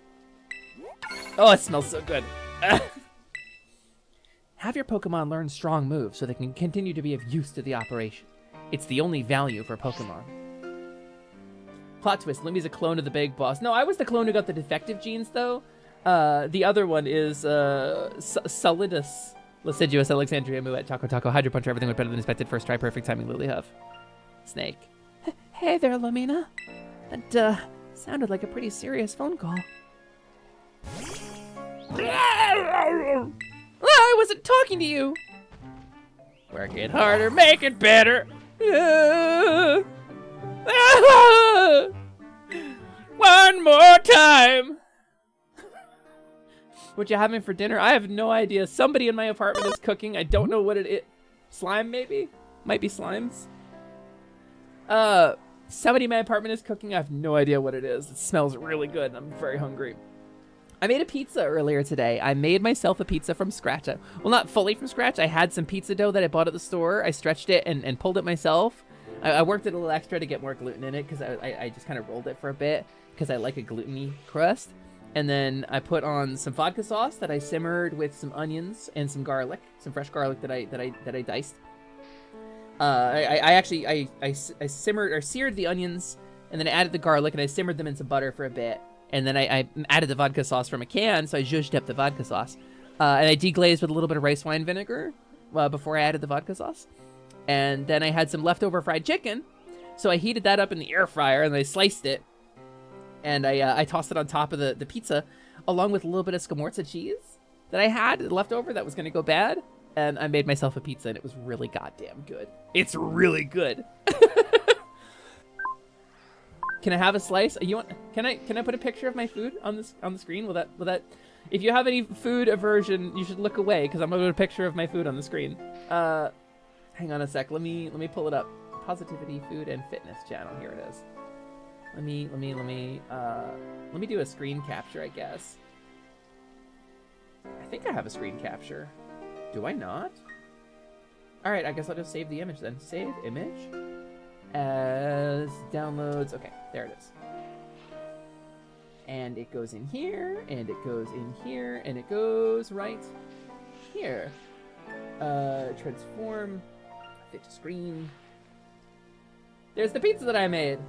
Oh, it smells so good. Have your Pokemon learn strong moves so they can continue to be of use to the operation. It's the only value for Pokemon. Plot twist, Lumi's a clone of the Big Boss. No, I was the clone who got the defective genes, though. The other one is Solidus. Lasidious, Alexandria, Muet, Taco, Hydro Puncher, everything went better than expected. First try, perfect timing, Lily Huff. Snake. Hey there, Lumina. That, sounded like a pretty serious phone call. I wasn't talking to you. Work it harder, make it better. One more time. What you having for dinner? I have no idea. Somebody in my apartment is cooking. I don't know what it is. Slime, maybe? Might be slimes. Somebody in my apartment is cooking. I have no idea what it is. It smells really good. I'm very hungry. I made a pizza earlier today. I made myself a pizza from scratch. Well, not fully from scratch. I had some pizza dough that I bought at the store. I stretched it and pulled it myself. I worked it a little extra to get more gluten in it because I just kind of rolled it for a bit because I like a gluten-y crust. And then I put on some vodka sauce that I simmered with some onions and some garlic, some fresh garlic that I diced. I simmered or seared the onions, and then I added the garlic, and I simmered them in some butter for a bit. And then I added the vodka sauce from a can, so I zhuzhed up the vodka sauce. And I deglazed with a little bit of rice wine vinegar before I added the vodka sauce. And then I had some leftover fried chicken, so I heated that up in the air fryer, and I sliced it. And I tossed it on top of the pizza, along with a little bit of Scamorza cheese that I had left over that was going to go bad. And I made myself a pizza, and it was really goddamn good. It's really good. Can I have a slice? Can I put a picture of my food on the screen? Will that? If you have any food aversion, you should look away because I'm gonna put a picture of my food on the screen. Hang on a sec. Let me pull it up. Positivity Food and Fitness channel. Here it is. Let me do a screen capture, I guess. I think I have a screen capture. Do I not? All right, I guess I'll just save the image then. Save image. as downloads. Okay, there it is. And it goes in here, and it goes in here, and it goes right here. Transform, fit to screen. There's the pizza that I made.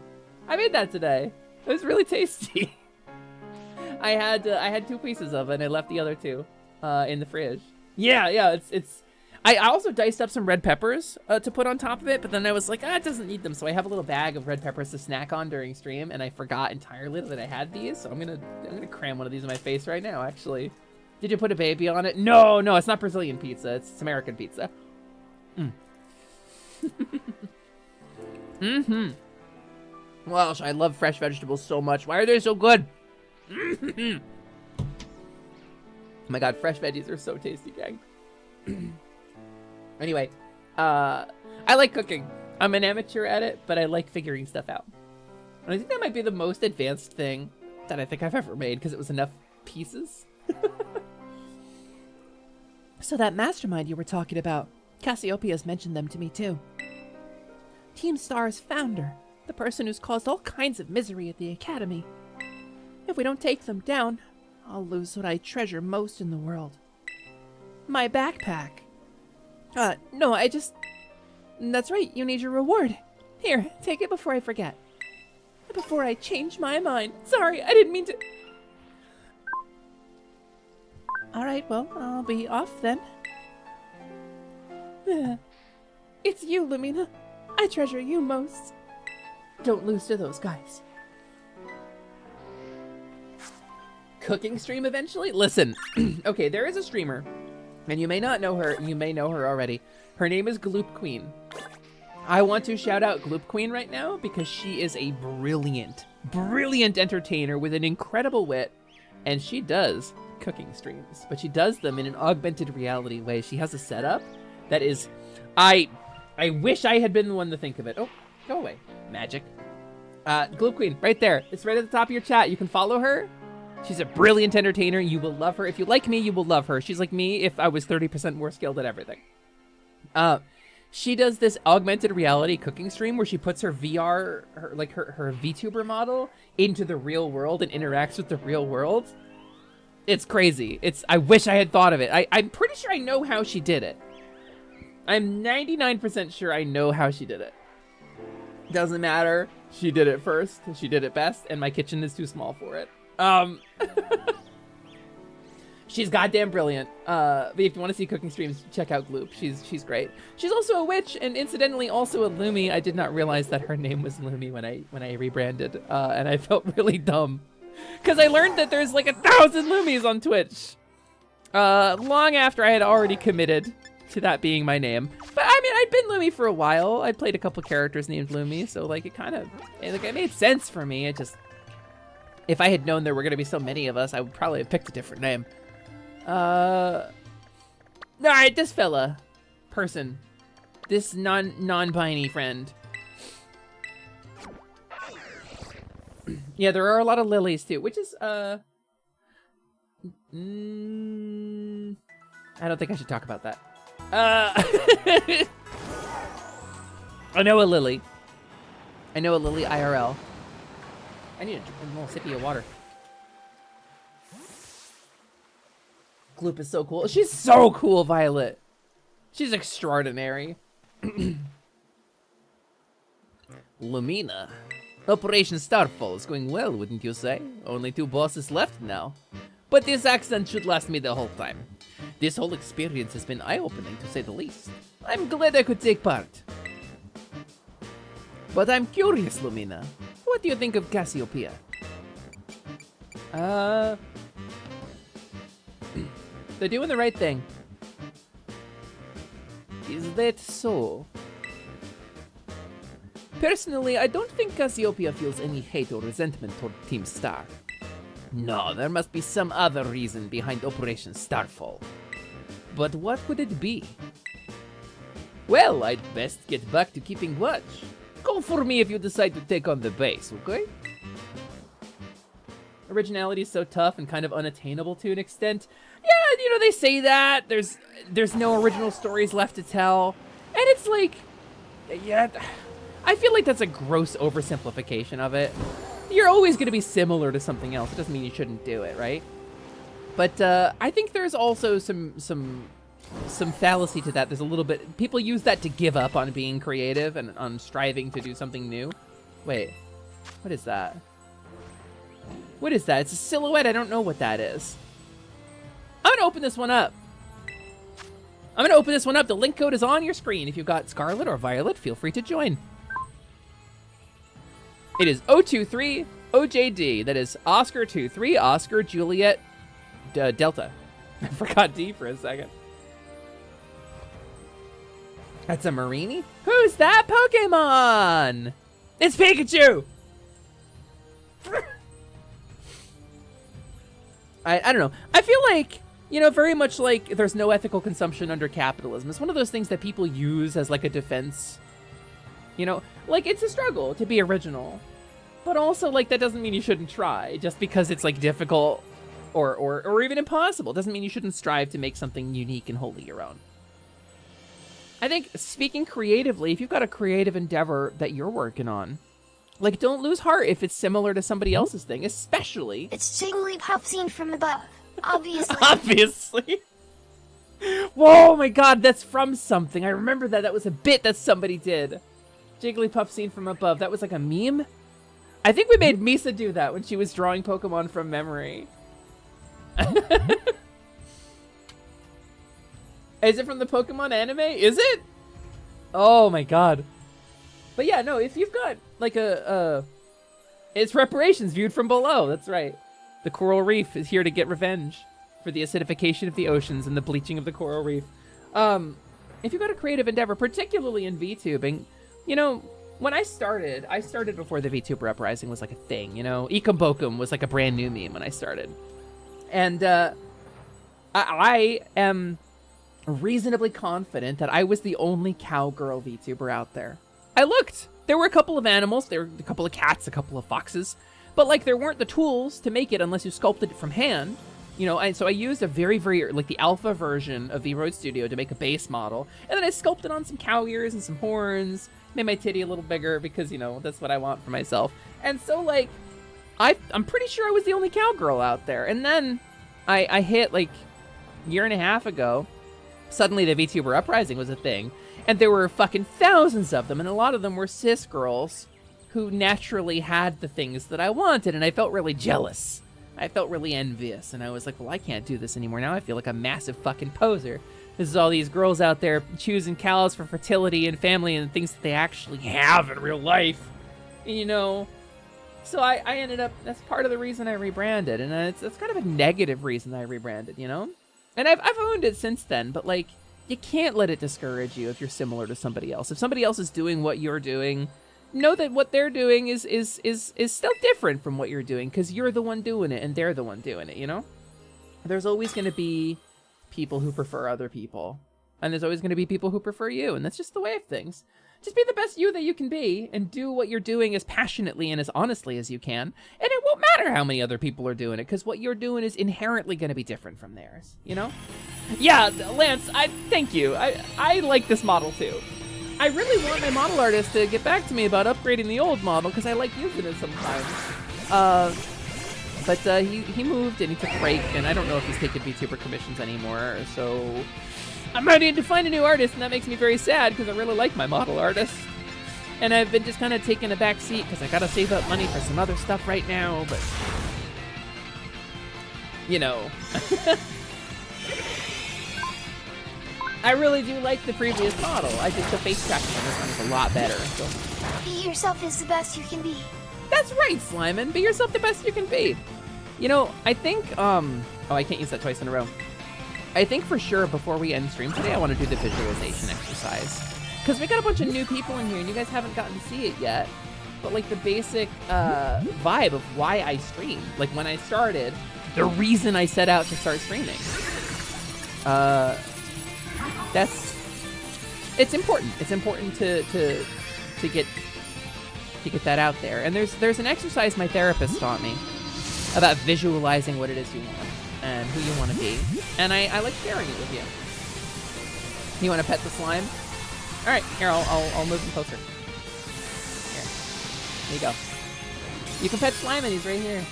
I made that today. It was really tasty. I had 2 pieces of it, and I left the other 2 in the fridge. Yeah, it's. I also diced up some red peppers to put on top of it, but then I was like, it doesn't need them, so I have a little bag of red peppers to snack on during stream, and I forgot entirely that I had these, so I'm gonna cram one of these in my face right now, actually. Did you put a baby on it? No, it's not Brazilian pizza, it's American pizza. Gosh, I love fresh vegetables so much. Why are they so good? Oh my god, fresh veggies are so tasty, gang. Anyway, I like cooking. I'm an amateur at it, but I like figuring stuff out. And I think that might be the most advanced thing that I think I've ever made, because it was enough pieces. So that mastermind you were talking about, Cassiopeia's mentioned them to me too. Team Star's founder, the person who's caused all kinds of misery at the Academy. If we don't take them down, I'll lose what I treasure most in the world. My backpack. No, That's right, you need your reward. Here, take it before I forget. Before I change my mind. Sorry, I didn't mean to... Alright, well, I'll be off then. It's you, Lumina. I treasure you most. Don't lose to those guys. Cooking stream eventually? Listen, okay, there is a streamer, and you may not know her, you may know her already. Her name is Gloop Queen. I want to shout out Gloop Queen right now because she is a brilliant entertainer with an incredible wit, and she does cooking streams, but she does them in an augmented reality way. She has a setup that is, I wish I had been the one to think of it. Oh, go away, magic. Gloop Queen, right there. It's right at the top of your chat. You can follow her. She's a brilliant entertainer. You will love her. If you like me, you will love her. She's like me if I was 30% more skilled at everything. She does this augmented reality cooking stream where she puts her VR, her VTuber model into the real world and interacts with the real world. It's crazy. I wish I had thought of it. I'm pretty sure I know how she did it. I'm 99% sure I know how she did it. Doesn't matter. She did it first. She did it best, and my kitchen is too small for it. She's goddamn brilliant. But if you want to see cooking streams, check out Gloop. She's great. She's also a witch, and incidentally also a Lumi. I did not realize that her name was Lumi when I rebranded, and I felt really dumb. Because I learned that there's like 1,000 Lumis on Twitch. Long after I had already committed to that being my name. But I mean, I'd been Lumi for a while. I played a couple characters named Lumi, so like it kind of, it made sense for me. It just, if I had known there were going to be so many of us, I would probably have picked a different name. Alright, this fella, person, this non-binary friend. Yeah, there are a lot of lilies too, which is, I don't think I should talk about that. I know a lily. I know a lily IRL. I need a little sippy of water. Gloop is so cool. She's so cool, Violet. She's extraordinary. Lumina. Operation Starfall is going well, wouldn't you say? Only 2 bosses left now. But this accident should last me the whole time. This whole experience has been eye-opening, to say the least. I'm glad I could take part. But I'm curious, Lumina. What do you think of Cassiopeia? They're doing the right thing. Is that so? Personally, I don't think Cassiopeia feels any hate or resentment toward Team Star. No, there must be some other reason behind Operation Starfall. But what would it be? Well, I'd best get back to keeping watch. Call for me if you decide to take on the base, okay? Originality is so tough and kind of unattainable to an extent. Yeah, you know, they say that. There's no original stories left to tell. And it's like, yeah, I feel like that's a gross oversimplification of it. You're always going to be similar to something else. It doesn't mean you shouldn't do it, right? But I think there's also some fallacy to that. There's a little bit, people use that to give up on being creative and on striving to do something new. Wait, what is that? What is that? It's a silhouette. I don't know what that is. I'm gonna open this one up. The link code is on your screen. If you've got Scarlet or Violet, feel free to join. It is 023 OJD. That is Oscar 23 Oscar Juliet Delta. I forgot D for a second. That's a Marini? Who's that Pokemon? It's Pikachu! I don't know. I feel like, you know, very much like there's no ethical consumption under capitalism. It's one of those things that people use as like a defense. You know, like it's a struggle to be original. But also, like, that doesn't mean you shouldn't try. Just because it's, like, difficult or even impossible doesn't mean you shouldn't strive to make something unique and wholly your own. I think, speaking creatively, if you've got a creative endeavor that you're working on, like, don't lose heart if it's similar to somebody else's thing, especially... It's Jigglypuff seen from above, obviously. Obviously. Whoa, my God, that's from something. I remember that. That was a bit that somebody did. Jigglypuff seen from above. That was like a meme? I think we made Misa do that when she was drawing Pokemon from memory. Is it from the Pokemon anime? Is it? Oh my God. But yeah, no, if you've got like it's reparations viewed from below. That's right. The coral reef is here to get revenge for the acidification of the oceans and the bleaching of the coral reef. If you've got a creative endeavor, particularly in VTubing, you know, when I started before the VTuber uprising was like a thing, you know? Ikambokum was like a brand new meme when I started. And I am reasonably confident that I was the only cowgirl VTuber out there. I looked. There were a couple of animals. There were a couple of cats, a couple of foxes. But, like, there weren't the tools to make it unless you sculpted it from hand. You know, so I used a very, like, the alpha version of V-Road Studio to make a base model. And then I sculpted on some cow ears and some horns. Made my titty a little bigger because, you know, that's what I want for myself. And so, like, I'm pretty sure I was the only cowgirl out there. And then I hit, like, a year and a half ago, suddenly the VTuber uprising was a thing. And there were fucking thousands of them. And a lot of them were cis girls who naturally had the things that I wanted. And I felt really jealous. I felt really envious. And I was like, well, I can't do this anymore. Now I feel like a massive fucking poser. This is all these girls out there choosing cows for fertility and family and things that they actually have in real life. And, you know, so I ended up, that's part of the reason I rebranded. And it's kind of a negative reason I rebranded, you know? And I've owned it since then, but, like, you can't let it discourage you if you're similar to somebody else. If somebody else is doing what you're doing, know that what they're doing is still different from what you're doing, because you're the one doing it and they're the one doing it, you know? There's always going to be people who prefer other people, and there's always going to be people who prefer you, and that's just the way of things. Just be the best you that you can be, and do what you're doing as passionately and as honestly as you can, and it won't matter how many other people are doing it, because what you're doing is inherently going to be different from theirs, you know? Yeah, Lance, thank you. I like this model too. I really want my model artist to get back to me about upgrading the old model, because I like using it sometimes. But he moved and he took a break, and I don't know if he's taking VTuber commissions anymore, so I might need to find a new artist, and that makes me very sad because I really like my model artist. And I've been just kind of taking a back seat because I gotta save up money for some other stuff right now, but you know. I really do like the previous model. I think the face tracking on this one is a lot better. So. Be yourself is the best you can be. That's right, Slyman. Be yourself the best you can be. You know, I think, oh, I can't use that twice in a row. I think for sure before we end stream today, I want to do the visualization exercise. Because we got a bunch of new people in here and you guys haven't gotten to see it yet. But like the basic vibe of why I stream. Like when I started, the reason I set out to start streaming. It's important. It's important to get that out there. And there's an exercise my therapist taught me about visualizing what it is you want and who you want to be. And I like sharing it with you. You want to pet the slime? All right, here, I'll move him closer. There you go. You can pet Slimin', he's right here.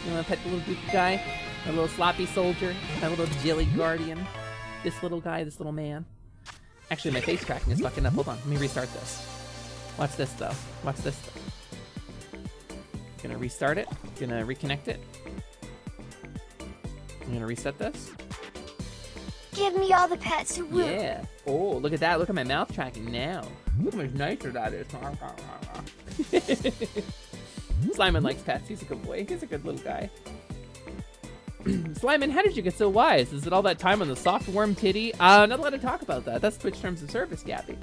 You wanna pet the little goofy guy? A little sloppy soldier? My little jelly guardian? This little guy, this little man? Actually, my face tracking is fucking up. Hold on, let me restart this. Watch this, though. Watch this, though. Gonna restart it. Gonna reconnect it. I'm gonna reset this. Give me all the pets. Woo. Yeah. Oh, look at that. Look at my mouth tracking now. Look how much nicer that is. Slimin' likes pets. He's a good boy. He's a good little guy. Slimin', how did you get so wise? Is it all that time on the soft worm titty? Not allowed to talk about that. That's Twitch terms of service, Gabby.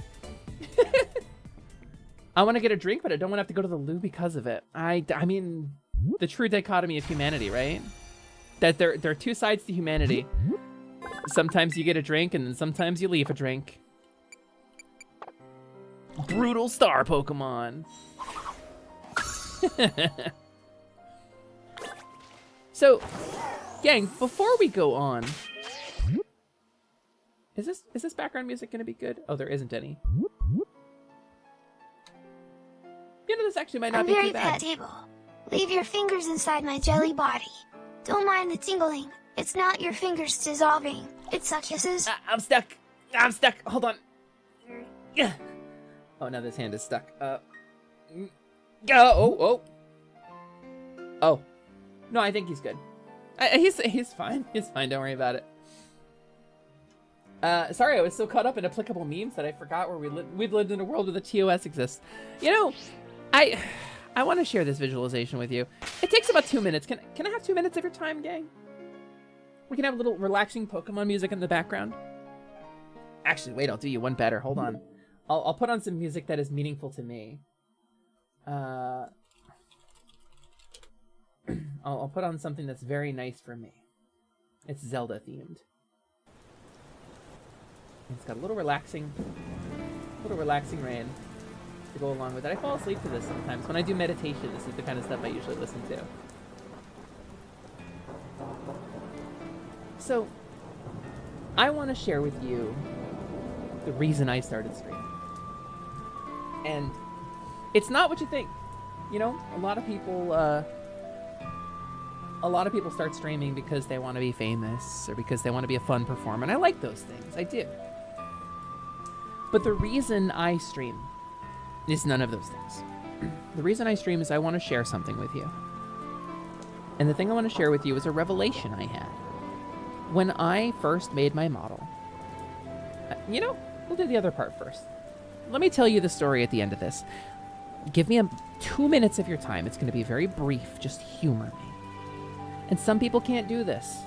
I want to get a drink, but I don't want to have to go to the loo because of it. I mean, the true dichotomy of humanity, right? That there are two sides to humanity. Sometimes you get a drink, and then sometimes you leave a drink. Brutal star Pokemon. So, gang, before we go on, is this background music gonna be good? Oh, there isn't any. You know, this actually might not be too bad. I'm very petable. Leave your fingers inside my jelly body. Don't mind the tingling. It's not your fingers dissolving. It's our kisses. I'm stuck. I'm stuck. Hold on. Yeah. Oh, now this hand is stuck. Oh. No, I think he's good. He's fine. He's fine. Don't worry about it. Sorry, I was so caught up in applicable memes that I forgot where we've lived in a world where the TOS exists. You know, I want to share this visualization with you. It takes about 2 minutes. Can I have 2 minutes of your time, gang? We can have a little relaxing Pokemon music in the background. Actually, wait, I'll do you one better. Hold on. I'll put on some music that is meaningful to me. I'll put on something that's very nice for me. It's Zelda themed. It's got a little relaxing rain to go along with it. I fall asleep to this sometimes. When I do meditation, this is the kind of stuff I usually listen to. So, I want to share with you the reason I started streaming. And it's not what you think. You know, a lot of people start streaming because they want to be famous or because they want to be a fun performer, and I like those things. I do. But the reason I stream is none of those things. The reason I stream is I want to share something with you. And the thing I want to share with you is a revelation I had. When I first made my model, you know, we'll do the other part first. Let me tell you the story at the end of this. Give me 2 minutes of your time. It's going to be very brief. Just humor me. And some people can't do this.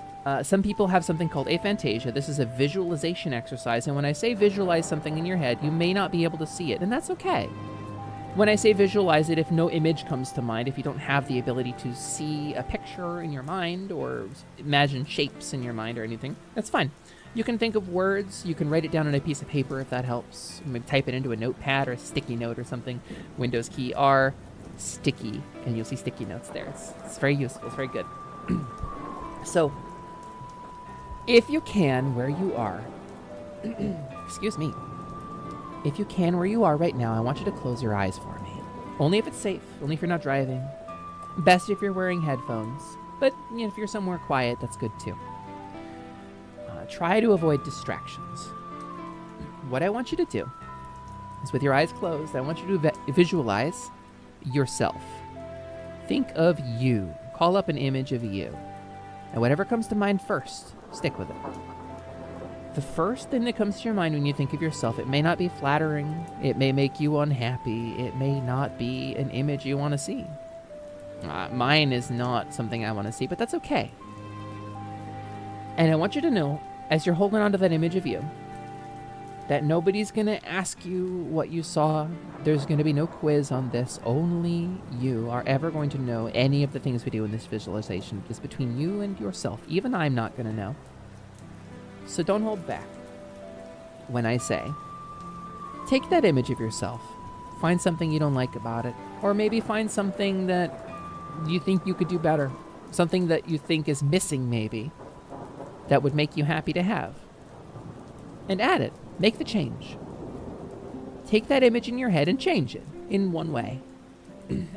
Some people have something called aphantasia. This is a visualization exercise. And when I say visualize something in your head, you may not be able to see it. And that's okay. When I say visualize it, if no image comes to mind, if you don't have the ability to see a picture in your mind or imagine shapes in your mind or anything, that's fine. You can think of words. You can write it down on a piece of paper if that helps. Maybe type it into a notepad or a sticky note or something. Windows key R, sticky, and you'll see sticky notes there. It's very useful. It's very good. So, if you can, where you are, excuse me, if you can, where you are right now, I want you to close your eyes for me. Only if it's safe, only if you're not driving. Best if you're wearing headphones, but you know, if you're somewhere quiet, that's good too. Try to avoid distractions. What I want you to do is, with your eyes closed, I want you to visualize yourself. Think of you. Call up an image of you. And whatever comes to mind first, stick with it. The first thing that comes to your mind when you think of yourself, it may not be flattering, it may make you unhappy, it may not be an image you want to see. Mine is not something I want to see, but that's okay. And I want you to know, as you're holding on to that image of you, that nobody's going to ask you what you saw. There's going to be no quiz on this. Only you are ever going to know any of the things we do in this visualization. It's between you and yourself. Even I'm not going to know. So don't hold back. When I say, take that image of yourself, find something you don't like about it, or maybe find something that you think you could do better, something that you think is missing maybe, that would make you happy to have, and add it. Make the change. Take that image in your head and change it in one way.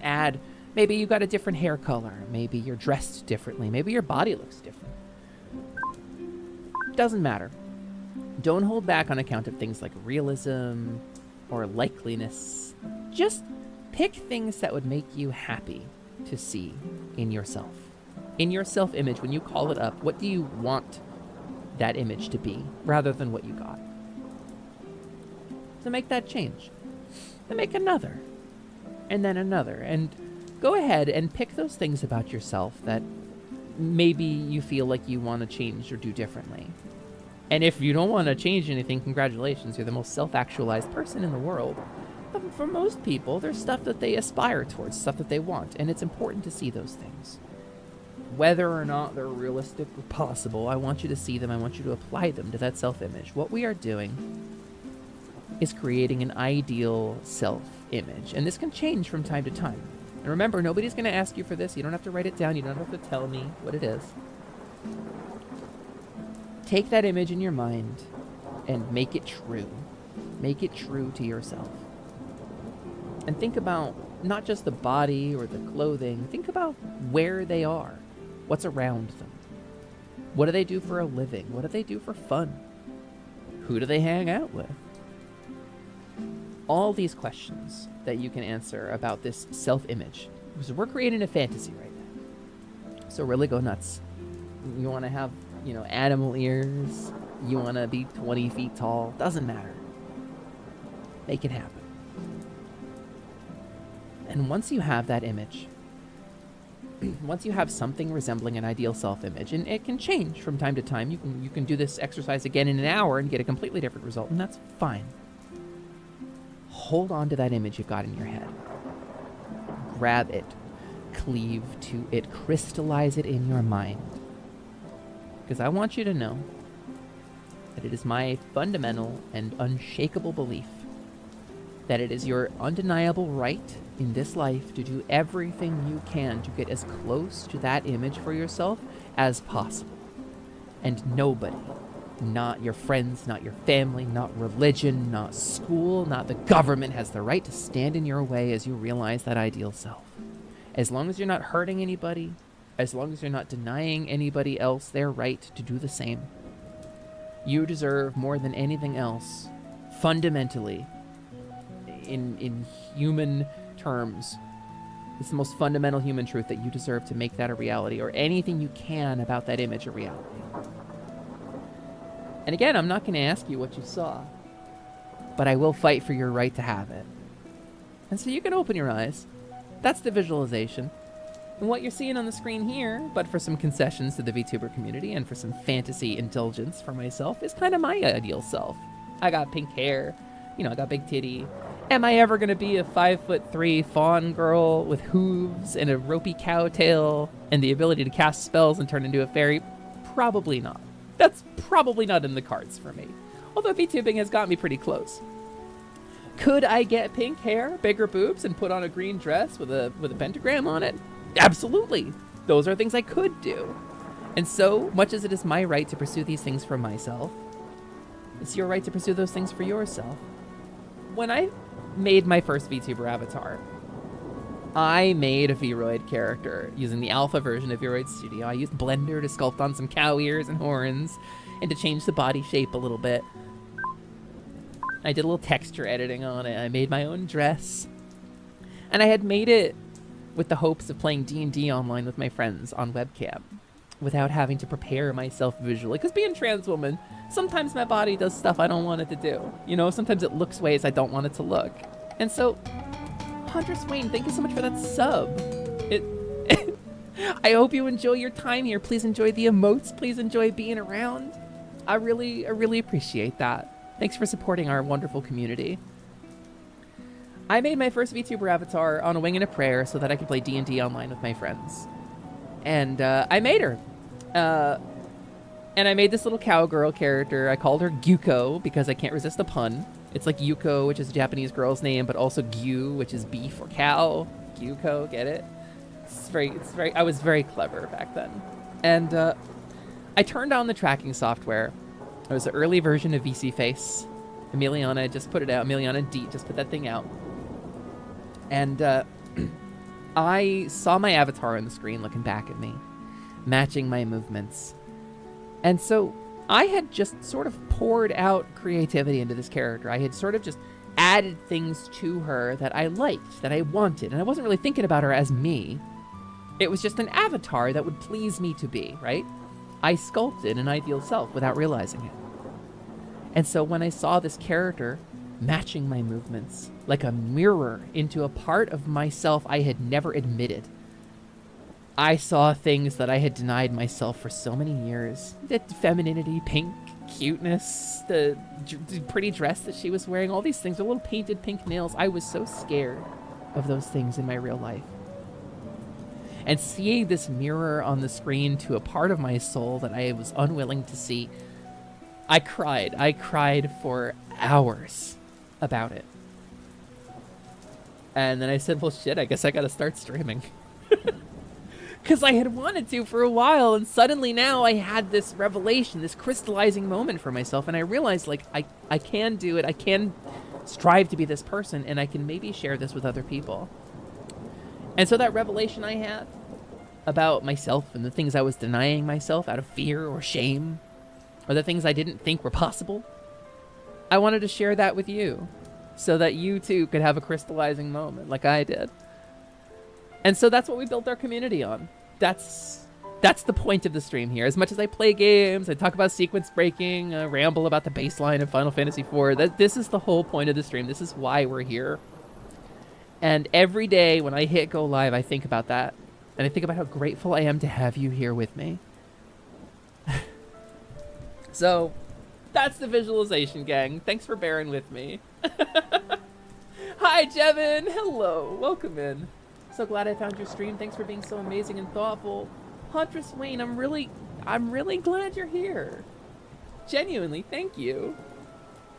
Add, maybe you got a different hair color. Maybe you're dressed differently. Maybe your body looks different. Doesn't matter. Don't hold back on account of things like realism or likeliness. Just pick things that would make you happy to see in yourself. In your self-image, when you call it up, what do you want that image to be rather than what you got? So make that change. Then make another. And then another. And go ahead and pick those things about yourself that maybe you feel like you want to change or do differently. And if you don't want to change anything, congratulations, you're the most self-actualized person in the world. But for most people, there's stuff that they aspire towards, stuff that they want, and it's important to see those things. Whether or not they're realistic or possible, I want you to see them, I want you to apply them to that self-image. What we are doing is creating an ideal self-image, and this can change from time to time. And remember, nobody's going to ask you for this. You don't have to write it down. You don't have to tell me what it is. Take that image in your mind and make it true. Make it true to yourself. And think about not just the body or the clothing. Think about where they are. What's around them. What do they do for a living? What do they do for fun? Who do they hang out with? All these questions that you can answer about this self-image. Because we're creating a fantasy right now. So really go nuts. You want to have, animal ears. You want to be 20 feet tall. Doesn't matter. Make it happen. And once you have that image, once you have something resembling an ideal self-image, and it can change from time to time, you can do this exercise again in an hour and get a completely different result, and that's fine. Hold on to that image you've got in your head. Grab it. Cleave to it. Crystallize it in your mind. Because I want you to know that it is my fundamental and unshakable belief that it is your undeniable right in this life to do everything you can to get as close to that image for yourself as possible. And nobody, not your friends, not your family, not religion, not school, not the government has the right to stand in your way as you realize that ideal self. As long as you're not hurting anybody, as long as you're not denying anybody else their right to do the same, you deserve more than anything else, fundamentally, in human terms, it's the most fundamental human truth that you deserve to make that a reality, or anything you can about that image a reality. And again, I'm not going to ask you what you saw, but I will fight for your right to have it. And so you can open your eyes. That's the visualization. And what you're seeing on the screen here, but for some concessions to the VTuber community and for some fantasy indulgence for myself, is kind of my ideal self. I got pink hair, I got big titty. Am I ever going to be a 5'3" fawn girl with hooves and a ropey cow tail and the ability to cast spells and turn into a fairy? Probably not. That's probably not in the cards for me. Although VTubing has got me pretty close. Could I get pink hair, bigger boobs, and put on a green dress with a pentagram on it? Absolutely. Those are things I could do. And so much as it is my right to pursue these things for myself, it's your right to pursue those things for yourself. When I made my first VTuber avatar, I made a Vroid character using the alpha version of Vroid Studio. I used Blender to sculpt on some cow ears and horns and to change the body shape a little bit. I did a little texture editing on it. I made my own dress. And I had made it with the hopes of playing D&D online with my friends on webcam without having to prepare myself visually. Because being a trans woman, sometimes my body does stuff I don't want it to do. Sometimes it looks ways I don't want it to look. And so, Hunter Swain, thank you so much for that sub. I hope you enjoy your time here. Please enjoy the emotes. Please enjoy being around. I really appreciate that. Thanks for supporting our wonderful community. I made my first VTuber avatar on a wing and a prayer so that I could play D&D online with my friends. And I made her. And I made this little cowgirl character. I called her Gyuko because I can't resist a pun. It's like Yuko, which is a Japanese girl's name, but also Gyu, which is beef or cow. Gyuko, get it? I was very clever back then. And I turned on the tracking software. It was an early version of VC Face. Emiliana just put it out. Emiliana D just put that thing out. And I saw my avatar on the screen looking back at me, matching my movements. And so I had just sort of poured out creativity into this character. I had sort of just added things to her that I liked, that I wanted. And I wasn't really thinking about her as me. It was just an avatar that would please me to be, right? I sculpted an ideal self without realizing it. And so when I saw this character matching my movements like a mirror into a part of myself I had never admitted, I saw things that I had denied myself for so many years. The femininity, pink, cuteness, the pretty dress that she was wearing, all these things, the little painted pink nails. I was so scared of those things in my real life. And seeing this mirror on the screen to a part of my soul that I was unwilling to see, I cried. I cried for hours about it. And then I said, well, shit, I guess I gotta start streaming. Because I had wanted to for a while, and suddenly now I had this revelation, this crystallizing moment for myself, and I realized, like, I can do it, I can strive to be this person, and I can maybe share this with other people. And so that revelation I had about myself and the things I was denying myself out of fear or shame, or the things I didn't think were possible, I wanted to share that with you, so that you too could have a crystallizing moment like I did. And so that's what we built our community on. That's the point of the stream here. As much as I play games, I talk about sequence breaking, ramble about the baseline of Final Fantasy IV, this is the whole point of the stream. This is why we're here. And every day when I hit go live, I think about that. And I think about how grateful I am to have you here with me. So, that's the visualization, gang. Thanks for bearing with me. Hi, Jevin. Hello. Welcome in. So glad I found your stream. Thanks for being so amazing and thoughtful. Huntress Wayne, I'm really glad you're here. Genuinely, thank you.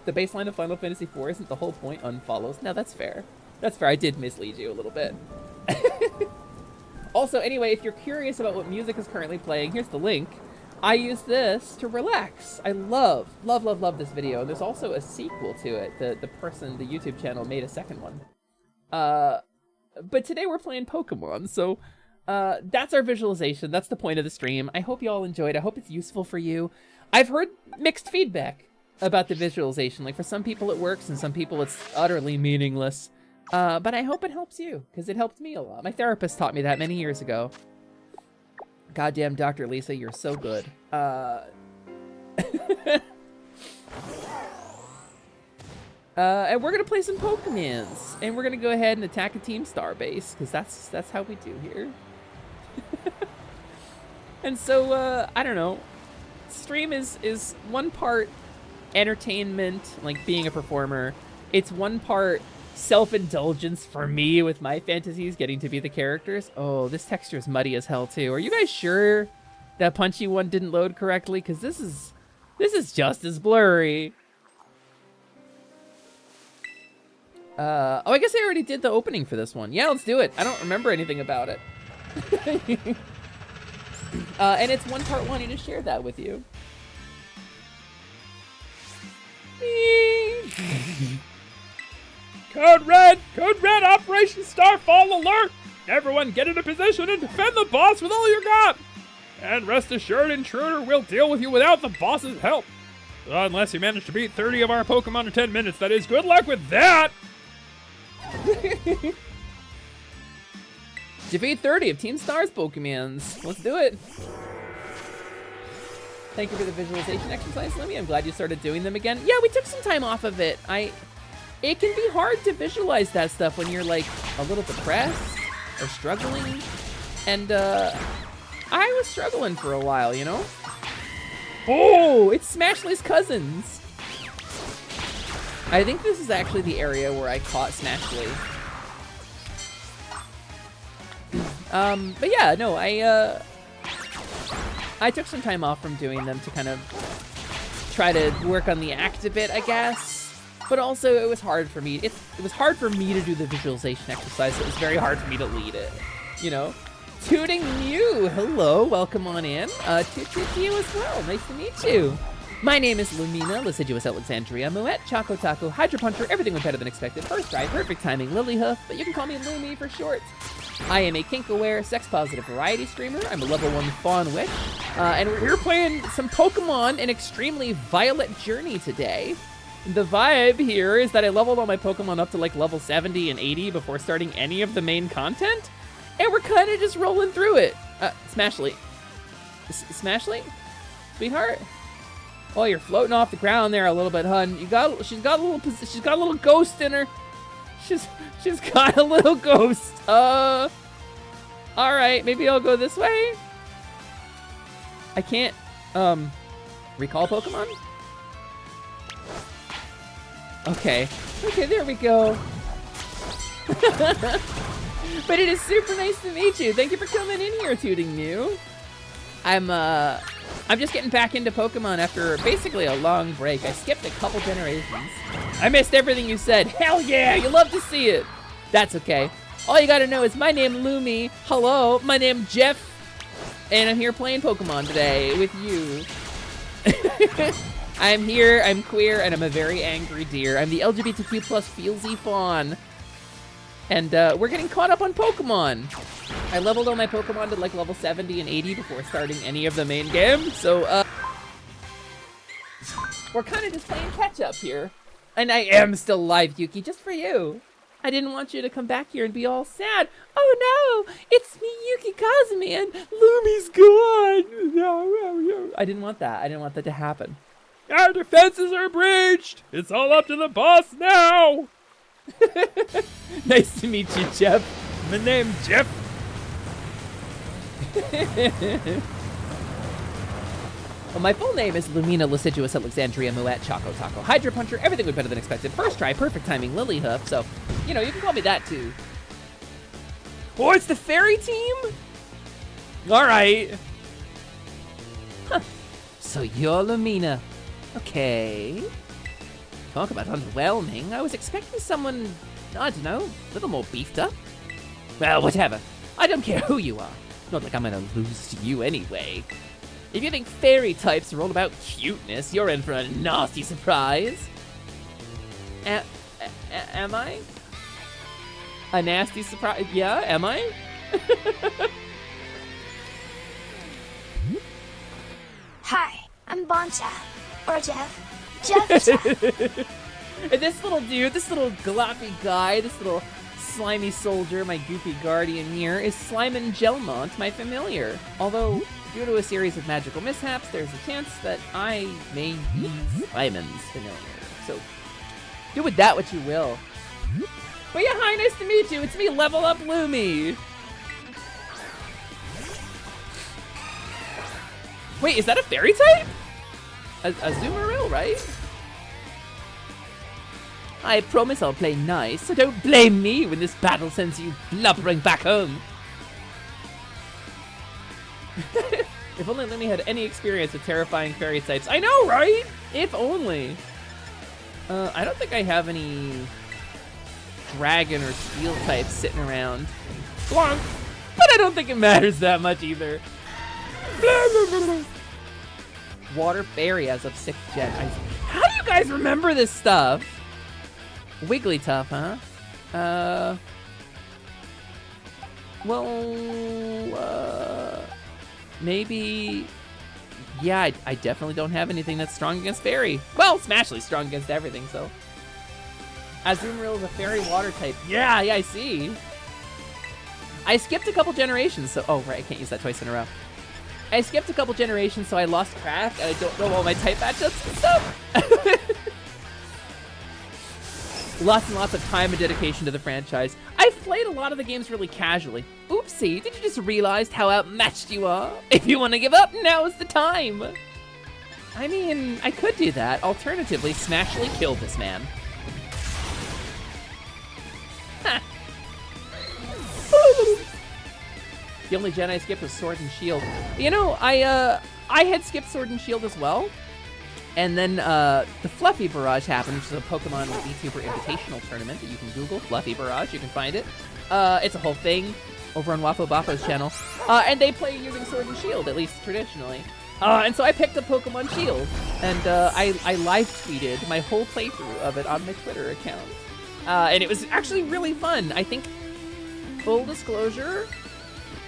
The baseline of Final Fantasy IV isn't the whole point. Unfollows. No, that's fair. That's fair. I did mislead you a little bit. Also, anyway, if you're curious about what music is currently playing, here's the link. I use this to relax. I love this video. And there's also a sequel to it. The YouTube channel made a second one. But today we're playing Pokemon, so that's our visualization. That's the point of the stream. I hope you all enjoyed. I hope it's useful for you. I've heard mixed feedback about the visualization. Like, for some people it works, and some people it's utterly meaningless. But I hope it helps you, because it helped me a lot. My therapist taught me that many years ago. Goddamn Dr. Lisa, you're so good. And we're gonna play some Pokemons, and we're gonna go ahead and attack a Team Star base, because that's how we do here. And so I don't know. Stream is one part entertainment, like being a performer. It's one part self-indulgence for me with my fantasies, getting to be the characters. Oh, this texture is muddy as hell too. Are you guys sure that punchy one didn't load correctly? Because this is just as blurry. Oh, I guess I already did the opening for this one. Yeah, let's do it. I don't remember anything about it. And it's one part wanting to share that with you. Code Red, Operation Starfall alert! Everyone get into position and defend the boss with all you got! And rest assured, Intruder will deal with you without the boss's help. Unless you manage to beat 30 of our Pokemon in 10 minutes, that is. Good luck with that! Defeat 30 of Team Star's Pokemons. Let's do it. Thank you for the visualization exercise, Lumi. I'm glad you started doing them again. Yeah, we took some time off of it. It can be hard to visualize that stuff when you're like a little depressed or struggling. And I was struggling for a while, you know? Oh, it's Smashley's cousins. I think this is actually the area where I caught Smashley. But yeah, no, I took some time off from doing them to kind of try to work on the act a bit, I guess. But also, it was hard for me. It was hard for me to do the visualization exercise. So it was very hard for me to lead it, you know? Tooting Mew, hello, welcome on in. Toot to you as well, nice to meet you. My name is Lumina, Liciduous Alexandria, Moet, Choco Taco, Hydro Puncher, everything went better than expected, first try, perfect timing, Lilyhoof, but you can call me Lumi for short. I am a kink-aware, sex-positive variety streamer. I'm a level 1 Faun Witch, and we're here playing some Pokemon in Extremely Violet Journey today. The vibe here is that I leveled all my Pokemon up to like level 70 and 80 before starting any of the main content, and we're kind of just rolling through it. Smashly. Smashly? Sweetheart? Oh, you're floating off the ground there a little bit, hun. She's got a little ghost in her. She's got a little ghost. All right, maybe I'll go this way. I can't, recall Pokemon? Okay, there we go. But it is super nice to meet you. Thank you for coming in here, Tooting Mew. I'm just getting back into Pokemon after basically a long break. I skipped a couple generations. I missed everything you said. Hell yeah, you love to see it. That's okay. All you gotta know is my name Lumi. Hello, my name Jeff. And I'm here playing Pokemon today with you. I'm here, I'm queer, and I'm a very angry deer. I'm the LGBTQ plus Feelsy Faun. And we're getting caught up on Pokemon. I leveled all my Pokemon to like level 70 and 80 before starting any of the main game. So we're kind of just playing catch up here. And I am still alive, Yuki, just for you. I didn't want you to come back here and be all sad. Oh no, it's me, Yuki Kazumi, and Lumi's gone. No. I didn't want that. I didn't want that to happen. Our defenses are breached. It's all up to the boss now. Nice to meet you, Jeff. My name's Jeff. Well, my full name is Lumina Liciduous Alexandria Moet Choco Taco Hydro Puncher. Everything went better than expected. First try, perfect timing, Lilyhoof. So, you know, you can call me that too. Oh, it's the fairy team? All right. Huh. So you're Lumina. Okay. Talk about underwhelming. I was expecting someone, I don't know, a little more beefed up. Well, whatever. I don't care who you are. Not like I'm gonna lose to you anyway. If you think fairy types are all about cuteness, you're in for a nasty surprise. Am I? A nasty surprise? Yeah, am I? Hi, I'm Boncha. Or Jeff. Jeff. And this little dude, this little gloppy guy, this little slimy soldier, my goofy guardian here, is Slimin Gelmont, my familiar. Although, due to a series of magical mishaps, there's a chance that I may be Slimin's familiar. So, do with that what you will. But yeah, hi, nice to meet you. It's me, Level Up Lumi. Wait, is that a fairy type? A Azumarill, right? I promise I'll play nice, so don't blame me when this battle sends you blubbering back home. If only Lumi had any experience with terrifying fairy types. I know, right? If only. I don't think I have any dragon or steel types sitting around. Blonk. But I don't think it matters that much either. Water fairy as of 6th gen. How do you guys remember this stuff? Wigglytuff, huh? Maybe... Yeah, I definitely don't have anything that's strong against fairy. Well, Smashly's strong against everything, so... Azumarill is a fairy water type. Yeah, I see. I skipped a couple generations, so... Oh, right, I can't use that twice in a row. I skipped a couple generations, so I lost track, and I don't know all my type matchups and stuff. Lots and lots of time and dedication to the franchise. I've played a lot of the games really casually. Oopsie, did you just realize how outmatched you are? If you want to give up, now's the time. I mean, I could do that. Alternatively, Smashly kill this man. The only gen I skipped was Sword and Shield. You know, I had skipped Sword and Shield as well. And then the Fluffy Barrage happened, which is a Pokemon VTuber Invitational tournament that you can Google. Fluffy Barrage, you can find it. It's a whole thing over on Wafo Bafo's channel. And they play using Sword and Shield, at least traditionally. And so I picked up Pokemon Shield. And I live tweeted my whole playthrough of it on my Twitter account. And it was actually really fun. I think, full disclosure,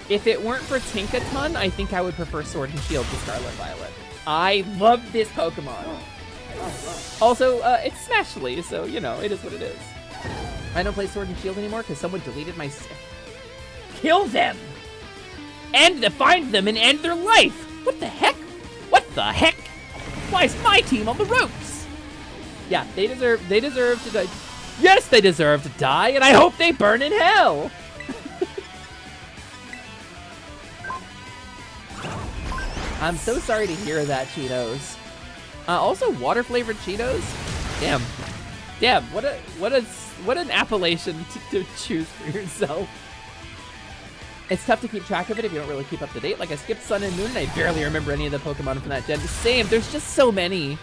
if it weren't for Tinkaton, I think I would prefer Sword and Shield to Scarlet Violet. I love this Pokemon. Also, it's Smashly, so, you know, it is what it is. I don't play Sword and Shield anymore because someone deleted my... Kill them! And to find them and end their life! What the heck? What the heck? Why is my team on the ropes? Yeah, they deserve to die. Yes, they deserve to die, and I hope they burn in hell! I'm so sorry to hear that, Cheetos. Also, water-flavored Cheetos? Damn. Damn, what an appellation to choose for yourself. It's tough to keep track of it if you don't really keep up to date. Like, I skipped Sun and Moon, and I barely remember any of the Pokemon from that gen. Same, there's just so many.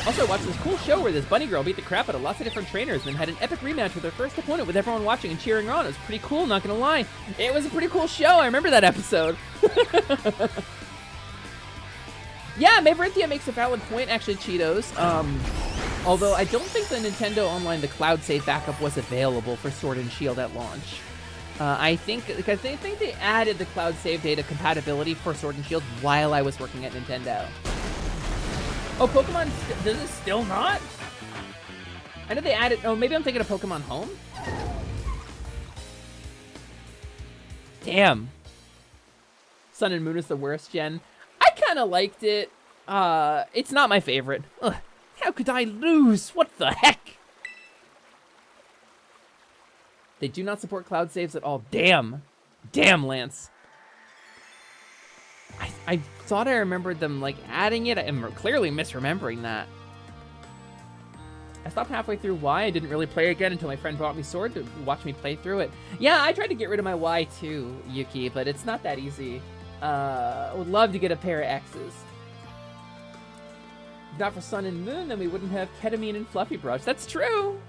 Also, I watched this cool show where this bunny girl beat the crap out of lots of different trainers and then had an epic rematch with her first opponent with everyone watching and cheering her on. It was pretty cool, not gonna lie. It was a pretty cool show. I remember that episode. Yeah, Maverithia makes a valid point, actually, Cheetos. Although I don't think the Nintendo Online, the cloud save backup was available for Sword and Shield at launch. I think, because they think they added the cloud save data compatibility for Sword and Shield while I was working at Nintendo. Oh, Pokemon, does it still not? I know they added, oh, maybe I'm thinking of Pokemon Home? Damn. Sun and Moon is the worst gen. I kind of liked it. It's not my favorite. Ugh, how could I lose? What the heck? They do not support cloud saves at all. Damn. Damn, Lance. I thought I remembered them, like, adding it. I'm clearly misremembering that. I stopped halfway through Y. I didn't really play again until my friend brought me Sword to watch me play through it. Yeah, I tried to get rid of my Y too, Yuki, but it's not that easy. I would love to get a pair of X's. If not for Sun and Moon, then we wouldn't have Ketamine and Fluffy Brush. That's true.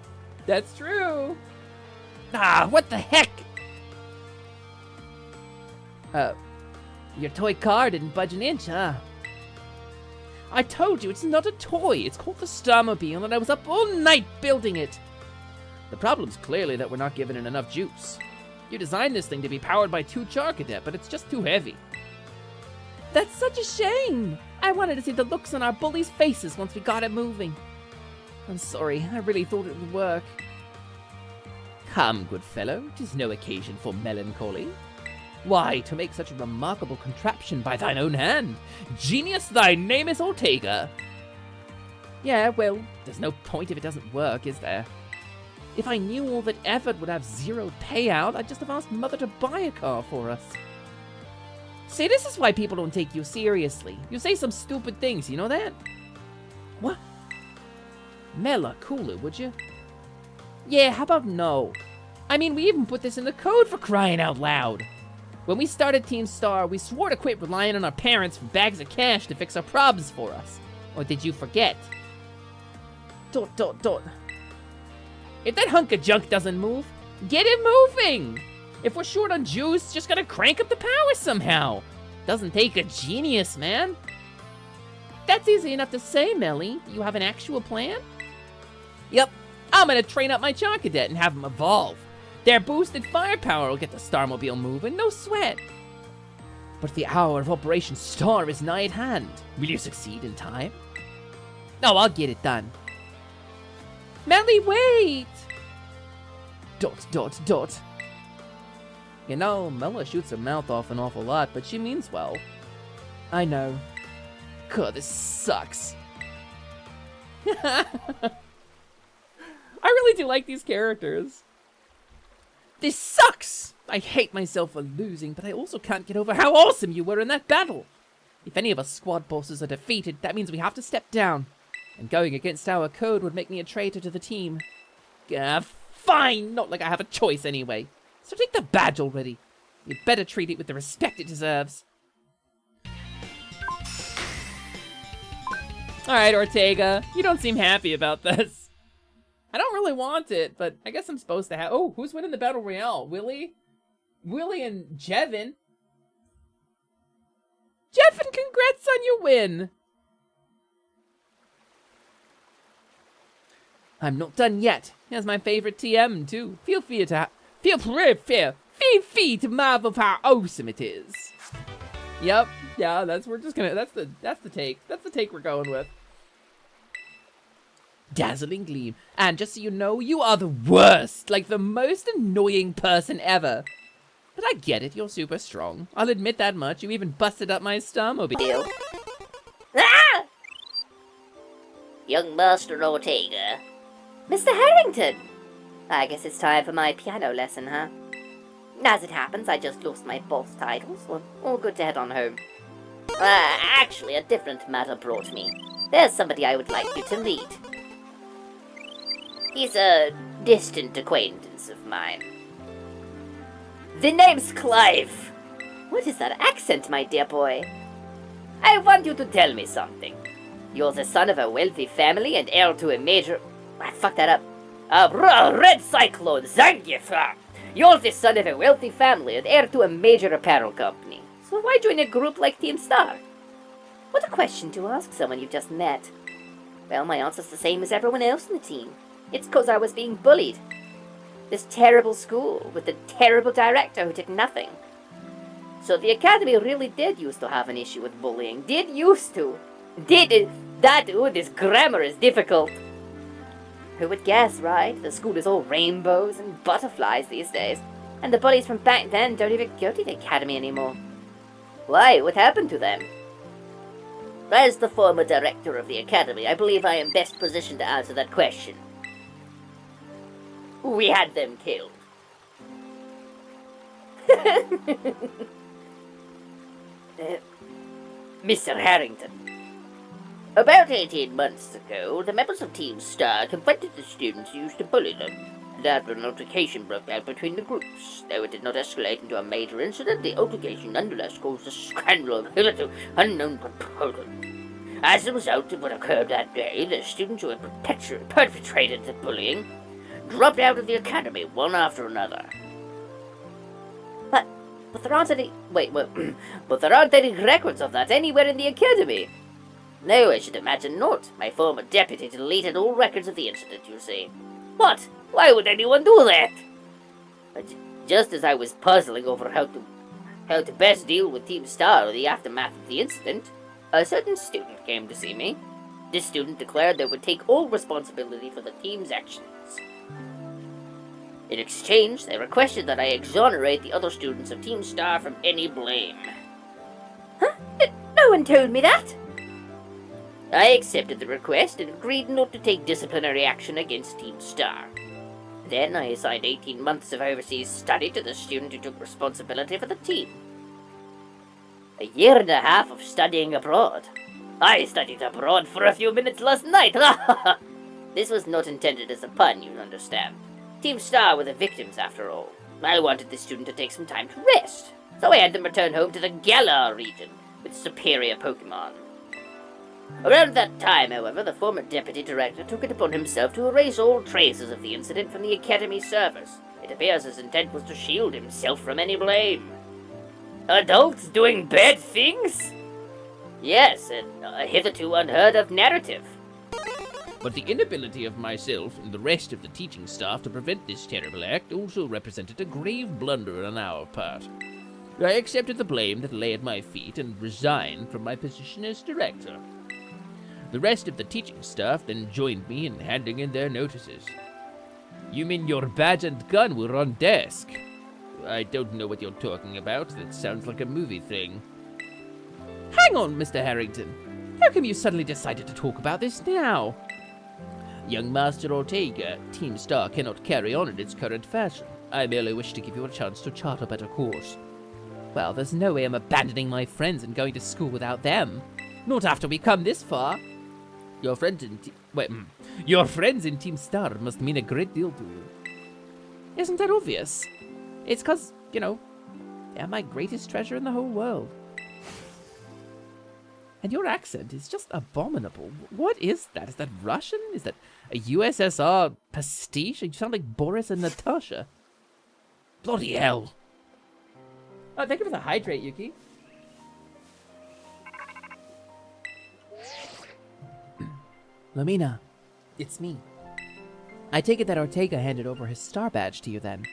That's true. Ah, what the heck? Your toy car didn't budge an inch, huh? I told you, it's not a toy. It's called the Starmobile, and I was up all night building it. The problem's clearly that we're not giving it enough juice. You designed this thing to be powered by 2 Charcadet, but it's just too heavy. That's such a shame. I wanted to see the looks on our bullies' faces once we got it moving. I'm sorry, I really thought it would work. Come, good fellow, 'tis no occasion for melancholy. Why, to make such a remarkable contraption by thine own hand. Genius, thy name is Ortega. Yeah, well, there's no point if it doesn't work, is there? If I knew all that effort would have 0 payout, I'd just have asked Mother to buy a car for us. See, this is why people don't take you seriously. You say some stupid things, you know that? What? Mela, cool it, would you? Yeah, how about no? I mean, we even put this in the code for crying out loud. When we started Team Star, we swore to quit relying on our parents for bags of cash to fix our problems for us. Or did you forget? Dot. If that hunk of junk doesn't move, get it moving! If we're short on juice, just gotta crank up the power somehow. Doesn't take a genius, man. That's easy enough to say, Melly. You have an actual plan? Yep, I'm gonna train up my Charcadet and have them evolve. Their boosted firepower will get the Starmobile moving, no sweat. But the hour of Operation Star is nigh at hand. Will you succeed in time? No, I'll get it done. Melly, wait! Dot. You know, Mela shoots her mouth off an awful lot, but she means well. I know. God, this sucks. I really do like these characters. This sucks! I hate myself for losing, but I also can't get over how awesome you were in that battle. If any of us squad bosses are defeated, that means we have to step down. And going against our code would make me a traitor to the team. Fine! Not like I have a choice anyway. So take the badge already. You'd better treat it with the respect it deserves. Alright, Ortega. You don't seem happy about this. I don't really want it, but I guess I'm supposed to have... Oh, who's winning the Battle Royale? Willie? Willie and Jevin? Jeff, and congrats on your win! I'm not done yet. Here's my favorite TM, too. Feel free to marvel how awesome it is. Yep, yeah, that's the take we're going with. Dazzling gleam. And just so you know, you are the worst, like the most annoying person ever. But I get it, you're super strong. I'll admit that much. You even busted up my Starmobile. Ah! Young Master Ortega. Mr. Harrington! I guess it's time for my piano lesson, huh? As it happens, I just lost my boss title, so all good to head on home. Actually, a different matter brought me. There's somebody I would like you to meet. He's a distant acquaintance of mine. The name's Clive. What is that accent, my dear boy? I want you to tell me something. You're the son of a wealthy family and heir to a major... I fucked that up. Red Cyclone, Zangief. You're the son of a wealthy family and heir to a major apparel company. So why join a group like Team Star? What a question to ask someone you've just met. Well, my answer's the same as everyone else in the team. It's 'cause I was being bullied. This terrible school with the terrible director who did nothing. So the academy really did used to have an issue with bullying. Did used to. Did it? That, ooh, this grammar is difficult. Who would guess, right? The school is all rainbows and butterflies these days. And the bullies from back then don't even go to the academy anymore. Why? What happened to them? As the former director of the academy, I believe I am best positioned to answer that question. We had them killed. Mr. Harrington. About 18 months ago, the members of Team Star confronted the students who used to bully them, and after an altercation broke out between the groups. Though it did not escalate into a major incident, the altercation nonetheless caused a scandal of hitherto unknown proportion. As a result of what occurred that day, the students who had perpetrated the bullying dropped out of the academy one after another. But there aren't any... but there aren't any records of that anywhere in the academy. No, I should imagine not. My former deputy deleted all records of the incident, you see. What? Why would anyone do that? But just as I was puzzling over how to best deal with Team Star or the aftermath of the incident, a certain student came to see me. This student declared they would take all responsibility for the team's actions. In exchange, they requested that I exonerate the other students of Team Star from any blame. Huh? No one told me that. I accepted the request and agreed not to take disciplinary action against Team Star. Then I assigned 18 months of overseas study to the student who took responsibility for the team. A year and a half of studying abroad. I studied abroad for a few minutes last night. This was not intended as a pun, you understand. Team Star were the victims, after all. I wanted the student to take some time to rest, so I had them return home to the Galar region with superior Pokemon. Around that time, however, the former deputy director took it upon himself to erase all traces of the incident from the Academy servers. It appears his intent was to shield himself from any blame. Adults doing bad things? Yes, a hitherto unheard of narrative. But the inability of myself and the rest of the teaching staff to prevent this terrible act also represented a grave blunder on our part. I accepted the blame that lay at my feet and resigned from my position as director. The rest of the teaching staff then joined me in handing in their notices. You mean your badge and gun were on desk? I don't know what you're talking about. That sounds like a movie thing. Hang on, Mr. Harrington. How come you suddenly decided to talk about this now? Young Master Ortega, Team Star cannot carry on in its current fashion. I merely wish to give you a chance to chart a better course. Well, there's no way I'm abandoning my friends and going to school without them. Not after we come this far. Your friends in Team Star must mean a great deal to you. Isn't that obvious? It's 'cause, you know, they're my greatest treasure in the whole world. And your accent is just abominable. What is that? Is that Russian? Is that a USSR pastiche? You sound like Boris and Natasha. Bloody hell. Oh, thank you for the hydrate, Yuki. Lumina, it's me. I take it that Ortega handed over his star badge to you then.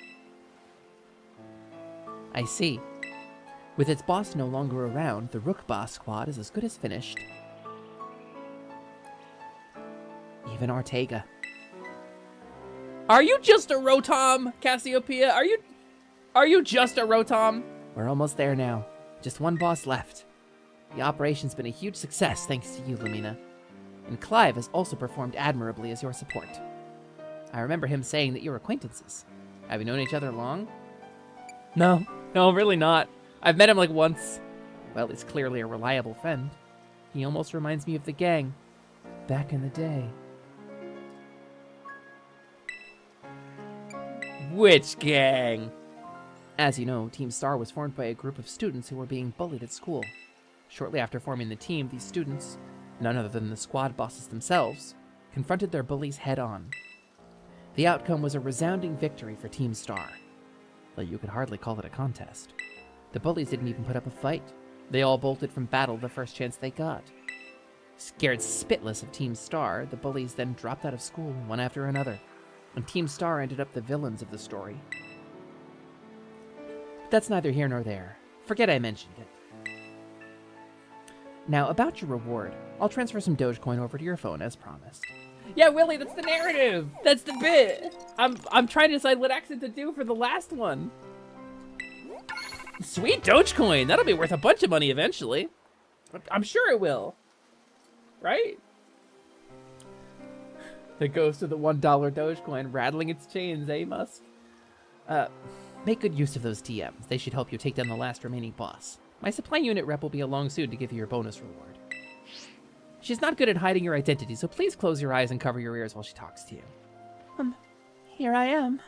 I see. With its boss no longer around, the Rook Boss squad is as good as finished. Even Ortega. Are you just a Rotom, Cassiopeia? Are you just a Rotom? We're almost there now. Just one boss left. The operation's been a huge success thanks to you, Lumina. And Clive has also performed admirably as your support. I remember him saying that you're acquaintances. Have you known each other long? No, really not. I've met him like once. Well, he's clearly a reliable friend. He almost reminds me of the gang. Back in the day. Which gang? As you know, Team Star was formed by a group of students who were being bullied at school. Shortly after forming the team, these students, none other than the squad bosses themselves, confronted their bullies head-on. The outcome was a resounding victory for Team Star. Though you could hardly call it a contest. The bullies didn't even put up a fight. They all bolted from battle the first chance they got. Scared spitless of Team Star, the bullies then dropped out of school one after another, and Team Star ended up the villains of the story. But that's neither here nor there. Forget I mentioned it. Now, about your reward, I'll transfer some Dogecoin over to your phone as promised. Yeah, Willie, that's the narrative. That's the bit. I'm trying to decide what accent to do for the last one. Sweet Dogecoin. That'll be worth a bunch of money eventually. I'm sure it will. Right? The ghost of the $1 Dogecoin rattling its chains, eh, Musk? Make good use of those TMs. They should help you take down the last remaining boss. My supply unit rep will be along soon to give you your bonus reward. She's not good at hiding your identity, so please close your eyes and cover your ears while she talks to you. Here I am.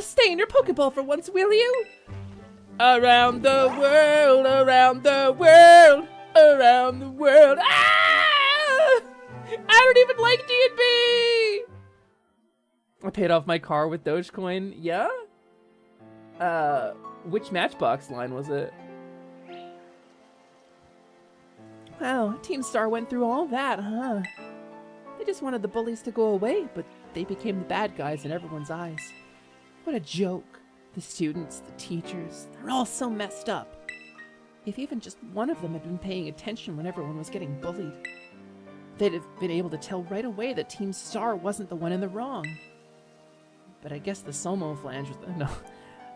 Stay in your Pokeball for once, will you? Around the world, around the world, around the world. Ah! I don't even like D&B! I paid off my car with Dogecoin. Yeah? Which Matchbox line was it? Wow, Team Star went through all that, huh? They just wanted the bullies to go away, but they became the bad guys in everyone's eyes. What a joke. The students, the teachers, they're all so messed up. If even just one of them had been paying attention when everyone was getting bullied, they'd have been able to tell right away that Team Star wasn't the one in the wrong. But I guess the Somo Flange was no.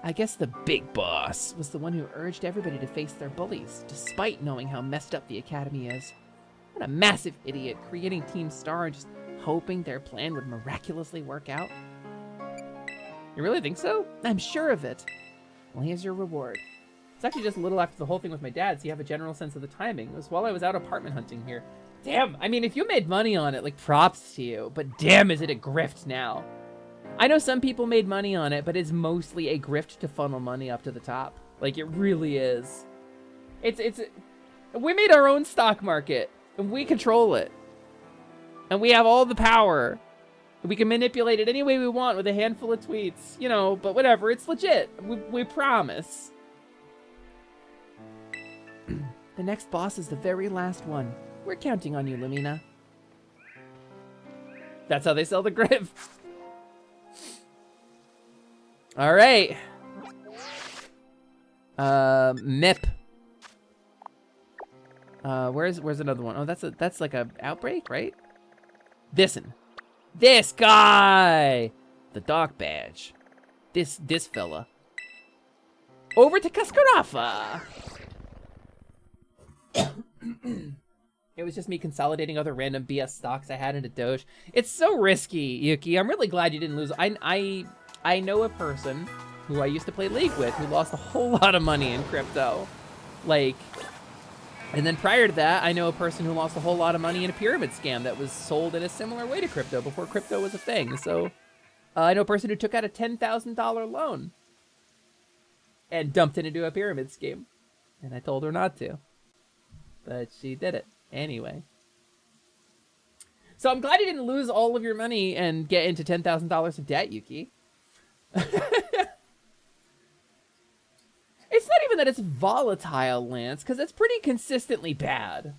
I guess the big boss was the one who urged everybody to face their bullies, despite knowing how messed up the Academy is. What a massive idiot, creating Team Star and just hoping their plan would miraculously work out. You really think so? I'm sure of it. Well, here's your reward. It's actually just a little after the whole thing with my dad, so you have a general sense of the timing. It was while I was out apartment hunting here. Damn, I mean, if you made money on it, like, props to you, but damn, is it a grift now. I know some people made money on it, but it's mostly a grift to funnel money up to the top. Like, it really is. We made our own stock market, and we control it. And we have all the power. We can manipulate it any way we want with a handful of tweets, you know, but whatever, it's legit. We promise. The next boss is the very last one. We're counting on you, Lumina. That's how they sell the grift. All right. Mip. Where's another one? Oh, that's like a outbreak, right? This guy! The Doc Badge. This fella. Over to Kaskarafa! It was just me consolidating other random BS stocks I had into Doge. It's so risky, Yuki. I'm really glad you didn't lose. I know a person who I used to play League with who lost a whole lot of money in crypto. Like, and then prior to that, I know a person who lost a whole lot of money in a pyramid scam that was sold in a similar way to crypto before crypto was a thing. So I know a person who took out a $10,000 loan and dumped it into a pyramid scheme. And I told her not to. But she did it anyway. So I'm glad you didn't lose all of your money and get into $10,000 of debt, Yuki. It's not even that it's volatile, Lance, because it's pretty consistently bad.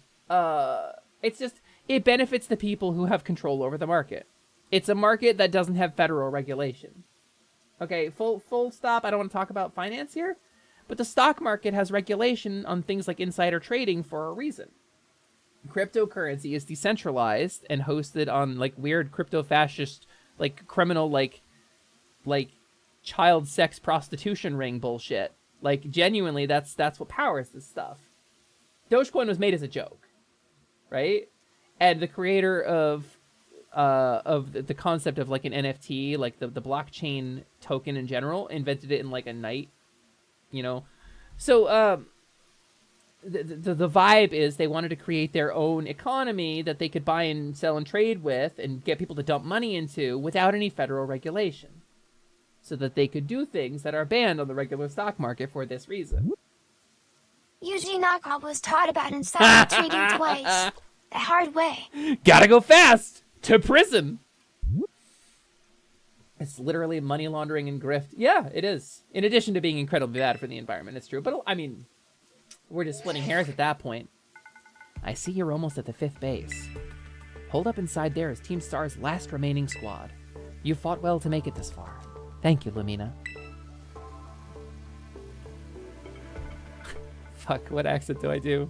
It's just, it benefits the people who have control over the market. It's a market that doesn't have federal regulation. Okay, full stop. I don't want to talk about finance here, but the stock market has regulation on things like insider trading for a reason. Cryptocurrency is decentralized and hosted on like weird crypto-fascist, like criminal, like child sex prostitution ring bullshit. Like genuinely, that's what powers this stuff. Dogecoin was made as a joke, right? And the creator of the concept of like an NFT, like the blockchain token in general, invented it in like a night, you know. So the vibe is they wanted to create their own economy that they could buy and sell and trade with and get people to dump money into without any federal regulation, so that they could do things that are banned on the regular stock market for this reason. Yuji Naka was taught about insider trading twice, the hard way. Gotta go fast to prison. It's literally money laundering and grift. Yeah, it is. In addition to being incredibly bad for the environment, it's true. But I mean, we're just splitting hairs at that point. I see you're almost at the 5th base. Hold up inside there is Team Star's last remaining squad. You fought well to make it this far. Thank you, Lumina. Fuck, what accent do I do?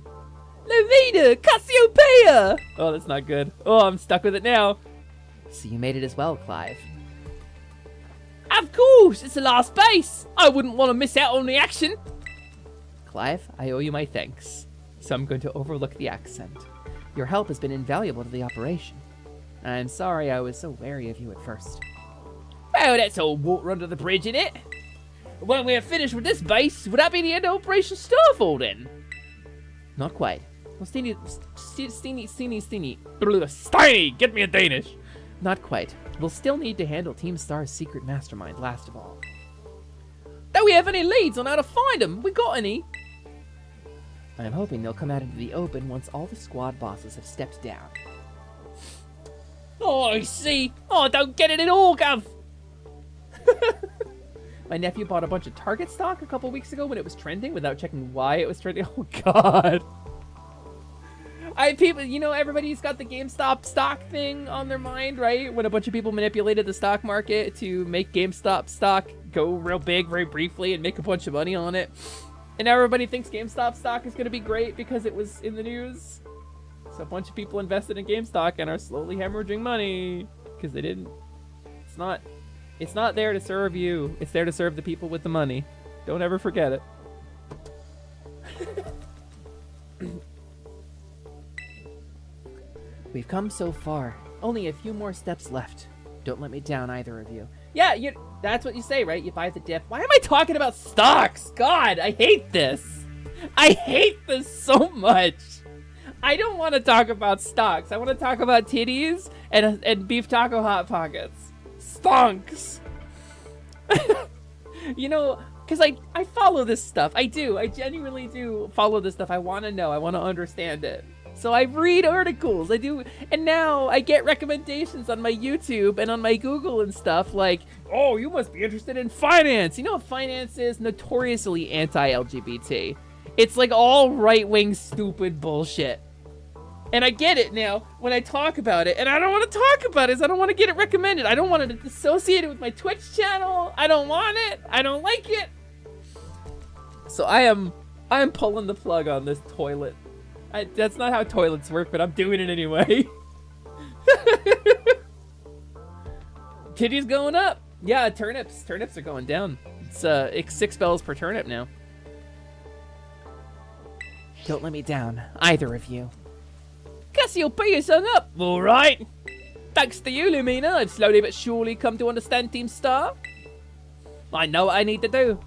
Lumina, Cassiopeia! Oh, that's not good. Oh, I'm stuck with it now. So you made it as well, Clive. Of course, it's the last base. I wouldn't want to miss out on the action. Clive, I owe you my thanks, so I'm going to overlook the accent. Your help has been invaluable to the operation. I'm sorry I was so wary of you at first. Well, that's all water under the bridge, innit? When we're finished with this base, would that be the end of Operation Starfall, then? Not quite. Well, Steiny, get me a Danish! Not quite. We'll still need to handle Team Star's secret mastermind last of all. Do we have any leads on how to find them? We got any? I'm hoping they'll come out into the open once all the squad bosses have stepped down. Oh, I see. Oh, I don't get it at all, Gav. My nephew bought a bunch of Target stock a couple weeks ago when it was trending without checking why it was trending. Oh, God. People, you know, everybody's got the GameStop stock thing on their mind, right? When a bunch of people manipulated the stock market to make GameStop stock go real big very briefly and make a bunch of money on it. And now everybody thinks GameStop stock is going to be great because it was in the news. So a bunch of people invested in GameStop and are slowly hemorrhaging money because they didn't. It's not there to serve you. It's there to serve the people with the money. Don't ever forget it. We've come so far. Only a few more steps left. Don't let me down, either of you. Yeah, that's what you say, right? You buy the dip. Why am I talking about stocks? God, I hate this. I hate this so much. I don't want to talk about stocks. I want to talk about titties and beef taco hot pockets. Stonks. You know, because I follow this stuff. I do. I genuinely do follow this stuff. I want to know. I want to understand it. So I read articles, I do, and now I get recommendations on my YouTube and on my Google and stuff like, oh, you must be interested in finance. You know what finance is? Notoriously anti-LGBT. It's like all right-wing stupid bullshit. And I get it now when I talk about it, and I don't want to talk about it because I don't want to get it recommended. I don't want it associated with my Twitch channel. I don't want it. I don't like it. So I am pulling the plug on this toilet. That's not how toilets work, but I'm doing it anyway. Titties going up. Yeah, turnips are going down. It's 6 bells per turnip now. Don't let me down, either of you. Cassiopeia's hung up. All right. Thanks to you, Lumina, I've slowly but surely come to understand Team Star. I know what I need to do,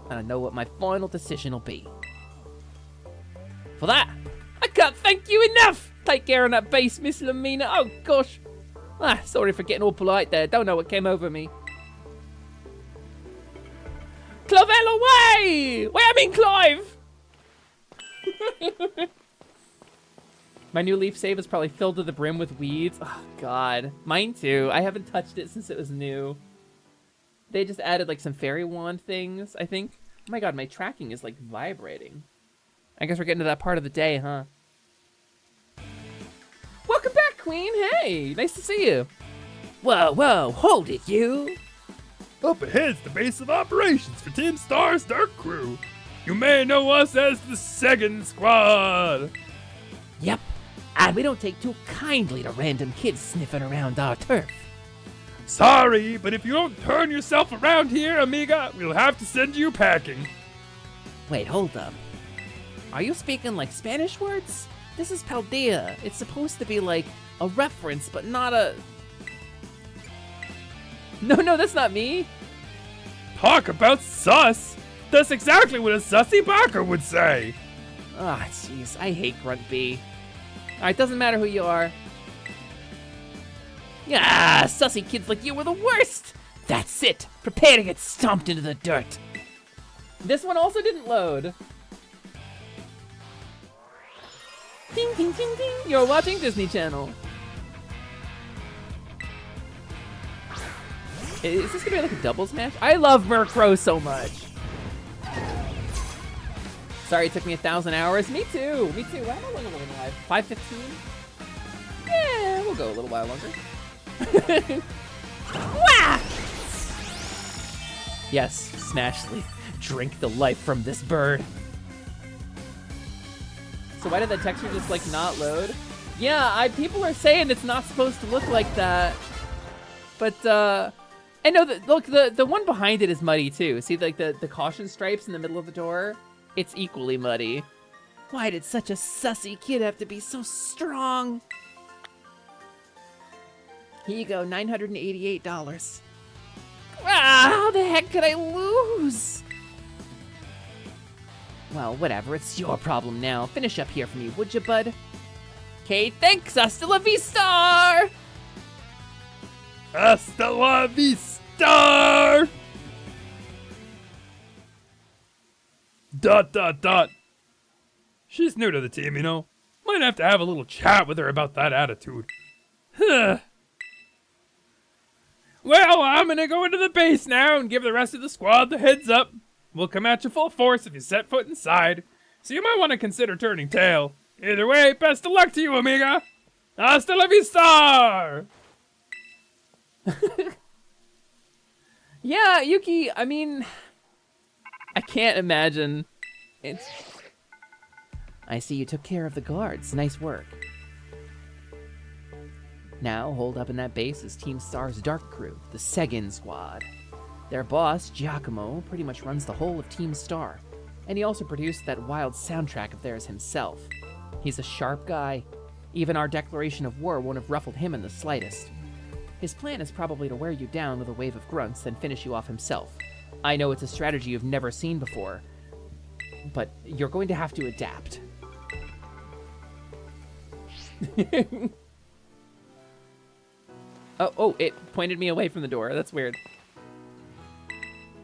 and I know what my final decision will be. For that, I can't thank you enough! Take care on that base, Miss Lumina. Oh, gosh. Sorry for getting all polite there. Don't know what came over me. Clavell away! Wait, I mean Clive! My new leaf save is probably filled to the brim with weeds. Oh, God. Mine too. I haven't touched it since it was new. They just added, like, some fairy wand things, I think. Oh my god, my tracking is like vibrating. I guess we're getting to that part of the day, huh? Welcome back, Queen. Hey, nice to see you. Whoa, hold it, you. Up ahead's the base of operations for Team Star's Dark Crew. You may know us as the Second Squad. Yep, and we don't take too kindly to random kids sniffing around our turf. Sorry, but if you don't turn yourself around here, amiga, we'll have to send you packing. Wait, hold up. Are you speaking like Spanish words? This is Paldea. It's supposed to be like a reference, but not a... No, that's not me. Talk about sus. That's exactly what a sussy barker would say. Ah, jeez, I hate Grunt B. Alright, doesn't matter who you are. Ah, sussy kids like you were the worst. That's it. Prepare to get stomped into the dirt. This one also didn't load. Ding, ding, ding, ding. You're watching Disney Channel. Is this gonna be like a double smash? I love Murkrow so much. Sorry, it took me 1,000 hours. Me too. How long am I live? 5:15? Yeah, we'll go a little while longer. Wah! Yes, Smashly, drink the life from this bird. So why did the texture just like not load? Yeah, people are saying it's not supposed to look like that. But I know that, look, the one behind it is muddy too. See, like the caution stripes in the middle of the door? It's equally muddy. Why did such a sussy kid have to be so strong? Here you go, $988. Ah, how the heck could I lose? Well, whatever, it's your problem now. Finish up here for me, would you, bud? Okay, thanks, hasta la vista! Hasta la vista! ... She's new to the team, you know. Might have to have a little chat with her about that attitude. Huh. Well, I'm gonna go into the base now and give the rest of the squad the heads up. We'll come at you full force if you set foot inside, so you might want to consider turning tail. Either way, best of luck to you, amiga. Hasta la vista! Yeah, Yuki, I mean, I can't imagine. I see you took care of the guards. Nice work. Now, holed up in that base is Team Star's Dark Crew, the Second Squad. Their boss, Giacomo, pretty much runs the whole of Team Star, and he also produced that wild soundtrack of theirs himself. He's a sharp guy. Even our declaration of war won't have ruffled him in the slightest. His plan is probably to wear you down with a wave of grunts, then finish you off himself. I know it's a strategy you've never seen before, but you're going to have to adapt. Oh, it pointed me away from the door. That's weird.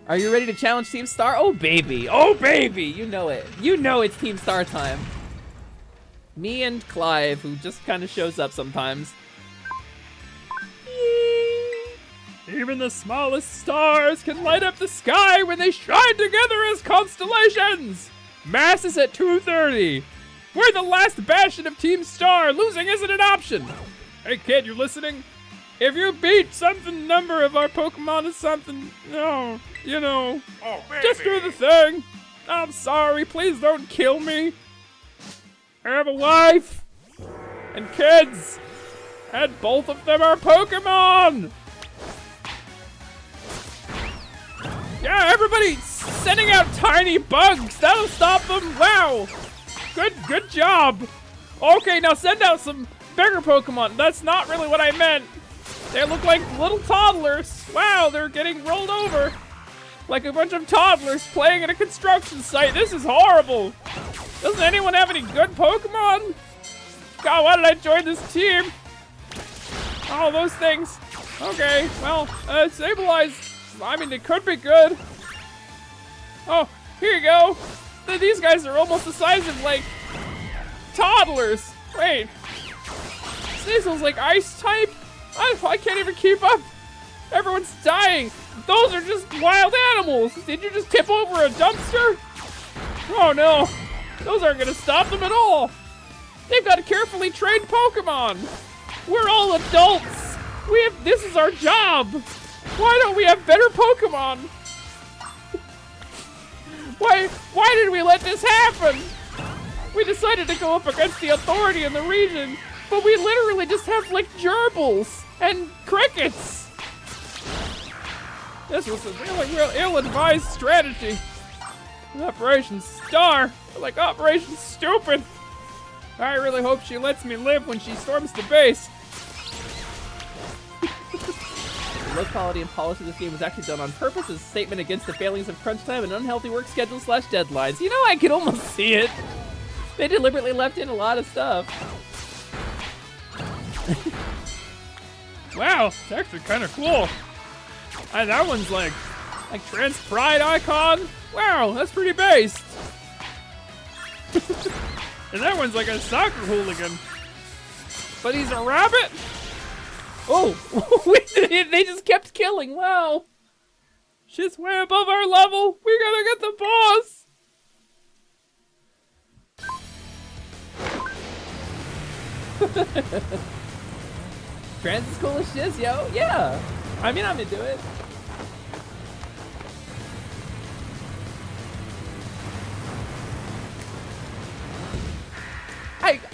Are you ready to challenge Team Star? Oh, baby. Oh, baby. You know it. You know it's Team Star time. Me and Clive, who just kind of shows up sometimes. Even the smallest stars can light up the sky when they shine together as constellations! Mass is at 2:30. We're the last bastion of Team Star. Losing isn't an option. Hey kid, you listening? If you beat something number of our Pokemon is something, no, you know, just do the thing. I'm sorry, please don't kill me. I have a wife and kids, and both of them are Pokemon. Yeah, everybody sending out tiny bugs. That'll stop them. Wow. Good job. Okay, now send out some bigger Pokemon. That's not really what I meant. They look like little toddlers. Wow, they're getting rolled over. Like a bunch of toddlers playing at a construction site. This is horrible. Doesn't anyone have any good Pokemon? God, why did I join this team? Oh, those things. Okay, well, stabilize. I mean, it could be good. Oh, here you go. These guys are almost the size of, like, toddlers. Wait. Sneasel's like ice type? I can't even keep up. Everyone's dying. Those are just wild animals. Did you just tip over a dumpster? Oh no, those aren't gonna stop them at all. They've got carefully trained Pokemon. We're all adults. This is our job. Why don't we have better Pokemon? Why did we let this happen? We decided to go up against the authority in the region, but we literally just have like gerbils and crickets. This was a real ill-advised strategy. Operation Star, like Operation Stupid. I really hope she lets me live when she storms the base. The low quality and polish of this game was actually done on purpose as a statement against the failings of crunch time and unhealthy work schedules / deadlines. You know, I could almost see it. They deliberately left in a lot of stuff. Wow, it's actually kind of cool. That one's like trans pride icon. Wow, that's pretty based. And that one's like a soccer hooligan. But he's a rabbit? Oh, they just kept killing, wow. Shit's way above our level. We gotta get the boss. Trans is cool as shiz, yo. Yeah. I mean, I'm into it.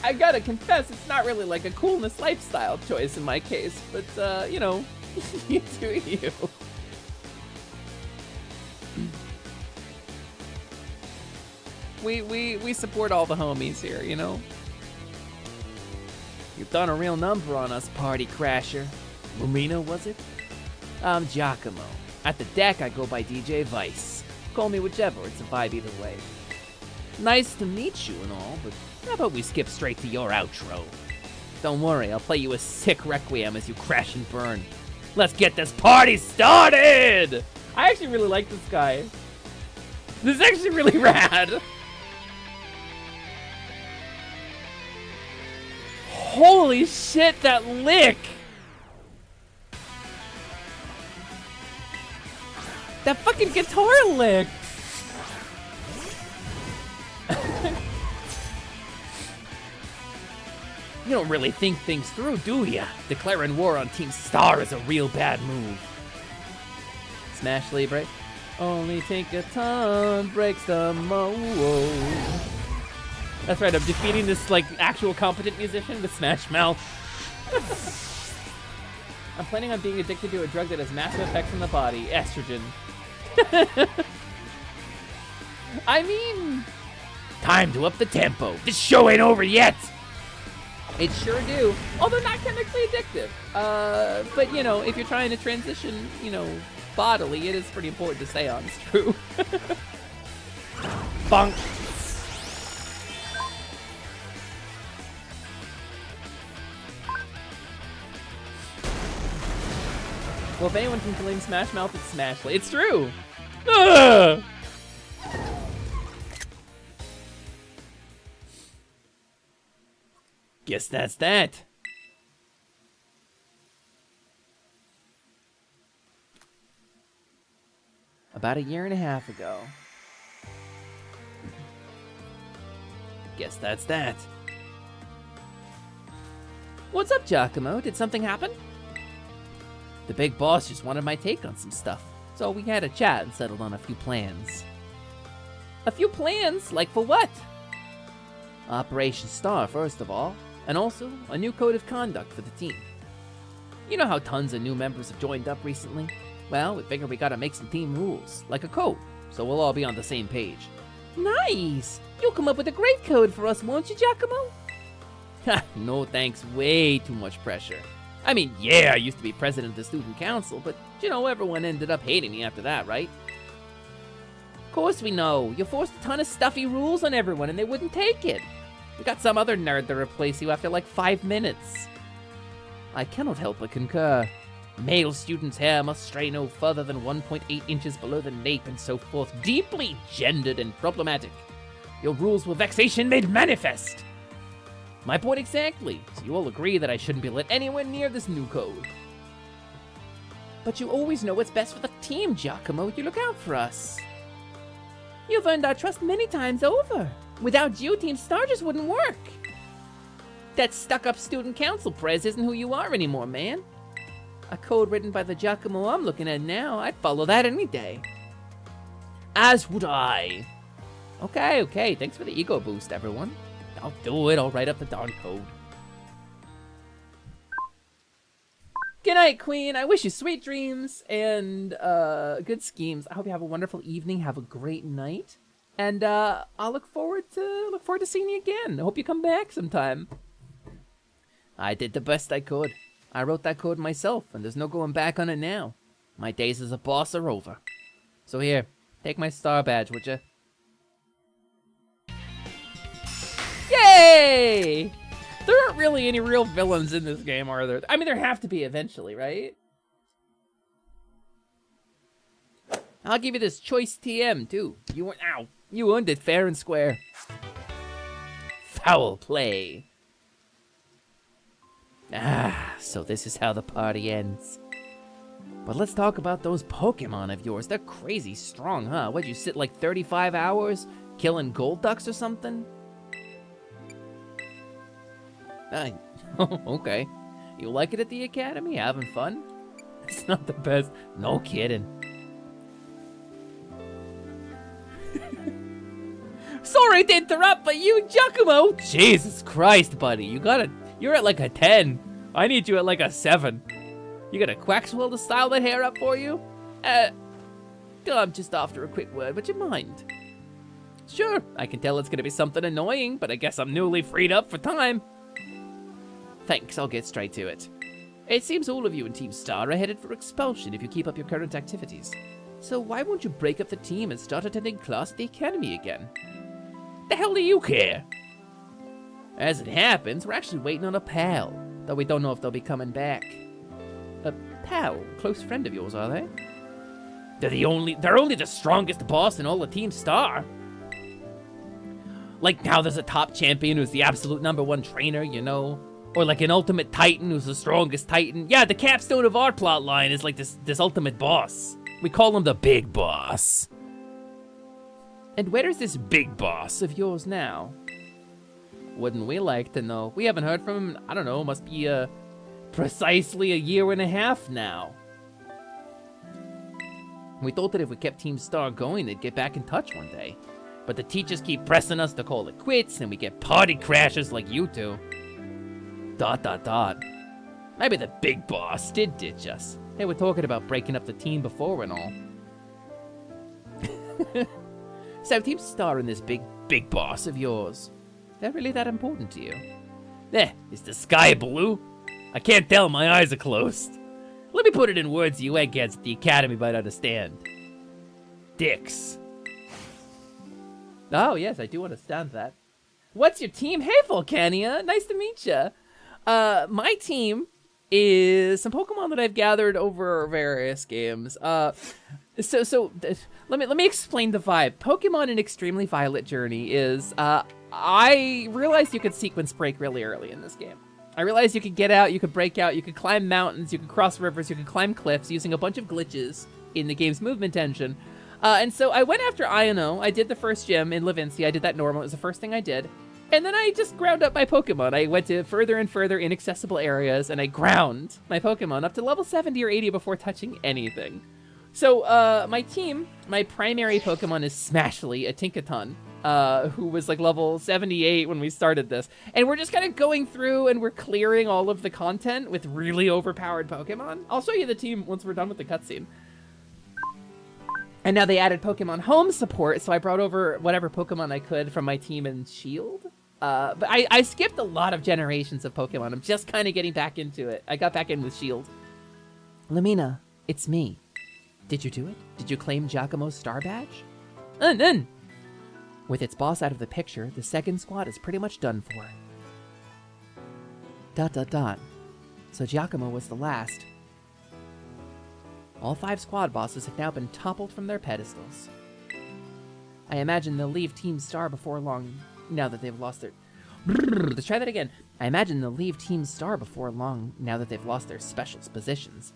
I gotta confess, it's not really like a coolness lifestyle choice in my case, but you know, you do you. We support all the homies here, you know. You've done a real number on us, party crasher. Lumina, was it? I'm Giacomo. At the deck, I go by DJ Vice. Call me whichever, it's a vibe either way. Nice to meet you and all, but how about we skip straight to your outro? Don't worry, I'll play you a sick requiem as you crash and burn. Let's get this party started! I actually really like this guy. This is actually really rad. Holy shit, that lick! That fucking guitar lick! You don't really think things through, do ya? Declaring war on Team Star is a real bad move. Smash Libre. Only think a ton breaks the mold. That's right, I'm defeating this like actual competent musician with Smash Mouth. I'm planning on being addicted to a drug that has massive effects on the body, estrogen. I mean, time to up the tempo. This show ain't over yet. It sure do, although not chemically addictive. But you know, if you're trying to transition, you know, bodily, it is pretty important to stay on. It's true. Bonk. Well, if anyone can claim Smash Mouth, it's Smashly. It's true. Ugh! Guess that's that. About a year and a half ago. Guess that's that. What's up, Giacomo? Did something happen? The big boss just wanted my take on some stuff, so we had a chat and settled on a few plans. A few plans? Like for what? Operation Star, first of all, and also a new code of conduct for the team. You know how tons of new members have joined up recently? Well, we figured we gotta make some team rules, like a code, so we'll all be on the same page. Nice! You'll come up with a great code for us, won't you, Giacomo? Ha, no thanks, way too much pressure. I mean, yeah, I used to be president of the student council, but, you know, everyone ended up hating me after that, right? Of course we know. You forced a ton of stuffy rules on everyone and they wouldn't take it. You got some other nerd to replace you after like 5 minutes. I cannot help but concur. Male students' hair must stray no further than 1.8 inches below the nape and so forth. Deeply gendered and problematic. Your rules were vexation made manifest. My point exactly. So you all agree that I shouldn't be let anywhere near this new code. But you always know what's best for the team, Giacomo. You look out for us. You've earned our trust many times over. Without you, Team Star just wouldn't work. That stuck-up student council prez isn't who you are anymore, man. A code written by the Giacomo I'm looking at now, I'd follow that any day. As would I. Okay, thanks for the ego boost, everyone. I'll do it, I'll write up the darn code. Good night, Queen. I wish you sweet dreams and good schemes. I hope you have a wonderful evening, have a great night. And I'll look forward to seeing you again. I hope you come back sometime. I did the best I could. I wrote that code myself, and there's no going back on it now. My days as a boss are over. So here, take my star badge, would you? Yay! There aren't really any real villains in this game, are there? I mean, there have to be eventually, right? I'll give you this choice TM, too. You earned it fair and square. Foul play. So this is how the party ends. But let's talk about those Pokemon of yours. They're crazy strong, huh? What'd you sit like 35 hours killing gold ducks or something? Okay. You like it at the academy? Having fun? It's not the best. No kidding. Sorry to interrupt, but you, Giacomo. Jesus Christ, buddy. You're at like a 10. I need you at like a 7. You got a Quaxwell to style that hair up for you? I'm just after a quick word. Would you mind? Sure, I can tell it's gonna be something annoying, but I guess I'm newly freed up for time. Thanks, I'll get straight to it. It seems all of you in Team Star are headed for expulsion if you keep up your current activities. So why won't you break up the team and start attending class at the academy again? The hell do you care? As it happens, we're actually waiting on a pal, though we don't know if they'll be coming back. A pal? Close friend of yours, are they? They're only the strongest boss in all of Team Star. Like now there's a top champion who's the absolute #1 trainer, you know? Or like an ultimate titan who's the strongest titan. Yeah, the capstone of our plot line is like this ultimate boss. We call him the big boss. And where is this big boss of yours now? Wouldn't we like to know? We haven't heard from him, I don't know, must be precisely a year and a half now. We thought that if we kept Team Star going, they'd get back in touch one day. But the teachers keep pressing us to call it quits, and we get party crashers like you two. ... Maybe the big boss did ditch us. They were talking about breaking up the team before and all. So Team Star and this big boss of yours, they're really that important to you? Is the sky blue? I can't tell, my eyes are closed. Let me put it in words you eggheads at the academy might understand. Dicks. Oh yes, I do understand that. What's your team? Hey Volcania, nice to meet ya. My team is some Pokemon that I've gathered over various games. So let me explain the vibe. Pokemon in Extremely Violet Journey is, I realized you could sequence break really early in this game. I realized you could get out, you could break out, you could climb mountains, you could cross rivers, you could climb cliffs using a bunch of glitches in the game's movement engine. And so I went after Iono. I did the first gym in Levincia. I did that normal. It was the first thing I did. And then I just ground up my Pokemon. I went to further and further inaccessible areas, and I ground my Pokemon up to level 70 or 80 before touching anything. So, my team, my primary Pokemon is Smashly, a Tinkaton, who was like level 78 when we started this. And we're just kind of going through and we're clearing all of the content with really overpowered Pokemon. I'll show you the team once we're done with the cutscene. And now they added Pokemon Home support, so I brought over whatever Pokemon I could from my team in Shield. But I skipped a lot of generations of Pokemon. I'm just kind of getting back into it. I got back in with Shield. Lumina, it's me. Did you do it? Did you claim Giacomo's star badge? None. With its boss out of the picture, the second squad is pretty much done for. ... So Giacomo was the last. All 5 squad bosses have now been toppled from their pedestals. I imagine they'll leave Team Star before long, now that they've lost their... Let's try that again. I imagine they'll leave Team Star before long, now that they've lost their specials positions.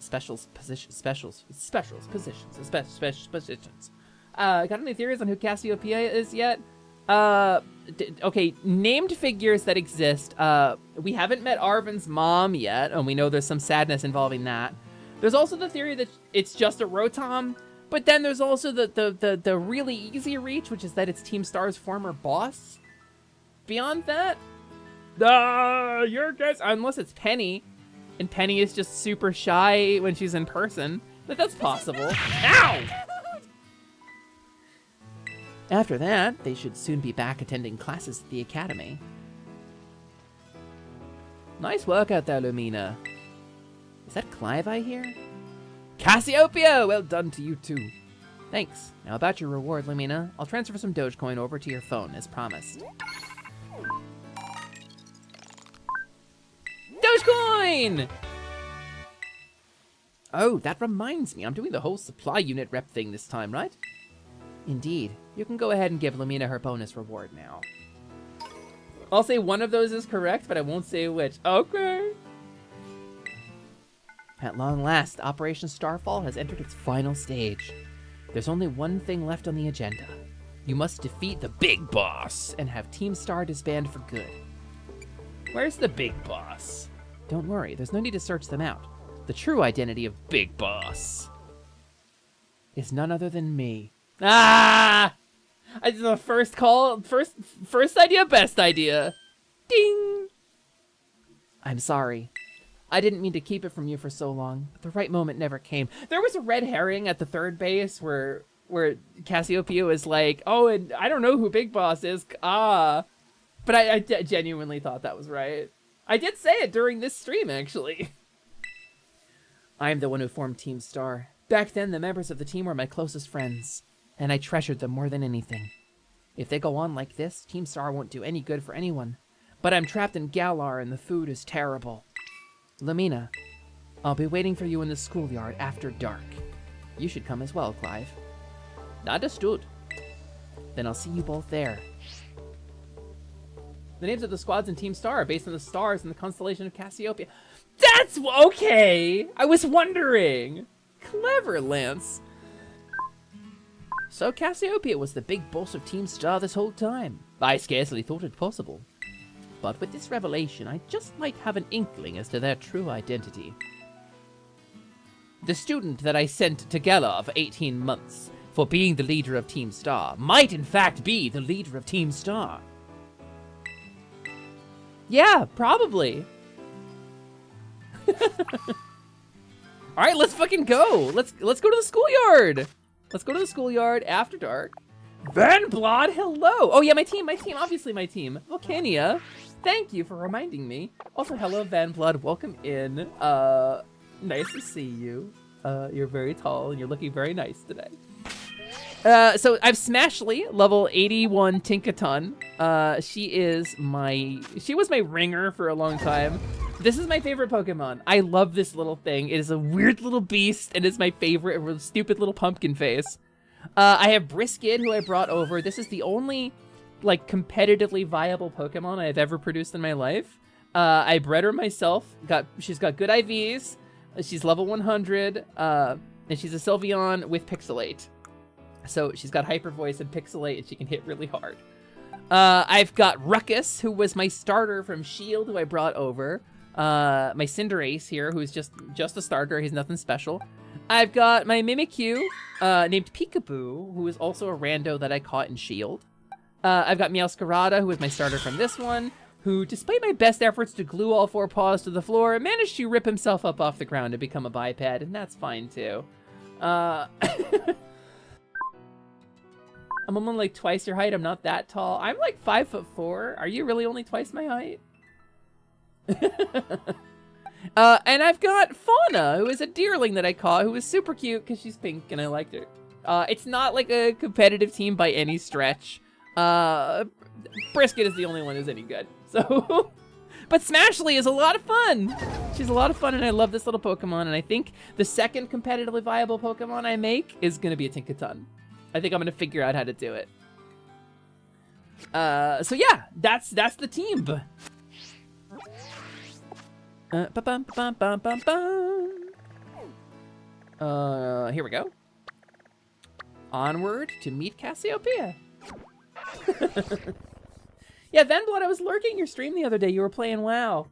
Got any theories on who Cassiopeia is yet? Okay, named figures that exist. We haven't met Arvin's mom yet, and we know there's some sadness involving that. There's also the theory that it's just a Rotom, but then there's also the really easy reach, which is that it's Team Star's former boss. Beyond that, your guess, unless it's Penny, and Penny is just super shy when she's in person, that's possible. Ow! After that, they should soon be back attending classes at the academy. Nice work out there, Lumina. Is that Clive I hear? Cassiopeia! Well done to you too. Thanks. Now about your reward, Lumina. I'll transfer some Dogecoin over to your phone, as promised. Dogecoin! Oh, that reminds me. I'm doing the whole supply unit rep thing this time, right? Indeed. You can go ahead and give Lumina her bonus reward now. I'll say one of those is correct, but I won't say which. Okay. At long last, Operation Starfall has entered its final stage. There's only one thing left on the agenda. You must defeat the Big Boss and have Team Star disband for good. Where's the Big Boss? Don't worry, there's no need to search them out. The true identity of Big Boss is none other than me. Ah! I did the first call, first idea, best idea. Ding! I'm sorry. I didn't mean to keep it from you for so long, but the right moment never came. There was a red herring at the third base where Cassiopeia was like, oh, and I don't know who Big Boss is. Ah. But I genuinely thought that was right. I did say it during this stream, actually. I'm the one who formed Team Star. Back then, the members of the team were my closest friends, and I treasured them more than anything. If they go on like this, Team Star won't do any good for anyone. But I'm trapped in Galar and the food is terrible. Lumina, I'll be waiting for you in the schoolyard after dark. You should come as well, Clive. Understood. Then I'll see you both there. The names of the squads in Team Star are based on the stars in the constellation of Cassiopeia. That's okay! I was wondering! Clever, Lance. So Cassiopeia was the big boss of Team Star this whole time. I scarcely thought it possible. But with this revelation, I just might have an inkling as to their true identity. The student that I sent to Galar for 18 months for being the leader of Team Star might in fact be the leader of Team Star. Yeah, probably. All right, let's fucking go. Let's go to the schoolyard. Let's go to the schoolyard after dark. Van Blod, hello. Oh yeah, my team, obviously my team. Volcania, thank you for reminding me. Also, hello, Van Blod, welcome in. Nice to see you. You're very tall and you're looking very nice today. So I've Smashly, level 81 Tinkaton. She was my ringer for a long time. This is my favorite Pokemon. I love this little thing. It is a weird little beast and it's my favorite, stupid little pumpkin face. I have Brisket, who I brought over. This is the only, like, competitively viable Pokemon I've ever produced in my life. I bred her myself. She's got good IVs. She's level 100, and she's a Sylveon with Pixelate. So she's got Hyper Voice and Pixelate, and she can hit really hard. I've got Ruckus, who was my starter from S.H.I.E.L.D., who I brought over. My Cinderace here, who's just a starter. He's nothing special. I've got my Mimikyu, named Peekaboo, who is also a rando that I caught in S.H.I.E.L.D. I've got Meowscarada, who is my starter from this one, who, despite my best efforts to glue all four paws to the floor, managed to rip himself up off the ground and become a biped, and that's fine too. I'm only like twice your height. I'm not that tall. I'm like 5'4". Are you really only twice my height? And I've got Fauna, who is a deerling that I caught, who is super cute because she's pink and I liked her. It's not like a competitive team by any stretch. Brisket is the only one who's any good. So, but Smashly is a lot of fun. She's a lot of fun and I love this little Pokemon. And I think the second competitively viable Pokemon I make is going to be a Tinkaton. I think I'm going to figure out how to do it. So yeah, that's the team. Here we go. Onward to meet Cassiopeia. Yeah, Venblood, I was lurking your stream the other day. You were playing WoW.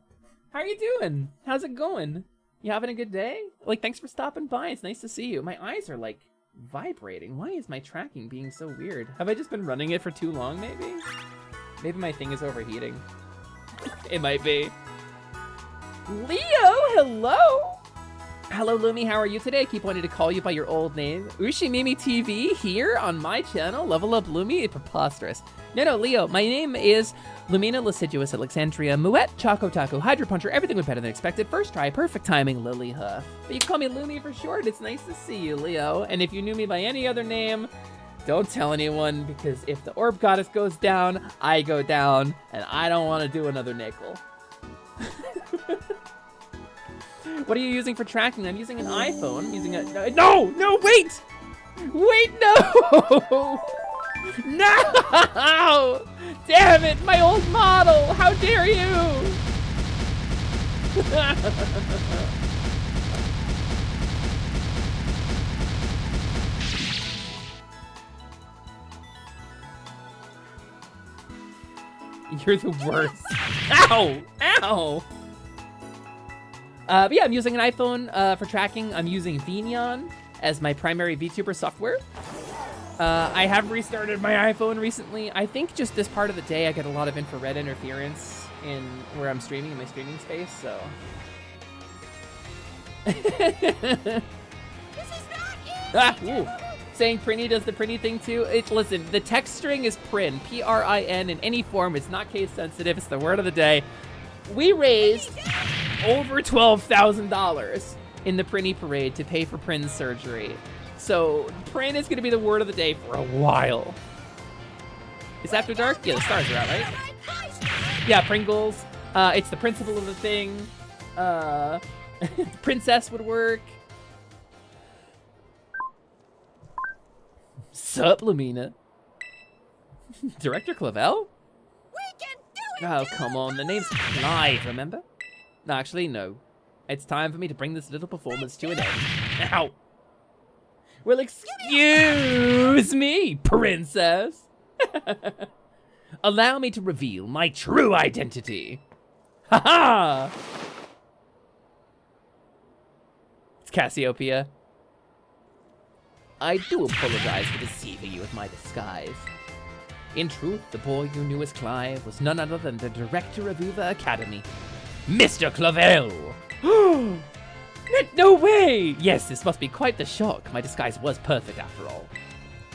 How are you doing? How's it going? You having a good day? Like, thanks for stopping by. It's nice to see you. My eyes are, like, vibrating. Why is my tracking being so weird? Have I just been running it for too long, maybe? Maybe my thing is overheating. It might be. Leo, hello! Hello, Lumi, how are you today? I keep wanting to call you by your old name. Ushimimi TV here on my channel. Level Up Lumi, preposterous. No, Leo, my name is Lumina Lasiduous Alexandria Muet Choco Taco Hydro Puncher. Everything went better than expected. First try, perfect timing, Lily Huff. But you can call me Lumi for short. It's nice to see you, Leo. And if you knew me by any other name, don't tell anyone, because if the orb goddess goes down, I go down, and I don't want to do another nickel. What are you using for tracking? I'm using an iPhone. I'm using a... No, wait! Wait, no! No! Damn it, my old model! How dare you! You're the worst. Ow! Ow! But yeah, I'm using an iPhone for tracking. I'm using Vignon as my primary VTuber software. I have restarted my iPhone recently. I think just this part of the day I get a lot of infrared interference in where I'm streaming, in my streaming space, so. Saying Prinny does the Prinny thing too. Listen, the text string is Prin, P-R-I-N in any form. It's not case sensitive. It's the word of the day. We raised over $12,000 in the Prinny Parade to pay for Prin's surgery. So Prin is gonna be the word of the day for a while. It's after dark? Yeah, the stars are out, right? Yeah, Pringles. It's the principle of the thing. Princess would work. Sup, Lumina? Director Clavel? Oh, come on. The name's Clive, remember? No, actually, no. It's time for me to bring this little performance to an end. Ow! Well, excuse me, princess. Allow me to reveal my true identity. Ha-ha! It's Cassiopeia. I do apologize for deceiving you with my disguise. In truth, the boy you knew as Clive was none other than the director of Uva Academy, Mr. Clavel. No way! Yes, this must be quite the shock. My disguise was perfect after all.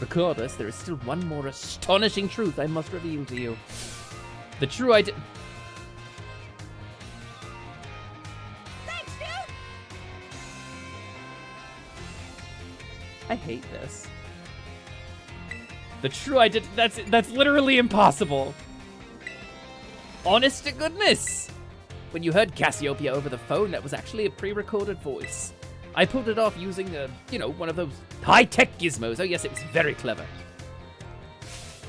Regardless, there is still one more astonishing truth I must reveal to you. The true identity... Thanks, dude! I hate this. The true identity... That's literally impossible. Honest to goodness! When you heard Cassiopeia over the phone, that was actually a pre-recorded voice. I pulled it off using, one of those high-tech gizmos. Oh yes, it was very clever.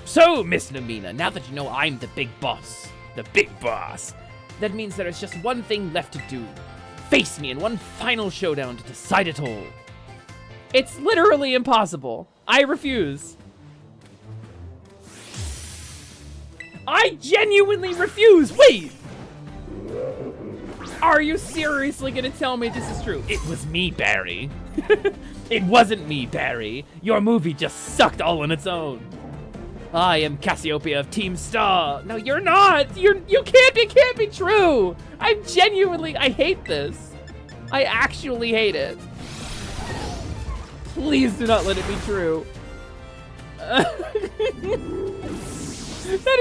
So, Miss Lumina, now that you know I'm the big boss, that means there is just one thing left to do. Face me in one final showdown to decide it all. It's literally impossible. I refuse. I genuinely refuse. Wait. Are you seriously gonna tell me this is true? It was me, Barry. It wasn't me, Barry. Your movie just sucked all on its own. I am Cassiopeia of Team Star. No, you're not. You can't. It can't be true. I hate this. I actually hate it. Please do not let it be true. That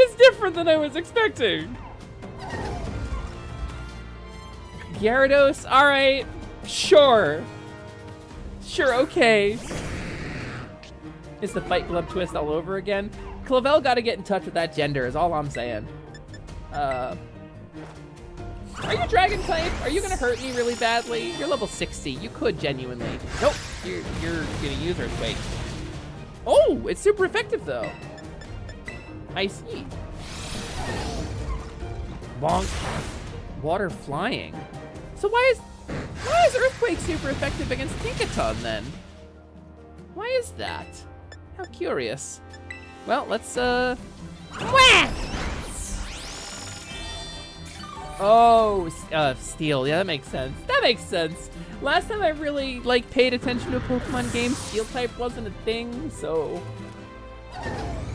is different than I was expecting. Gyarados, alright. Sure, okay. It's the Fight Club twist all over again. Clavel gotta get in touch with that gender is all I'm saying. Are you dragon type? Are you gonna hurt me really badly? You're level 60. You could genuinely. Nope. You're gonna use Earthquake. Oh, it's super effective though. I see. Bonk. Water flying. So why is Earthquake super effective against Tinkaton then? Why is that? How curious. Well, let's whack! Oh, Steel. Yeah, that makes sense. That makes sense. Last time I really like paid attention to a Pokemon game, Steel type wasn't a thing, so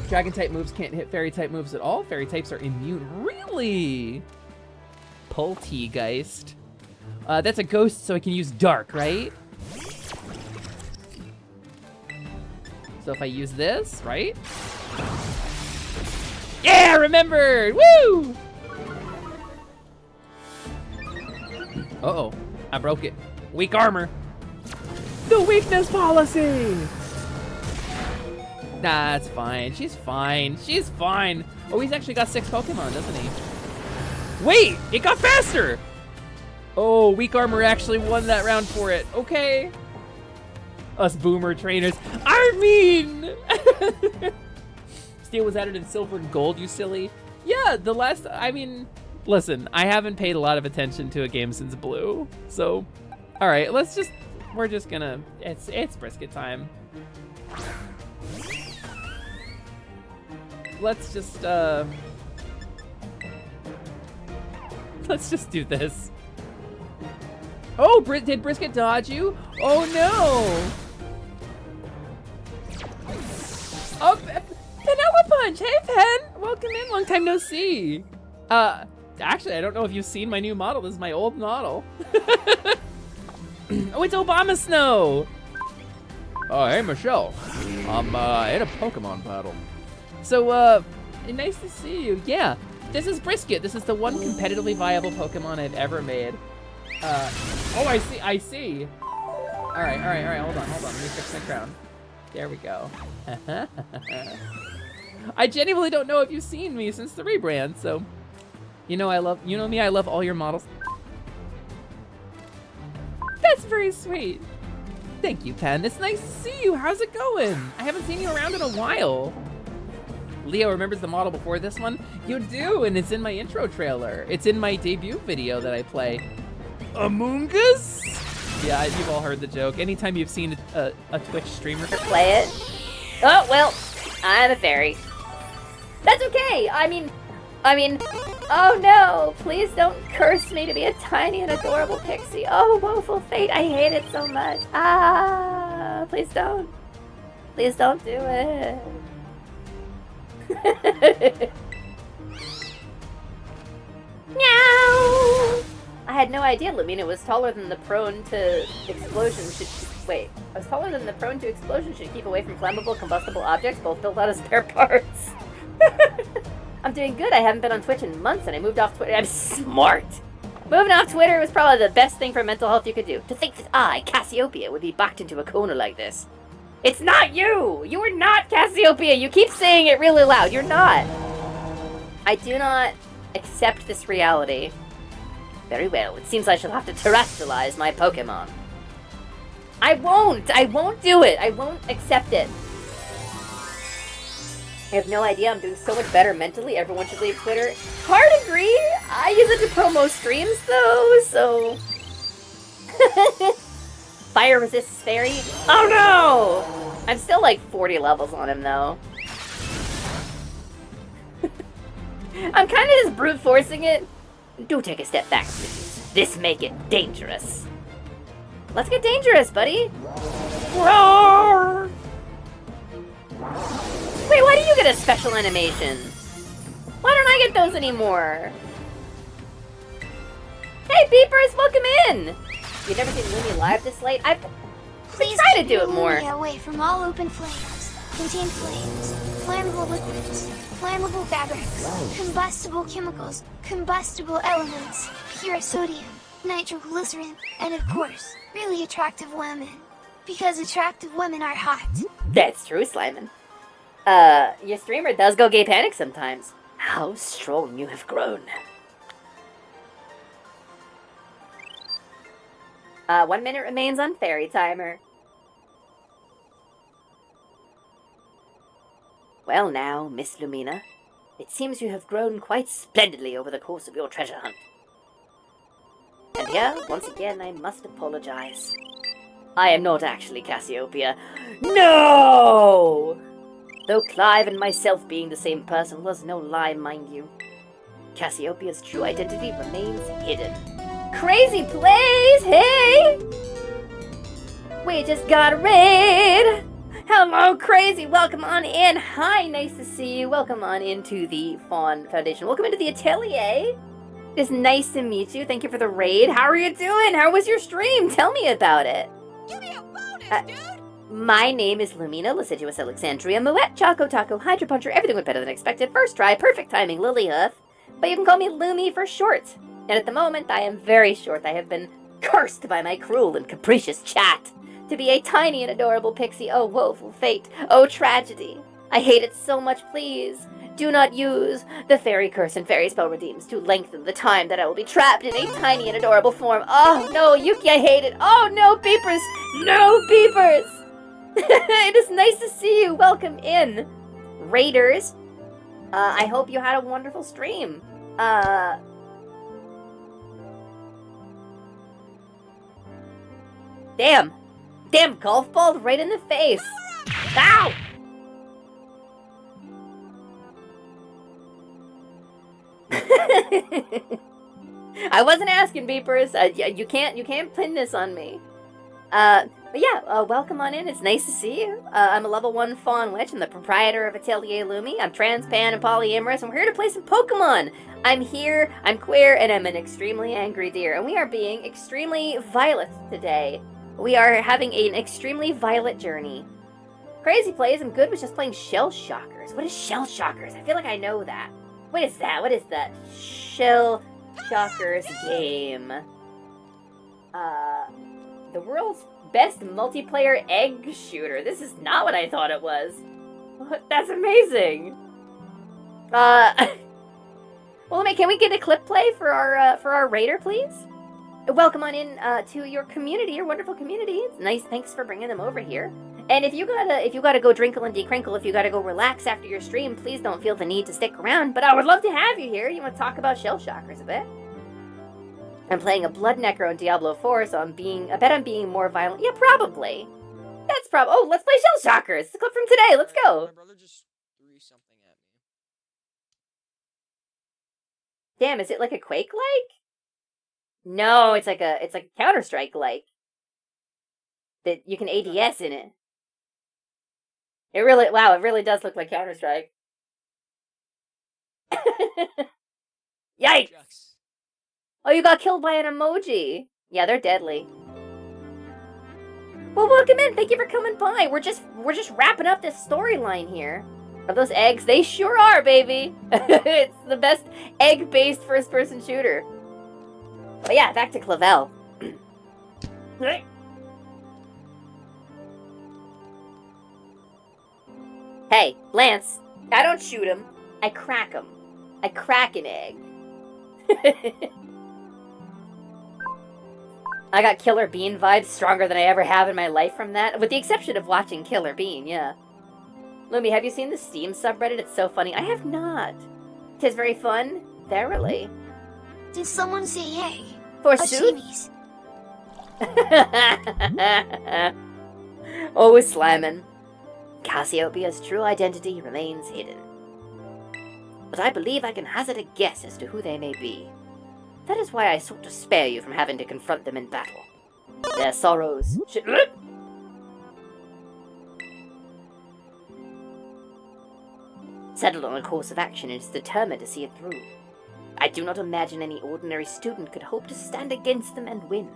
Dragon type moves can't hit Fairy type moves at all. Fairy types are immune. Really? Poltegeist. That's a ghost, so I can use Dark, right? So if I use this, right? Yeah, remembered! Woo! Uh-oh, I broke it. Weak armor. The weakness policy! Nah, it's fine. She's fine. She's fine. Oh, he's actually got 6 Pokemon, doesn't he? Wait, it got faster! Oh, weak armor actually won that round for it. Okay. Us boomer trainers. I mean! Steel was added in silver and gold, you silly. Yeah, the last, I mean, listen, I haven't paid a lot of attention to a game since Blue. So, all right, we're just gonna, it's brisket time. Let's just do this. Oh, did Brisket dodge you? Oh no! Oh, Vanilla Punch! Hey, Pen! Welcome in, long time no see. Actually, I don't know if you've seen my new model. This is my old model. Oh, it's Obama Snow! Oh, hey, Michelle. I'm in a Pokemon battle. So, nice to see you. Yeah, this is Brisket. This is the one competitively viable Pokemon I've ever made. Oh, I see. All right, hold on. Let me fix my crown. There we go. I genuinely don't know if you've seen me since the rebrand, so you know me, I love all your models. That's very sweet. Thank you, Pen. It's nice to see you. How's it going? I haven't seen you around in a while. Leo remembers the model before this one? You do, and it's in my intro trailer. It's in my debut video that I play. Among Us? Yeah, you've all heard the joke. Anytime you've seen a Twitch streamer play it. Oh, well, I'm a fairy. That's okay. I mean, oh no, please don't curse me to be a tiny and adorable pixie. Oh, woeful fate, I hate it so much. Ah, please don't. Please don't do it. Meow! I had no idea Lumina was taller than the prone to explosion wait, I was taller than the prone to explosion should keep away from flammable, combustible objects, both built out of spare parts. I'm doing good. I haven't been on Twitch in months and I moved off Twitter. I'm smart! Moving off Twitter was probably the best thing for mental health you could do. To think that I, Cassiopeia, would be backed into a corner like this. It's not you! You are not Cassiopeia! You keep saying it really loud. You're not! I do not accept this reality. Very well. It seems I shall have to terrestrialize my Pokemon. I won't! I won't do it! I won't accept it. I have no idea. I'm doing so much better mentally. Everyone should leave Twitter. Hard agree. I use it to promo streams, though, so... Fire resists fairy. Oh, no! I'm still like 40 levels on him, though. I'm kind of just brute forcing it. Do take a step back, please. This may get dangerous. Let's get dangerous, buddy. Roar! Wait, why do you get a special animation? Why don't I get those anymore? Hey, Beepers, welcome in! You've never seen Lumi live this late? I've Please tried to keep do your it more. Lumi away from all open flames, contained flames, flammable liquids, flammable fabrics, combustible chemicals, combustible elements, pure sodium, nitroglycerin, and of course, really attractive women. Because attractive women are hot. That's true, Slimin. Your streamer does go gay panic sometimes. How strong you have grown. 1 minute remains on fairy timer. Well now, Miss Lumina, it seems you have grown quite splendidly over the course of your treasure hunt. And here, once again, I must apologize. I am not actually Cassiopeia. No! Though Clive and myself being the same person was no lie, mind you. Cassiopeia's true identity remains hidden. Crazy plays, hey! We just got a raid! Hello, Crazy! Welcome on in! Hi, nice to see you. Welcome on into the Faun Foundation. Welcome into the atelier. It's nice to meet you. Thank you for the raid. How are you doing? How was your stream? Tell me about it. Give me a bonus, dude! My name is Lumina, Lascivious Alexandria, Moet, Choco Taco, Hydra Puncher, everything went better than expected. First try, perfect timing, Lily Hoof. But you can call me Lumi for short. And at the moment, I am very short. I have been cursed by my cruel and capricious chat to be a tiny and adorable pixie. Oh, woeful fate. Oh, tragedy. I hate it so much, please. Do not use the fairy curse and fairy spell redeems to lengthen the time that I will be trapped in a tiny and adorable form. Oh, no, Yuki, I hate it. Oh, no, Beepers. No, Beepers. It is nice to see you. Welcome in. Raiders. I hope you had a wonderful stream. Damn. Damn, golf ball right in the face. Ow! I wasn't asking, Beepers. You can't pin this on me. But yeah, welcome on in. It's nice to see you. I'm a level 1 Faun Witch. I'm the proprietor of Atelier Lumi. I'm trans, pan, and polyamorous, and we're here to play some Pokemon. I'm here, I'm queer, and I'm an extremely angry deer. And we are being extremely violent today. We are having an extremely violent journey. Crazy plays, I'm good with just playing Shell Shockers. What is Shell Shockers? I feel like I know that. What is that? What is that? Shell Shockers game. The world's best multiplayer egg shooter. This is not what I thought it was. That's amazing. Well, can we get a clip play for our raider, please? Welcome on in to your community, your wonderful community. It's nice. Thanks for bringing them over here. And if you gotta go drinkle and decrinkle, if you gotta go relax after your stream, please don't feel the need to stick around. But I would love to have you here. You want to talk about Shell Shockers a bit? I'm playing a Blood Necro in Diablo 4, so I bet I'm being more violent. Yeah, probably. That's oh, let's play Shell Shockers. It's a clip from today. Let's go. My brother just threw something at me. Damn, is it like a Quake-like? No, it's like a Counter-Strike-like. That you can ADS in it. It really does look like Counter-Strike. Yikes! Oh, you got killed by an emoji. Yeah, they're deadly. Well, welcome in. Thank you for coming by. We're just wrapping up this storyline here. Are those eggs? They sure are, baby. It's the best egg-based first-person shooter. But yeah, back to Clavel. Hey, Lance, I don't shoot him. I crack him. I crack an egg. I got Killer Bean vibes stronger than I ever have in my life from that, with the exception of watching Killer Bean, yeah. Lumi, have you seen the Steam subreddit? It's so funny. I have not. 'Tis very fun. Verily. Did someone say yay? Forsooth. Always slamming. Cassiopeia's true identity remains hidden. But I believe I can hazard a guess as to who they may be. That is why I sought to spare you from having to confront them in battle. Their sorrows should... Settled on a course of action and is determined to see it through. I do not imagine any ordinary student could hope to stand against them and win.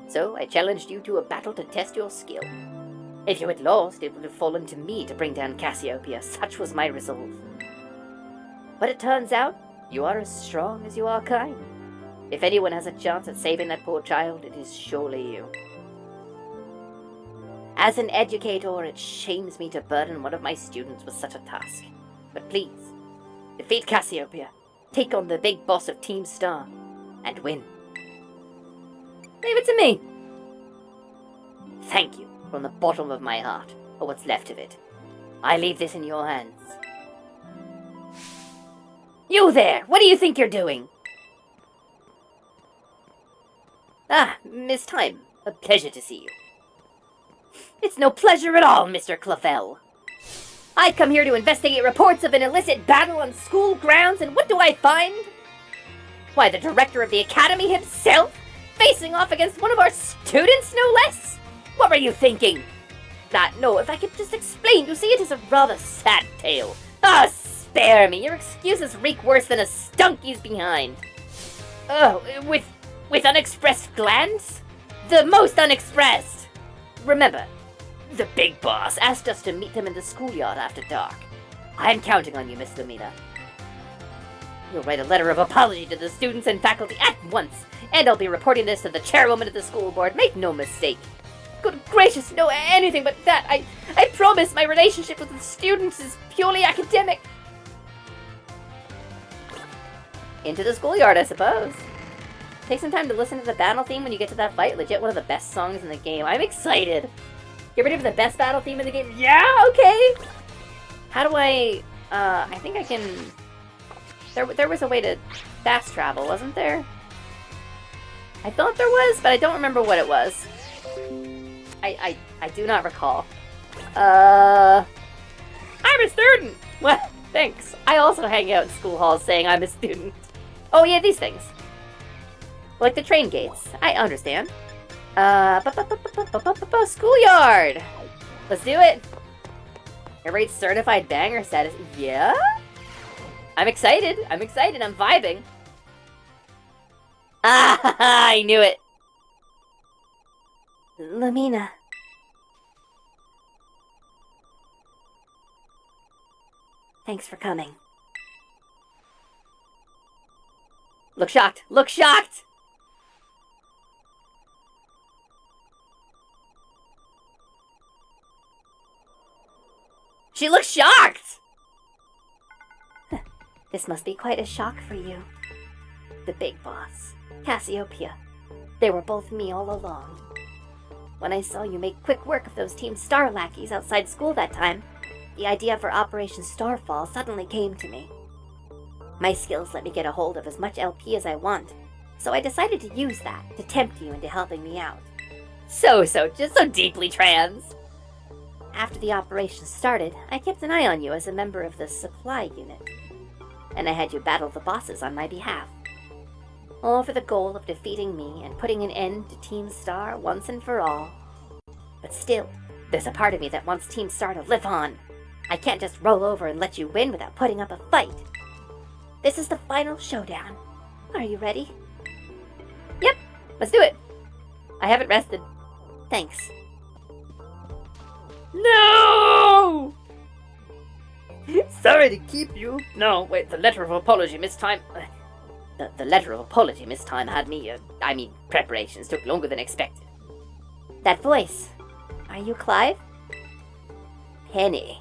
So I challenged you to a battle to test your skill. If you had lost, it would have fallen to me to bring down Cassiopeia. Such was my resolve. But it turns out, you are as strong as you are kind. If anyone has a chance at saving that poor child, it is surely you. As an educator, it shames me to burden one of my students with such a task. But please, defeat Cassiopeia, take on the big boss of Team Star, and win. Leave it to me. Thank you from the bottom of my heart, or what's left of it. I leave this in your hands. You there! What do you think you're doing? Ah, Miss Time. A pleasure to see you. It's no pleasure at all, Mr. Clavel. I come here to investigate reports of an illicit battle on school grounds, and what do I find? Why, the director of the academy himself, facing off against one of our students, no less? What were you thinking? No, if I could just explain, you see, it is a rather sad tale. Ah, spare me, your excuses reek worse than a stunky's behind. Oh, with unexpressed glands? The most unexpressed! Remember, the big boss asked us to meet him in the schoolyard after dark. I'm counting on you, Miss Lumina. You'll write a letter of apology to the students and faculty at once, and I'll be reporting this to the chairwoman of the school board, make no mistake. Good gracious, no, anything but that. I promise my relationship with the students is purely academic. Into the schoolyard, I suppose. Take some time to listen to the battle theme when you get to that fight. Legit one of the best songs in the game. I'm excited. Get ready for the best battle theme in the game. Yeah, okay. How do I think I can... There was a way to fast travel, wasn't there? I thought there was, but I don't remember what it was. I do not recall. I'm a student! Well, thanks. I also hang out in school halls saying I'm a student. Oh yeah, these things. Like the train gates. I understand. Schoolyard! Let's do it! Every certified banger status. Yeah? I'm excited. I'm vibing. Ah, I knew it. Lumina. Thanks for coming. Look shocked. Look shocked! She looks shocked! This must be quite a shock for you. The big boss, Cassiopeia. They were both me all along. When I saw you make quick work of those Team Star lackeys outside school that time, the idea for Operation Starfall suddenly came to me. My skills let me get a hold of as much LP as I want, so I decided to use that to tempt you into helping me out. Just so deeply trans. After the operation started, I kept an eye on you as a member of the supply unit, and I had you battle the bosses on my behalf. All for the goal of defeating me and putting an end to Team Star once and for all. But still, there's a part of me that wants Team Star to live on. I can't just roll over and let you win without putting up a fight. This is the final showdown. Are you ready? Yep, let's do it. I haven't rested. Thanks. No! Sorry to keep you. No, wait, the letter of apology Miss Time... The letter of apology Miss Time had me, preparations took longer than expected. That voice. Are you Clive? Penny.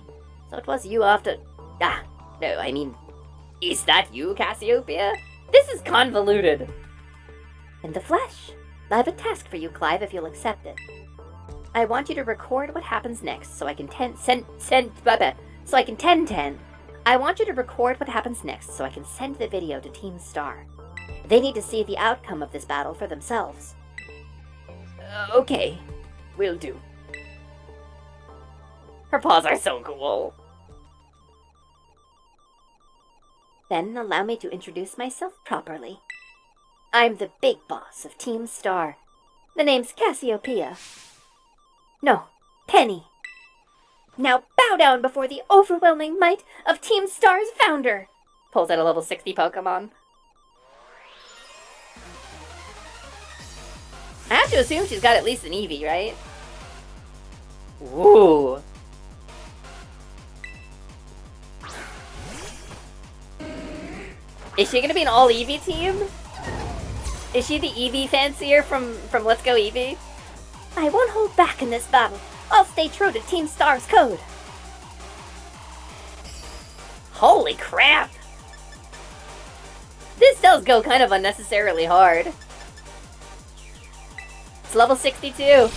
So it was you after... is that you, Cassiopeia? This is convoluted. In the flesh. I have a task for you, Clive, if you'll accept it. I want you to record what happens next so I can I want you to record what happens next so I can send the video to Team Star. They need to see the outcome of this battle for themselves. Okay, will do. Her paws are so cool. Then allow me to introduce myself properly. I'm the big boss of Team Star. The name's Cassiopeia. No, Penny. Now bow down before the overwhelming might of Team Star's founder. Pulls out a level 60 Pokemon. I have to assume she's got at least an Eevee, right? Ooh. Is she gonna be an all Eevee team? Is she the Eevee fancier from Let's Go Eevee? I won't hold back in this battle. I'll stay true to Team Star's code. Holy crap! This does go kind of unnecessarily hard. It's level 62.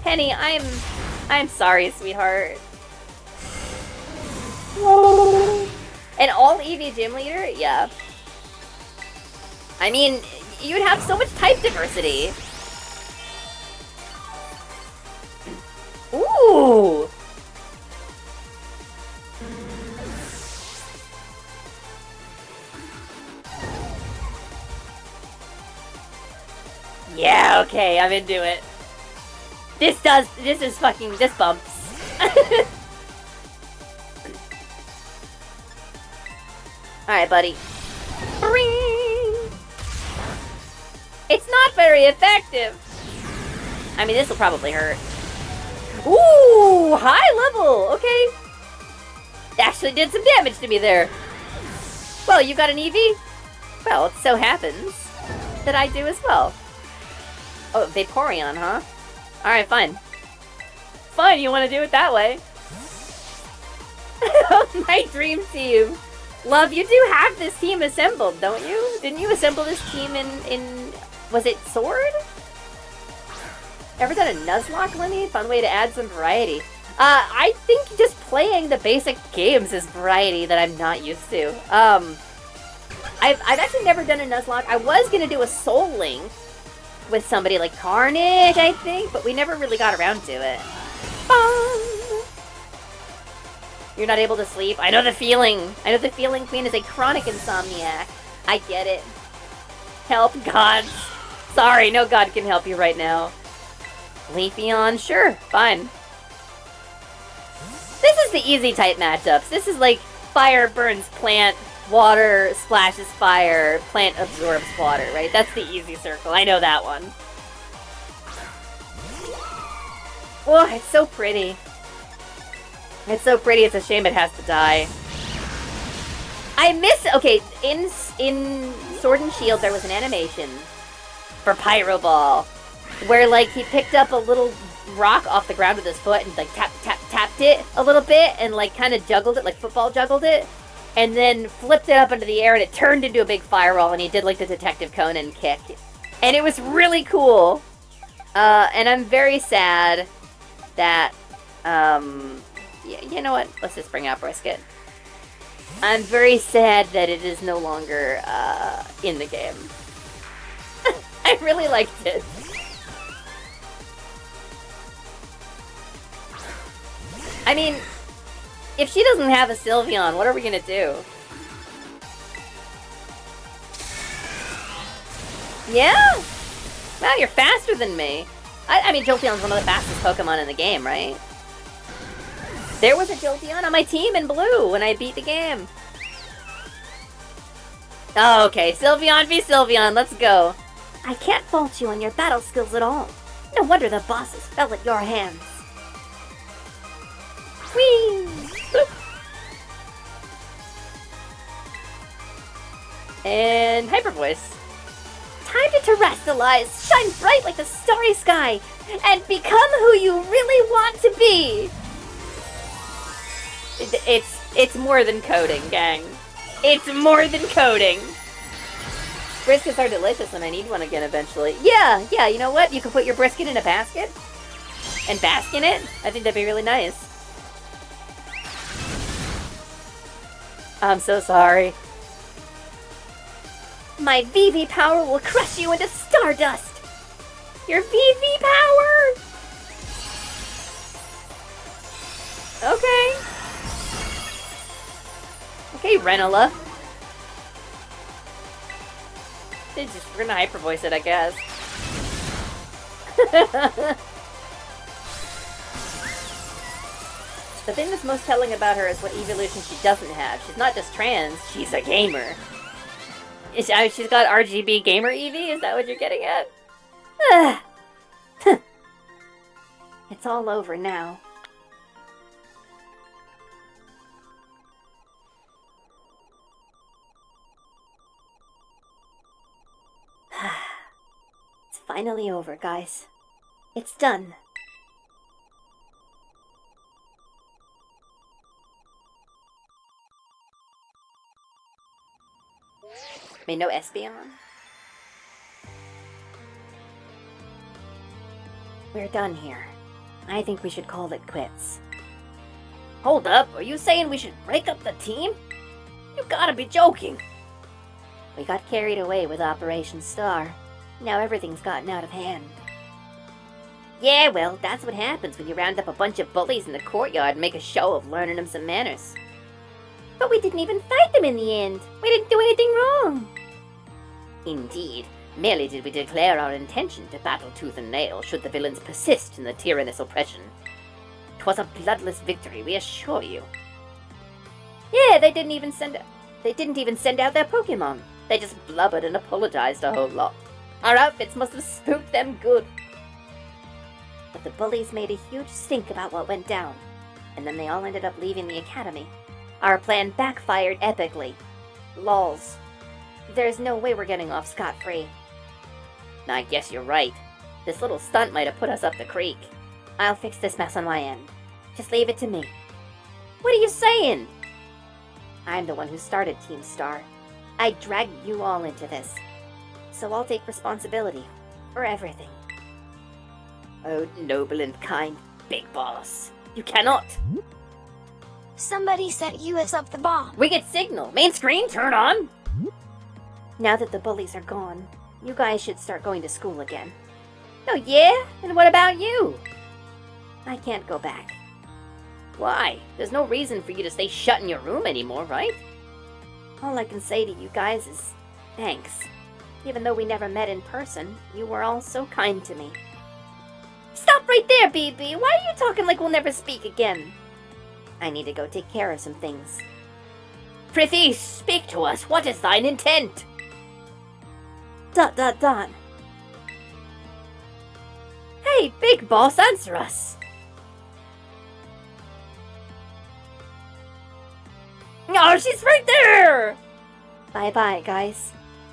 Penny, I'm sorry, sweetheart. An all Eevee gym leader? Yeah. I mean, you'd have so much type diversity. Ooh! Yeah, okay, I'm into it. This bumps. Alright, buddy. It's not very effective. I mean, this will probably hurt. Ooh, high level. Okay. Actually did some damage to me there. Well, you got an Eevee? Well, it so happens that I do as well. Oh, Vaporeon, huh? Alright, fine. Fine, you want to do it that way. My dream team. Love, you do have this team assembled, don't you? Didn't you assemble this team in was it Sword? Ever done a Nuzlocke, Lumi? Fun way to add some variety. I think just playing the basic games is variety that I'm not used to. I've actually never done a Nuzlocke. I was gonna do a Soul Link with somebody like Carnage, I think, but we never really got around to it. You're not able to sleep? I know the feeling. I know the feeling. Queen is a chronic insomniac. I get it. Help, gods. Sorry, no god can help you right now. Leafeon? Sure, fine. This is the easy type matchups. This is like fire burns plant, water splashes fire, plant absorbs water, right? That's the easy circle. I know that one. Oh, it's so pretty. It's so pretty, it's a shame it has to die. I miss... Okay, in Sword and Shield, there was an animation for Pyro Ball where, like, he picked up a little rock off the ground with his foot and, like, tapped it a little bit and, like, kind of juggled it, like football juggled it, and then flipped it up into the air and it turned into a big fireball and he did, like, the Detective Conan kick. And it was really cool. And I'm very sad that, you know what? Let's just bring out Brisket. I'm very sad that it is no longer in the game. I really liked it. I mean, if she doesn't have a Sylveon, what are we gonna do? Yeah? Wow, you're faster than me. I mean, Jolteon's one of the fastest Pokemon in the game, right? There was a Jolteon on my team in blue when I beat the game. Oh, okay, Sylveon v Sylveon, let's go. I can't fault you on your battle skills at all. No wonder the bosses fell at your hands. Whee! Boop. And Hyper Voice. Time to terrestrialize, shine bright like the starry sky, and become who you really want to be. It's more than coding, gang. It's more than coding. Briskets are delicious and I need one again eventually. Yeah, you know what? You can put your brisket in a basket and bask in it. I think that'd be really nice. I'm so sorry. My VV power will crush you into stardust. Your VV power! Okay. Okay, Renola. We're gonna hyper voice it, I guess. The thing that's most telling about her is what evolution she doesn't have. She's not just trans, she's a gamer. She's got RGB gamer Eevee? Is that what you're getting at? It's all over now. It's finally over, guys. It's done. Wait, no Espeon? We're done here. I think we should call it quits. Hold up, are you saying we should break up the team? You gotta be joking. We got carried away with Operation Star. Now everything's gotten out of hand. Yeah, well, that's what happens when you round up a bunch of bullies in the courtyard and make a show of learning them some manners. But we didn't even fight them in the end. We didn't do anything wrong. Indeed, merely did we declare our intention to battle tooth and nail should the villains persist in the tyrannous oppression. 'Twas a bloodless victory, we assure you. Yeah, they didn't even send out their Pokemon. They just blubbered and apologized a whole lot. Our outfits must have spooked them good. But the bullies made a huge stink about what went down, and then they all ended up leaving the academy. Our plan backfired epically. Lols. There's no way we're getting off scot-free. I guess you're right. This little stunt might have put us up the creek. I'll fix this mess on my end. Just leave it to me. What are you saying? I'm the one who started Team Star. I dragged you all into this. So I'll take responsibility for everything. Oh, noble and kind Big Boss. You cannot. Somebody set US up the bomb. We get signal. Main screen, turn on. Now that the bullies are gone, you guys should start going to school again. Oh yeah? And what about you? I can't go back. Why? There's no reason for you to stay shut in your room anymore, right? All I can say to you guys is thanks. Even though we never met in person, you were all so kind to me. Stop right there, BB! Why are you talking like we'll never speak again? I need to go take care of some things. Prithee, speak to us. What is thine intent? ... Hey, Big Boss, answer us! Oh, she's right there! Bye-bye, guys.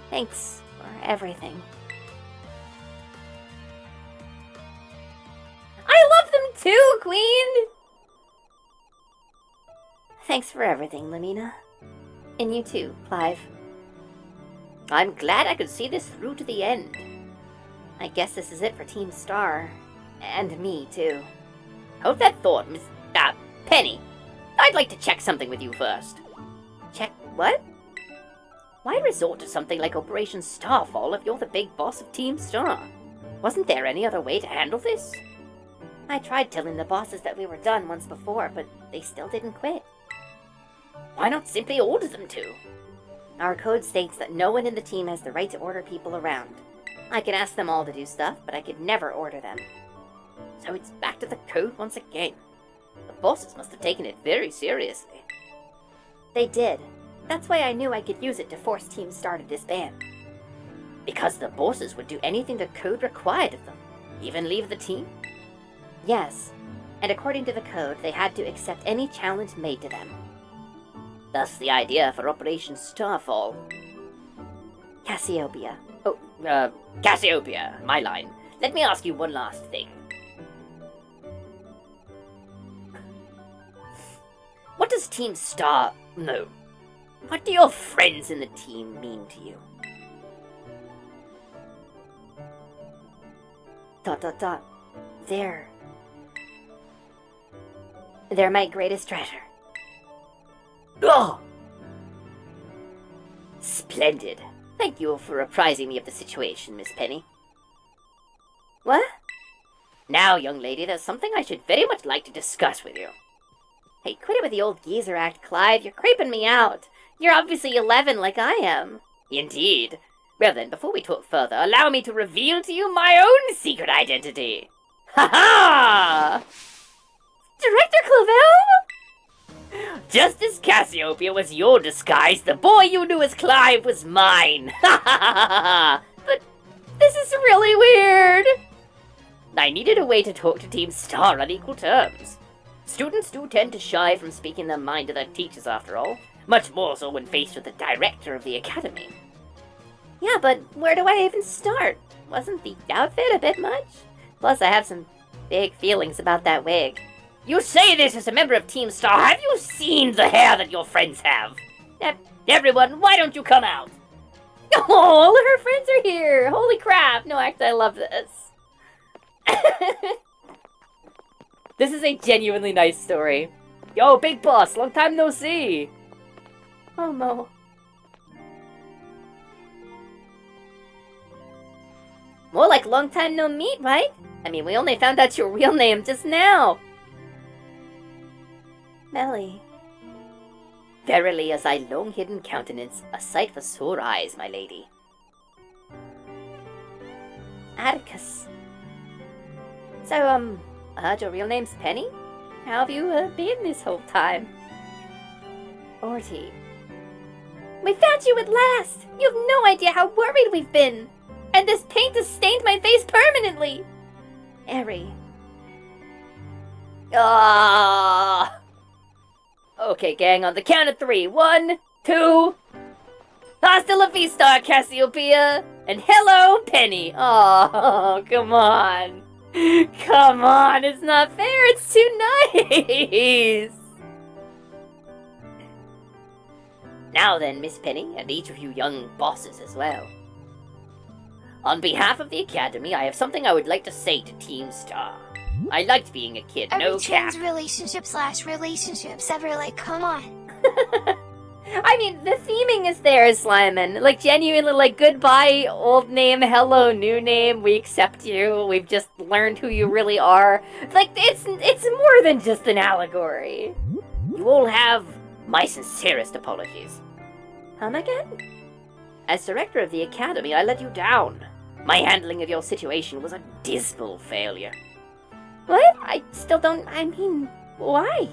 Thanks for everything. I love them too, Queen! Thanks for everything, Lumina. And you too, Clive. I'm glad I could see this through to the end. I guess this is it for Team Star. And me, too. Hold that thought, Miss... Penny. I'd like to check something with you first. Check what? Why resort to something like Operation Starfall if you're the big boss of Team Star? Wasn't there any other way to handle this? I tried telling the bosses that we were done once before, but they still didn't quit. Why not simply order them to? Our code states that no one in the team has the right to order people around. I can ask them all to do stuff, but I could never order them. So it's back to the code once again. The bosses must have taken it very seriously. They did. That's why I knew I could use it to force Team Star to disband. Because the bosses would do anything the code required of them, even leave the team? Yes, and according to the code, they had to accept any challenge made to them. Thus the idea for Operation Starfall. Cassiopeia. Cassiopeia, my line. Let me ask you one last thing. What does Team Star... No. What do your friends in the team mean to you? ... They're my greatest treasure. Ugh! Splendid. Thank you for apprising me of the situation, Miss Penny. What? Now, young lady, there's something I should very much like to discuss with you. Hey, quit it with the old geezer act, Clive. You're creeping me out. You're obviously 11 like I am. Indeed. Well then, before we talk further, allow me to reveal to you my own secret identity. Ha-ha! Director Clavel? Just as Cassiopeia was your disguise, the boy you knew as Clive was mine. Ha ha ha! But this is really weird. I needed a way to talk to Team Star on equal terms. Students do tend to shy from speaking their mind to their teachers, after all. Much more so when faced with the director of the academy. Yeah, but where do I even start? Wasn't the outfit a bit much? Plus, I have some big feelings about that wig. You say this as a member of Team Star. Have you seen the hair that your friends have? Everyone, why don't you come out? Oh, all of her friends are here. Holy crap. No, actually, I love this. This is a genuinely nice story. Yo, Big Boss, long time no see. Oh, Mo. More like long time no meet, right? I mean, we only found out your real name just now. Melly. Verily, as thy long-hidden countenance, a sight for sore eyes, my lady. Atticus. So, I heard your real name's Penny? How have you been this whole time? Orty. We found you at last! You have no idea how worried we've been! And this paint has stained my face permanently! Eri. Ah. Okay, gang, on the count of 3. 1, 2... Hasta la vista, Cassiopeia! And hello, Penny! Oh, come on! Come on, it's not fair, it's too nice! Now then, Miss Penny, and each of you young bosses as well. On behalf of the Academy, I have something I would like to say to Team Star. I liked being a kid, no cap. Relationships ever, like, come on. I mean, the theming is there, Slyman. Like, genuinely, like, goodbye, old name, hello, new name, we accept you, we've just learned who you really are. Like, it's more than just an allegory. You all have my sincerest apologies. Come again? As director of the Academy, I let you down. My handling of your situation was a dismal failure. What? I still don't... I mean, why?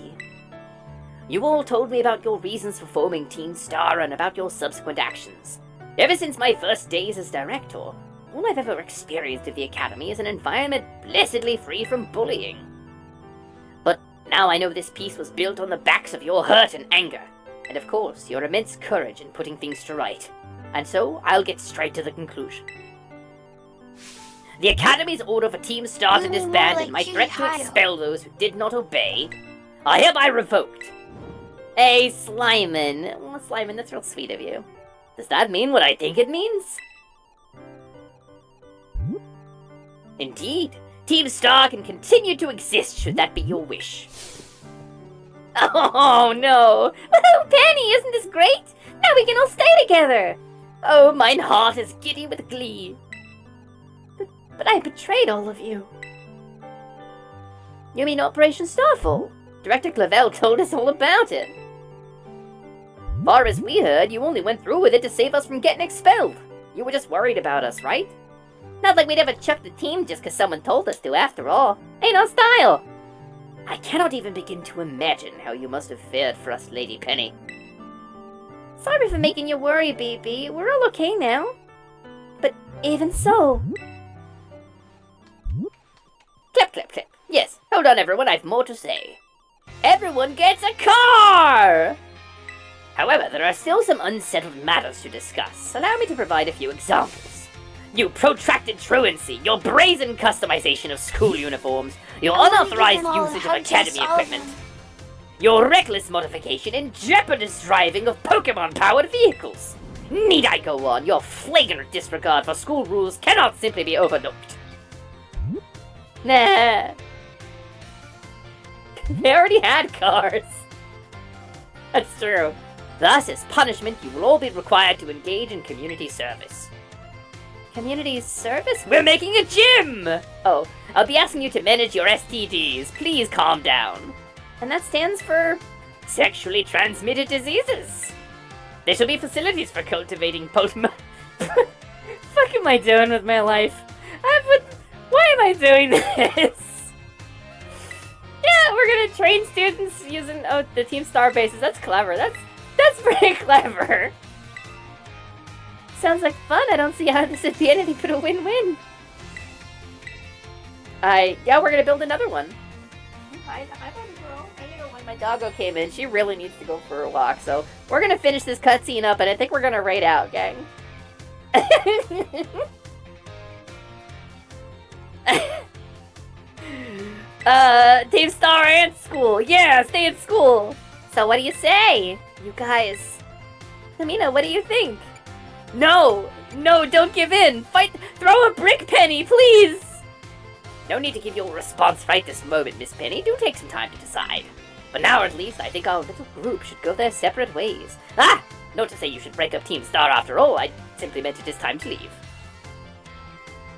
You all told me about your reasons for forming Team Star and about your subsequent actions. Ever since my first days as director, all I've ever experienced at the Academy is an environment blessedly free from bullying. But now I know this piece was built on the backs of your hurt and anger, and of course, your immense courage in putting things to right. And so, I'll get straight to the conclusion. The Academy's order for Team Star to disband and my threat to expel those who did not obey are hereby revoked. Hey, Slyman. Well, Slyman, that's real sweet of you. Does that mean what I think it means? Indeed. Team Star can continue to exist should that be your wish. Oh, no. Oh, Penny, isn't this great? Now we can all stay together. Oh, mine heart is giddy with glee. But I betrayed all of you. You mean Operation Starfall? Director Clavel told us all about it. Far as we heard, you only went through with it to save us from getting expelled. You were just worried about us, right? Not like we'd ever chuck the team just because someone told us to, after all. Ain't our style. I cannot even begin to imagine how you must have fared for us, Lady Penny. Sorry for making you worry, BB. We're all okay now. But even so... Clip, clip, clip. Yes, hold on everyone, I've more to say. Everyone gets a car! However, there are still some unsettled matters to discuss. Allow me to provide a few examples. Your protracted truancy, your brazen customization of school uniforms, your unauthorized usage of academy equipment, your reckless modification and jeopardous driving of Pokemon-powered vehicles. Need I go on? Your flagrant disregard for school rules cannot simply be overlooked. Nah. They already had cars. That's true. Thus, as punishment, you will all be required to engage in community service. Community service? We're making a gym! Oh, I'll be asking you to manage your STDs. Please calm down. And that stands for... sexually transmitted diseases. There shall be facilities for cultivating Pokemon. Fuck am I doing with my life? Why am I doing this? Yeah, we're gonna train students using the Team Star bases. That's clever. That's pretty clever. Sounds like fun. I don't see how this would be anything but a win-win. Yeah, we're gonna build another one. Hi, girl. I knew when my doggo came in. She really needs to go for a walk. So we're gonna finish this cutscene up, and I think we're gonna raid out, gang. Team Star and school. Yeah, stay in school. So what do you say? You guys. Amina, what do you think? No, don't give in. Fight, throw a brick, Penny, please. No need to give your response right this moment, Miss Penny. Do take some time to decide. But now at least, I think our little group should go their separate ways. Ah! Not to say you should break up Team Star after all. I simply meant it is time to leave.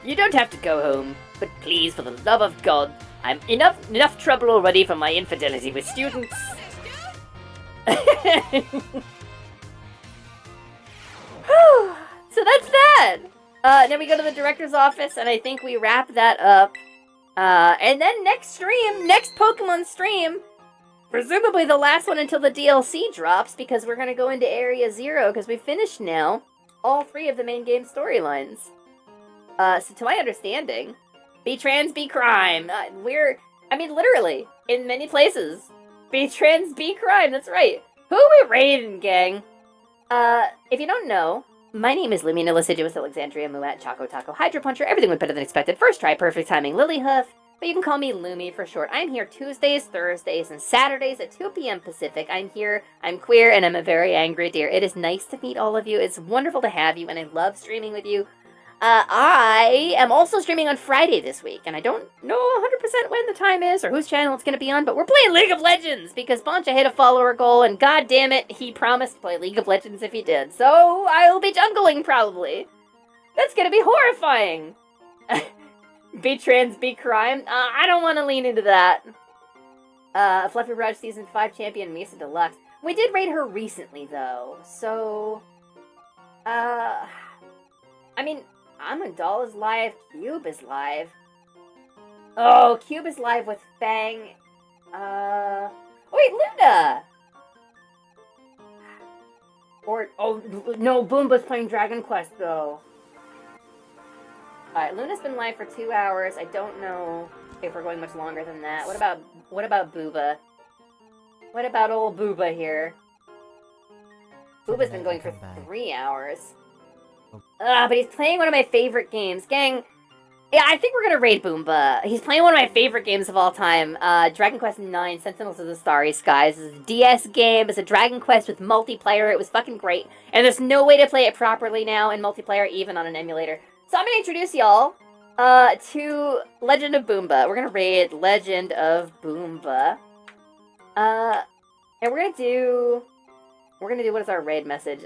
You don't have to go home, but please, for the love of God, I'm enough trouble already from my infidelity with students. So that's that. Then we go to the director's office, and I think we wrap that up. And then next Pokemon stream, presumably the last one until the DLC drops, because we're going to go into Area 0, because we finished now all 3 of the main game storylines. So to my understanding, be trans, be crime. Literally, in many places, be trans, be crime, that's right. Who are we raiding, gang? If you don't know, my name is Lumi, Acidus, Alexandria, Muat, Choco Taco, Hydro Puncher, everything went better than expected, first try, perfect timing, Lilyhoof, but you can call me Lumi for short. I'm here Tuesdays, Thursdays, and Saturdays at 2 p.m. Pacific. I'm here, I'm queer, and I'm a very angry deer. It is nice to meet all of you, it's wonderful to have you, and I love streaming with you. I am also streaming on Friday this week, and I don't know 100% when the time is or whose channel it's going to be on, but we're playing League of Legends because Boncha hit a follower goal, and god damn it, he promised to play League of Legends if he did, so I'll be jungling probably. That's going to be horrifying. Be trans, be crime. I don't want to lean into that. Fluffy Barrage Season 5 champion Misa Deluxe. We did raid her recently, though, so... Amandal is live, Cube is live. Oh, Cube is live with Fang. Wait, Luna! No, Boomba's playing Dragon Quest, though. Alright, Luna's been live for 2 hours. I don't know if we're going much longer than that. What about Booba? What about old Booba here? Booba's been going for 3 hours. But he's playing one of my favorite games. Gang, yeah, I think we're gonna raid Boomba. He's playing one of my favorite games of all time. Dragon Quest IX, Sentinels of the Starry Skies. This is a DS game. It's a Dragon Quest with multiplayer. It was fucking great. And there's no way to play it properly now in multiplayer, even on an emulator. So I'm gonna introduce y'all to Legend of Boomba. We're gonna raid Legend of Boomba. And we're gonna do, what is our raid message?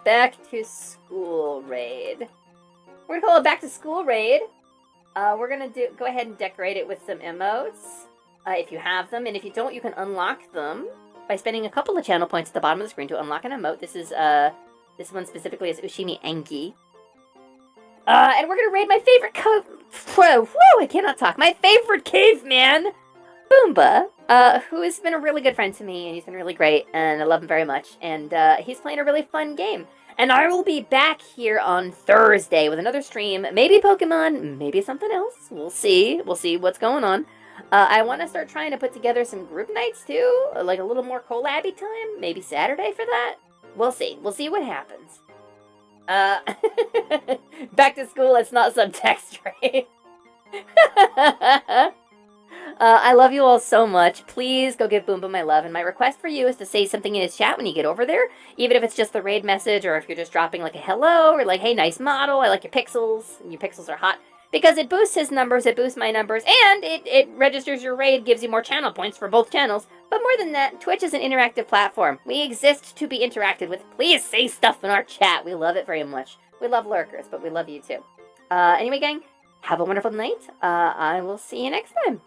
Back to school raid. We're gonna call it back to school raid. We're gonna go ahead and decorate it with some emotes, if you have them, and if you don't, you can unlock them by spending a couple of channel points at the bottom of the screen to unlock an emote. This one specifically is Ushimi Enki. And we're gonna raid my favorite I cannot talk. My favorite caveman, Boomba, who has been a really good friend to me, and he's been really great, and I love him very much, and he's playing a really fun game. And I will be back here on Thursday with another stream, maybe Pokemon, maybe something else, we'll see what's going on. I want to start trying to put together some group nights too, like a little more collabby time, maybe Saturday for that. We'll see what happens. Back to school, it's not subtext, right? I love you all so much. Please go give Boomba my love. And my request for you is to say something in his chat when you get over there. Even if it's just the raid message, or if you're just dropping like a hello, or like, hey, nice model, I like your pixels, and your pixels are hot. Because it boosts his numbers, it boosts my numbers, and it registers your raid, gives you more channel points for both channels. But more than that, Twitch is an interactive platform. We exist to be interacted with. Please say stuff in our chat. We love it very much. We love lurkers, but we love you too. Anyway, gang, have a wonderful night. I will see you next time.